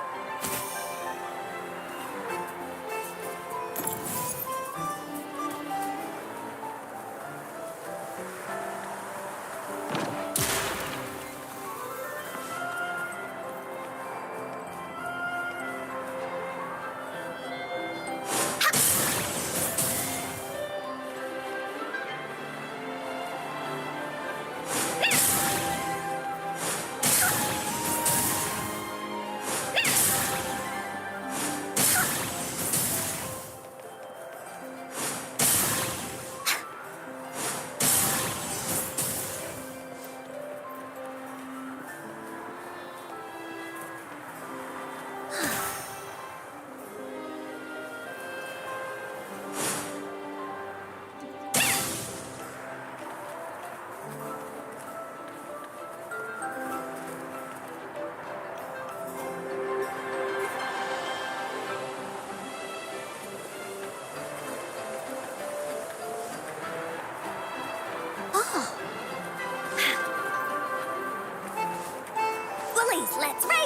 [SPEAKER 21] Willies, let's race!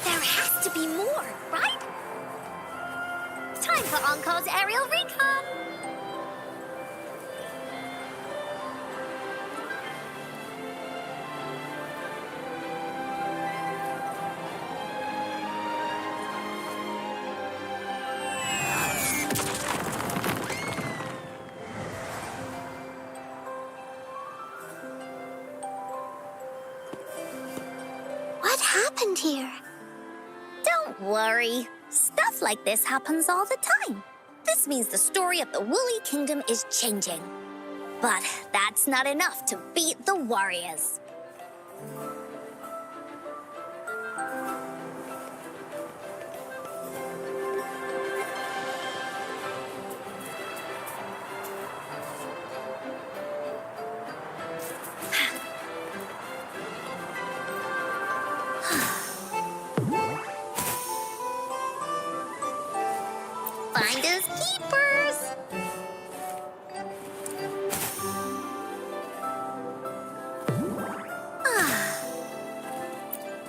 [SPEAKER 21] There has to be more, right? Time for Encore's aerial recon! What happened here? Don't worry. Stuff like this happens all the time. This means the story of the Woolly Kingdom is changing. But that's not enough to beat the warriors. Finders keepers!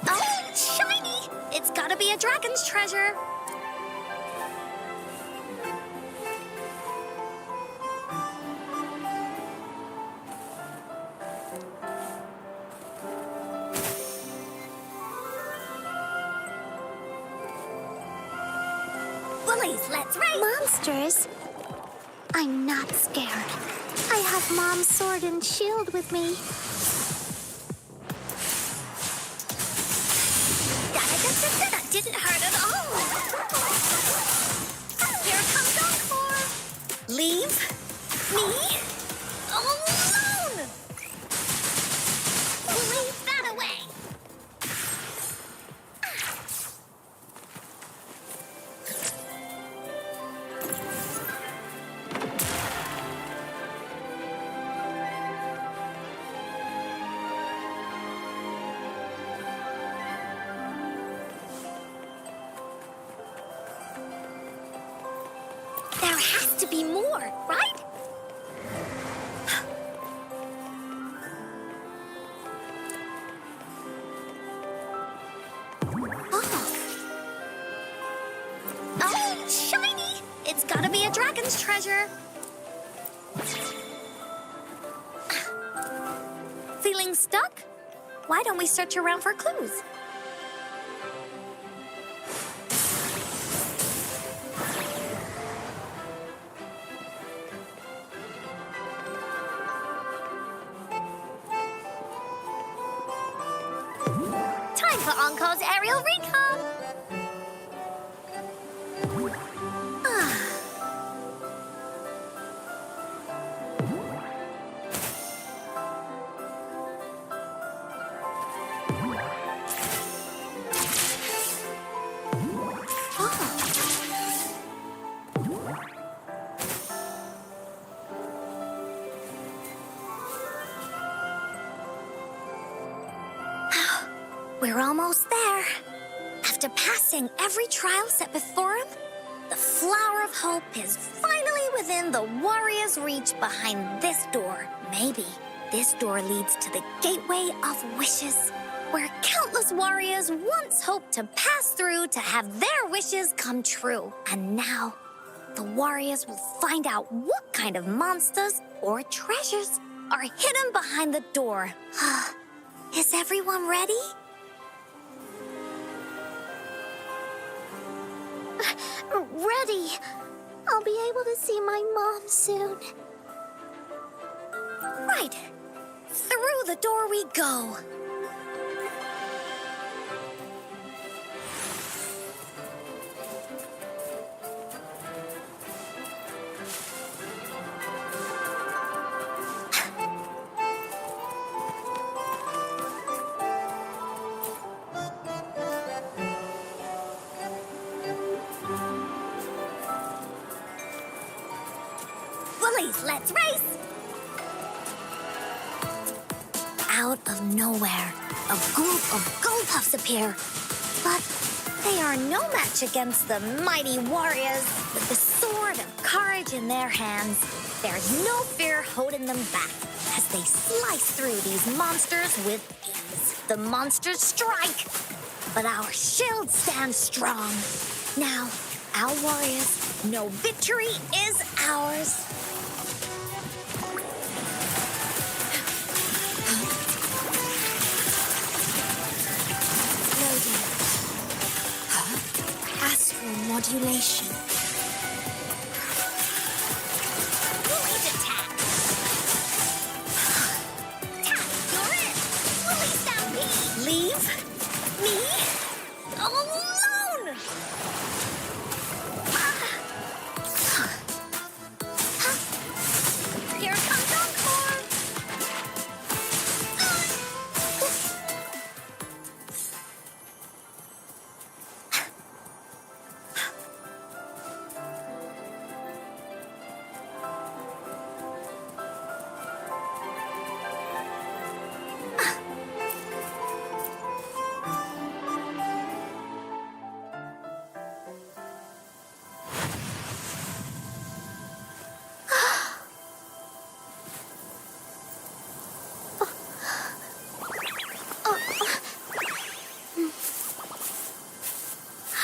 [SPEAKER 21] Oh, shiny! It's gotta be a dragon's treasure. Woolies, let's race! Monsters? I'm not scared. I have Mom's sword and shield with me. That didn't hurt at all. Here comes Encore. Leave me alone. Leave that away. There has to be more, right? Oh, shiny! It's gotta be a dragon's treasure. Feeling stuck? Why don't we search around for clues? Time for Encore's aerial recon! We're almost there. After passing every trial set before him, the Flower of Hope is finally within the warrior's reach behind this door. Maybe this door leads to the Gateway of Wishes, where countless warriors once hoped to pass through to have their wishes come true. And now, the warriors will find out what kind of monsters or treasures are hidden behind the door. Is everyone ready? Ready. I'll be able to see my mom soon. Right. Through the door we go. Bullies, let's race! Out of nowhere, a group of gold puffs appear. But they are no match against the mighty warriors. With the sword of courage in their hands, there's no fear holding them back as they slice through these monsters with ease. The monsters strike, but our shields stand strong. Now, our warriors know victory is ours. Astral modulation. Bullies attack. Tap, you're it. Bully stampede. Leave me alone. Here comes Encore.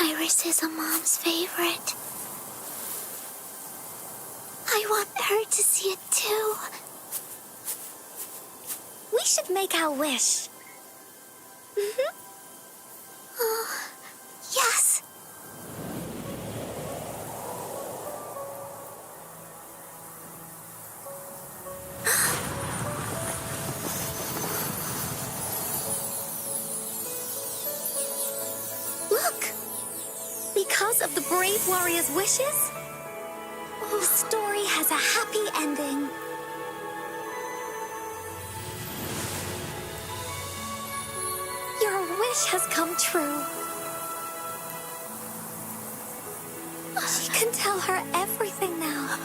[SPEAKER 21] Iris is a mom's favorite. I want her to see it too. We should make our wish. Oh, yes. Look! Because of the brave warrior's wishes, the story has a happy ending. Your wish has come true. She can tell her everything now.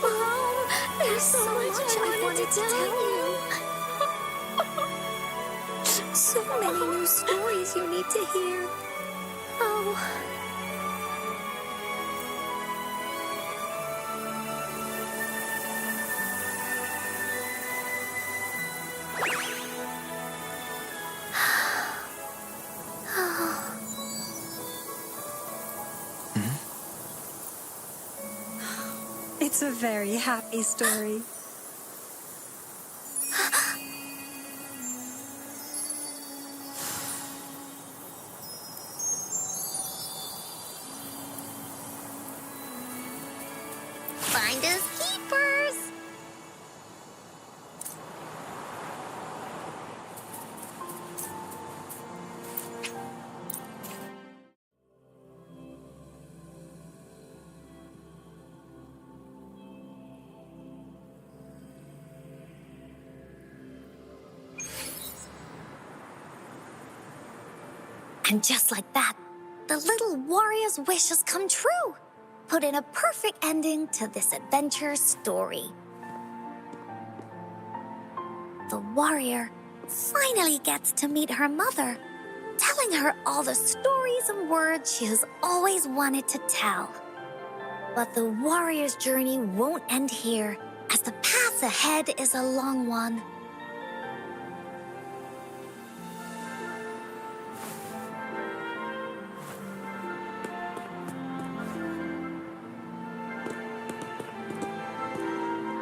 [SPEAKER 21] Mom, there's so much I wanted to tell you. So many new stories you need to hear. Oh.
[SPEAKER 17] It's a very happy story.
[SPEAKER 21] Finders keepers. And just like that, the little warrior's wish has come true. Put in a perfect ending to this adventure story. the warrior finally gets to meet her mother, telling her all the stories and words she has always wanted to tell. But the warrior's journey won't end here, as the path ahead is a long one.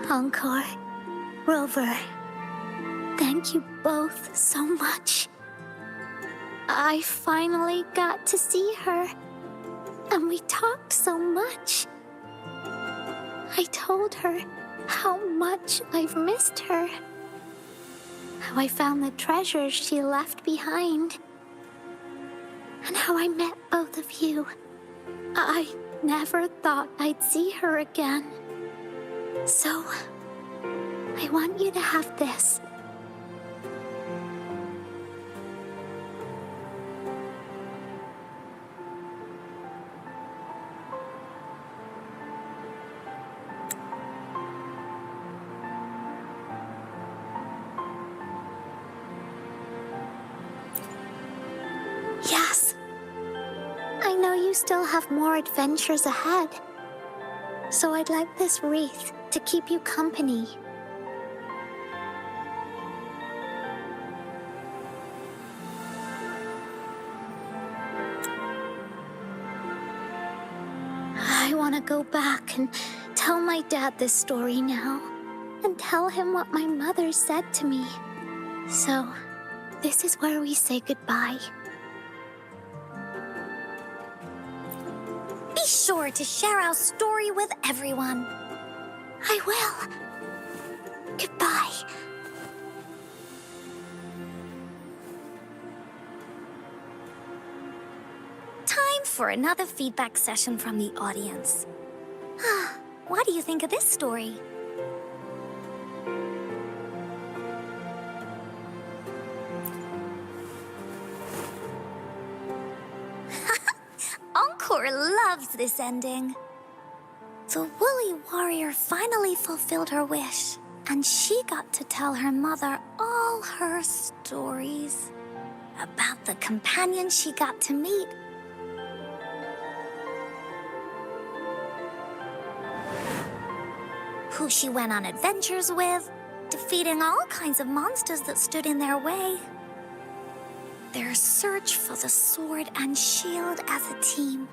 [SPEAKER 21] Encore, Rover, thank you both so much. I finally got to see her, and we talked so much. I told her how much I've missed her, how I found the treasures she left behind, and how I met both of you. I never thought I'd see her again. So, I want you to have this. Yes. I know you still have more adventures ahead. So I'd like this wreath to keep you company. I want to go back and tell my dad this story now, and tell him what my mother said to me. So, this is where we say goodbye. Be sure to share our story with everyone. I will. Goodbye. Time for another feedback session from the audience. What do you think of this story? Encore loves this ending. The woolly warrior finally fulfilled her wish, and she got to tell her mother all her stories about the companion she got to meet. Who she went on adventures with, defeating all kinds of monsters that stood in their way. Their search for the sword and shield as a team,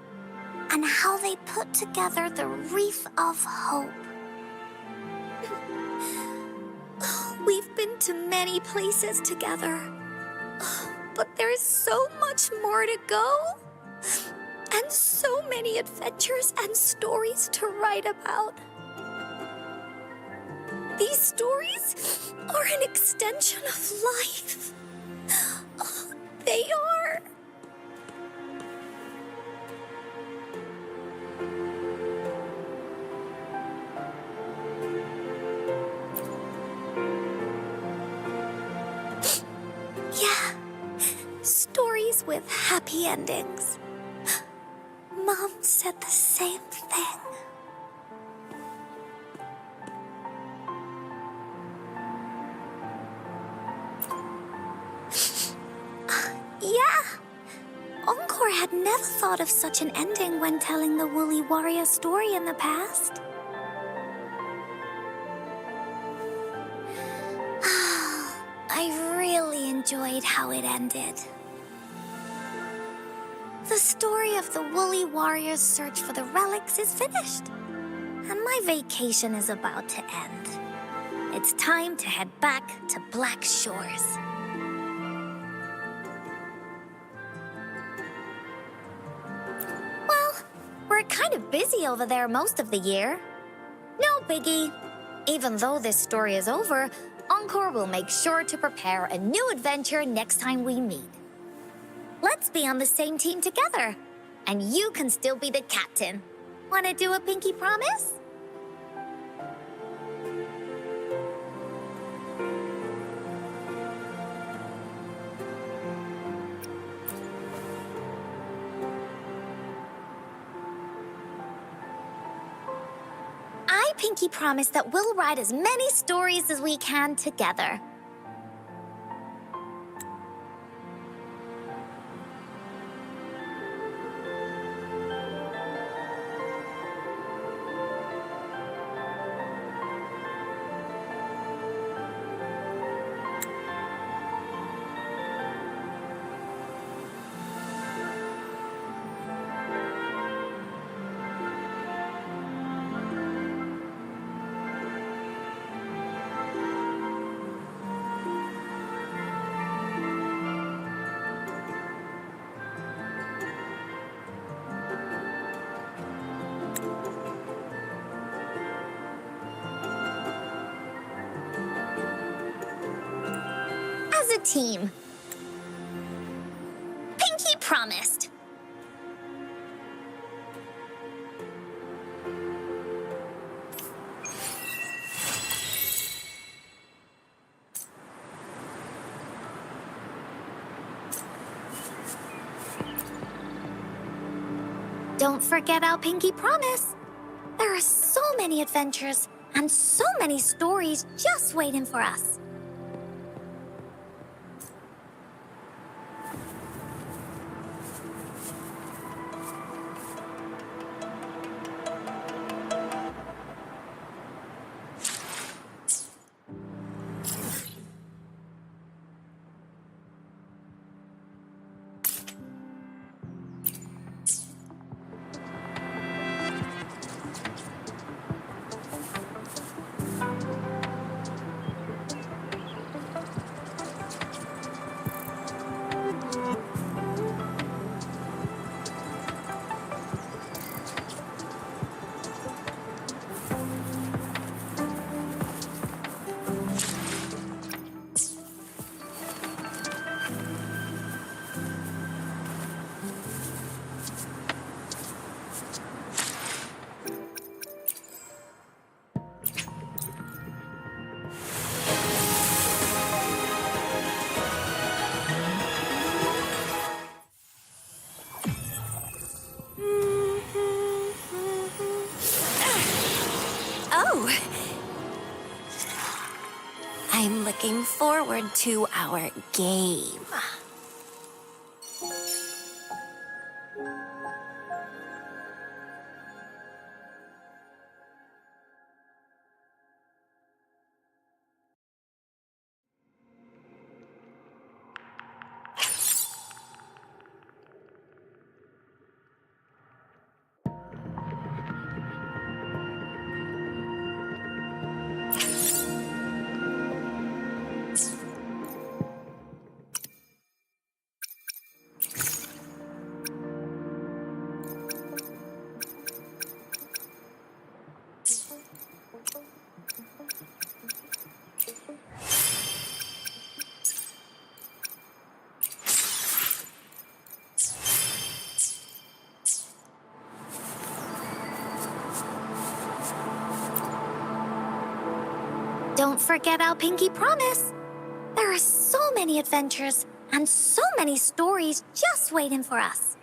[SPEAKER 21] and how they put together the Wreath of Hope. We've been to many places together, but there's so much more to go, and so many adventures and stories to write about. These stories are an extension of life. They are. Yeah, stories with happy endings. Mom said the same thing. Yeah! Encore had never thought of such an ending when telling the Woolly Warrior story in the past. I really enjoyed how it ended. The story of the Woolly Warrior's search for the relics is finished, and my vacation is about to end. It's time to head back to Black Shores. We're kind of busy over there most of the year. No biggie. Even though this story is over, Encore will make sure to prepare a new adventure next time we meet. Let's be on the same team together. And you can still be the captain. Wanna do a pinky promise? I pinky promise that we'll write as many stories as we can together. a team. Pinky promised. Don't forget our pinky promise. There are so many adventures and so many stories just waiting for us. Oh! I'm looking forward to our game. Don't forget our pinky promise. There are so many adventures and so many stories just waiting for us.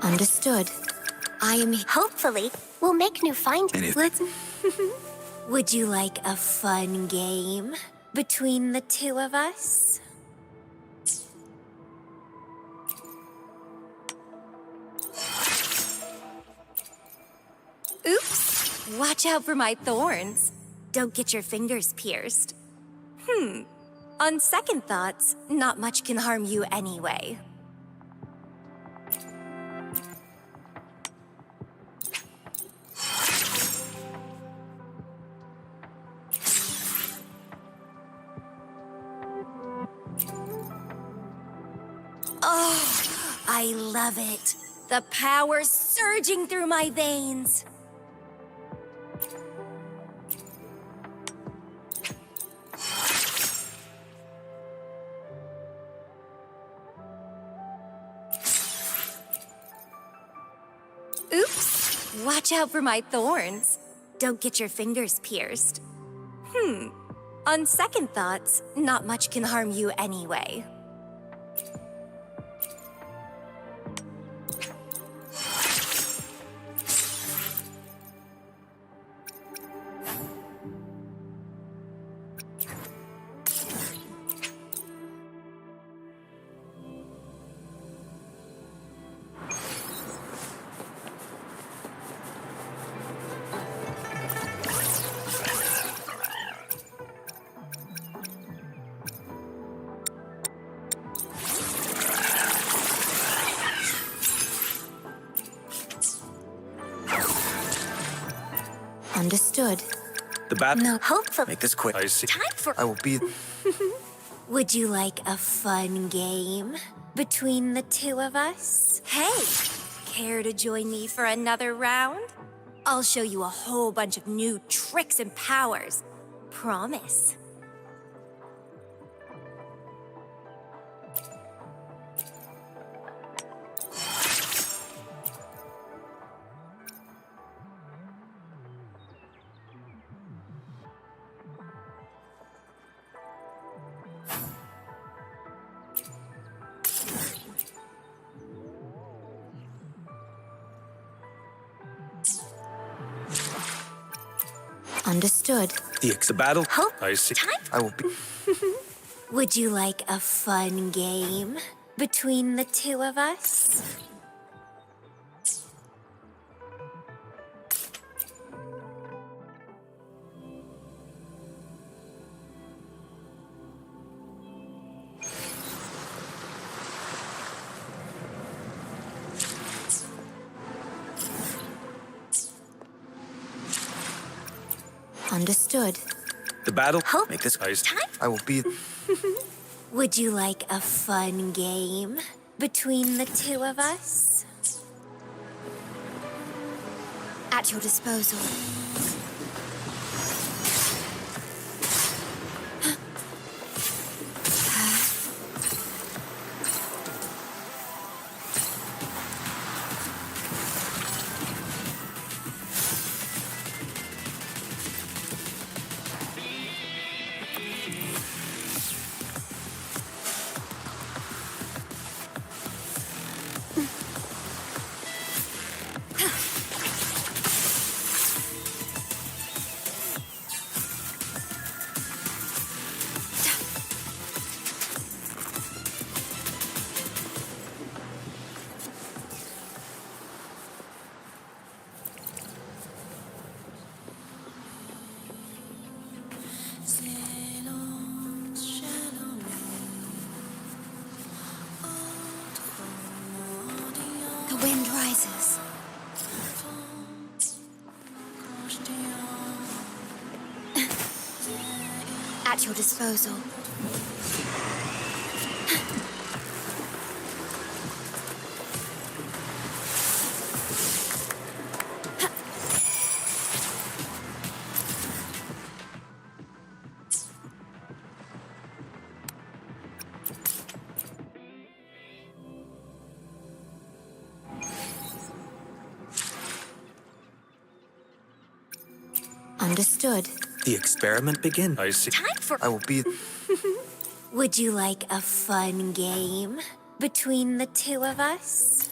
[SPEAKER 21] Understood. I am... Hopefully, we'll make new finds. Let's... Would you like a fun game between the two of us? Oops! Watch out for my thorns. Don't get your fingers pierced. On second thoughts, not much can harm you anyway. Oh, I love it. The power surging through my veins. Oops. Watch out for my thorns. Don't get your fingers pierced.
[SPEAKER 7] On second thoughts, not much can harm you anyway.
[SPEAKER 1] Understood.
[SPEAKER 5] The bat.
[SPEAKER 7] No, hopefully.
[SPEAKER 5] Make this quick.
[SPEAKER 16] I see.
[SPEAKER 7] Time for.
[SPEAKER 16] I will be.
[SPEAKER 21] Would you like a fun game between the two of us?
[SPEAKER 7] Hey, care to join me for another round? I'll show you a whole bunch of new tricks and powers. Promise.
[SPEAKER 1] Understood.
[SPEAKER 5] The battle.
[SPEAKER 7] Hope.
[SPEAKER 5] I see.
[SPEAKER 7] Time.
[SPEAKER 16] I will be.
[SPEAKER 21] Would you like a fun game between the two of us?
[SPEAKER 1] Understood.
[SPEAKER 5] The battle.
[SPEAKER 7] Hope.
[SPEAKER 5] Make this.
[SPEAKER 7] Time.
[SPEAKER 16] I will be.
[SPEAKER 21] Would you like a fun game between the two of us? At your disposal. The wind rises. At your disposal. Understood.
[SPEAKER 5] The experiment begin. I see.
[SPEAKER 7] Time for.
[SPEAKER 16] I will be.
[SPEAKER 21] Would you like a fun game between the two of us?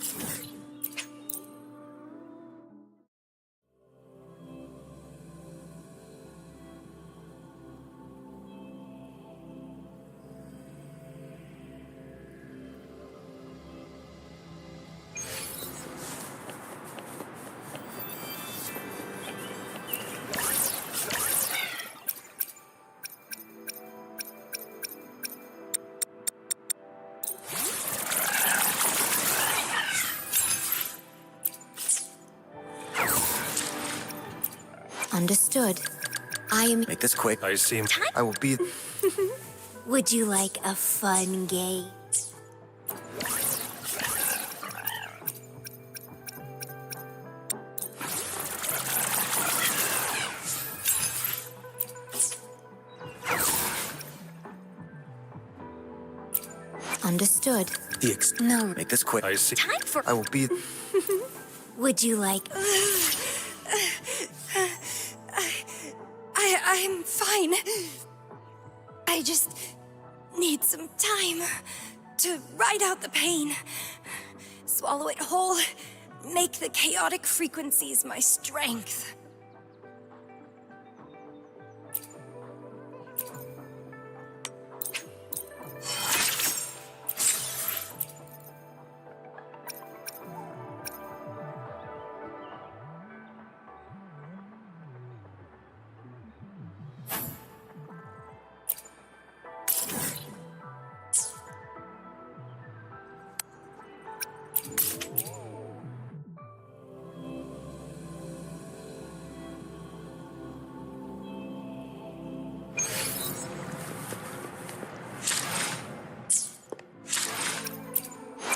[SPEAKER 21] Understood. I am.
[SPEAKER 5] Make this quick. I see.
[SPEAKER 16] I will be.
[SPEAKER 21] Would you like a fun game? Understood.
[SPEAKER 5] No. Make this quick. I see.
[SPEAKER 7] Time for.
[SPEAKER 16] I will be.
[SPEAKER 21] Would you like...
[SPEAKER 7] I'm fine. I just need some time to ride out the pain. Swallow it whole. Make the chaotic frequencies my strength.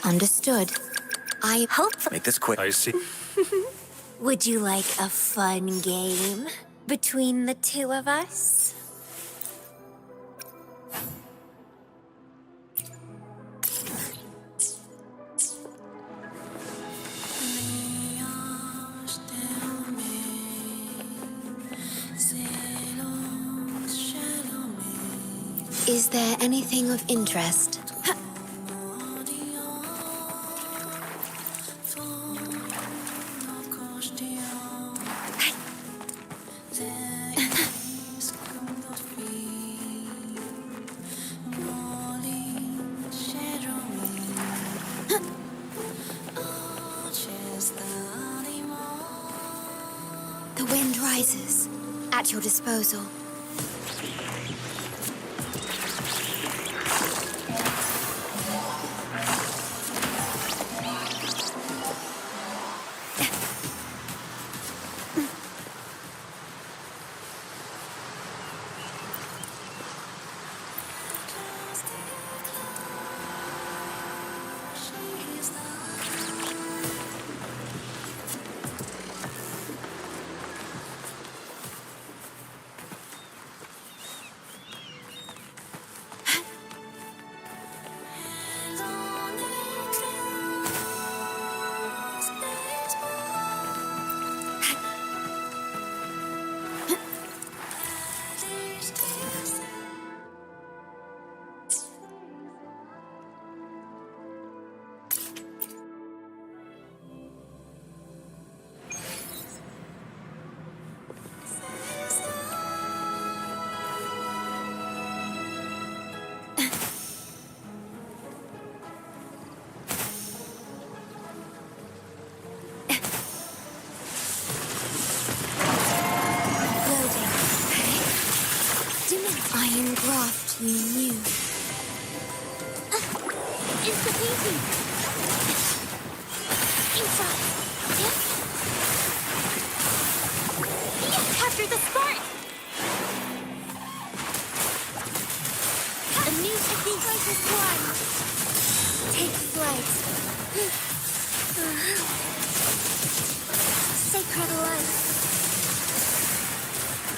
[SPEAKER 1] Understood. I hope.
[SPEAKER 19] Make this quick. I see.
[SPEAKER 21] Would you like a fun game between the two of us?
[SPEAKER 10] Is there anything of interest?
[SPEAKER 1] The wind rises. At your disposal. Iron graft you knew.
[SPEAKER 21] It's the painting. Inside. Yes? Yes, after the spark. A new technique is born. Take flight. Sacred life.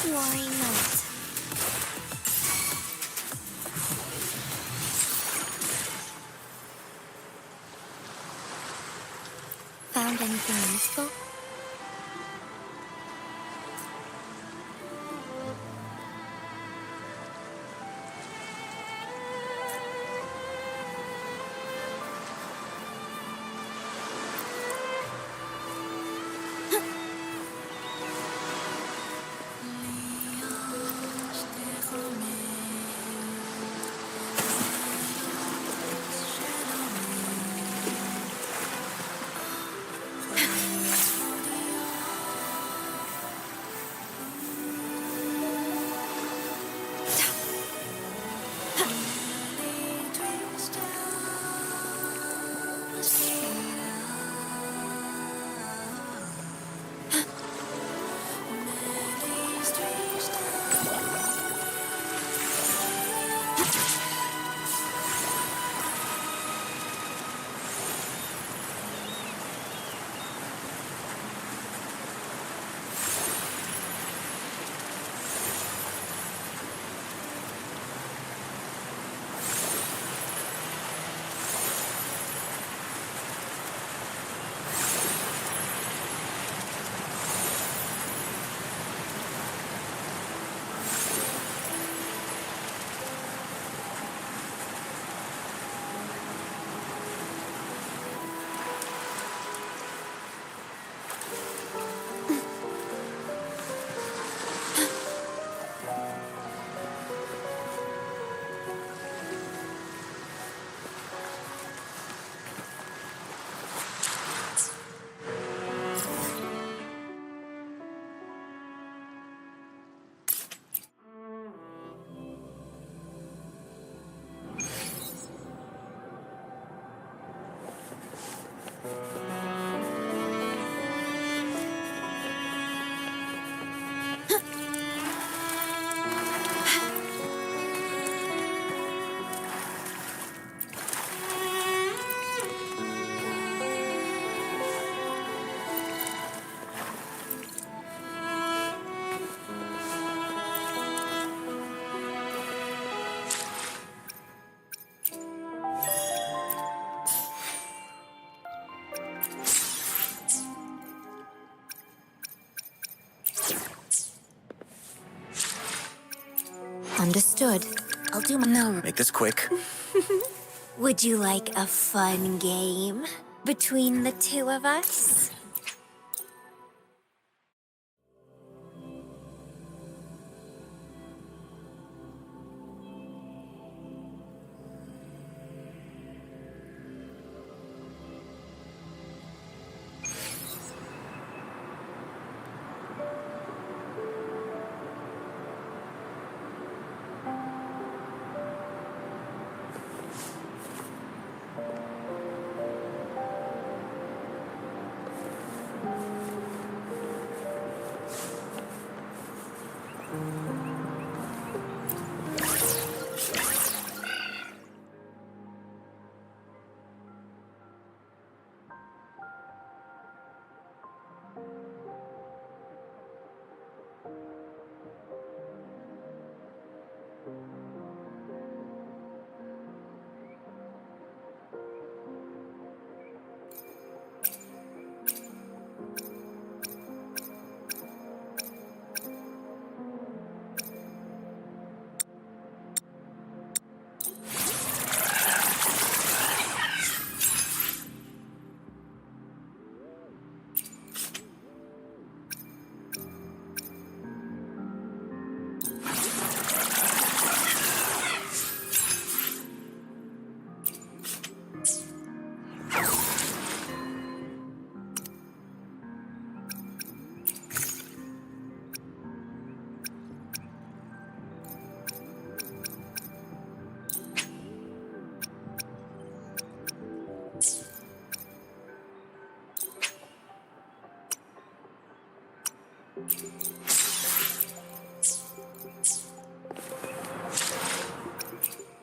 [SPEAKER 21] Worry not. Found anything useful?
[SPEAKER 1] Understood. I'll do my... No.
[SPEAKER 5] Make this quick.
[SPEAKER 21] Would you like a fun game between the two of us?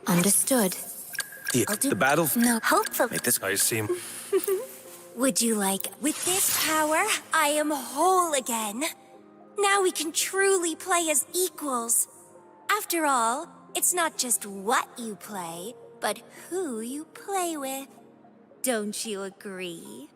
[SPEAKER 1] Understood.
[SPEAKER 5] The battle.
[SPEAKER 1] No. Hopefully.
[SPEAKER 5] Make this.
[SPEAKER 19] I see.
[SPEAKER 21] Would you like... With this power, I am whole again. Now we can truly play as equals. After all, it's not just what you play, but who you play with. Don't you agree?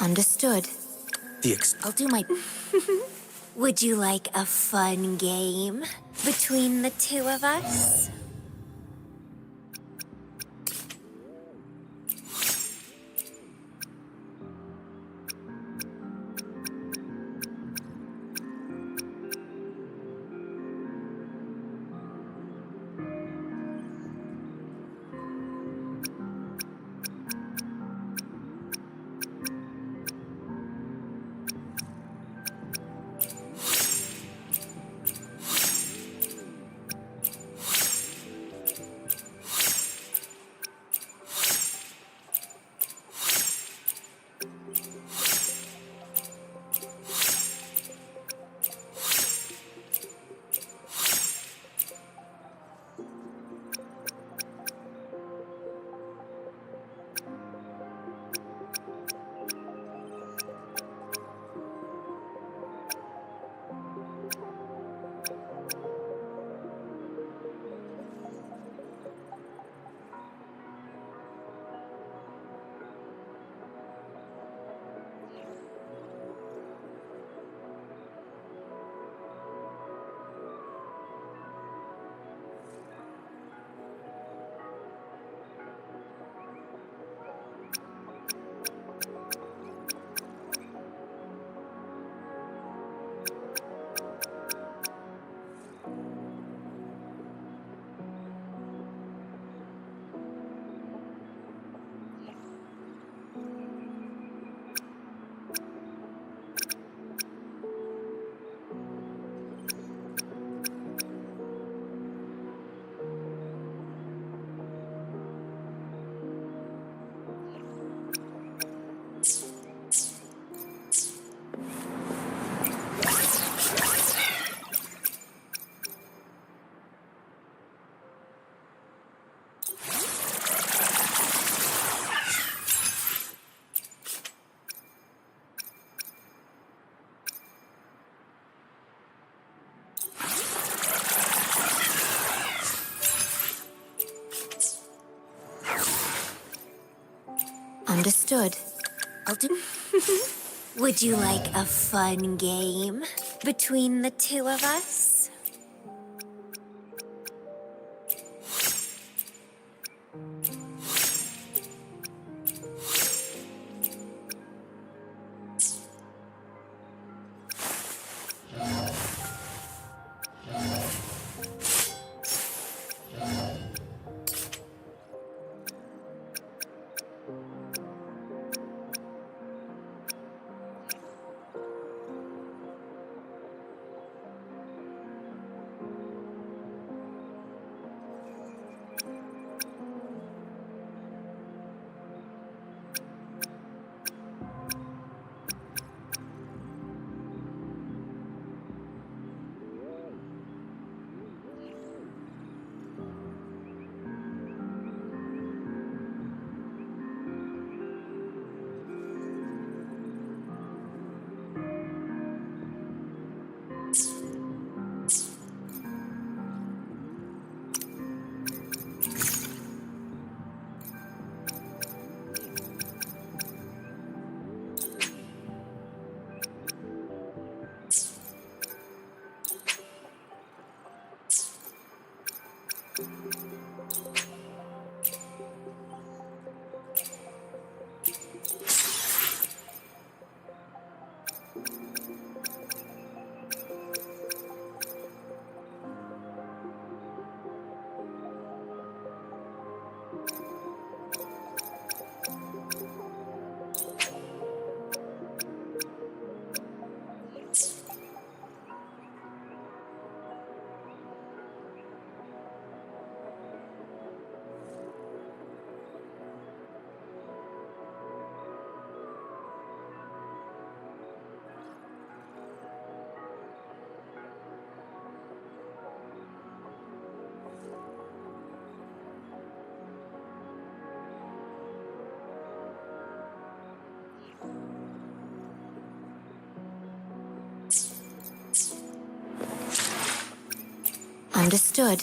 [SPEAKER 1] Understood. I'll do my...
[SPEAKER 21] Would you like a fun game between the two of us?
[SPEAKER 1] Understood.
[SPEAKER 21] I'll do. Would you like a fun game between the two of us?
[SPEAKER 1] Understood.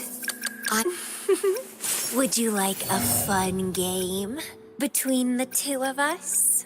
[SPEAKER 21] Would you like a fun game between the two of us?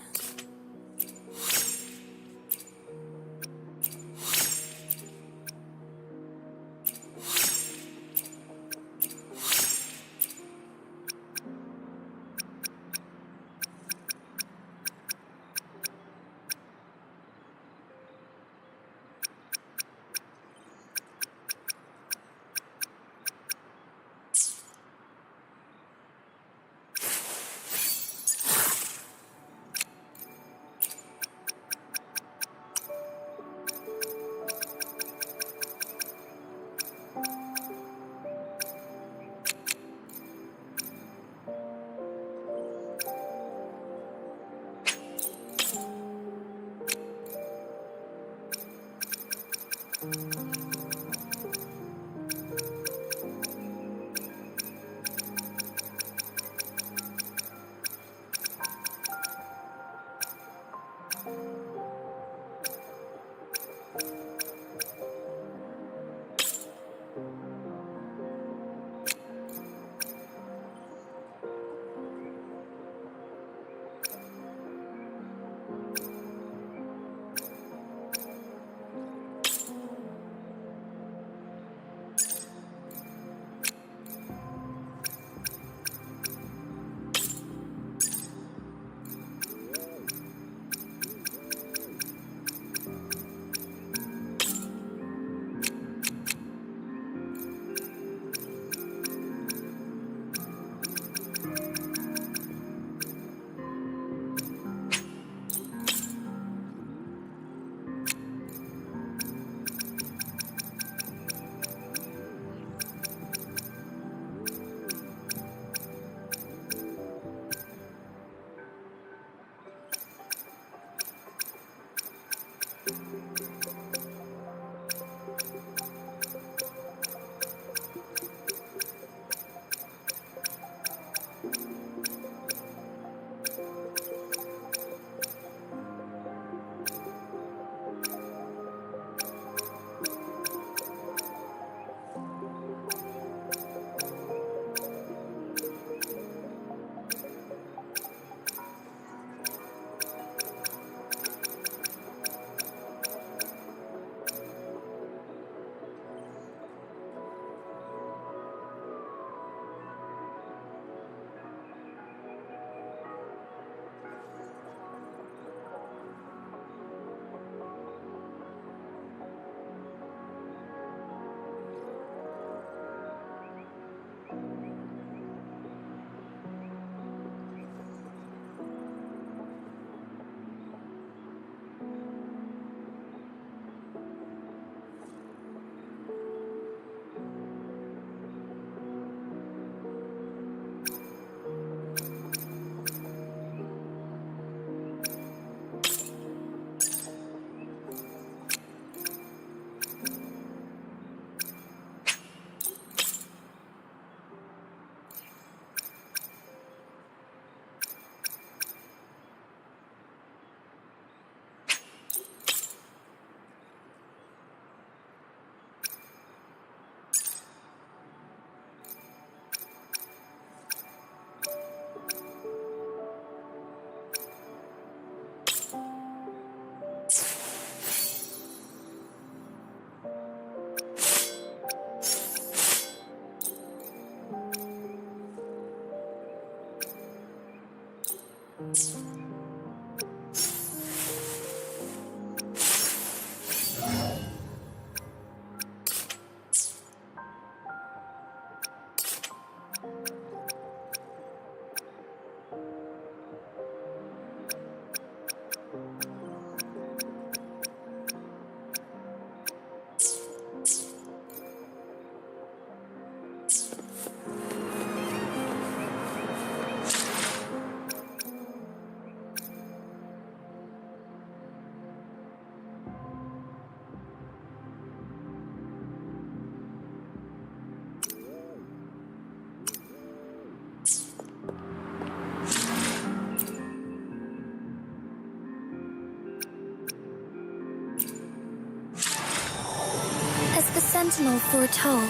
[SPEAKER 21] As the Sentinel foretold,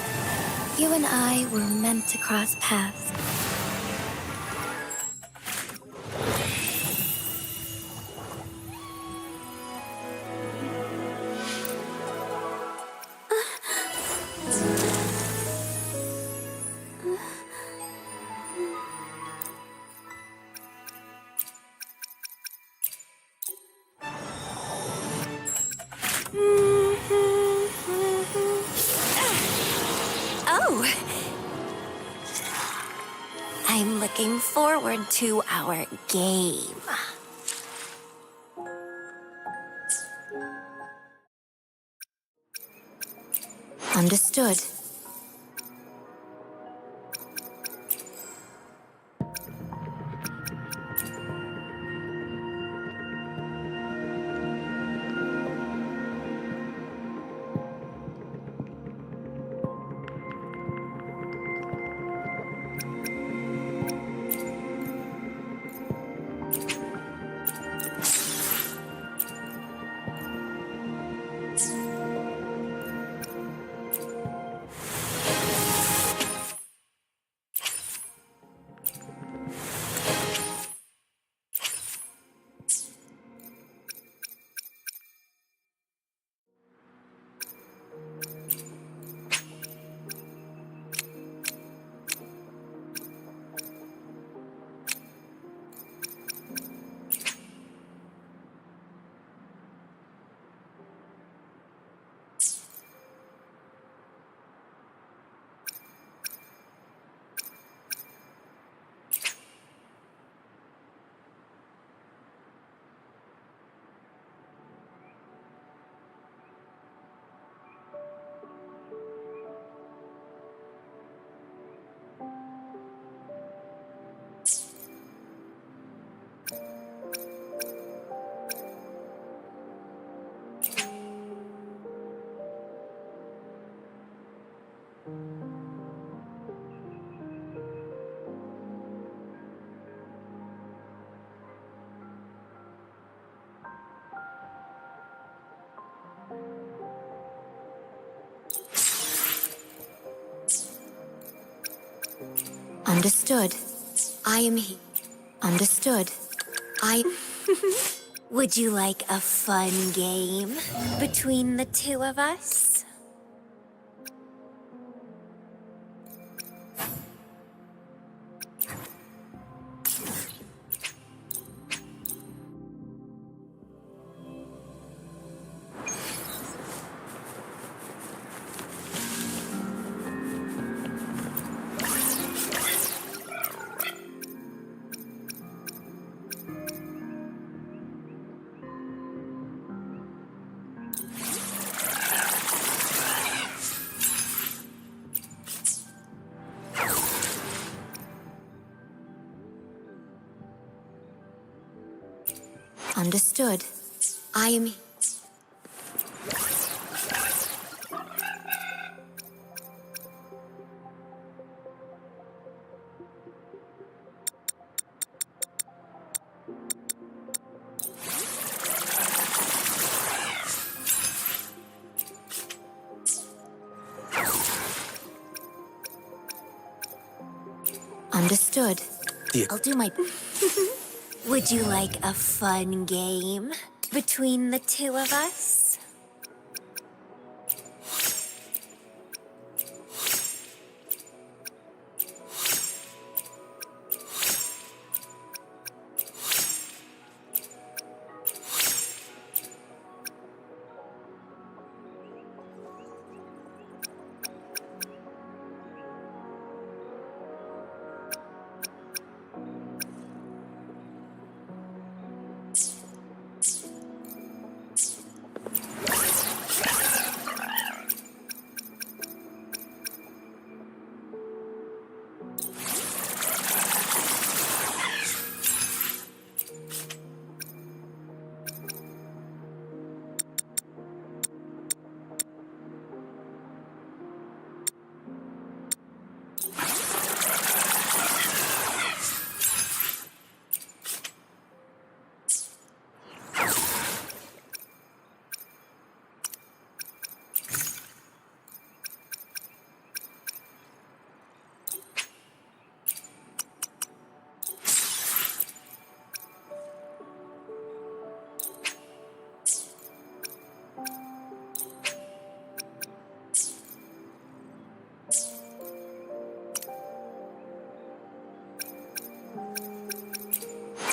[SPEAKER 21] you and I were meant to cross paths. Oh! I'm looking forward to our game. Understood. Understood. I am he. Understood. Would you like a fun game between the two of us? Understood. I am... Understood. I'll do my... Would you like a fun game between the two of us?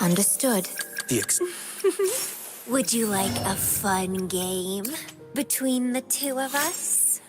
[SPEAKER 1] Understood.
[SPEAKER 21] Would you like a fun game between the two of us?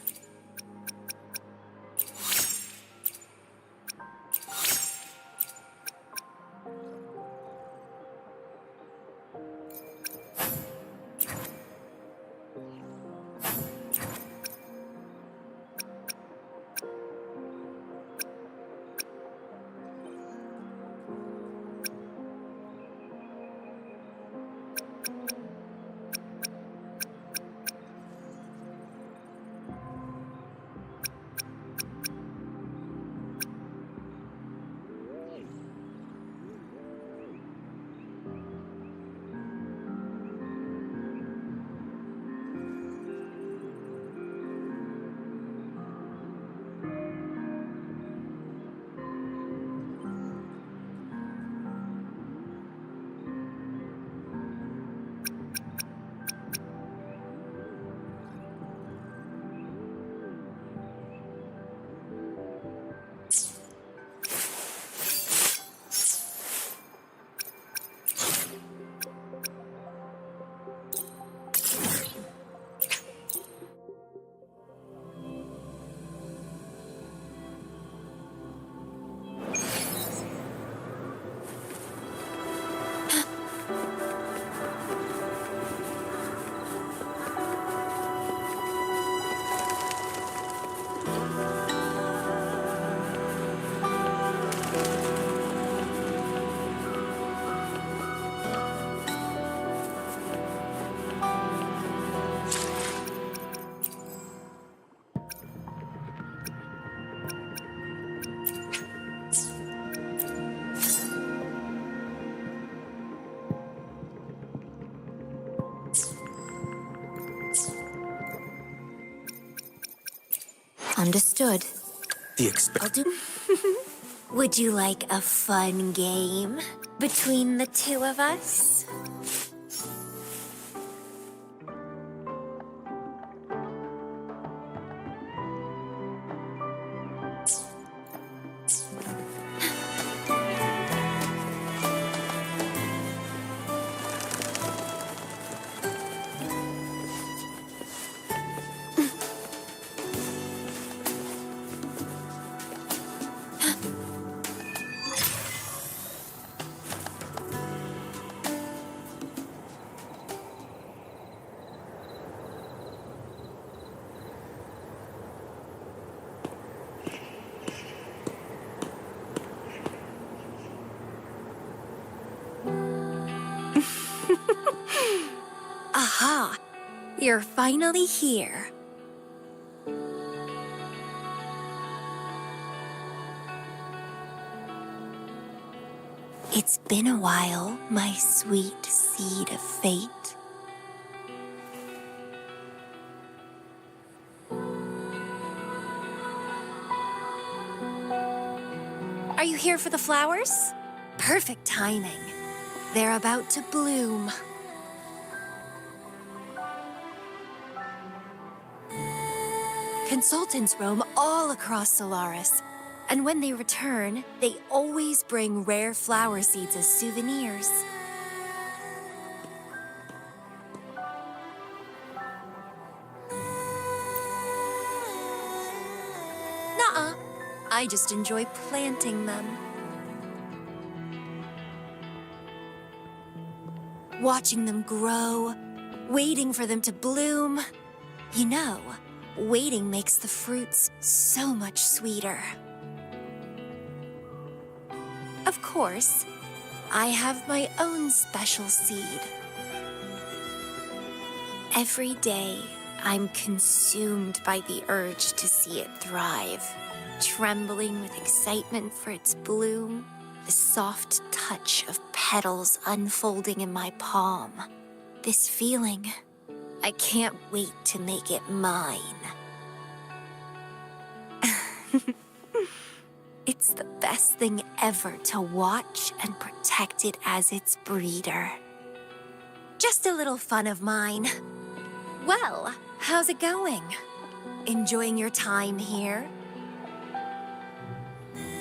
[SPEAKER 1] Understood.
[SPEAKER 21] I'll do. Would you like a fun game between the two of us? Aha! You're finally here. It's been a while, my sweet seed of fate. Are you here for the flowers? Perfect timing. They're about to bloom. Consultants roam all across Solaris, and when they return, they always bring rare flower seeds as souvenirs. Nuh-uh. I just enjoy planting them. Watching them grow, waiting for them to bloom. You know, waiting makes the fruits so much sweeter. Of course, I have my own special seed. Every day, I'm consumed by the urge to see it thrive, trembling with excitement for its bloom, the soft touch of petals unfolding in my palm. This feeling, I can't wait to make it mine. It's the best thing ever to watch and protect it as its breeder. Just a little fun of mine. Well, how's it going? Enjoying your time here?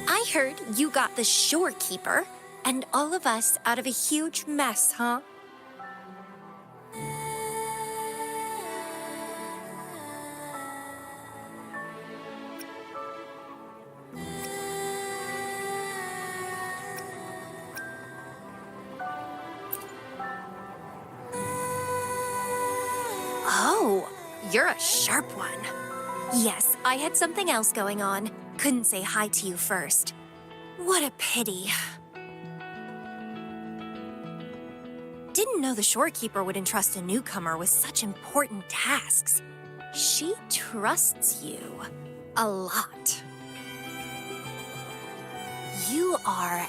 [SPEAKER 21] I heard you got the shorekeeper.
[SPEAKER 13] And all of us out of a huge mess, huh?
[SPEAKER 18] Oh, you're a sharp one.
[SPEAKER 13] Yes, I had something else going on. Couldn't say hi to you first. What a pity. Didn't know the shorekeeper would entrust a newcomer with such important tasks. She trusts you a lot. You are...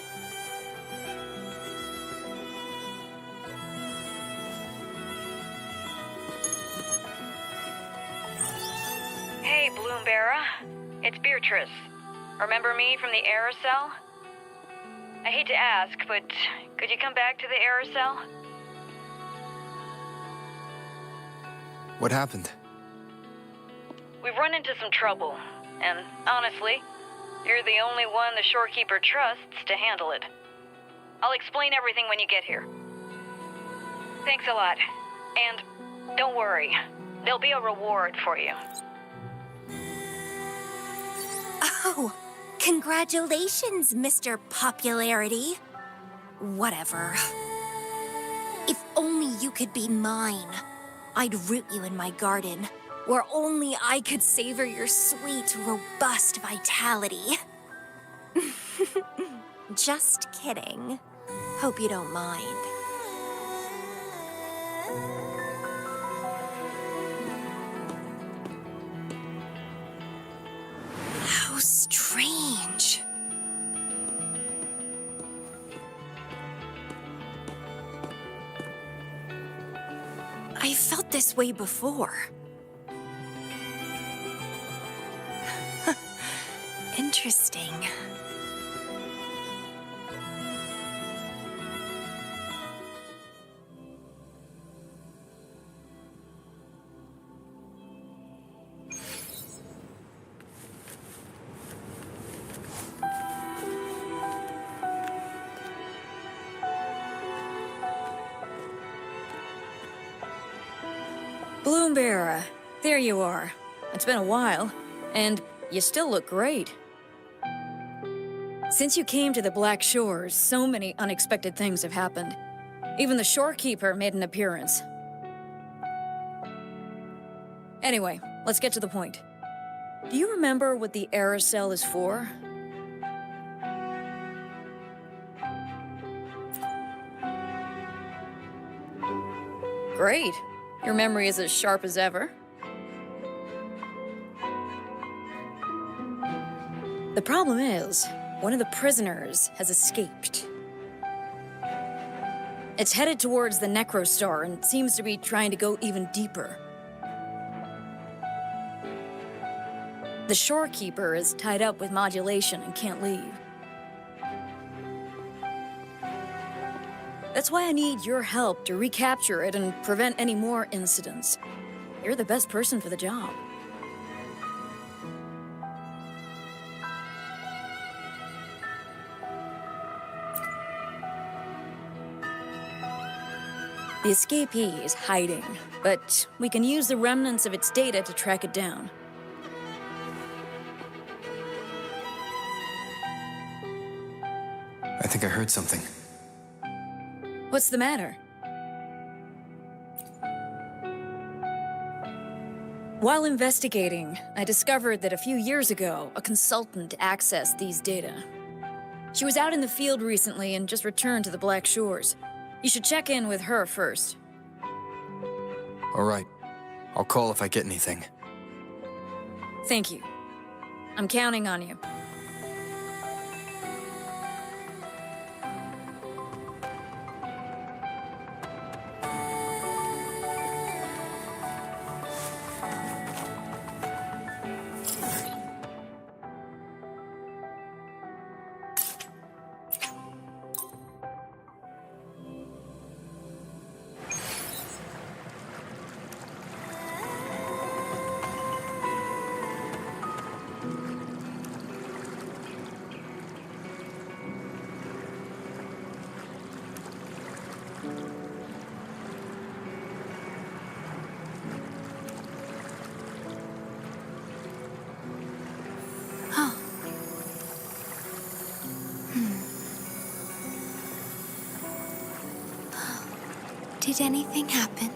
[SPEAKER 22] Hey, Bloomberra. It's Beatrice. Remember me from the aerosol? I hate to ask, but could you come back to the aerosol?
[SPEAKER 2] What happened?
[SPEAKER 22] We've run into some trouble, and honestly, you're the only one the shorekeeper trusts to handle it. I'll explain everything when you get here. Thanks a lot. And don't worry, there'll be a reward for you.
[SPEAKER 13] Oh, congratulations, Mr. Popularity. Whatever. If only you could be mine. I'd root you in my garden, where only I could savor your sweet, robust vitality. Just kidding. Hope you don't mind. How strange. I felt this way before. Interesting.
[SPEAKER 23] Bloomberra, there you are. It's been a while, and you still look great. Since you came to the Black Shores, so many unexpected things have happened. Even the shorekeeper made an appearance. Anyway, let's get to the point. Do you remember what the aerosol is for? Great. Your memory is as sharp as ever. The problem is, one of the prisoners has escaped. It's headed towards the Necrostar and seems to be trying to go even deeper. The shorekeeper is tied up with modulation and can't leave. That's why I need your help to recapture it and prevent any more incidents. You're the best person for the job. The escapee is hiding, but we can use the remnants of its data to track it down.
[SPEAKER 2] I think I heard something.
[SPEAKER 23] What's the matter? While investigating, I discovered that a few years ago, a consultant accessed these data. She was out in the field recently and just returned to the Black Shores. You should check in with her first.
[SPEAKER 2] All right. I'll call if I get anything.
[SPEAKER 23] Thank you. I'm counting on you.
[SPEAKER 7] Did anything happen?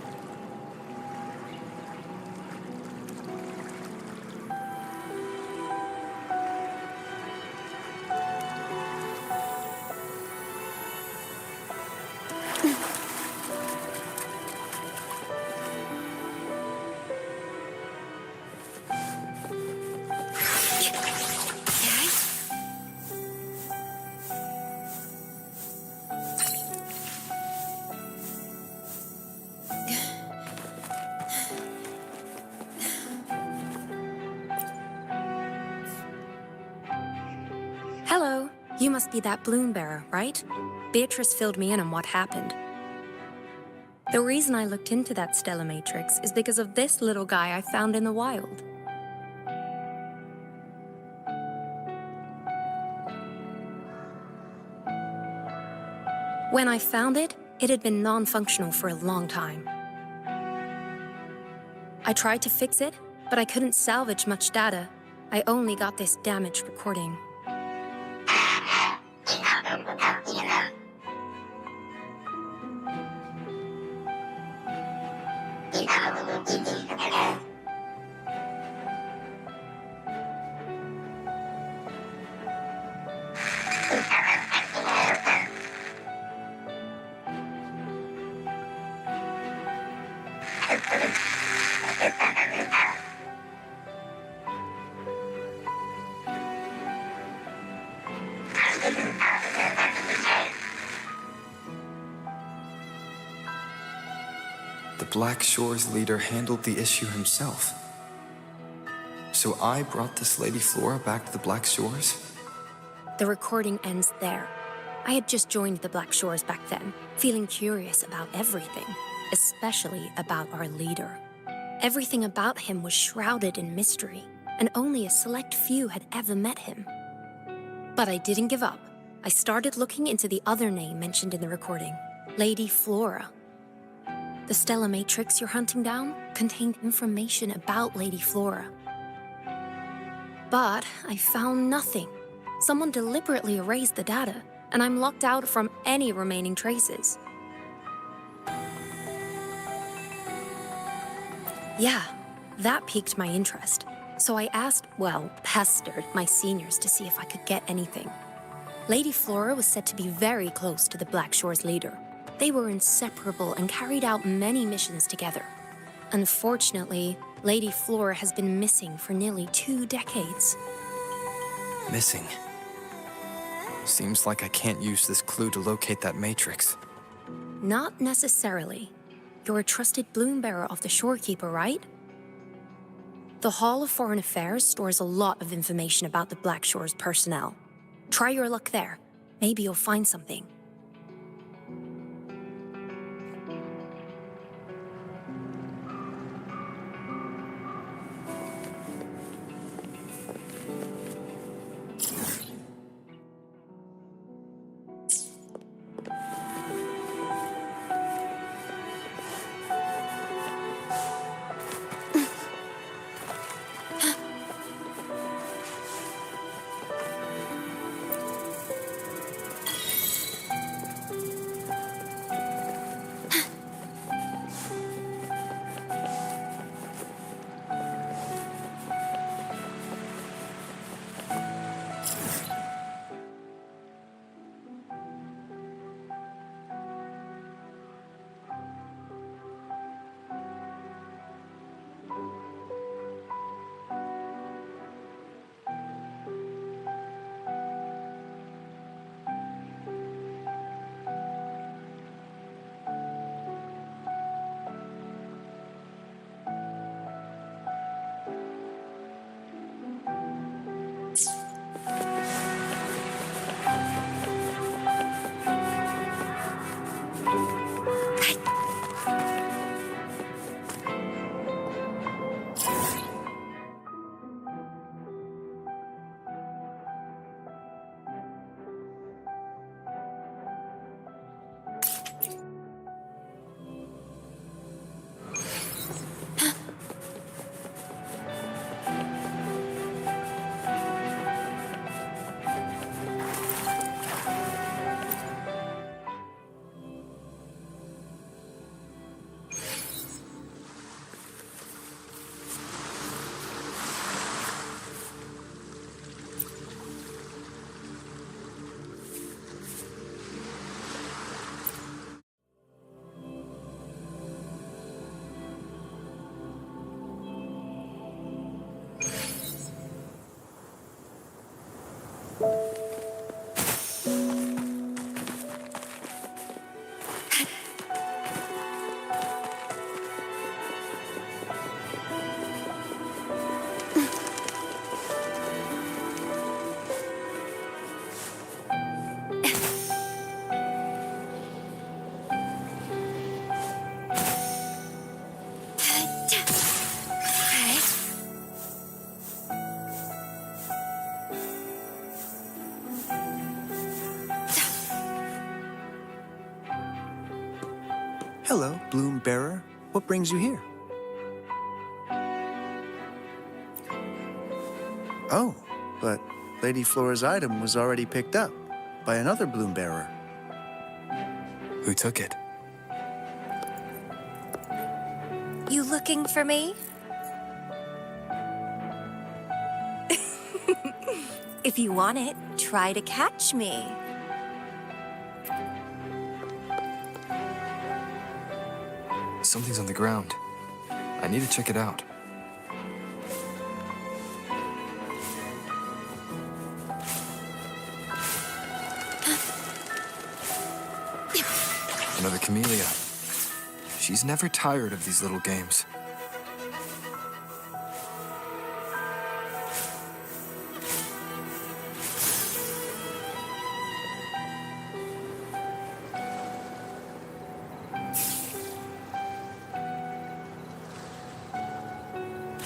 [SPEAKER 10] Hello. You must be that balloon bearer, right? Beatrice filled me in on what happened. The reason I looked into that Stella Matrix is because of this little guy I found in the wild. When I found it, it had been non-functional for a long time. I tried to fix it, but I couldn't salvage much data. I only got this damaged recording.
[SPEAKER 2] The Black Shore's leader handled the issue himself. So I brought this Lady Flora back to the Black Shores?
[SPEAKER 10] The recording ends there. I had just joined the Black Shores back then, feeling curious about everything, especially about our leader. Everything about him was shrouded in mystery, and only a select few had ever met him. But I didn't give up. I started looking into the other name mentioned in the recording, Lady Flora. The Stella Matrix you're hunting down contained information about Lady Flora. But I found nothing. Someone deliberately erased the data, and I'm locked out from any remaining traces. Yeah, that piqued my interest. So I pestered my seniors to see if I could get anything. Lady Flora was said to be very close to the Black Shore's leader. They were inseparable and carried out many missions together. Unfortunately, Lady Flora has been missing for nearly 2 decades.
[SPEAKER 2] Missing. Seems like I can't use this clue to locate that matrix.
[SPEAKER 10] Not necessarily. You're a trusted bloom bearer of the Shorekeeper, right? The Hall of Foreign Affairs stores a lot of information about the Black Shore's personnel. Try your luck there. Maybe you'll find something.
[SPEAKER 5] Hello, Bloom Bearer. What brings you here? Oh, but Lady Flora's item was already picked up by another Bloom Bearer.
[SPEAKER 2] Who took it?
[SPEAKER 13] You looking for me? If you want it, try to catch me.
[SPEAKER 2] Something's on the ground. I need to check it out. Another Camellya. She's never tired of these little games.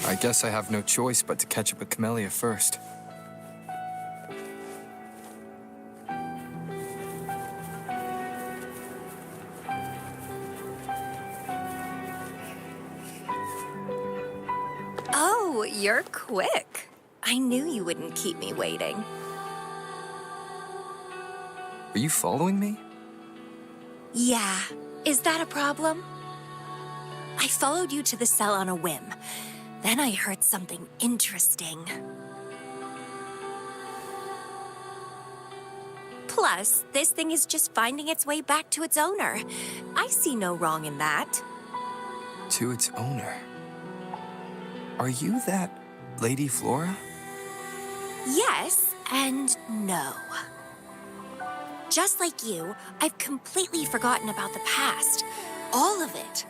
[SPEAKER 2] I guess I have no choice but to catch up with Camellya first.
[SPEAKER 13] Oh, you're quick. I knew you wouldn't keep me waiting.
[SPEAKER 2] Are you following me?
[SPEAKER 13] Yeah. Is that a problem? I followed you to the cell on a whim. Then I heard something interesting. Plus, this thing is just finding its way back to its owner. I see no wrong in that.
[SPEAKER 2] To its owner? Are you that Lady Flora?
[SPEAKER 13] Yes and no. Just like you, I've completely forgotten about the past. All of it.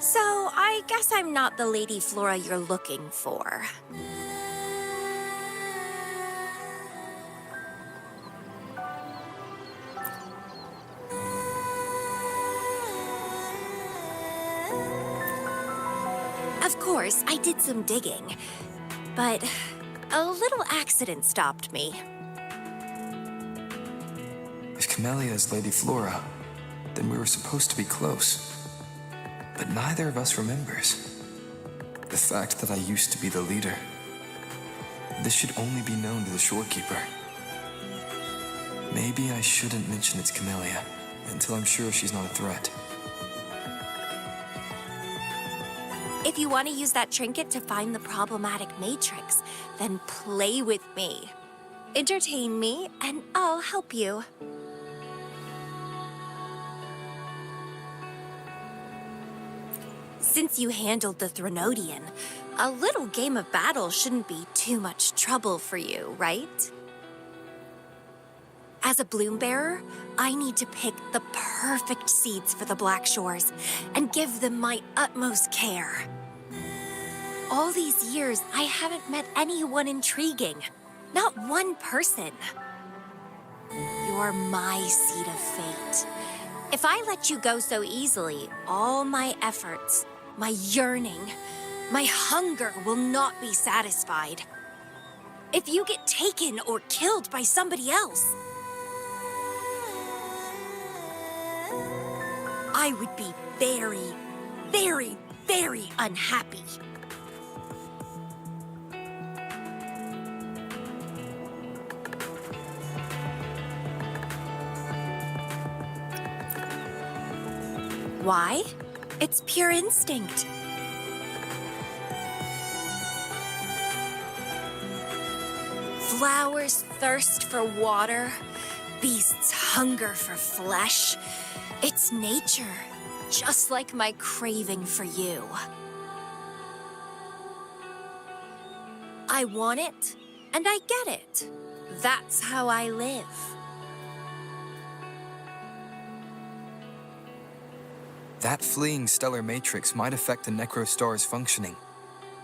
[SPEAKER 13] So I guess I'm not the Lady Flora you're looking for. Of course, I did some digging, but a little accident stopped me.
[SPEAKER 2] If Camellya is Lady Flora, then we were supposed to be close. But neither of us remembers. The fact that I used to be the leader. This should only be known to the shorekeeper. Maybe I shouldn't mention it's Camellya until I'm sure she's not a threat.
[SPEAKER 13] If you want to use that trinket to find the problematic matrix, then play with me. Entertain me, and I'll help you. Since you handled the Threnodian, a little game of battle shouldn't be too much trouble for you, right? As a bloom bearer, I need to pick the perfect seeds for the Black Shores and give them my utmost care. All these years, I haven't met anyone intriguing. Not one person. You're my seed of fate. If I let you go so easily, all my efforts, my yearning, my hunger will not be satisfied. If you get taken or killed by somebody else, I would be very, very, very unhappy. Why? It's pure instinct. Flowers thirst for water. Beasts hunger for flesh. It's nature, just like my craving for you. I want it, and I get it. That's how I live.
[SPEAKER 2] That fleeing stellar matrix might affect the Necrostar's functioning.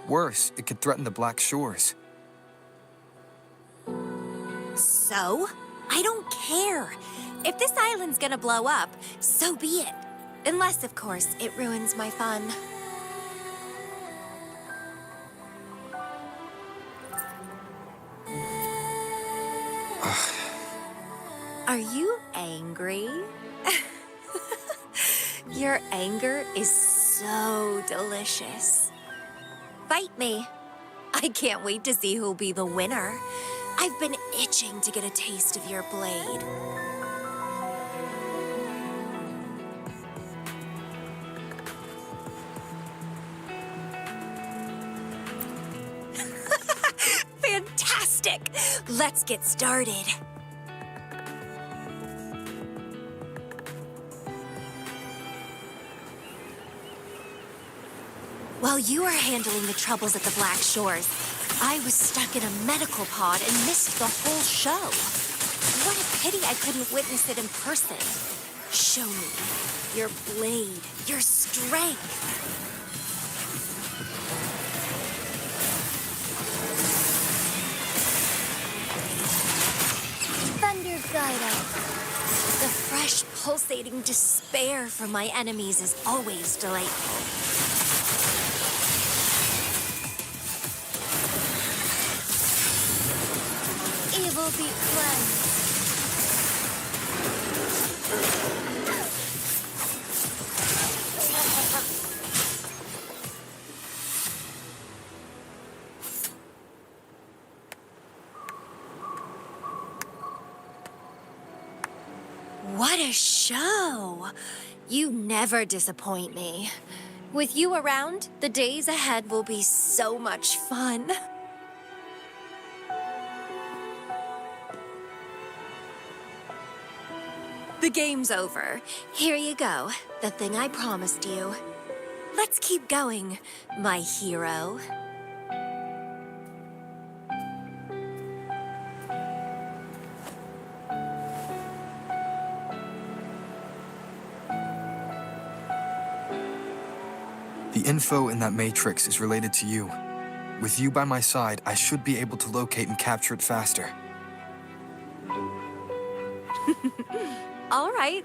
[SPEAKER 2] Worse, it could threaten the Black Shores.
[SPEAKER 13] So? I don't care. If this island's gonna blow up, so be it. Unless, of course, it ruins my fun. Are you angry? Your anger is so delicious. Fight me. I can't wait to see who'll be the winner. I've been itching to get a taste of your blade. Fantastic! Let's get started. While you were handling the troubles at the Black Shores, I was stuck in a medical pod and missed the whole show. What a pity I couldn't witness it in person. Show me your blade, your strength.
[SPEAKER 21] Thunder Gyro.
[SPEAKER 13] The fresh, pulsating despair from my enemies is always delightful.
[SPEAKER 21] Evil be cleansed.
[SPEAKER 13] What a show! You never disappoint me. With you around, the days ahead will be so much fun. The game's over. Here you go, the thing I promised you. Let's keep going, my hero.
[SPEAKER 2] The info in that matrix is related to you. With you by my side, I should be able to locate and capture it faster.
[SPEAKER 13] All right.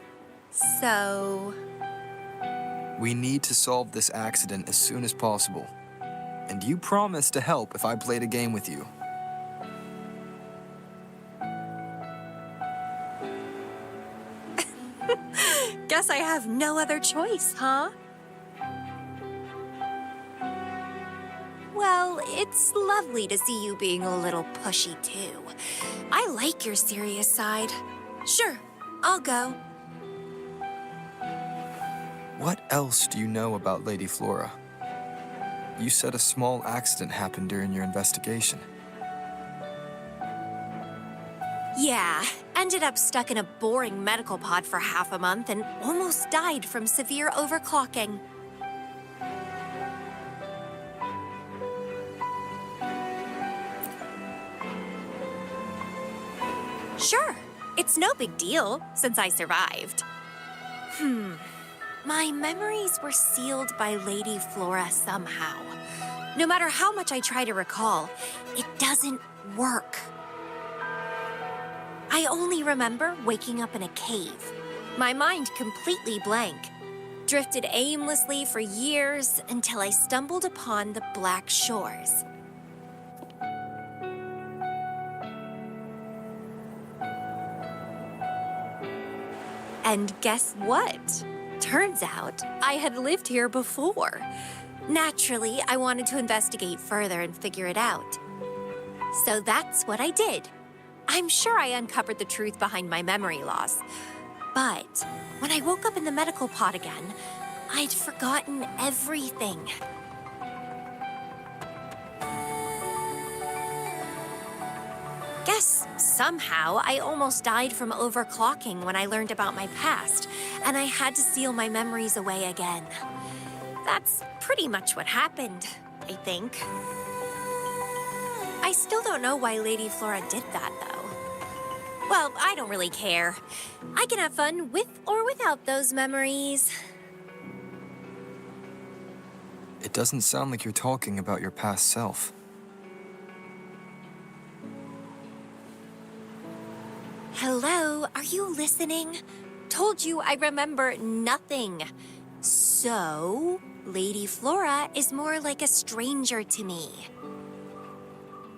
[SPEAKER 13] So...
[SPEAKER 2] We need to solve this accident as soon as possible. And you promised to help if I played a game with you.
[SPEAKER 13] Guess I have no other choice, huh? Well, it's lovely to see you being a little pushy, too. I like your serious side. Sure, I'll go.
[SPEAKER 2] What else do you know about Lady Flora? You said a small accident happened during your investigation.
[SPEAKER 13] Yeah, ended up stuck in a boring medical pod for half a month and almost died from severe overclocking. Sure, it's no big deal since I survived. My memories were sealed by Lady Flora somehow. No matter how much I try to recall, it doesn't work. I only remember waking up in a cave, my mind completely blank, drifted aimlessly for years until I stumbled upon the Black Shores. And guess what? Turns out I had lived here before. Naturally, I wanted to investigate further and figure it out. So that's what I did. I'm sure I uncovered the truth behind my memory loss. But when I woke up in the medical pod again, I'd forgotten everything. Guess somehow I almost died from overclocking when I learned about my past, and I had to seal my memories away again. That's pretty much what happened, I think. I still don't know why Lady Flora did that, though. Well, I don't really care. I can have fun with or without those memories.
[SPEAKER 2] It doesn't sound like you're talking about your past self.
[SPEAKER 13] Hello, are you listening? Told you I remember nothing. So, Lady Flora is more like a stranger to me.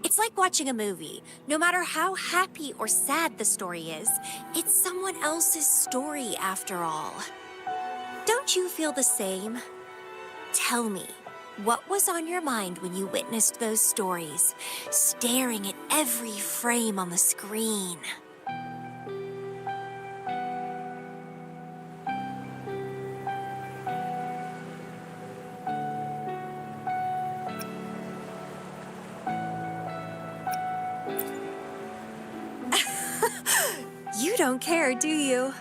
[SPEAKER 13] It's like watching a movie. No matter how happy or sad the story is, it's someone else's story after all. Don't Don't you feel the same? Tell me, what was on your mind when you witnessed those stories, staring at every frame on the screen? You don't care, do you?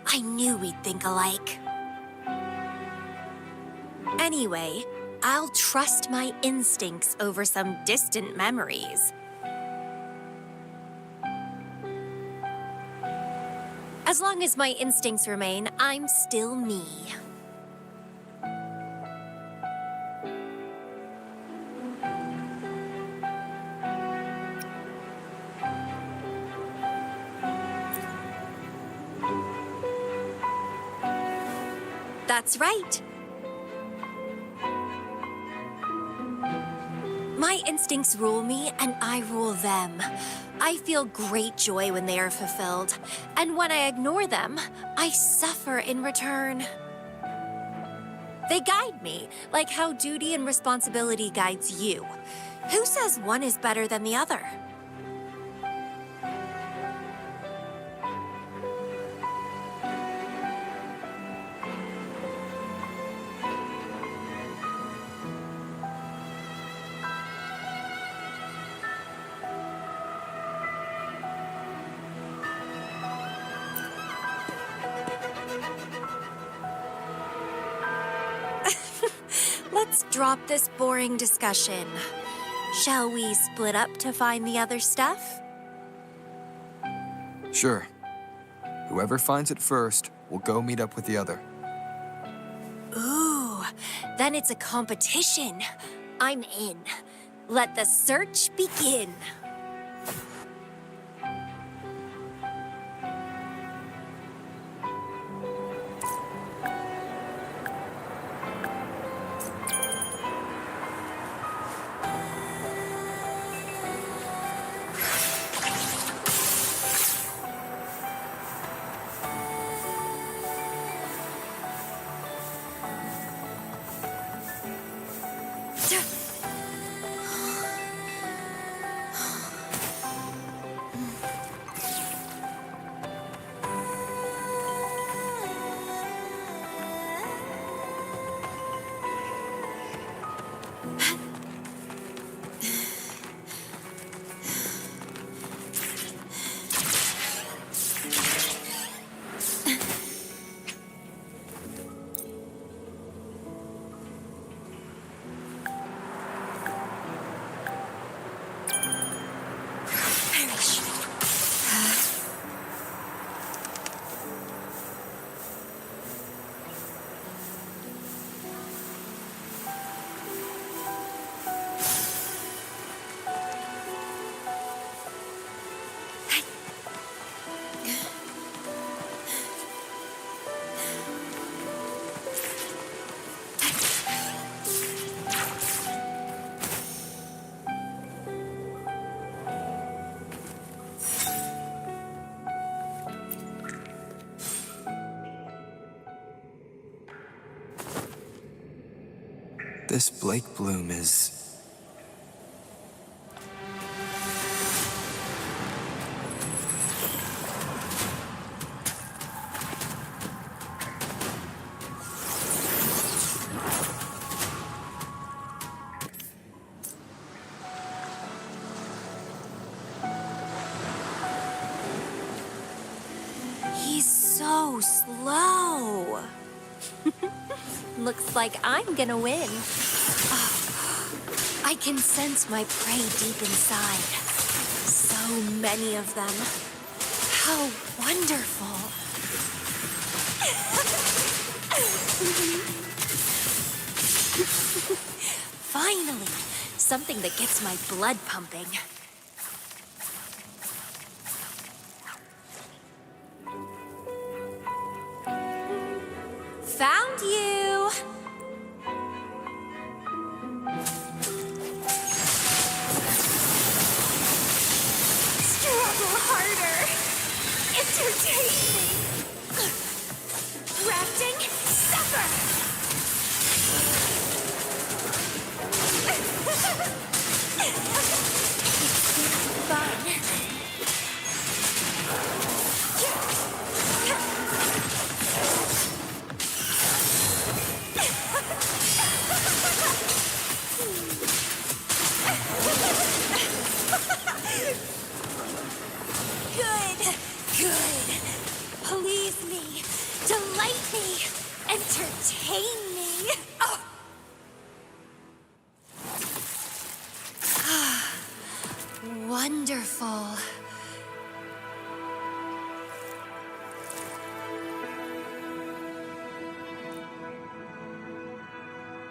[SPEAKER 13] I knew we'd think alike. Anyway, I'll trust my instincts over some distant memories. As long as my instincts remain, I'm still me. That's right. My instincts rule me, and I rule them. I feel great joy when they are fulfilled, and when I ignore them, I suffer in return. They guide me, like how duty and responsibility guides you. Who says one is better than the other? Let's drop this boring discussion. Shall we split up to find the other stuff?
[SPEAKER 2] Sure. Whoever finds it first will go meet up with the other.
[SPEAKER 13] Ooh, then it's a competition. I'm in. Let the search begin.
[SPEAKER 2] This Blake Bloom is...
[SPEAKER 13] He's so slow. Looks like I'm gonna win. Oh, I can sense my prey deep inside. So many of them. How wonderful. Finally, something that gets my blood pumping. Found you! Struggle harder! Entertain me! Grafting, suffer!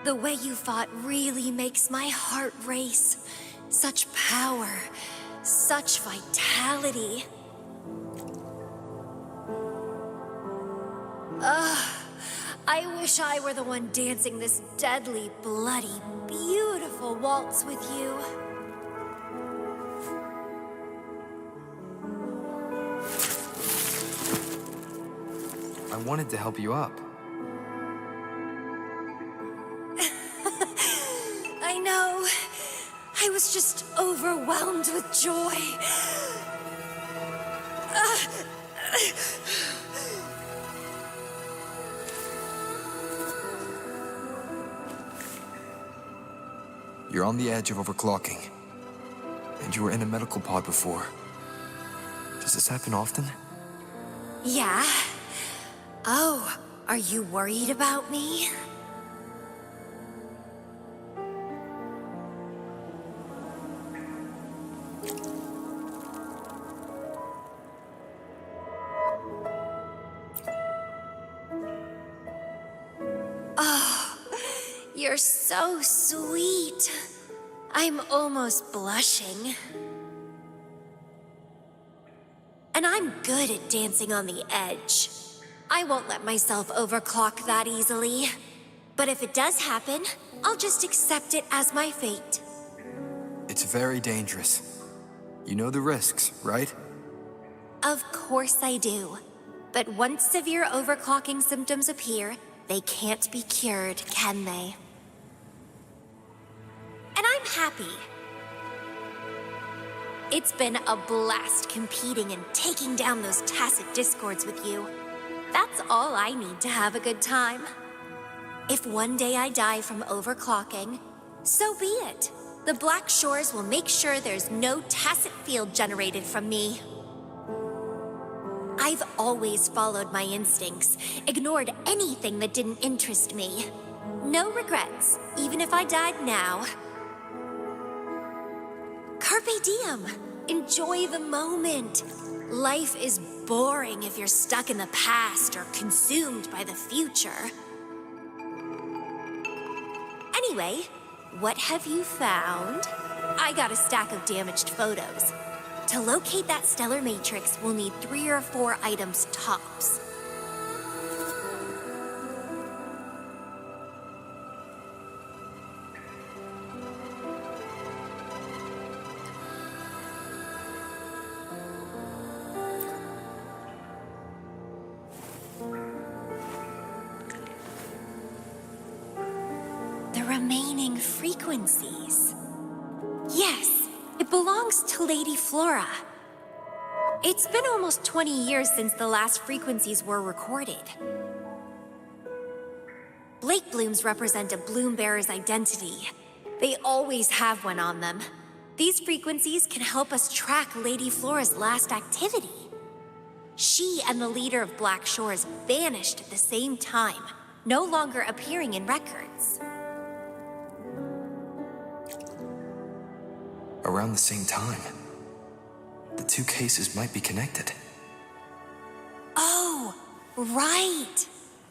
[SPEAKER 13] The way you fought really makes my heart race. Such power, such vitality. Ugh, I wish I were the one dancing this deadly, bloody, beautiful waltz with you.
[SPEAKER 2] I wanted to help you up.
[SPEAKER 13] I know. I was just overwhelmed with joy.
[SPEAKER 2] You're on the edge of overclocking. And you were in a medical pod before. Does this happen often?
[SPEAKER 13] Yeah? Oh, are you worried about me? Oh, you're so sweet. I'm almost blushing. And I'm good at dancing on the edge. I won't let myself overclock that easily. But if it does happen, I'll just accept it as my fate.
[SPEAKER 2] It's very dangerous. You know the risks, right?
[SPEAKER 13] Of course I do. But once severe overclocking symptoms appear, they can't be cured, can they? And I'm happy. It's been a blast competing and taking down those tacit discords with you. That's all I need to have a good time. If one day I die from overclocking, so be it. The Black Shores will make sure there's no tacit field generated from me. I've always followed my instincts, ignored anything that didn't interest me. No regrets, even if I died now. Carpe diem. Enjoy the moment. Life is boring if you're stuck in the past or consumed by the future. Anyway, what have you found? I got a stack of damaged photos. To locate that stellar matrix, we'll need 3 or 4 items tops. The remaining frequencies. Yes, it belongs to Lady Flora. It's been almost 20 years since the last frequencies were recorded. Blake blooms represent a bloom bearer's identity. They always have one on them. These frequencies can help us track Lady Flora's last activity. She and the leader of Black Shores vanished at the same time, no longer appearing in records.
[SPEAKER 2] Around the same time. The 2 cases might be connected.
[SPEAKER 13] Oh, right.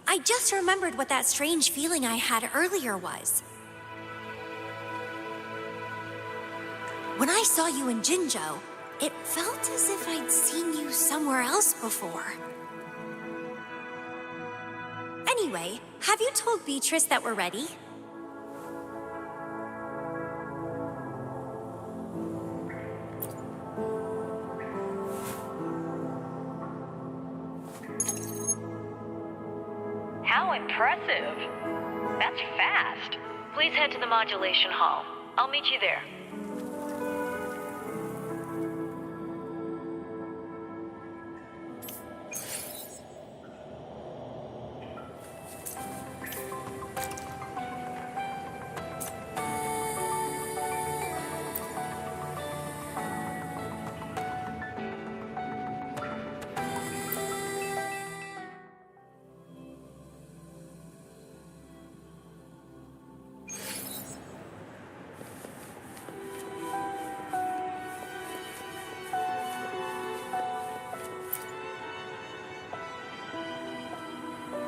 [SPEAKER 13] I just remembered what that strange feeling I had earlier was. When I saw you in Jinzhou, it felt as if I'd seen you somewhere else before. Anyway, have you told Beatrice that we're ready?
[SPEAKER 22] How impressive. That's fast. Please head to the modulation hall. I'll meet you there.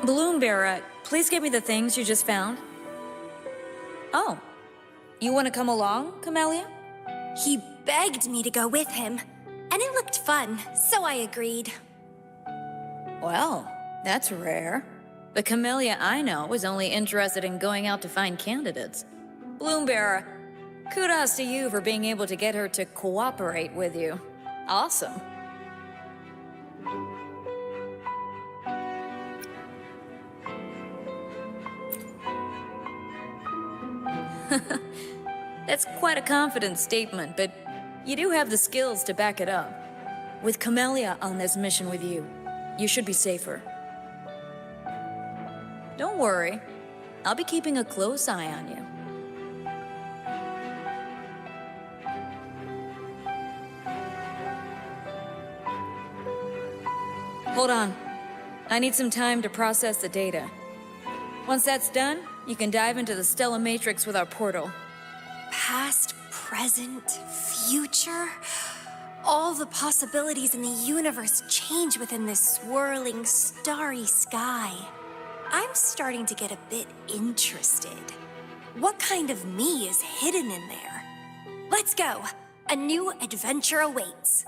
[SPEAKER 23] Bloombearer, please give me the things you just found. Oh, you want to come along, Camellya?
[SPEAKER 7] He begged me to go with him, and it looked fun, so I agreed.
[SPEAKER 23] Well, that's rare. The Camellya I know is only interested in going out to find candidates. Bloombearer, kudos to you for being able to get her to cooperate with you. Awesome. That's quite a confident statement, but you do have the skills to back it up. With Camellya on this mission with you, you should be safer. Don't worry, I'll be keeping a close eye on you. Hold on. I need some time to process the data. Once that's done, you can dive into the Stellar Matrix with our portal.
[SPEAKER 7] Past, present, future. All the possibilities in the universe change within this swirling, starry sky. I'm starting to get a bit interested. What kind of me is hidden in there? Let's go. A new adventure awaits.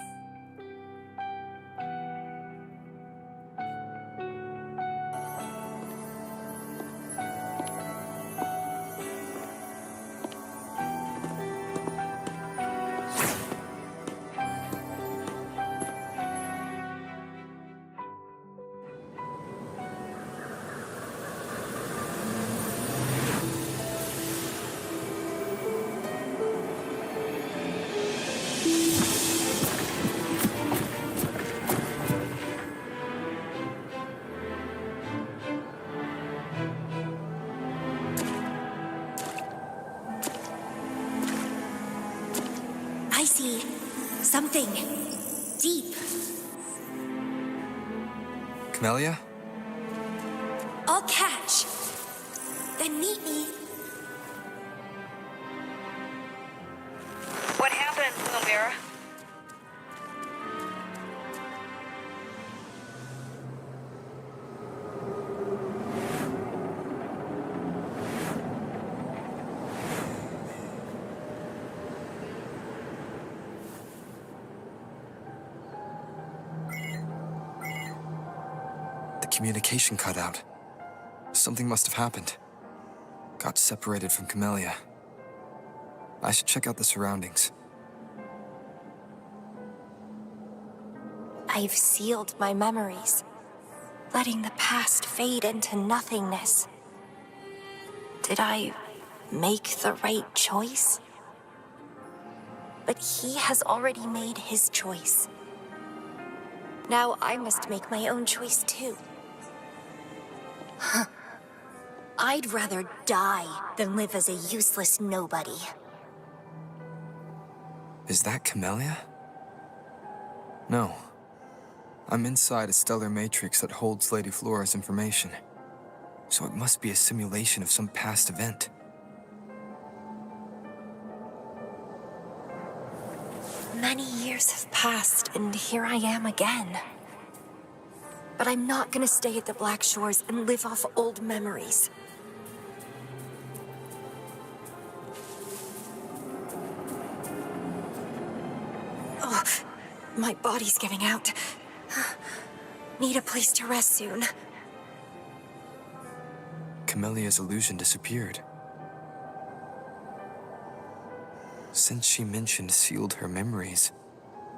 [SPEAKER 7] I see something deep.
[SPEAKER 2] Camellya?
[SPEAKER 7] I'll catch. Then meet me.
[SPEAKER 22] What happened, Bloombearer?
[SPEAKER 2] Communication cut out. Something must have happened. Got separated from Camellya. I should check out the surroundings.
[SPEAKER 7] I've sealed my memories, letting the past fade into nothingness. Did I make the right choice? But he has already made his choice. Now I must make my own choice too. I'd rather die than live as a useless nobody.
[SPEAKER 2] Is that Camellya? No. I'm inside a stellar matrix that holds Lady Flora's information. So it must be a simulation of some past event.
[SPEAKER 7] Many years have passed, and here I am again. But I'm not gonna stay at the Black Shores and live off old memories. Oh, my body's giving out. Need a place to rest soon.
[SPEAKER 2] Camellya's illusion disappeared. Since she mentioned sealed her memories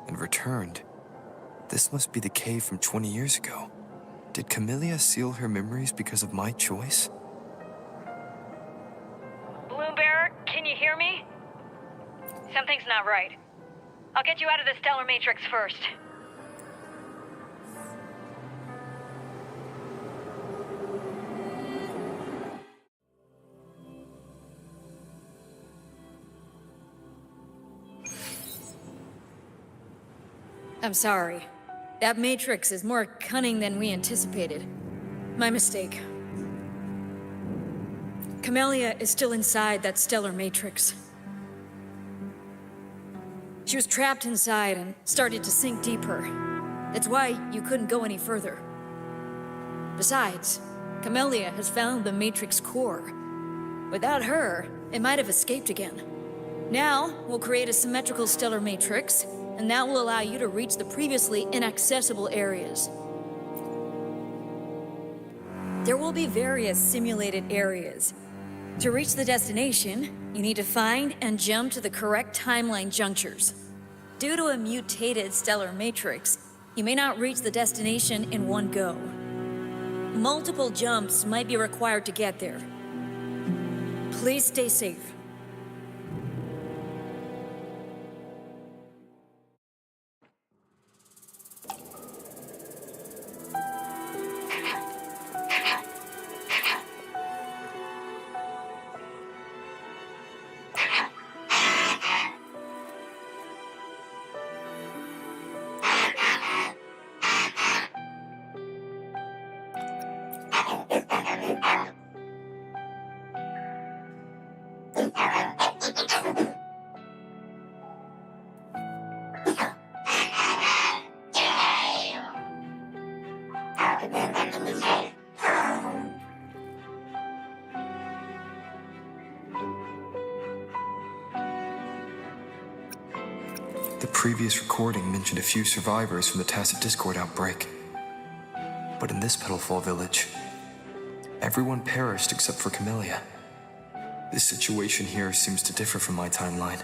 [SPEAKER 2] and returned, this must be the cave from 20 years ago. Did Camellya seal her memories because of my choice?
[SPEAKER 22] Bloombearer, can you hear me? Something's not right. I'll get you out of the Stellar Matrix first.
[SPEAKER 23] I'm sorry. That Matrix is more cunning than we anticipated. My mistake. Camellya is still inside that stellar Matrix. She was trapped inside and started to sink deeper. That's why you couldn't go any further. Besides, Camellya has found the Matrix core. Without her, it might have escaped again. Now, we'll create a symmetrical stellar matrix, and that will allow you to reach the previously inaccessible areas. There will be various simulated areas. To reach the destination, you need to find and jump to the correct timeline junctures. Due to a mutated stellar matrix, you may not reach the destination in one go. Multiple jumps might be required to get there. Please stay safe.
[SPEAKER 2] The previous recording mentioned a few survivors from the Tacit Discord outbreak. But in this Petalfall village, everyone perished except for Camellya. This situation here seems to differ from my timeline.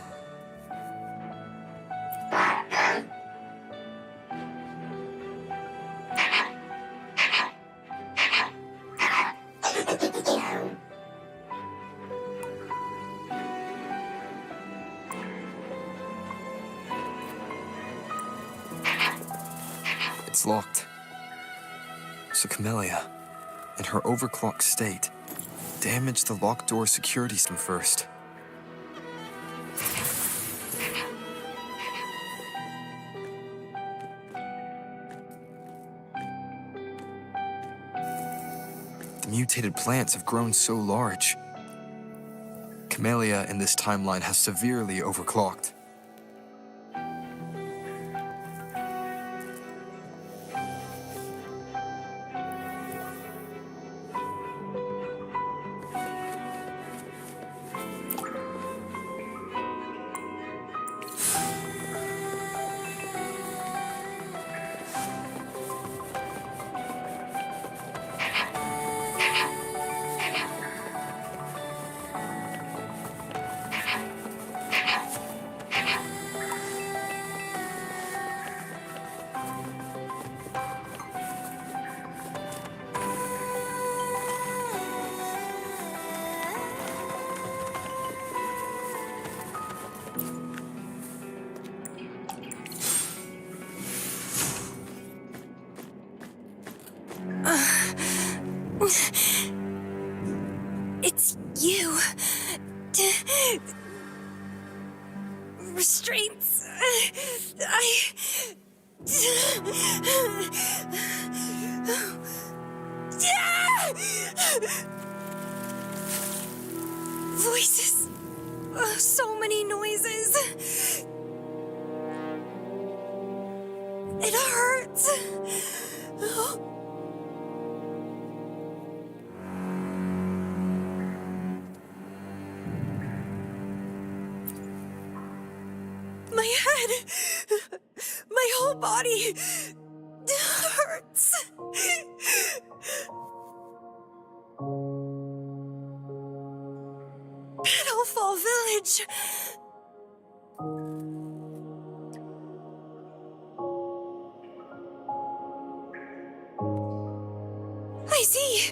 [SPEAKER 2] It's locked. So Camellya, in her overclocked state, damaged the locked door security system first. The mutated plants have grown so large. Camellya in this timeline has severely overclocked.
[SPEAKER 7] It's you. Restraints. Voices. So many noises. It hurts. My head, my whole body hurts. Petalfall Village. I see.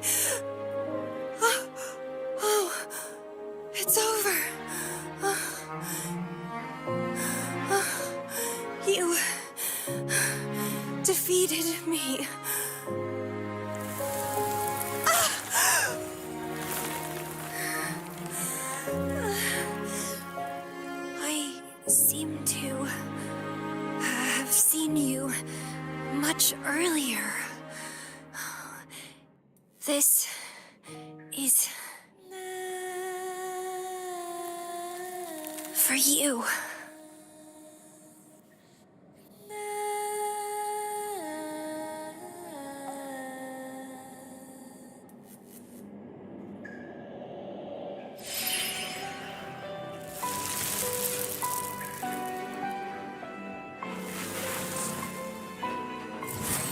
[SPEAKER 7] Oh, it's over. You defeated me. I seem to have seen you much earlier. This is for you.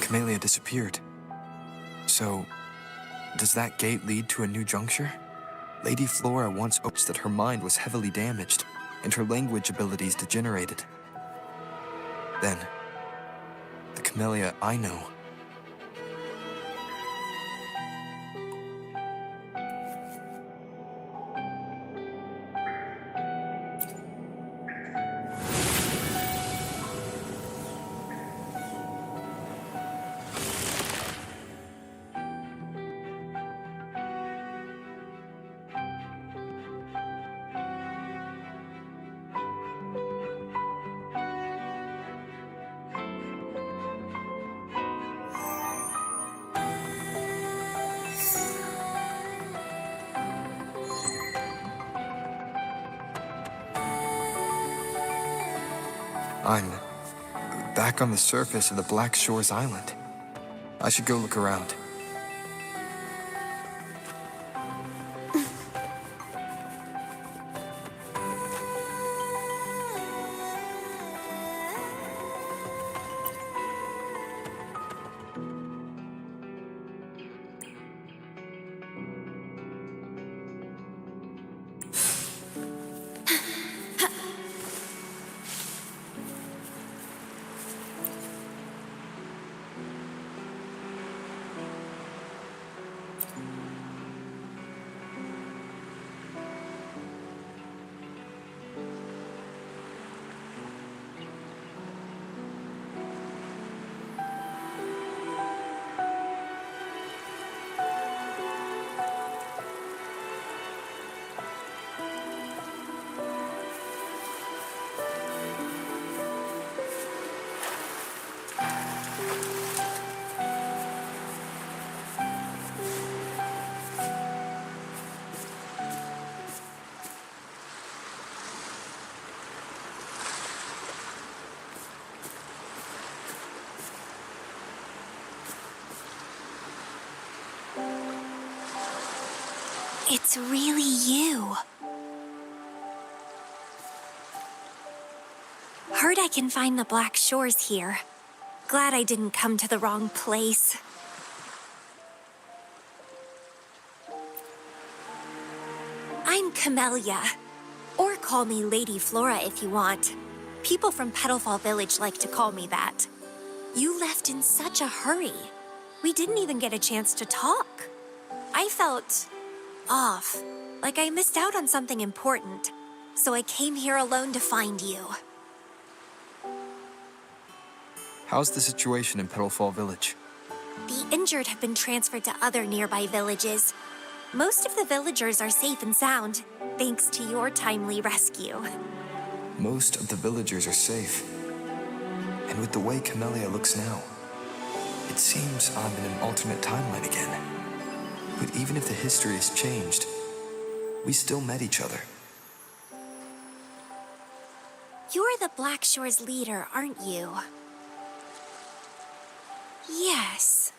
[SPEAKER 2] Camellya disappeared. So, does that gate lead to a new juncture? Lady Flora once hoped that her mind was heavily damaged and her language abilities degenerated. Then, the Camellya I know. I'm back on the surface of the Black Shores Island. I should go look around.
[SPEAKER 13] It's really you. Heard I can find the Black Shores here. Glad I didn't come to the wrong place. I'm Camellya. Or call me Lady Flora if you want. People from Petalfall Village like to call me that. You left in such a hurry. We didn't even get a chance to talk. I felt off, like I missed out on something important. So I came here alone to find you.
[SPEAKER 2] How's the situation in Petalfall Village?
[SPEAKER 13] The injured have been transferred to other nearby villages. Most of the villagers are safe and sound, thanks to your timely rescue.
[SPEAKER 2] Most of the villagers are safe. And with the way Camellya looks now, it seems I'm in an alternate timeline again. But even if the history has changed, we still met each other.
[SPEAKER 13] You're the Black Shores leader, aren't you? Yes.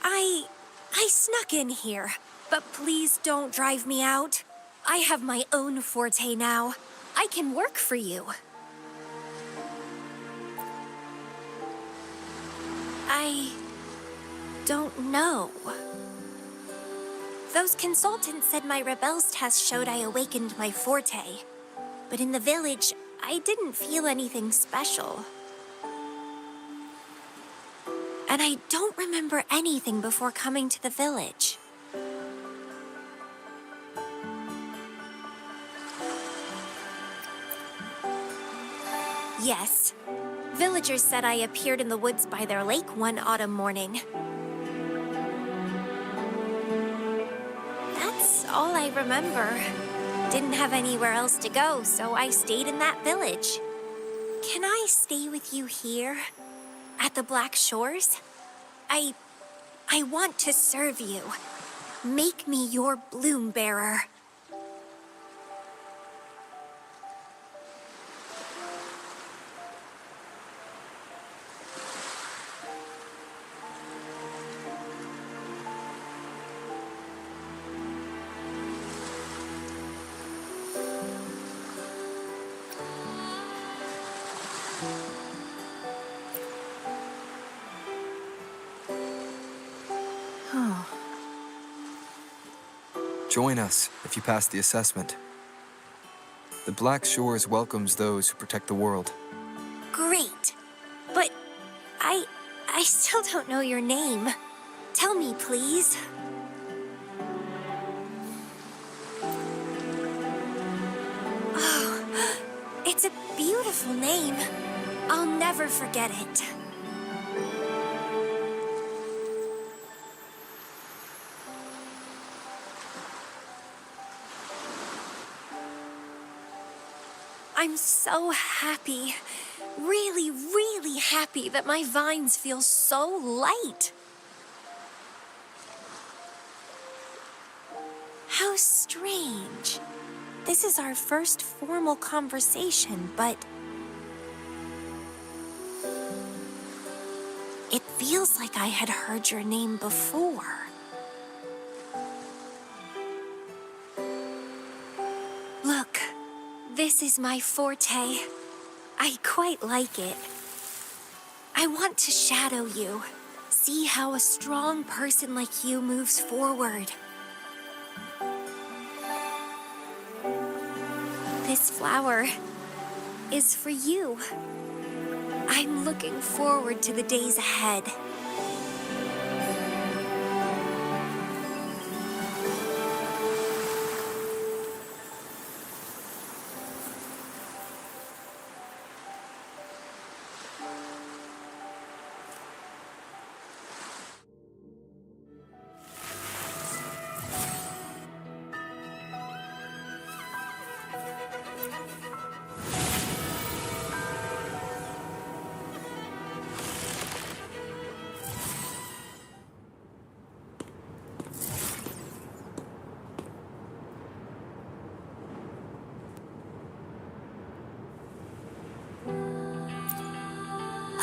[SPEAKER 13] I snuck in here, but please don't drive me out. I have my own forte now. I can work for you. I don't know. Those consultants said my rebels test showed I awakened my forte. But in the village, I didn't feel anything special. And I don't remember anything before coming to the village. Yes. Villagers said I appeared in the woods by their lake one autumn morning. That's all I remember. Didn't have anywhere else to go, so I stayed in that village. Can I stay with you here? At the Black Shores? I want to serve you. Make me your bloom bearer.
[SPEAKER 2] Join us if you pass the assessment. The Black Shores welcomes those who protect the world.
[SPEAKER 13] Great. But I still don't know your name. Tell me, please. Oh, it's a beautiful name. I'll never forget it. I'm so happy. Really, really happy that my vines feel so light. How strange. This is our first formal conversation, but it feels like I had heard your name before. Look, this is my forte. I quite like it. I want to shadow you, see how a strong person like you moves forward. This flower is for you. I'm looking forward to the days ahead.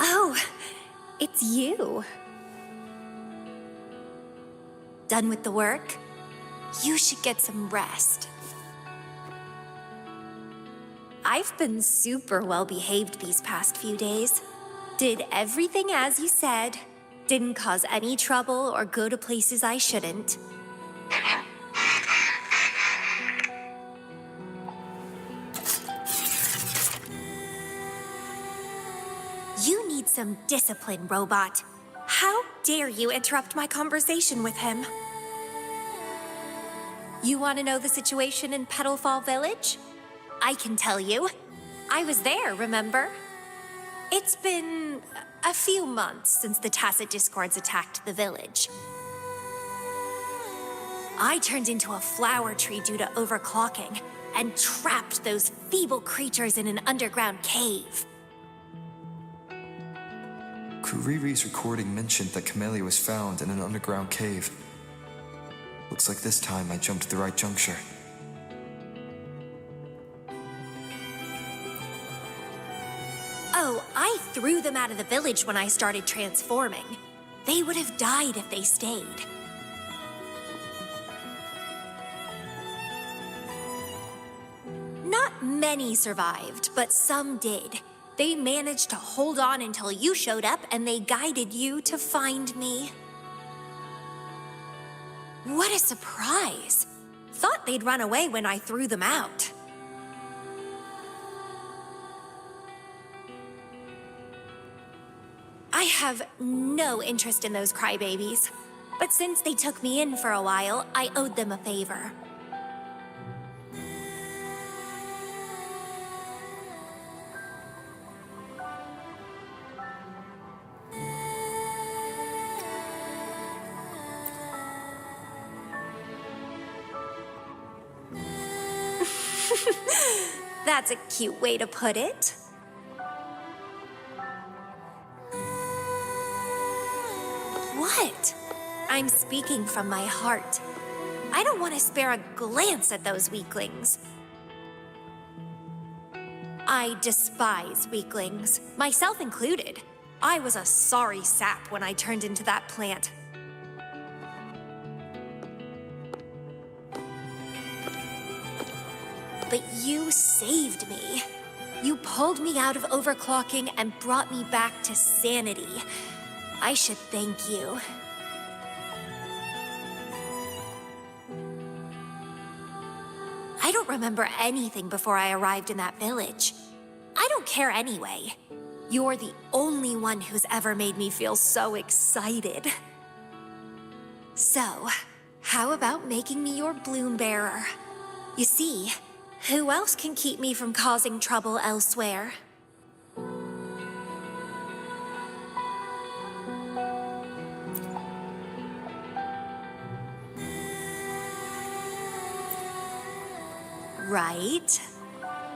[SPEAKER 13] Oh, it's you. Done with the work? You should get some rest. I've been super well behaved these past few days. Did everything as you said. Didn't cause any trouble or go to places I shouldn't. You need some discipline, robot. How dare you interrupt my conversation with him? You want to know the situation in Petalfall Village? I can tell you. I was there, remember? It's been a few months since the Tacit Discords attacked the village. I turned into a flower tree due to overclocking and trapped those feeble creatures in an underground cave.
[SPEAKER 2] Kuriri's recording mentioned that Camellya was found in an underground cave. Looks like this time I jumped at the right juncture.
[SPEAKER 13] Oh, I threw them out of the village when I started transforming. They would have died if they stayed. Not many survived, but some did. They managed to hold on until you showed up and they guided you to find me. What a surprise! Thought they'd run away when I threw them out. I have no interest in those crybabies, but since they took me in for a while, I owed them a favor. That's a cute way to put it. What? I'm speaking from my heart. I don't want to spare a glance at those weaklings. I despise weaklings, myself included. I was a sorry sap when I turned into that plant. But you saved me. You pulled me out of overclocking and brought me back to sanity. I should thank you. I don't remember anything before I arrived in that village. I don't care anyway. You're the only one who's ever made me feel so excited. So, how about making me your bloom bearer? You see, who else can keep me from causing trouble elsewhere? Right?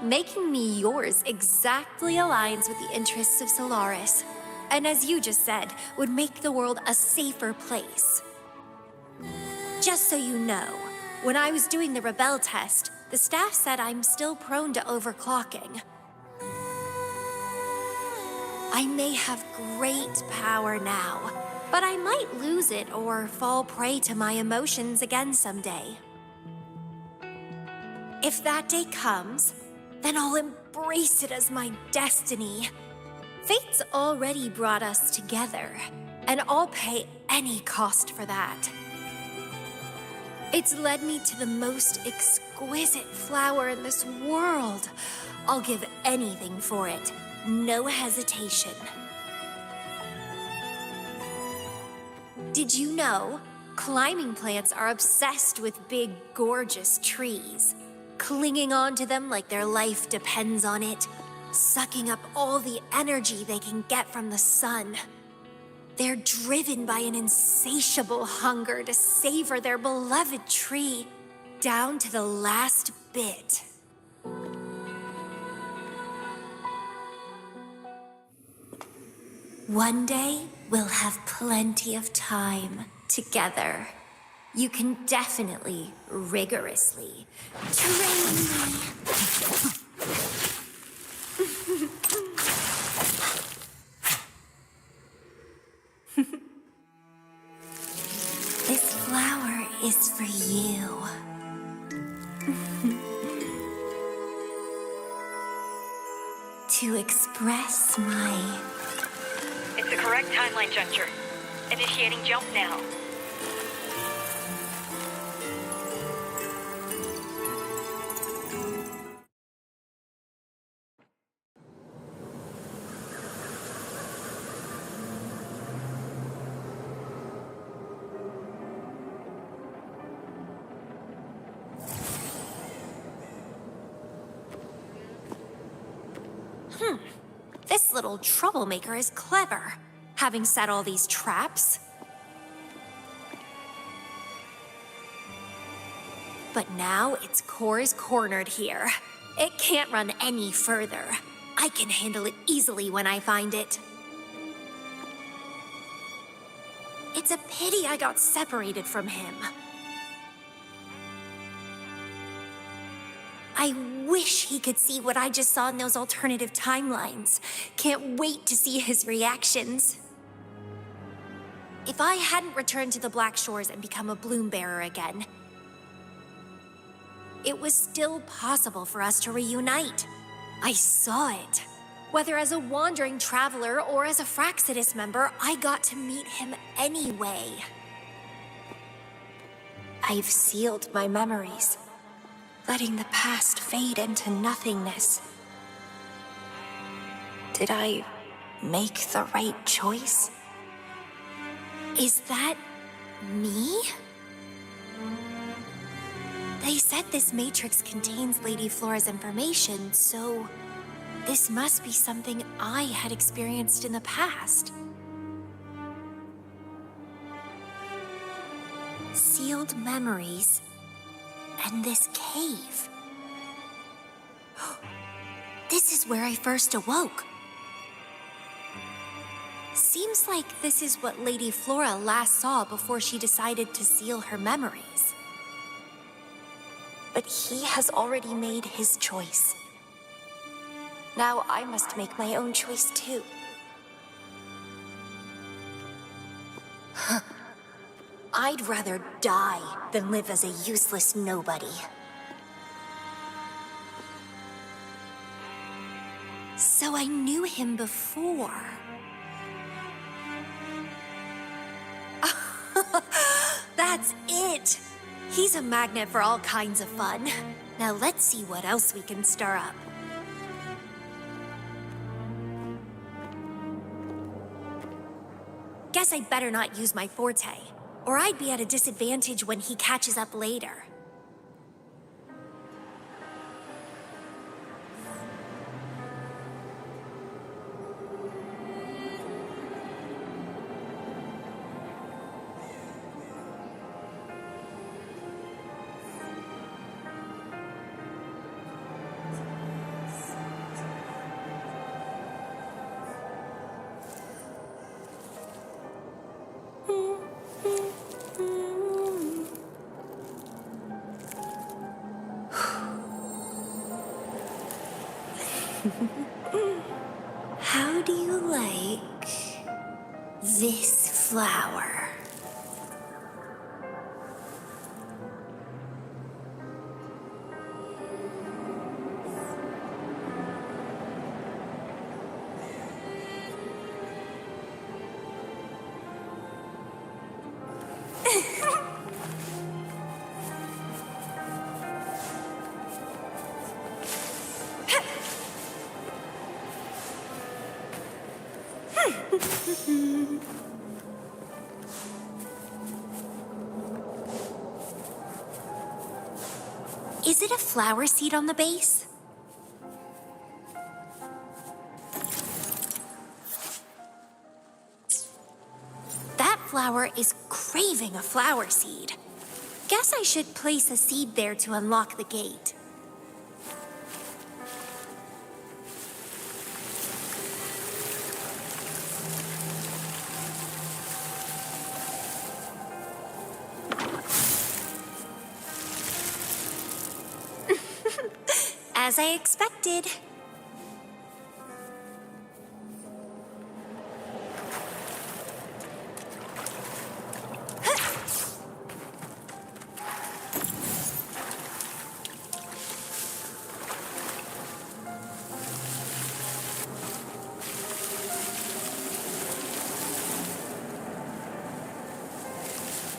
[SPEAKER 13] Making me yours exactly aligns with the interests of Solaris. And as you just said, would make the world a safer place. Just so you know, when I was doing the Rebel test, the staff said I'm still prone to overclocking. I may have great power now, but I might lose it or fall prey to my emotions again someday. If that day comes, then I'll embrace it as my destiny. Fate's already brought us together, and I'll pay any cost for that. It's led me to the most exquisite flower in this world. I'll give anything for it, no hesitation. Did you know climbing plants are obsessed with big, gorgeous trees? Clinging onto them like their life depends on it, sucking up all the energy they can get from the sun. They're driven by an insatiable hunger to savor their beloved tree, down to the last bit. One day, we'll have plenty of time together. You can definitely, rigorously train me. This flower is for you. To express my...
[SPEAKER 22] It's the correct timeline juncture. Initiating jump now.
[SPEAKER 13] This little troublemaker is clever, having set all these traps. But now its core is cornered here. It can't run any further. I can handle it easily when I find it. It's a pity I got separated from him. I wish he could see what I just saw in those alternative timelines. Can't wait to see his reactions. If I hadn't returned to the Black Shores and become a bloom bearer again, it was still possible for us to reunite. I saw it. Whether as a wandering traveler or as a Fraxidus member, I got to meet him anyway. I've sealed my memories, letting the past fade into nothingness. Did I make the right choice? Is that me? They said this matrix contains Lady Flora's information, so this must be something I had experienced in the past. Sealed memories. And this cave. This is where I first awoke. Seems like this is what Lady Flora last saw before she decided to seal her memories. But he has already made his choice. Now I must make my own choice too. I'd rather die than live as a useless nobody. So I knew him before. That's it! He's a magnet for all kinds of fun. Now let's see what else we can stir up. Guess I'd better not use my forte, or I'd be at a disadvantage when he catches up later. How do you like this flower? Is it a flower seed on the base? That flower is craving a flower seed. Guess I should place a seed there to unlock the gate. As I expected.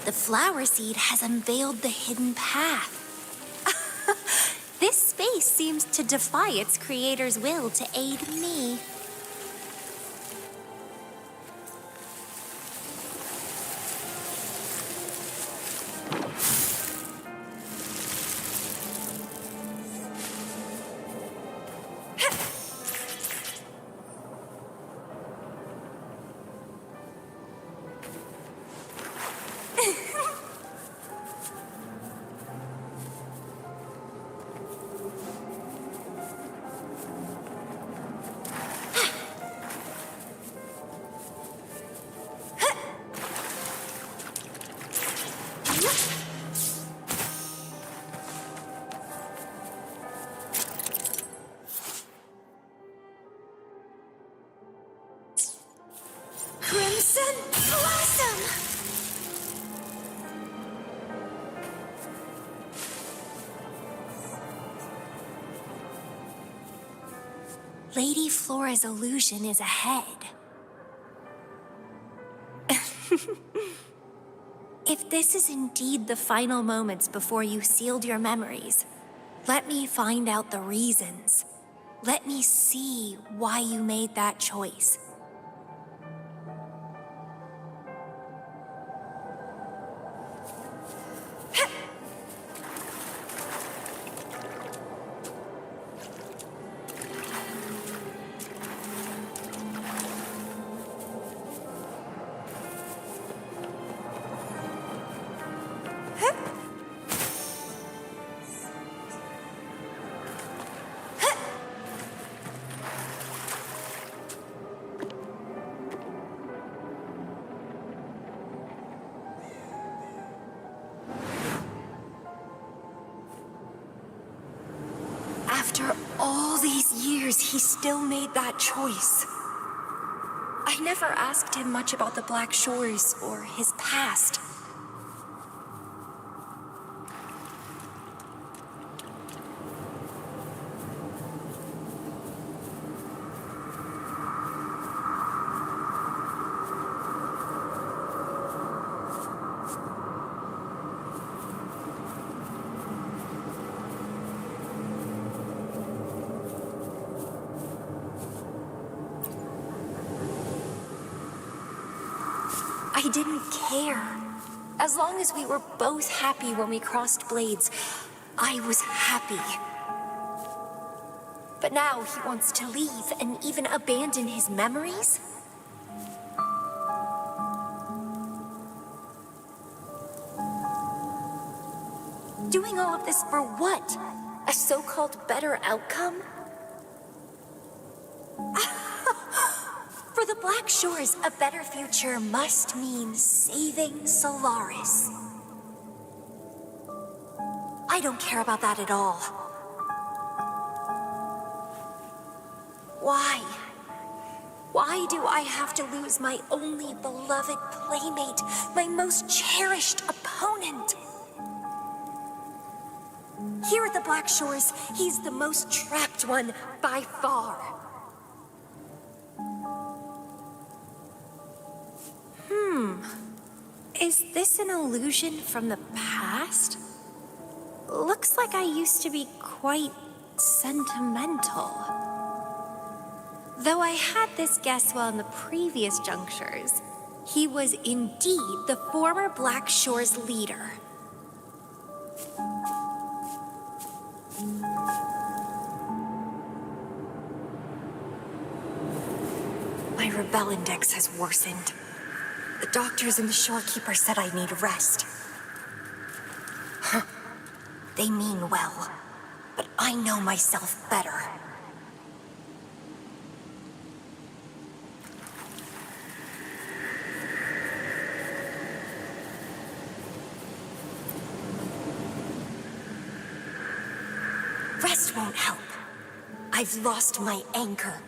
[SPEAKER 13] The flower seed has unveiled the hidden path. This space seems to defy its creator's will to aid me. Crimson Blossom! Lady Flora's illusion is ahead. If this is indeed the final moments before you sealed your memories, let me find out the reasons. Let me see why you made that choice. After all these years, he still made that choice. I never asked him much about the Black Shores or his past.
[SPEAKER 7] I didn't care. As long as we were both happy when we crossed blades, I was happy. But now he wants to leave and even abandon his memories? Doing all of this for what? A so-called better outcome? For the Black Shores, a better future must mean saving Solaris. I don't care about that at all. Why? Why do I have to lose my only beloved playmate, my most cherished opponent? Here at the Black Shores, he's the most trapped one by far. Is this an illusion from the past? Looks like I used to be quite sentimental. Though I had this guess while in the previous junctures, he was indeed the former Black Shores leader. My rebel index has worsened. The doctors and the shorekeeper said I need rest. Huh. They mean well, but I know myself better. Rest won't help. I've lost my anchor.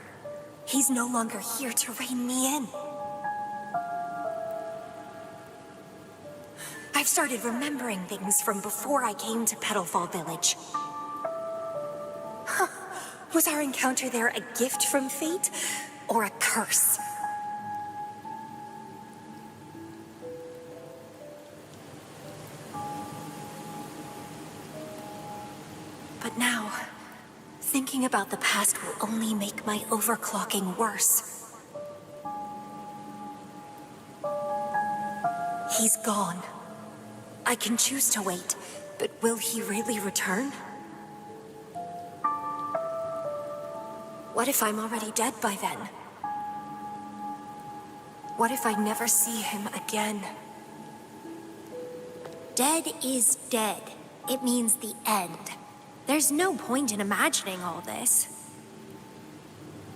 [SPEAKER 7] He's no longer here to rein me in. I've started remembering things from before I came to Petalfall Village. Huh. Was our encounter there a gift from fate, or a curse? But now, thinking about the past will only make my overclocking worse. He's gone. I can choose to wait, but will he really return? What if I'm already dead by then? What if I never see him again? Dead is dead. It means the end. There's no point in imagining all this.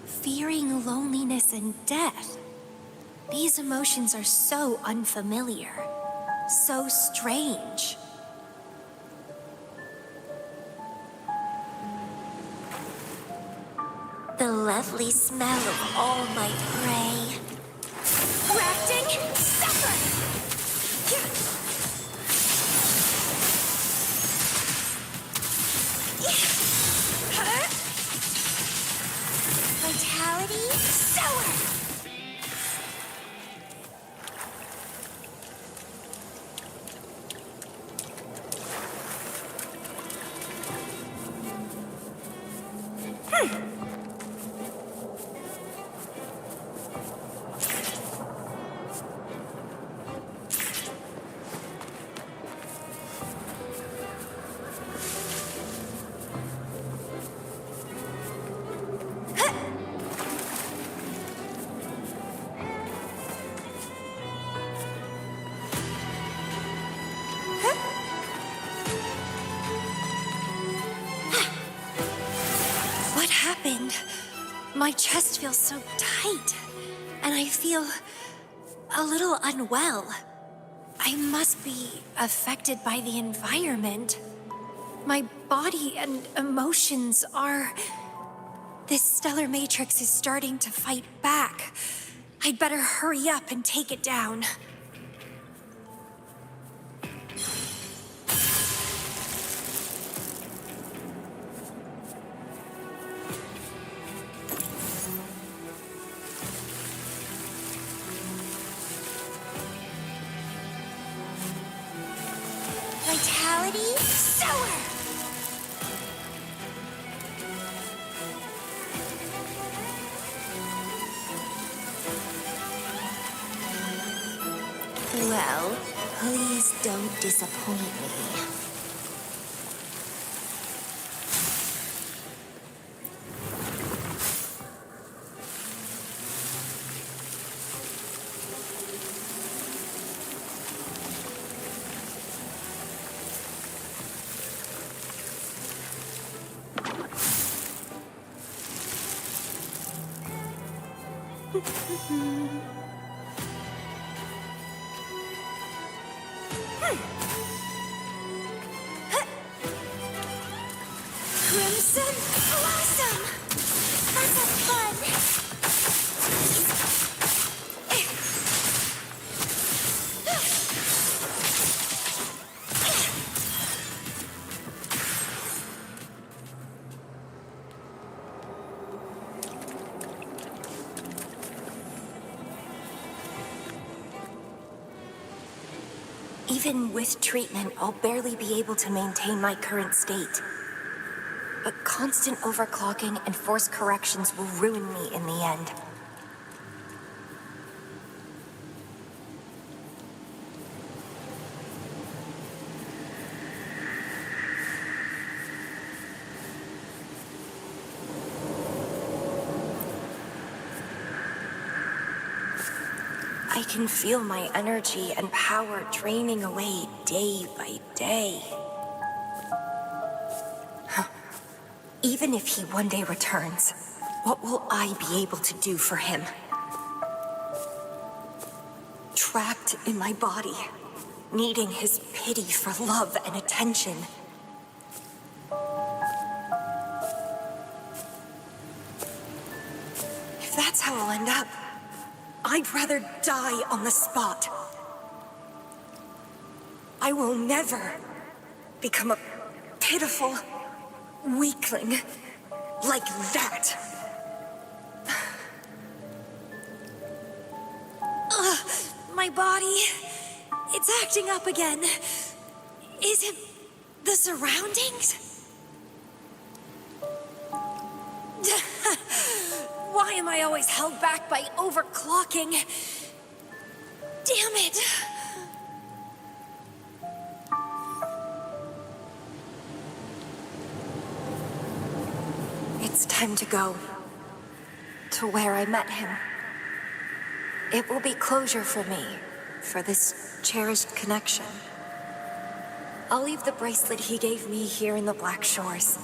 [SPEAKER 7] Fearing loneliness and death. These emotions are so unfamiliar. So strange. The lovely smell of all my prey. Grafting, suffer! Vitality, sour! My chest feels so tight, and I feel a little unwell. I must be affected by the environment. My body and emotions are... This stellar matrix is starting to fight back. I'd better hurry up and take it down. Vitality, sour!
[SPEAKER 13] Well, please don't disappoint me.
[SPEAKER 21] Crimson Blossom! That's a fun!
[SPEAKER 13] Even with treatment, I'll barely be able to maintain my current state. But constant overclocking and forced corrections will ruin me in the end. I can feel my energy and power draining away day by day. Even if he one day returns, what will I be able to do for him? Trapped in my body, needing his pity for love and attention. If that's how I'll end up, I'd rather die on the spot. I will never become a pitiful weakling like that. My body, it's acting up again. Is it the surroundings? Why am I always held back by overclocking? Damn it! It's time to go. To where I met him. It will be closure for me, for this cherished connection. I'll leave the bracelet he gave me here in the Black Shores.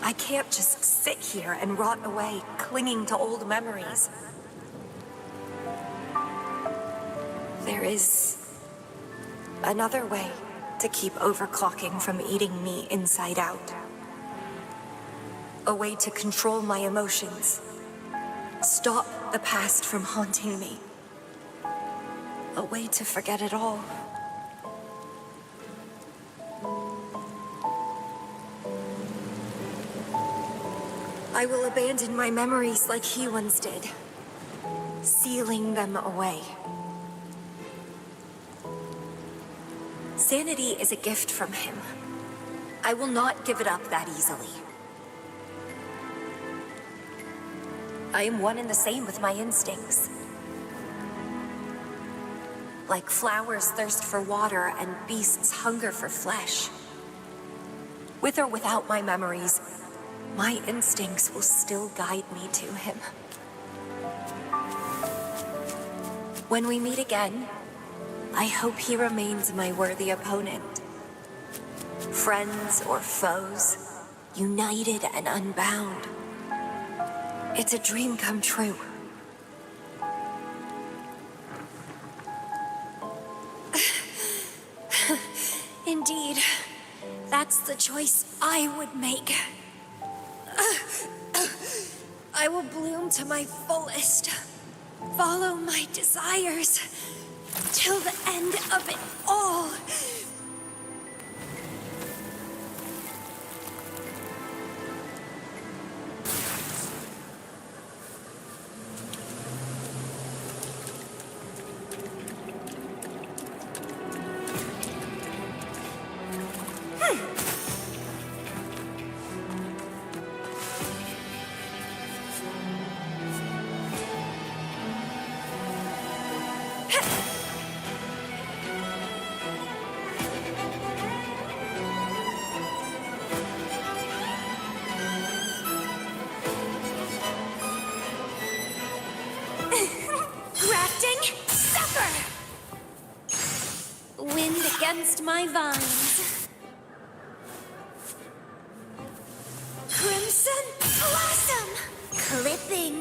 [SPEAKER 13] I can't just sit here and rot away, clinging to old memories. There is another way to keep overclocking from eating me inside out. A way to control my emotions. Stop the past from haunting me. A way to forget it all. I will abandon my memories like he once did, sealing them away. Sanity is a gift from him. I will not give it up that easily. I am one and the same with my instincts. Like flowers thirst for water and beasts hunger for flesh. With or without my memories, my instincts will still guide me to him. When we meet again, I hope he remains my worthy opponent. Friends or foes, united and unbound. It's a dream come true. Indeed, that's the choice I would make. I will bloom to my fullest, follow my desires, till the end of it all.
[SPEAKER 7] Grafting, suffer! Wind against my vines. Crimson blossom! Clipping.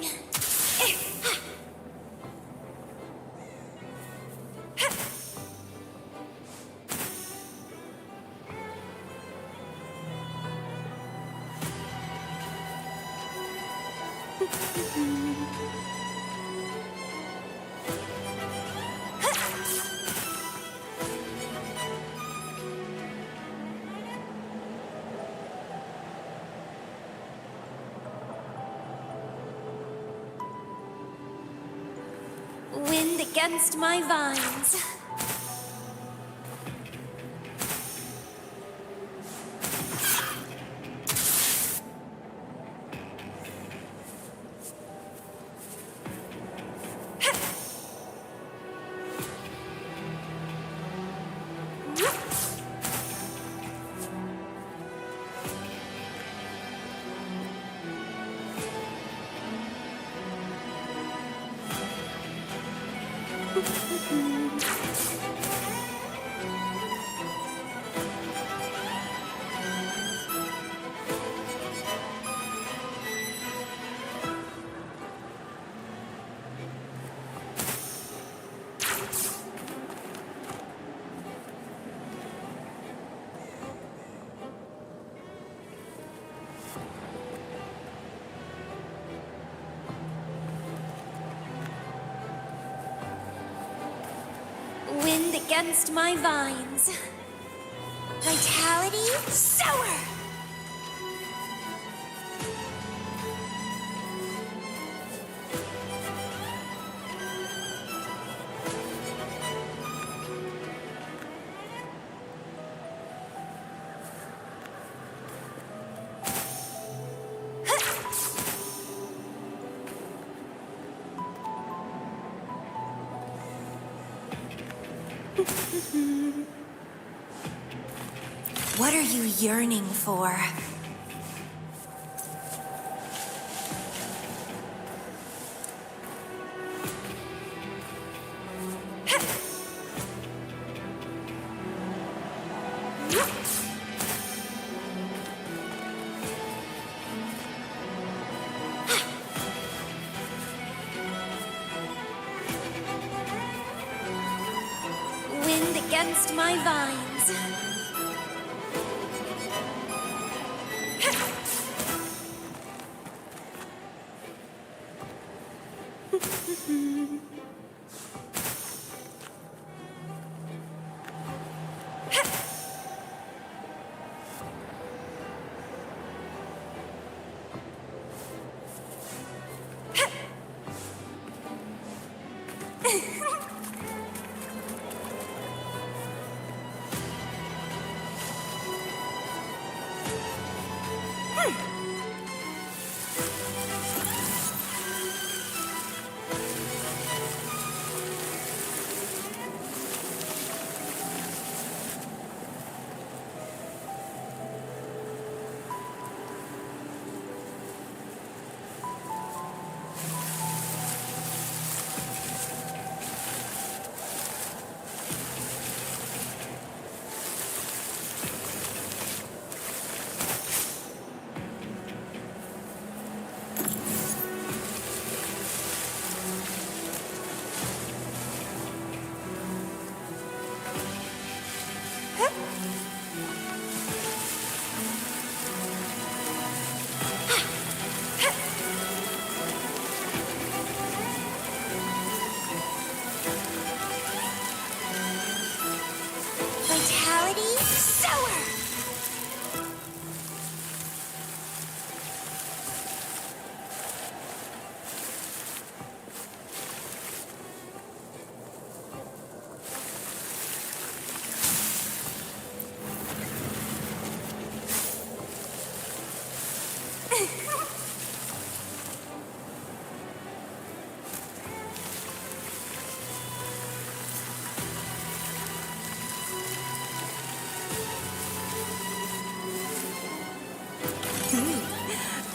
[SPEAKER 7] Wind against my vines. Wind against my vines. Vitality, sour! What are you yearning for? Wind against my vines.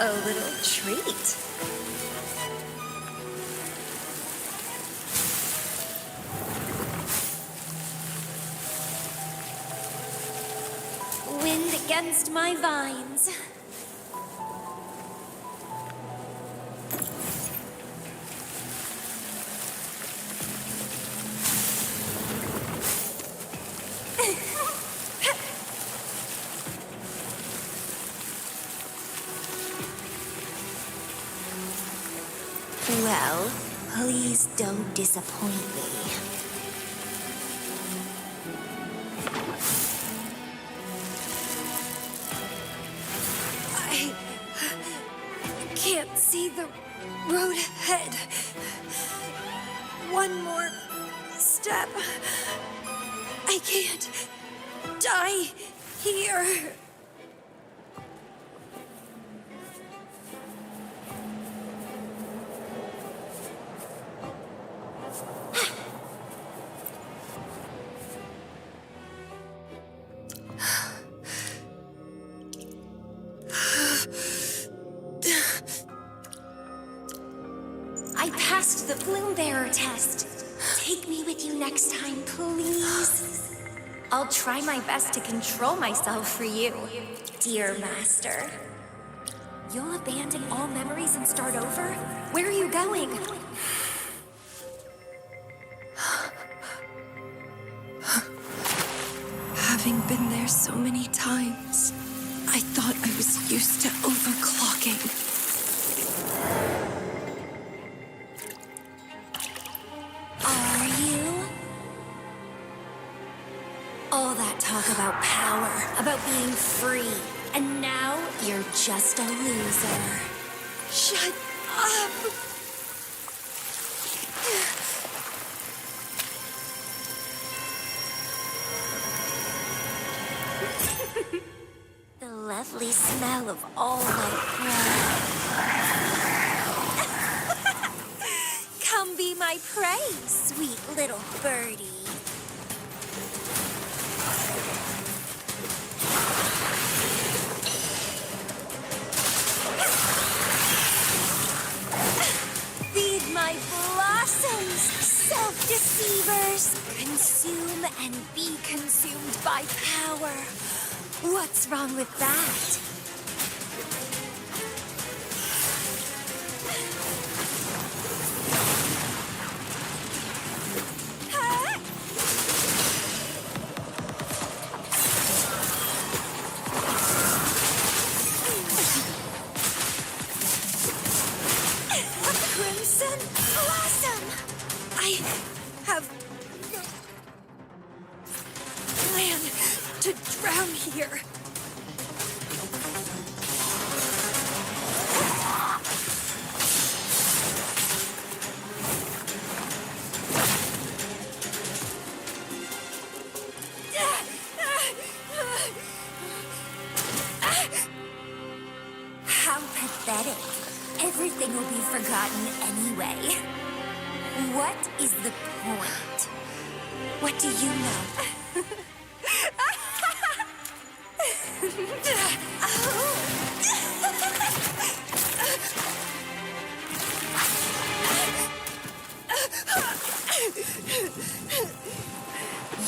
[SPEAKER 13] A little treat. Wind against my vines. Well, please don't disappoint me. I can't see the road ahead. One more step. I can't die here. I passed the Bloom Bearer test. Take me with you next time, please. I'll try my best to control myself for you, dear master. You'll abandon all memories and start over? Where are you going? Having been there so many times, I thought I was used to overclocking. Are you? All that talk about power, about being free, and now you're just a loser. Shut up! The lovely smell of all my prey. Come be my prey, sweet little birdie. Feed my blossoms, self-deceivers. Consume and be consumed by power. What's wrong with that? Crimson Blossom! I have no plan to drown here. How pathetic. Everything will be forgotten anyway. What is the point? What do you know?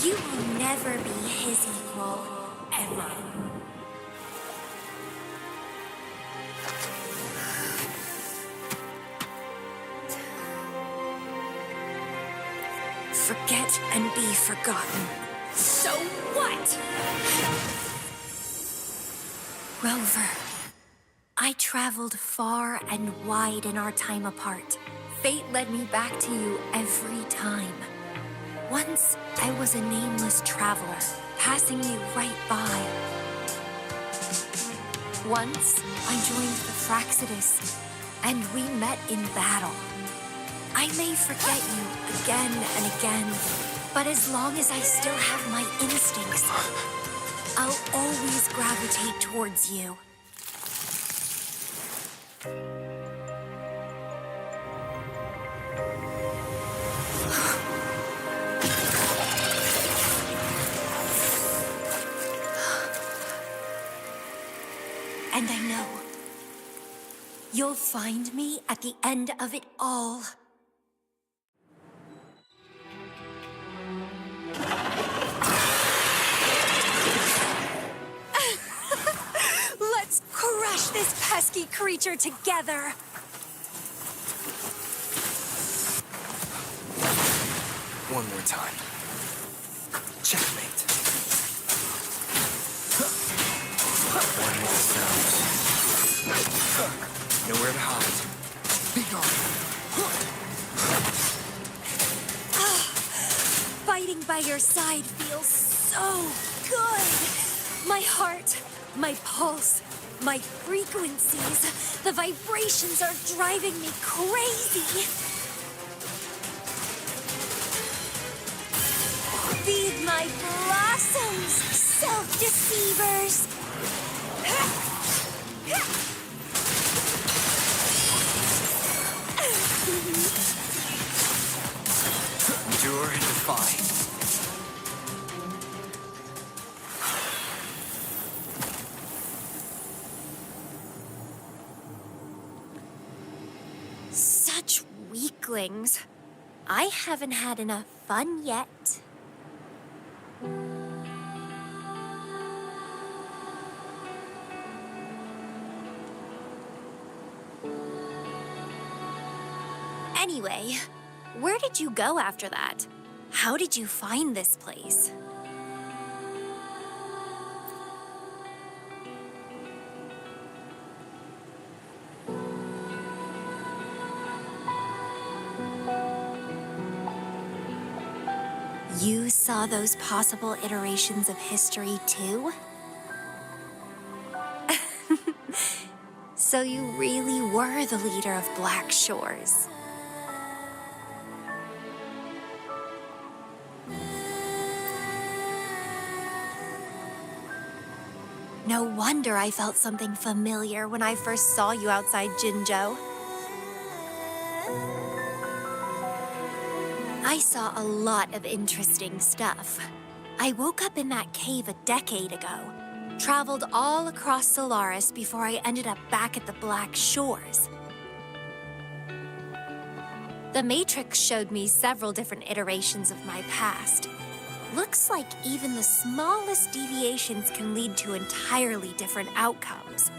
[SPEAKER 13] You will never be his equal, ever. Forget and be forgotten. So what? Rover, I traveled far and wide in our time apart. Fate led me back to you every time. Once, I was a nameless traveler, passing you right by. Once, I joined the Fraxidus, and we met in battle. I may forget you again and again, but as long as I still have my instincts, I'll always gravitate towards you. And I know You'll find me at the end of it all. Let's crush this pesky creature together.
[SPEAKER 2] One more time. Checkmate. One more sounds. Nowhere to hide. Be gone.
[SPEAKER 13] Fighting by your side feels so good. My heart, my pulse, my frequencies, the vibrations are driving me crazy. Feed my blossoms, self-deceivers!
[SPEAKER 2] Endure and defy.
[SPEAKER 13] Such weaklings. I haven't had enough fun yet. Anyway, where did you go after that? How did you find this place? You saw those possible iterations of history too? So you really were the leader of Black Shores. No wonder I felt something familiar when I first saw you outside Jinzhou. I saw a lot of interesting stuff. I woke up in that cave a decade ago, traveled all across Solaris before I ended up back at the Black Shores. The Matrix showed me several different iterations of my past. Looks like even the smallest deviations can lead to entirely different outcomes.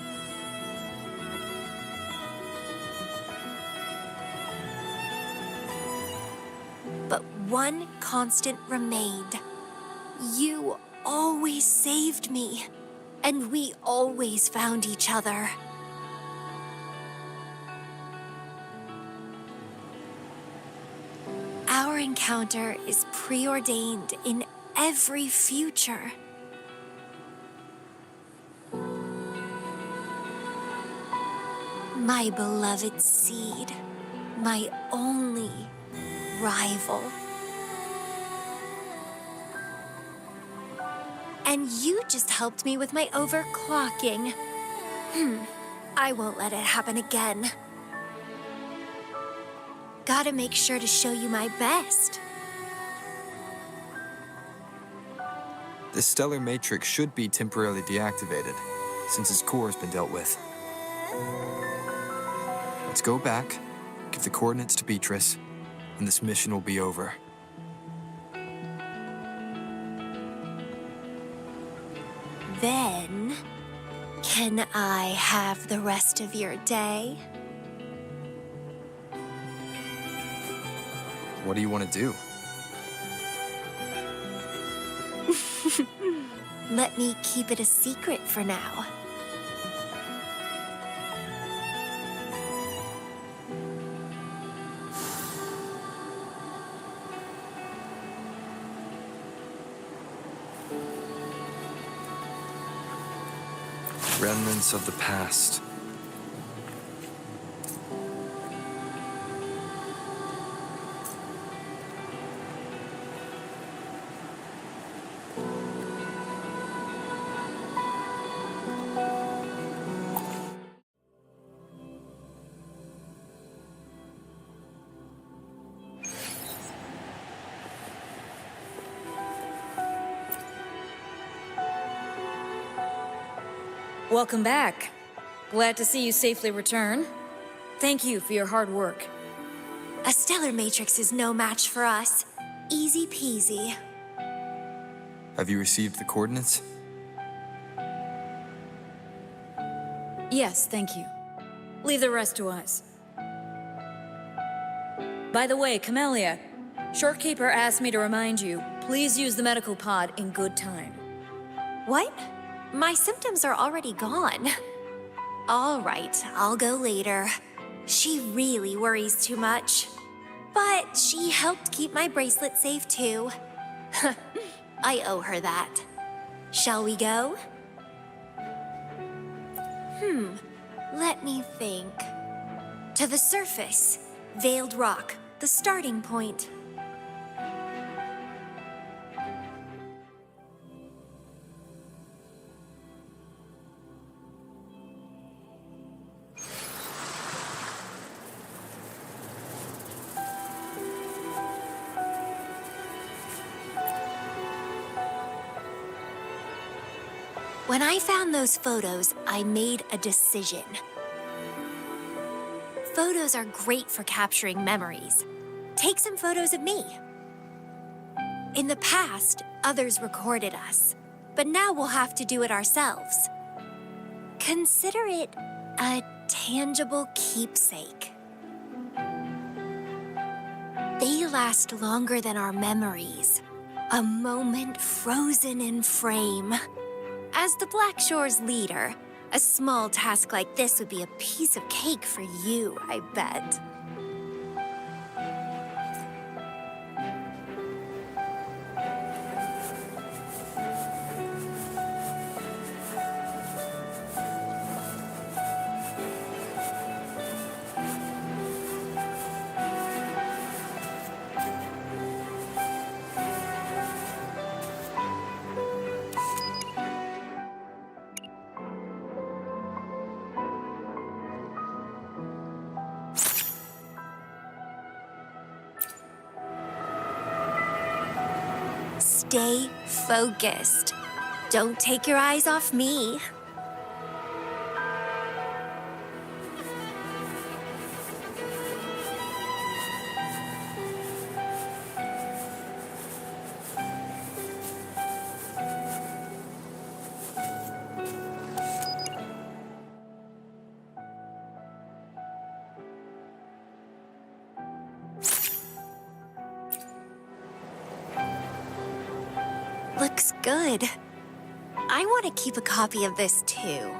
[SPEAKER 13] But one constant remained. You always saved me, and we always found each other. Our encounter is preordained in every future. My beloved seed, my only rival. And you just helped me with my overclocking. I won't let it happen again. Gotta make sure to show you my best.
[SPEAKER 2] The stellar matrix should be temporarily deactivated, since its core has been dealt with. Let's go back, give the coordinates to Beatrice, and this mission will be over.
[SPEAKER 13] Then, can I have the rest of your day?
[SPEAKER 2] What do you want to do?
[SPEAKER 13] Let me keep it a secret for now.
[SPEAKER 2] Remnants of the past.
[SPEAKER 23] Welcome back. Glad to see you safely return. Thank you for your hard work.
[SPEAKER 7] A stellar matrix is no match for us. Easy peasy.
[SPEAKER 2] Have you received the coordinates?
[SPEAKER 23] Yes, thank you. Leave the rest to us. By the way, Camellya, Shorekeeper asked me to remind you, please use the medical pod in good time.
[SPEAKER 7] What? My symptoms are already gone. All right, I'll go later. She really worries too much. But she helped keep my bracelet safe too. I owe her that. Shall we go? Let me think. To the surface. Veiled Rock, the starting point. When I found those photos, I made a decision. Photos are great for capturing memories. Take some photos of me. In the past, others recorded us, but now we'll have to do it ourselves. Consider it a tangible keepsake. They last longer than our memories. A moment frozen in frame. As the Black Shore's leader, a small task like this would be a piece of cake for you, I bet. Stay focused. Don't take your eyes off me. Looks good. I want to keep a copy of this too.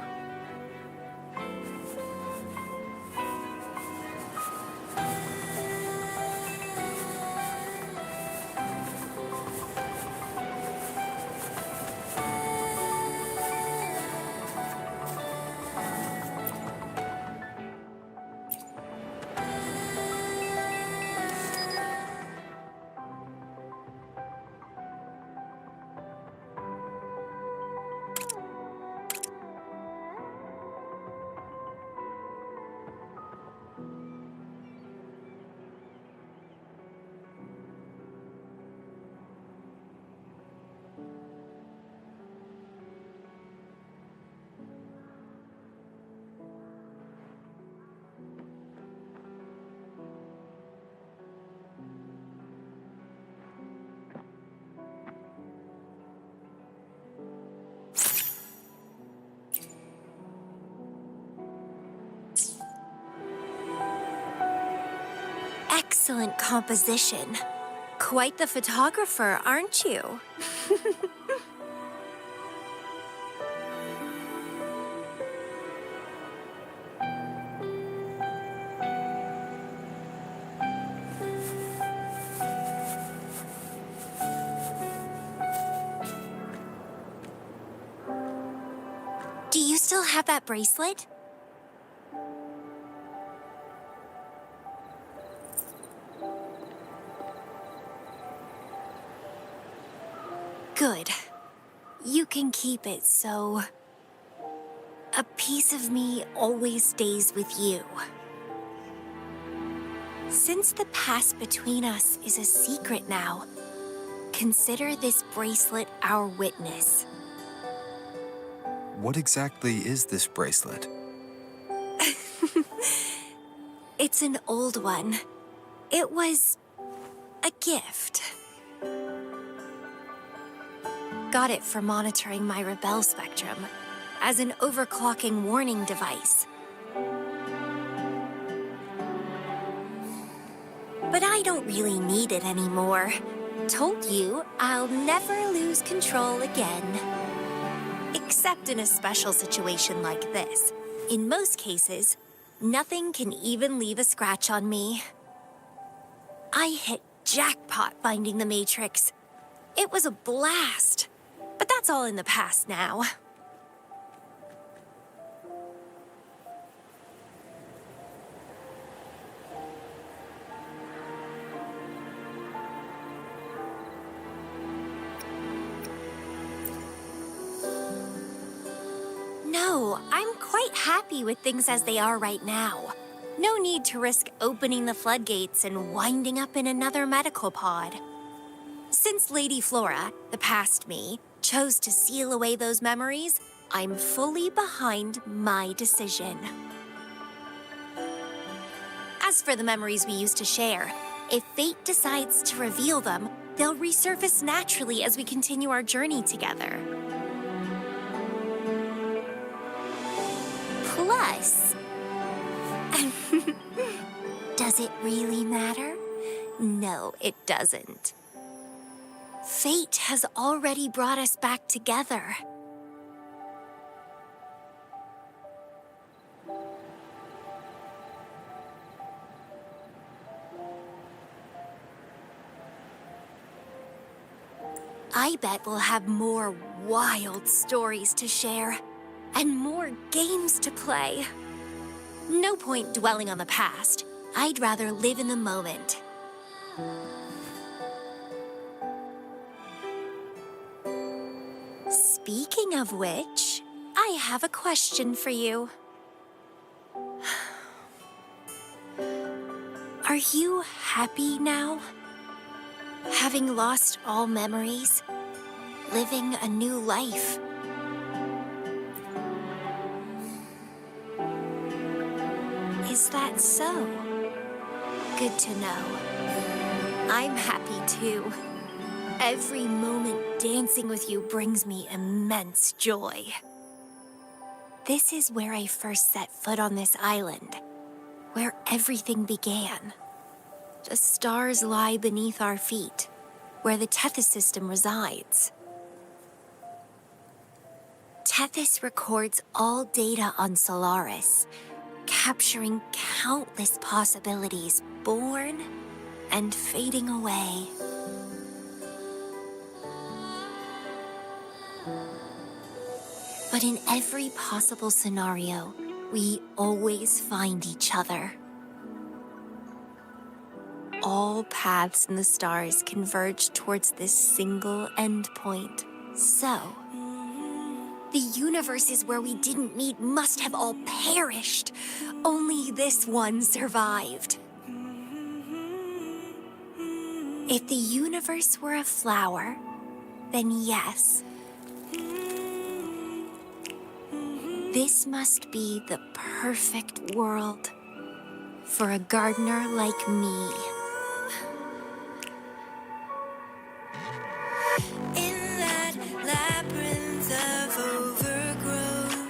[SPEAKER 7] Excellent composition. Quite the photographer, aren't you? Do you still have that bracelet? Good. You can keep it, so... a piece of me always stays with you. Since the past between us is a secret now, consider this bracelet our witness.
[SPEAKER 2] What exactly is this bracelet?
[SPEAKER 13] It's an old one. It was a gift. Got it for monitoring my rebel spectrum as an overclocking warning device. But I don't really need it anymore. Told you I'll never lose control again. Except in a special situation like this. In most cases, nothing can even leave a scratch on me. I hit jackpot finding the Matrix. It was a blast. But that's all in the past now. No, I'm quite happy with things as they are right now. No need to risk opening the floodgates and winding up in another medical pod. Since Lady Flora, the past me, chose to seal away those memories, I'm fully behind my decision. As for the memories we used to share, if fate decides to reveal them, they'll resurface naturally as we continue our journey together. Plus, does it really matter? No, it doesn't. Fate has already brought us back together. I bet we'll have more wild stories to share, and more games to play. No point dwelling on the past. I'd rather live in the moment. Speaking of which, I have a question for you. Are you happy now? Having lost all memories, living a new life. Is that so? Good to know. I'm happy too. Every moment dancing with you brings me immense joy. This is where I first set foot on this island, where everything began. The stars lie beneath our feet, where the Tethys system resides. Tethys records all data on Solaris, capturing countless possibilities born and fading away. But in every possible scenario, we always find each other. All paths in the stars converge towards this single endpoint. So, the universes where we didn't meet must have all perished. Only this one survived. If the universe were a flower, then yes. This must be the perfect world for a gardener like me.
[SPEAKER 4] In that labyrinth of overgrowth,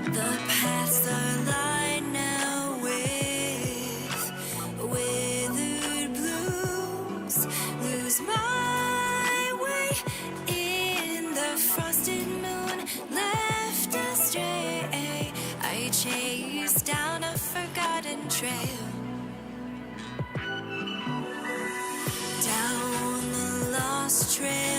[SPEAKER 4] the paths are lined now with withered blooms. Lose my way in the frosted moon, left astray. I chase down a forgotten trail. Down the lost trail.